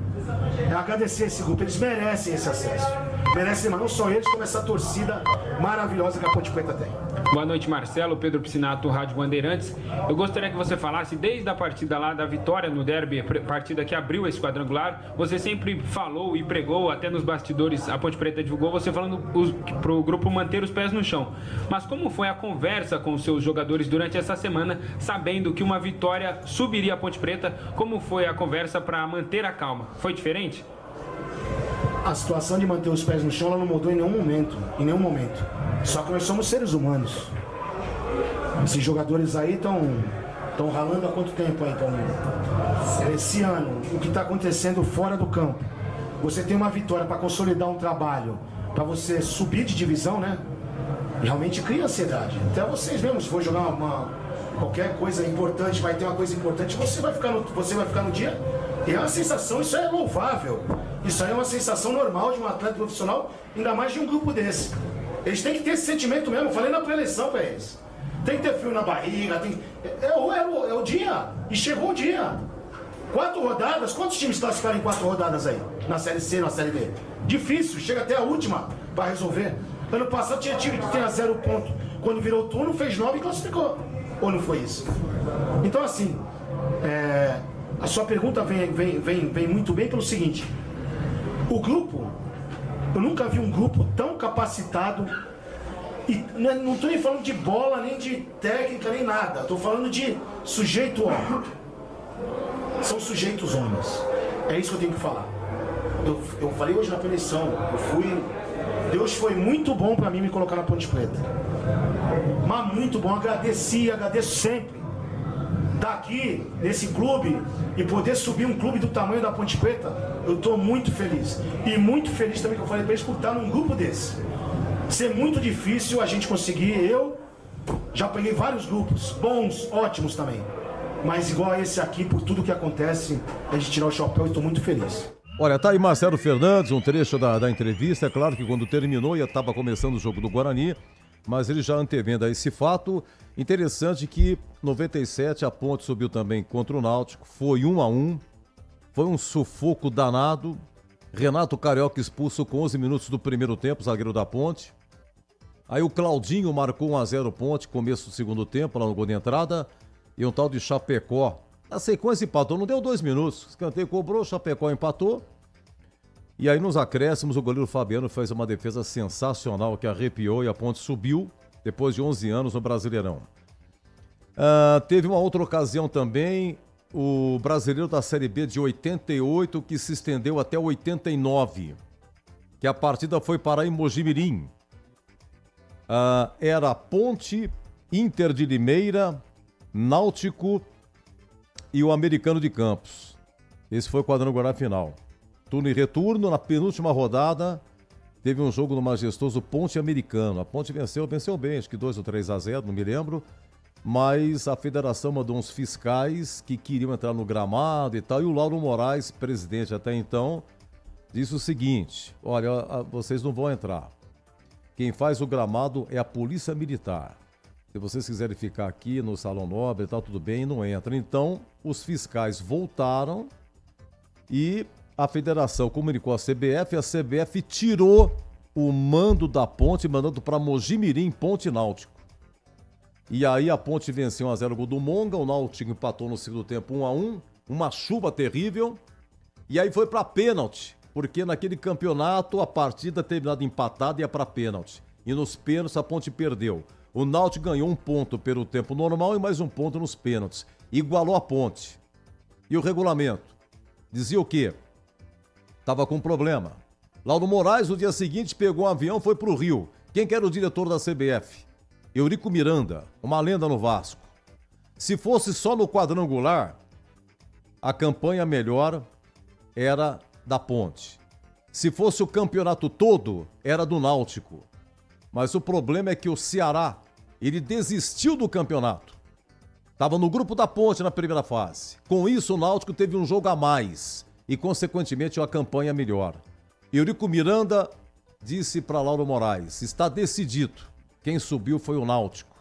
é agradecer esse grupo, eles merecem esse acesso. Merecem, mas não só eles, como essa torcida maravilhosa que a Ponte Preta tem. Boa noite, Marcelo. Pedro Piscinato, Rádio Bandeirantes. Eu gostaria que você falasse, desde a partida lá da vitória no derby, partida que abriu esse quadrangular, você sempre falou e pregou, até nos bastidores, a Ponte Preta divulgou, você falando para o grupo manter os pés no chão. Mas como foi a conversa com os seus jogadores durante essa semana, sabendo que uma vitória subiria a Ponte Preta? Como foi a conversa para manter a calma? Foi diferente? A situação de manter os pés no chão ela não mudou em nenhum momento. Só que nós somos seres humanos. Esses jogadores aí estão ralando há quanto tempo aí? Então, esse ano, o que está acontecendo fora do campo, você tem uma vitória para consolidar um trabalho, para você subir de divisão, né? Realmente cria ansiedade. Até vocês mesmos, se for jogar qualquer coisa importante, vai ter uma coisa importante, você vai ficar no dia. E é uma sensação, isso é louvável. Isso aí é uma sensação normal de um atleta profissional, ainda mais de um grupo desse. Eles têm que ter esse sentimento mesmo, eu falei na pré-eleição para eles. Tem que ter frio na barriga, é o dia. E chegou o dia. 4 rodadas, quantos times classificaram em 4 rodadas aí? Na Série C, na Série D? Difícil, chega até a última para resolver. Ano passado tinha time que tinha 0 ponto. Quando virou o turno, fez 9 e classificou. Ou não foi isso? Então assim, a sua pergunta vem muito bem pelo seguinte. O grupo, eu nunca vi um grupo tão capacitado, e não estou nem falando de bola, nem de técnica, nem nada. Estou falando de sujeito homem. São sujeitos homens. É isso que eu tenho que falar. Eu falei hoje na preleção, Deus foi muito bom para mim me colocar na Ponte Preta. Mas muito bom, agradeço sempre. Estar aqui nesse clube e poder subir um clube do tamanho da Ponte Preta, eu estou muito feliz. E muito feliz também que eu falei para eles por estar num grupo desse. Ser muito difícil a gente conseguir. Eu já peguei vários grupos, bons, ótimos também. Mas igual a esse aqui, por tudo que acontece, a gente tirar o chapéu e estou muito feliz. Olha, tá aí Marcelo Fernandes, um trecho da entrevista. É claro que quando terminou já estava começando o jogo do Guarani, mas ele já antevendo a esse fato. Interessante que 97 a Ponte subiu também contra o Náutico, foi 1-1, foi um sufoco danado. Renato Carioca expulso com 11 minutos do primeiro tempo, zagueiro da Ponte. Aí o Claudinho marcou 1-0 Ponte, começo do segundo tempo, lá no gol de entrada. E um tal de Chapecó, na sequência empatou, não deu 2 minutos, escanteio cobrou, Chapecó empatou. E aí nos acréscimos o goleiro Fabiano fez uma defesa sensacional que arrepiou e a Ponte subiu depois de 11 anos no Brasileirão. Teve uma outra ocasião também, o Brasileiro da Série B de 88 que se estendeu até 89, que a partida foi parar em Mojimirim. Era Ponte, Inter de Limeira, Náutico e o Americano de Campos. Esse foi o quadrangular final. Turno e retorno, na penúltima rodada, teve um jogo no majestoso Ponte Americano. A Ponte venceu bem, acho que 2 ou 3-0, não me lembro. Mas a federação mandou uns fiscais que queriam entrar no gramado e tal. E o Lauro Moraes, presidente até então, disse o seguinte: olha, vocês não vão entrar. Quem faz o gramado é a Polícia Militar. Se vocês quiserem ficar aqui no Salão Nobre e tal, tudo bem, não entra. Então, os fiscais voltaram e a federação comunicou à CBF e a CBF tirou o mando da Ponte, mandando para Mojimirim, Ponte Náutico. E aí a Ponte venceu 1-0 gol do Monga, o Náutico empatou no segundo tempo 1-1, uma chuva terrível. E aí foi para pênalti, porque naquele campeonato a partida terminada empatada ia para pênalti. E nos pênaltis a Ponte perdeu. O Náutico ganhou 1 ponto pelo tempo normal e mais 1 ponto nos pênaltis. Igualou a Ponte. E o regulamento? Dizia o quê? Tava com problema. Lauro Moraes, no dia seguinte, pegou um avião e foi pro Rio. Quem que era o diretor da CBF? Eurico Miranda, uma lenda no Vasco. Se fosse só no quadrangular, a campanha melhor era da Ponte. Se fosse o campeonato todo, era do Náutico. Mas o problema é que o Ceará, ele desistiu do campeonato. Estava no grupo da Ponte na primeira fase. Com isso, o Náutico teve um jogo a mais e, consequentemente, uma campanha melhor. Eurico Miranda disse para Lauro Moraes: está decidido. Quem subiu foi o Náutico.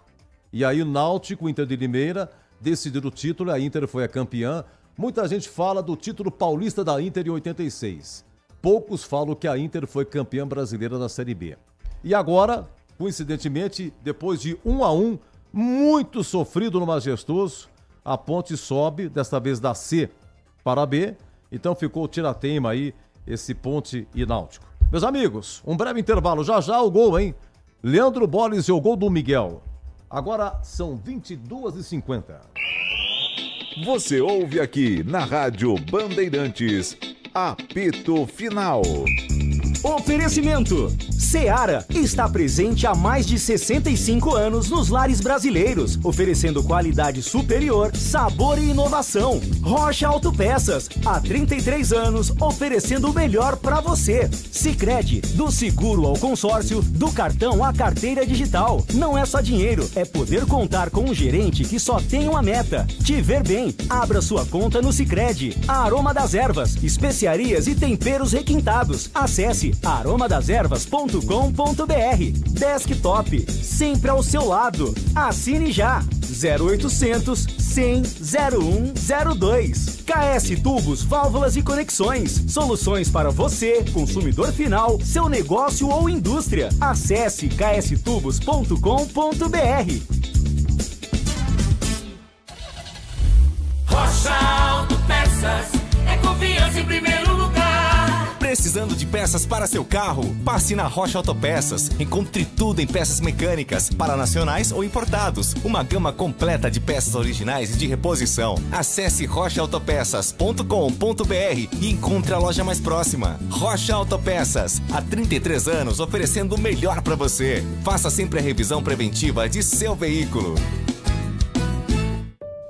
E aí o Náutico, Inter de Limeira, decidiram o título e a Inter foi a campeã. Muita gente fala do título paulista da Inter em 86. Poucos falam que a Inter foi campeã brasileira da Série B. E agora, coincidentemente, depois de 1-1, muito sofrido no Majestoso, a Ponte sobe, desta vez da C para a B, então ficou o tirateima aí, esse Ponte e Náutico. Meus amigos, um breve intervalo, já o gol, hein? Leandro Boles e o gol do Miguel. Agora são 22h50. Você ouve aqui na Rádio Bandeirantes, apito final. Oferecimento. Seara está presente há mais de 65 anos nos lares brasileiros, oferecendo qualidade superior, sabor e inovação. Rocha Autopeças, há 33 anos, oferecendo o melhor para você. Sicredi, do seguro ao consórcio, do cartão à carteira digital. Não é só dinheiro, é poder contar com um gerente que só tem uma meta: te ver bem. Abra sua conta no Sicredi. A Aroma das Ervas, especiarias e temperos requintados. Acesse aromadeservas.com.br. Desktop, sempre ao seu lado. Assine já. 0800 100 0102. KS Tubos, Válvulas e Conexões. Soluções para você, consumidor final, seu negócio ou indústria. Acesse kstubos.com.br. Rocha Autopeças, é confiança em primeiro lugar. Precisando de peças para seu carro? Passe na Rocha Autopeças. Encontre tudo em peças mecânicas, para nacionais ou importados. Uma gama completa de peças originais e de reposição. Acesse rochaautopeças.com.br e encontre a loja mais próxima. Rocha Autopeças, há 33 anos oferecendo o melhor para você. Faça sempre a revisão preventiva de seu veículo.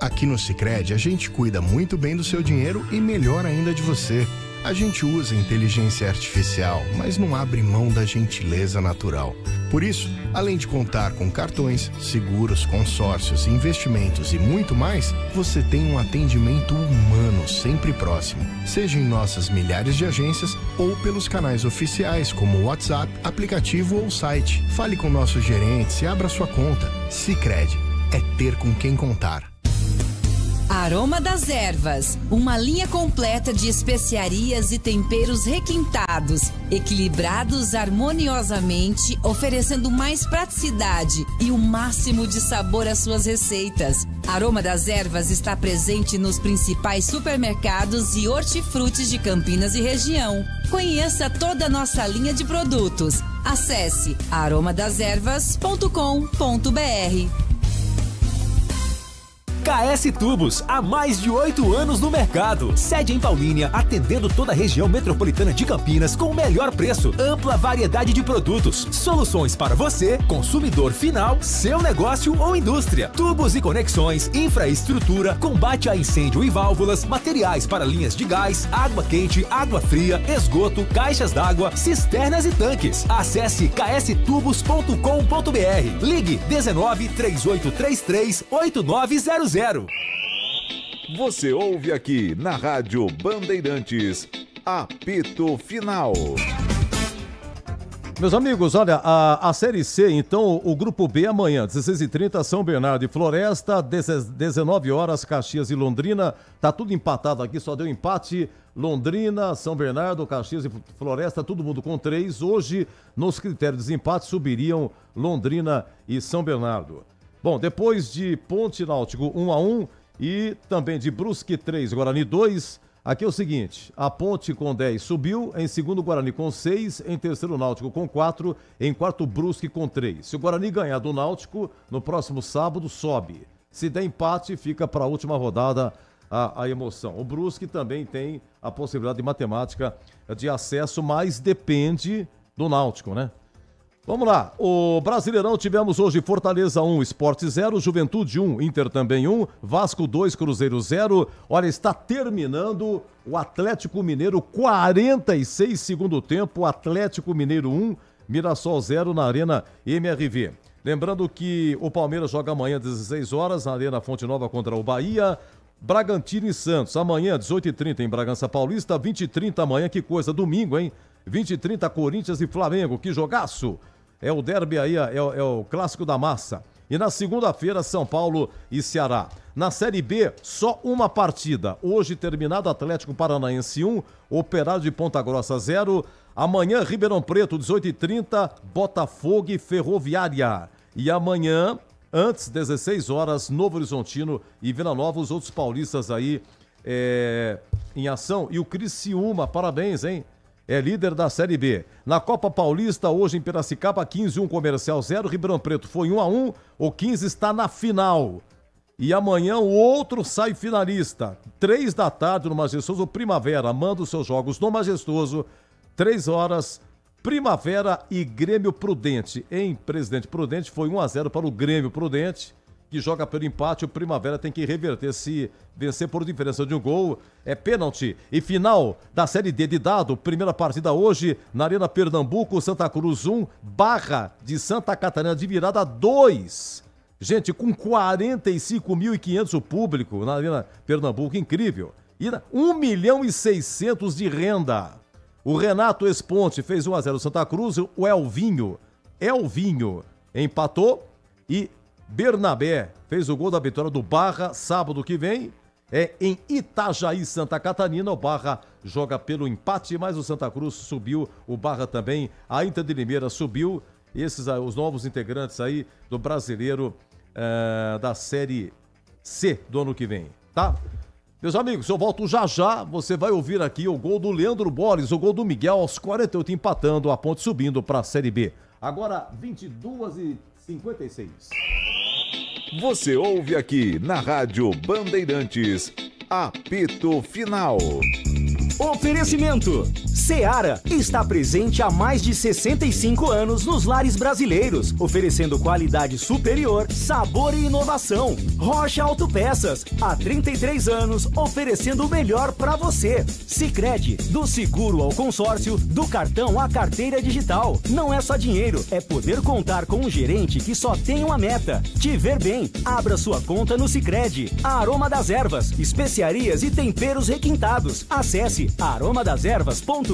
Aqui no Sicredi, a gente cuida muito bem do seu dinheiro e melhor ainda de você. A gente usa inteligência artificial, mas não abre mão da gentileza natural. Por isso, além de contar com cartões, seguros, consórcios, investimentos e muito mais, você tem um atendimento humano sempre próximo, seja em nossas milhares de agências ou pelos canais oficiais como o WhatsApp, aplicativo ou site. Fale com nossos gerentes e abra sua conta. Sicredi, é ter com quem contar. Aroma das Ervas, uma linha completa de especiarias e temperos requintados, equilibrados harmoniosamente, oferecendo mais praticidade e o máximo de sabor às suas receitas. Aroma das Ervas está presente nos principais supermercados e hortifrutis de Campinas e região. Conheça toda a nossa linha de produtos. Acesse aromadeservas.com.br. KS Tubos, há mais de 8 anos no mercado. Sede em Paulínia, atendendo toda a região metropolitana de Campinas com o melhor preço, ampla variedade de produtos, soluções para você, consumidor final, seu negócio ou indústria. Tubos e conexões, infraestrutura, combate a incêndio e válvulas, materiais para linhas de gás, água quente, água fria, esgoto, caixas d'água, cisternas e tanques. Acesse kstubos.com.br. Ligue 19 3833 8900. Você ouve aqui na Rádio Bandeirantes, apito final. Meus amigos, olha, a Série C, então, o Grupo B amanhã, 16h30, São Bernardo e Floresta, 19 horas, Caxias e Londrina, tá tudo empatado aqui, só deu empate, Londrina, São Bernardo, Caxias e Floresta, todo mundo com 3, hoje, nos critérios de desempate, subiriam Londrina e São Bernardo. Bom, depois de Ponte Náutico 1-1 e também de Brusque 3, Guarani 2, aqui é o seguinte, a Ponte com 10 subiu, em segundo Guarani com 6, em terceiro Náutico com 4, em quarto Brusque com 3. Se o Guarani ganhar do Náutico, no próximo sábado sobe. Se der empate, fica para a última rodada a emoção. O Brusque também tem a possibilidade matemática de acesso, mas depende do Náutico, né? Vamos lá, o Brasileirão tivemos hoje Fortaleza 1, Sport 0, Juventude 1, Inter também 1, Vasco 2, Cruzeiro 0. Olha, está terminando o Atlético Mineiro, 46 segundo tempo, Atlético Mineiro 1, Mirassol 0 na Arena MRV. Lembrando que o Palmeiras joga amanhã às 16 horas na Arena Fonte Nova contra o Bahia. Bragantino e Santos, amanhã 18h30 em Bragança Paulista, 20h30 amanhã, que coisa, domingo, hein? 20h30 Corinthians e Flamengo, que jogaço! É o derby aí, é o clássico da massa. E na segunda-feira, São Paulo e Ceará. Na Série B, só uma partida. Hoje terminado, Atlético Paranaense 1, Operário de Ponta Grossa 0. Amanhã, Ribeirão Preto, 18h30, Botafogo e Ferroviária. E amanhã, antes, 16 horas, Novo Horizontino e Vila Nova, os outros paulistas aí em ação. E o Criciúma, parabéns, hein? É líder da Série B. Na Copa Paulista, hoje em Piracicaba, 15-1 Comercial 0, Ribeirão Preto foi 1-1, o 15 está na final. E amanhã o outro sai finalista, 3 da tarde no Majestoso Primavera, manda os seus jogos no Majestoso, 3 horas, Primavera e Grêmio Prudente. Em Presidente Prudente foi 1-0 para o Grêmio Prudente, que joga pelo empate. O Primavera tem que reverter, se vencer por diferença de um gol, é pênalti. E final da Série D de dado, primeira partida hoje na Arena Pernambuco, Santa Cruz 1, Barra de Santa Catarina de virada 2. Gente, com 45.500 o público na Arena Pernambuco, incrível. E 1.600.000 de renda. O Renato Esponte fez 1-0 Santa Cruz, o Elvinho empatou e Bernabé fez o gol da vitória do Barra. Sábado que vem é em Itajaí, Santa Catarina. O Barra joga pelo empate, mas o Santa Cruz subiu, o Barra também, a Inter de Limeira subiu. Esses os novos integrantes aí do Brasileiro da Série C do ano que vem, tá? Meus amigos, eu volto já já, você vai ouvir aqui o gol do Leandro Borges, o gol do Miguel aos 48, empatando, a Ponte subindo para a Série B. Agora, 22h56. Você ouve aqui na Rádio Bandeirantes, apito final. Oferecimento. Seara está presente há mais de 65 anos nos lares brasileiros, oferecendo qualidade superior, sabor e inovação. Rocha Autopeças, há 33 anos, oferecendo o melhor para você. Sicredi, do seguro ao consórcio, do cartão à carteira digital. Não é só dinheiro, é poder contar com um gerente que só tem uma meta: te ver bem. Abra sua conta no Sicredi. Aroma das Ervas, especiarias e temperos requintados. Acesse aromadeservas.com.br.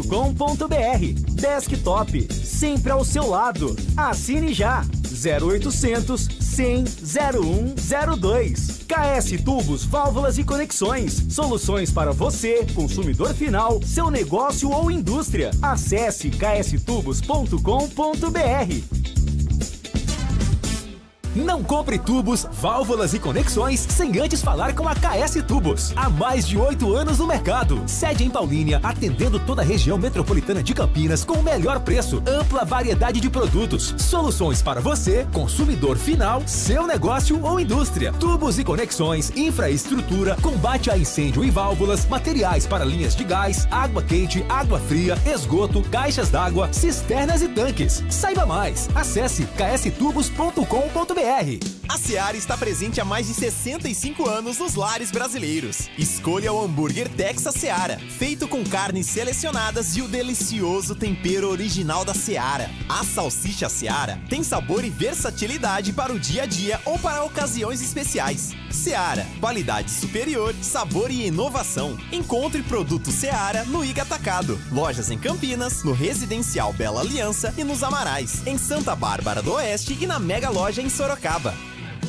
Desktop, sempre ao seu lado. Assine já. 0800 100 0102. KS Tubos, Válvulas e Conexões. Soluções para você, consumidor final, seu negócio ou indústria. Acesse kstubos.com.br. Não compre tubos, válvulas e conexões sem antes falar com a KS Tubos. Há mais de 8 anos no mercado. Sede em Paulínia, atendendo toda a região metropolitana de Campinas com o melhor preço, ampla variedade de produtos. Soluções para você, consumidor final, seu negócio ou indústria. Tubos e conexões, infraestrutura, combate a incêndio e válvulas, materiais para linhas de gás, água quente, água fria, esgoto, caixas d'água, cisternas e tanques. Saiba mais. Acesse kstubos.com.br. A Seara está presente há mais de 65 anos nos lares brasileiros. Escolha o hambúrguer Texas Seara, feito com carnes selecionadas e o delicioso tempero original da Seara. A salsicha Seara tem sabor e versatilidade para o dia a dia ou para ocasiões especiais. Seara, qualidade superior, sabor e inovação. Encontre produto Seara no Iga Atacado. Lojas em Campinas, no Residencial Bela Aliança e nos Amarais, em Santa Bárbara do Oeste e na Mega Loja em Sorocaba.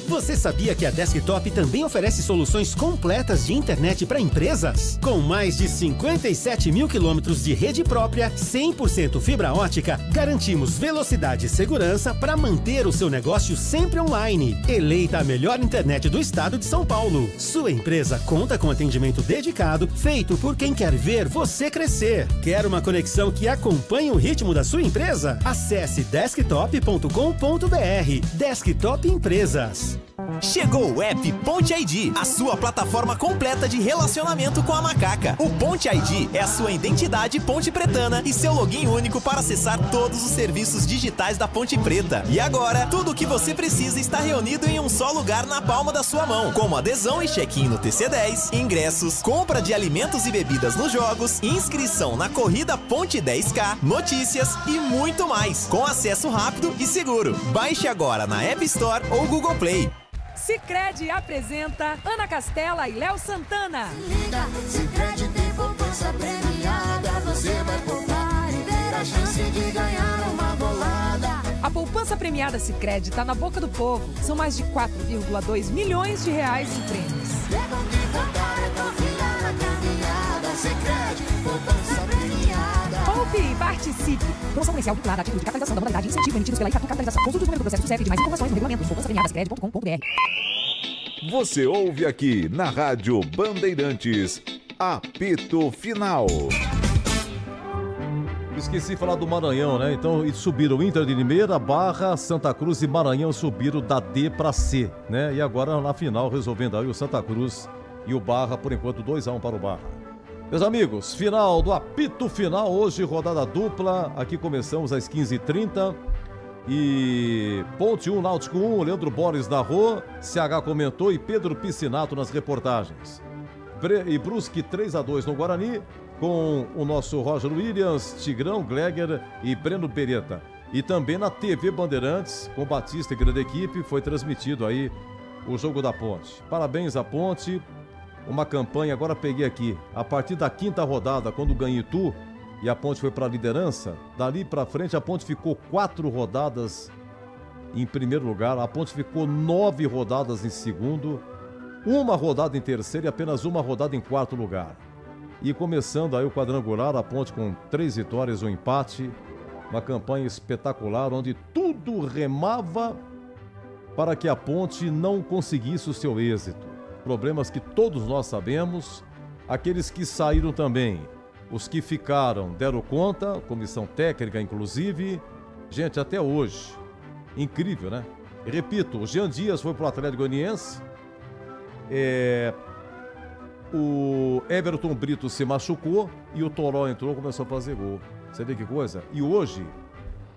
Você sabia que a Desktop também oferece soluções completas de internet para empresas? Com mais de 57 mil quilômetros de rede própria, 100% fibra ótica, garantimos velocidade e segurança para manter o seu negócio sempre online. Eleita a melhor internet do estado de São Paulo. Sua empresa conta com atendimento dedicado, feito por quem quer ver você crescer. Quer uma conexão que acompanhe o ritmo da sua empresa? Acesse desktop.com.br. Desktop Empresas. Chegou o app Ponte ID, a sua plataforma completa de relacionamento com a Macaca. O Ponte ID é a sua identidade ponte pretana e seu login único para acessar todos os serviços digitais da Ponte Preta. E agora, tudo o que você precisa está reunido em um só lugar na palma da sua mão, como adesão e check-in no TC10, ingressos, compra de alimentos e bebidas nos jogos, inscrição na corrida Ponte 10K, notícias e muito mais, com acesso rápido e seguro. Baixe agora na App Store ou Google Play. Sicredi apresenta Ana Castela e Léo Santana. Se liga, Sicredi tem poupança premiada. Você vai poupar e ter a chance de ganhar uma bolada. A poupança premiada premiada Sicredi está na boca do povo. São mais de 4,2 milhões de reais em prêmios. Poupe e participe. Promoção comercial vinculada a título de capitalização da modalidade incentivo emitidos pela Icatu Capitalização. Consulte os números do processo do CEP de mais informações no regulamento de poupançapremiadascred.com.br. Você ouve aqui na Rádio Bandeirantes, apito final. Esqueci de falar do Maranhão, né? Então, subiram o Inter de Limeira, Barra, Santa Cruz e Maranhão subiram da D para C, né? E agora na final resolvendo aí o Santa Cruz e o Barra, por enquanto 2-1 para o Barra. Meus amigos, final do apito final, hoje rodada dupla, aqui começamos às 15h30 e Ponte 1, Náutico 1, Leandro Borges narrou, CH comentou e Pedro Piscinato nas reportagens. E Brusque 3-2 no Guarani, com o nosso Roger Williams, Tigrão, Gleger e Breno Beretta. E também na TV Bandeirantes, com Batista e grande equipe, foi transmitido aí o jogo da Ponte. Parabéns à Ponte, uma campanha, agora peguei aqui, a partir da 5ª rodada, quando ganhou Itu e a Ponte foi para a liderança, dali para frente a Ponte ficou 4 rodadas em primeiro lugar, a Ponte ficou 9 rodadas em segundo, 1 rodada em terceiro e apenas 1 rodada em quarto lugar. E começando aí o quadrangular, a Ponte com 3 vitórias, 1 empate, uma campanha espetacular, onde tudo remava para que a Ponte não conseguisse o seu êxito. Problemas que todos nós sabemos, aqueles que saíram também, os que ficaram deram conta, comissão técnica inclusive, gente, até hoje, incrível, né? E repito, o Jean Dias foi pro Atlético Goianiense, o Everton Brito se machucou e o Toró entrou e começou a fazer gol. Você vê que coisa? E hoje,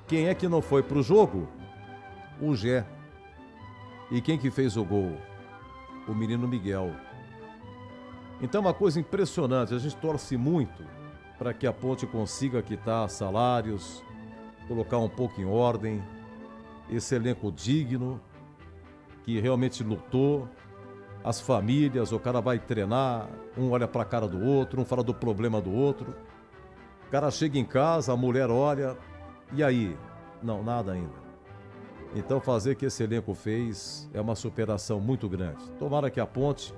quem é que não foi pro jogo? O Gé. E quem que fez o gol? O menino Miguel. Então uma coisa impressionante, a gente torce muito para que a Ponte consiga quitar salários, colocar um pouco em ordem, esse elenco digno, que realmente lutou, as famílias, o cara vai treinar, um olha para a cara do outro, um fala do problema do outro, o cara chega em casa, a mulher olha, e aí? Não, nada ainda. Então fazer o que esse elenco fez é uma superação muito grande. Tomara que a Ponte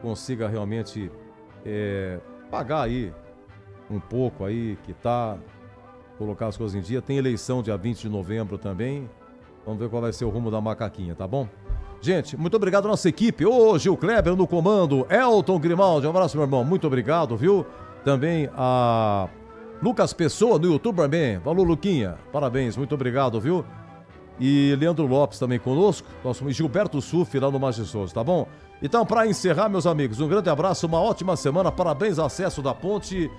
consiga realmente pagar aí um pouco aí, quitar, colocar as coisas em dia. Tem eleição dia 20 de novembro também. Vamos ver qual vai ser o rumo da macaquinha, tá bom? Gente, muito obrigado à nossa equipe. Ô, Gil Kleber no comando, Elton Grimaldi, um abraço, meu irmão. Muito obrigado, viu? Também a Lucas Pessoa no YouTube também. Valeu, Luquinha. Parabéns, muito obrigado, viu? E Leandro Lopes também conosco, nosso Gilberto Suf lá no Majestoso, tá bom? Então, para encerrar, meus amigos, um grande abraço, uma ótima semana, parabéns ao acesso da Ponte.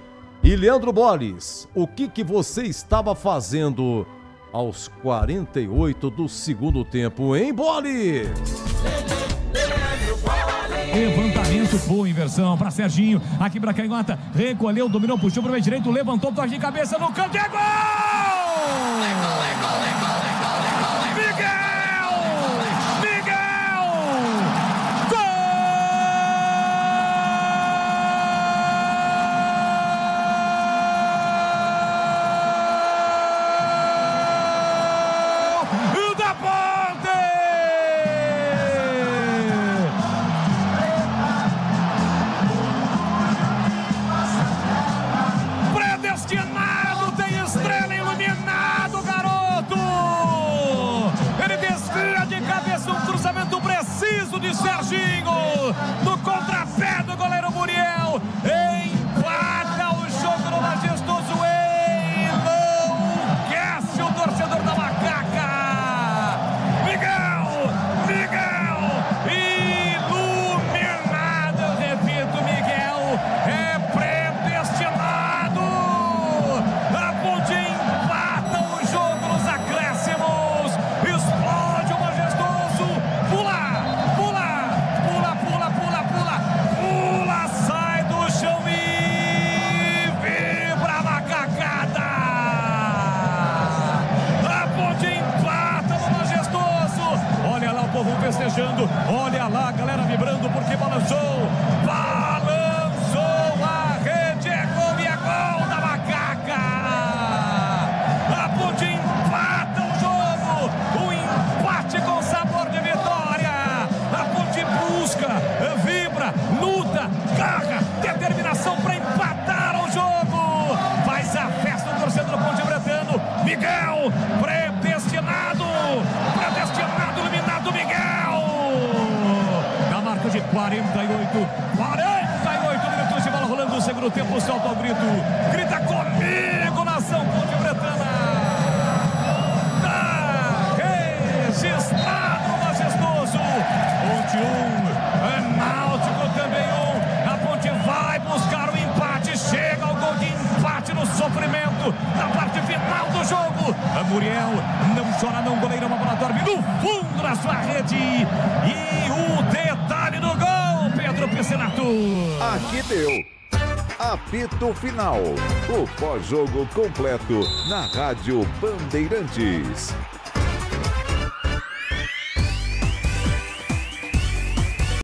E Leandro Borges, o que você estava fazendo aos 48 do segundo tempo, hein, Borges? Levantamento, boa inversão para Serginho, aqui para Canhota, recolheu, dominou, puxou para o meio direito, levantou, toque de cabeça no canto, é gol! De Serginho, no contrapé do goleiro Muriel, empata o jogo no Majestoso, enlouquece o torcedor da Macaca. Miguel, iluminado, eu repito, Miguel é predestinado. A Ponte empata o jogo nos acréscimos, explode o Majestoso, pula, sai do chão e vibra a macacada. A Ponte empata no Majestoso. Olha lá o povo festejando, olha lá a galera vibrando porque balançou a rede, é gol e é gol da Macaca. A Ponte empata o jogo 48 minutos de bola rolando no segundo tempo. Solta o grito. Grita comigo, nação Ponte Pretana. Tá registrado, majestoso. Ponte 1, Náutico também 1. A Ponte vai buscar o empate. Chega ao gol de empate no sofrimento na parte final do jogo. A Muriel não chora não, goleiro, uma bola dorme no fundo da sua rede. E o detalhe do gol, Pedro Piscinato. Aqui deu. Apito final. O pós-jogo completo na Rádio Bandeirantes.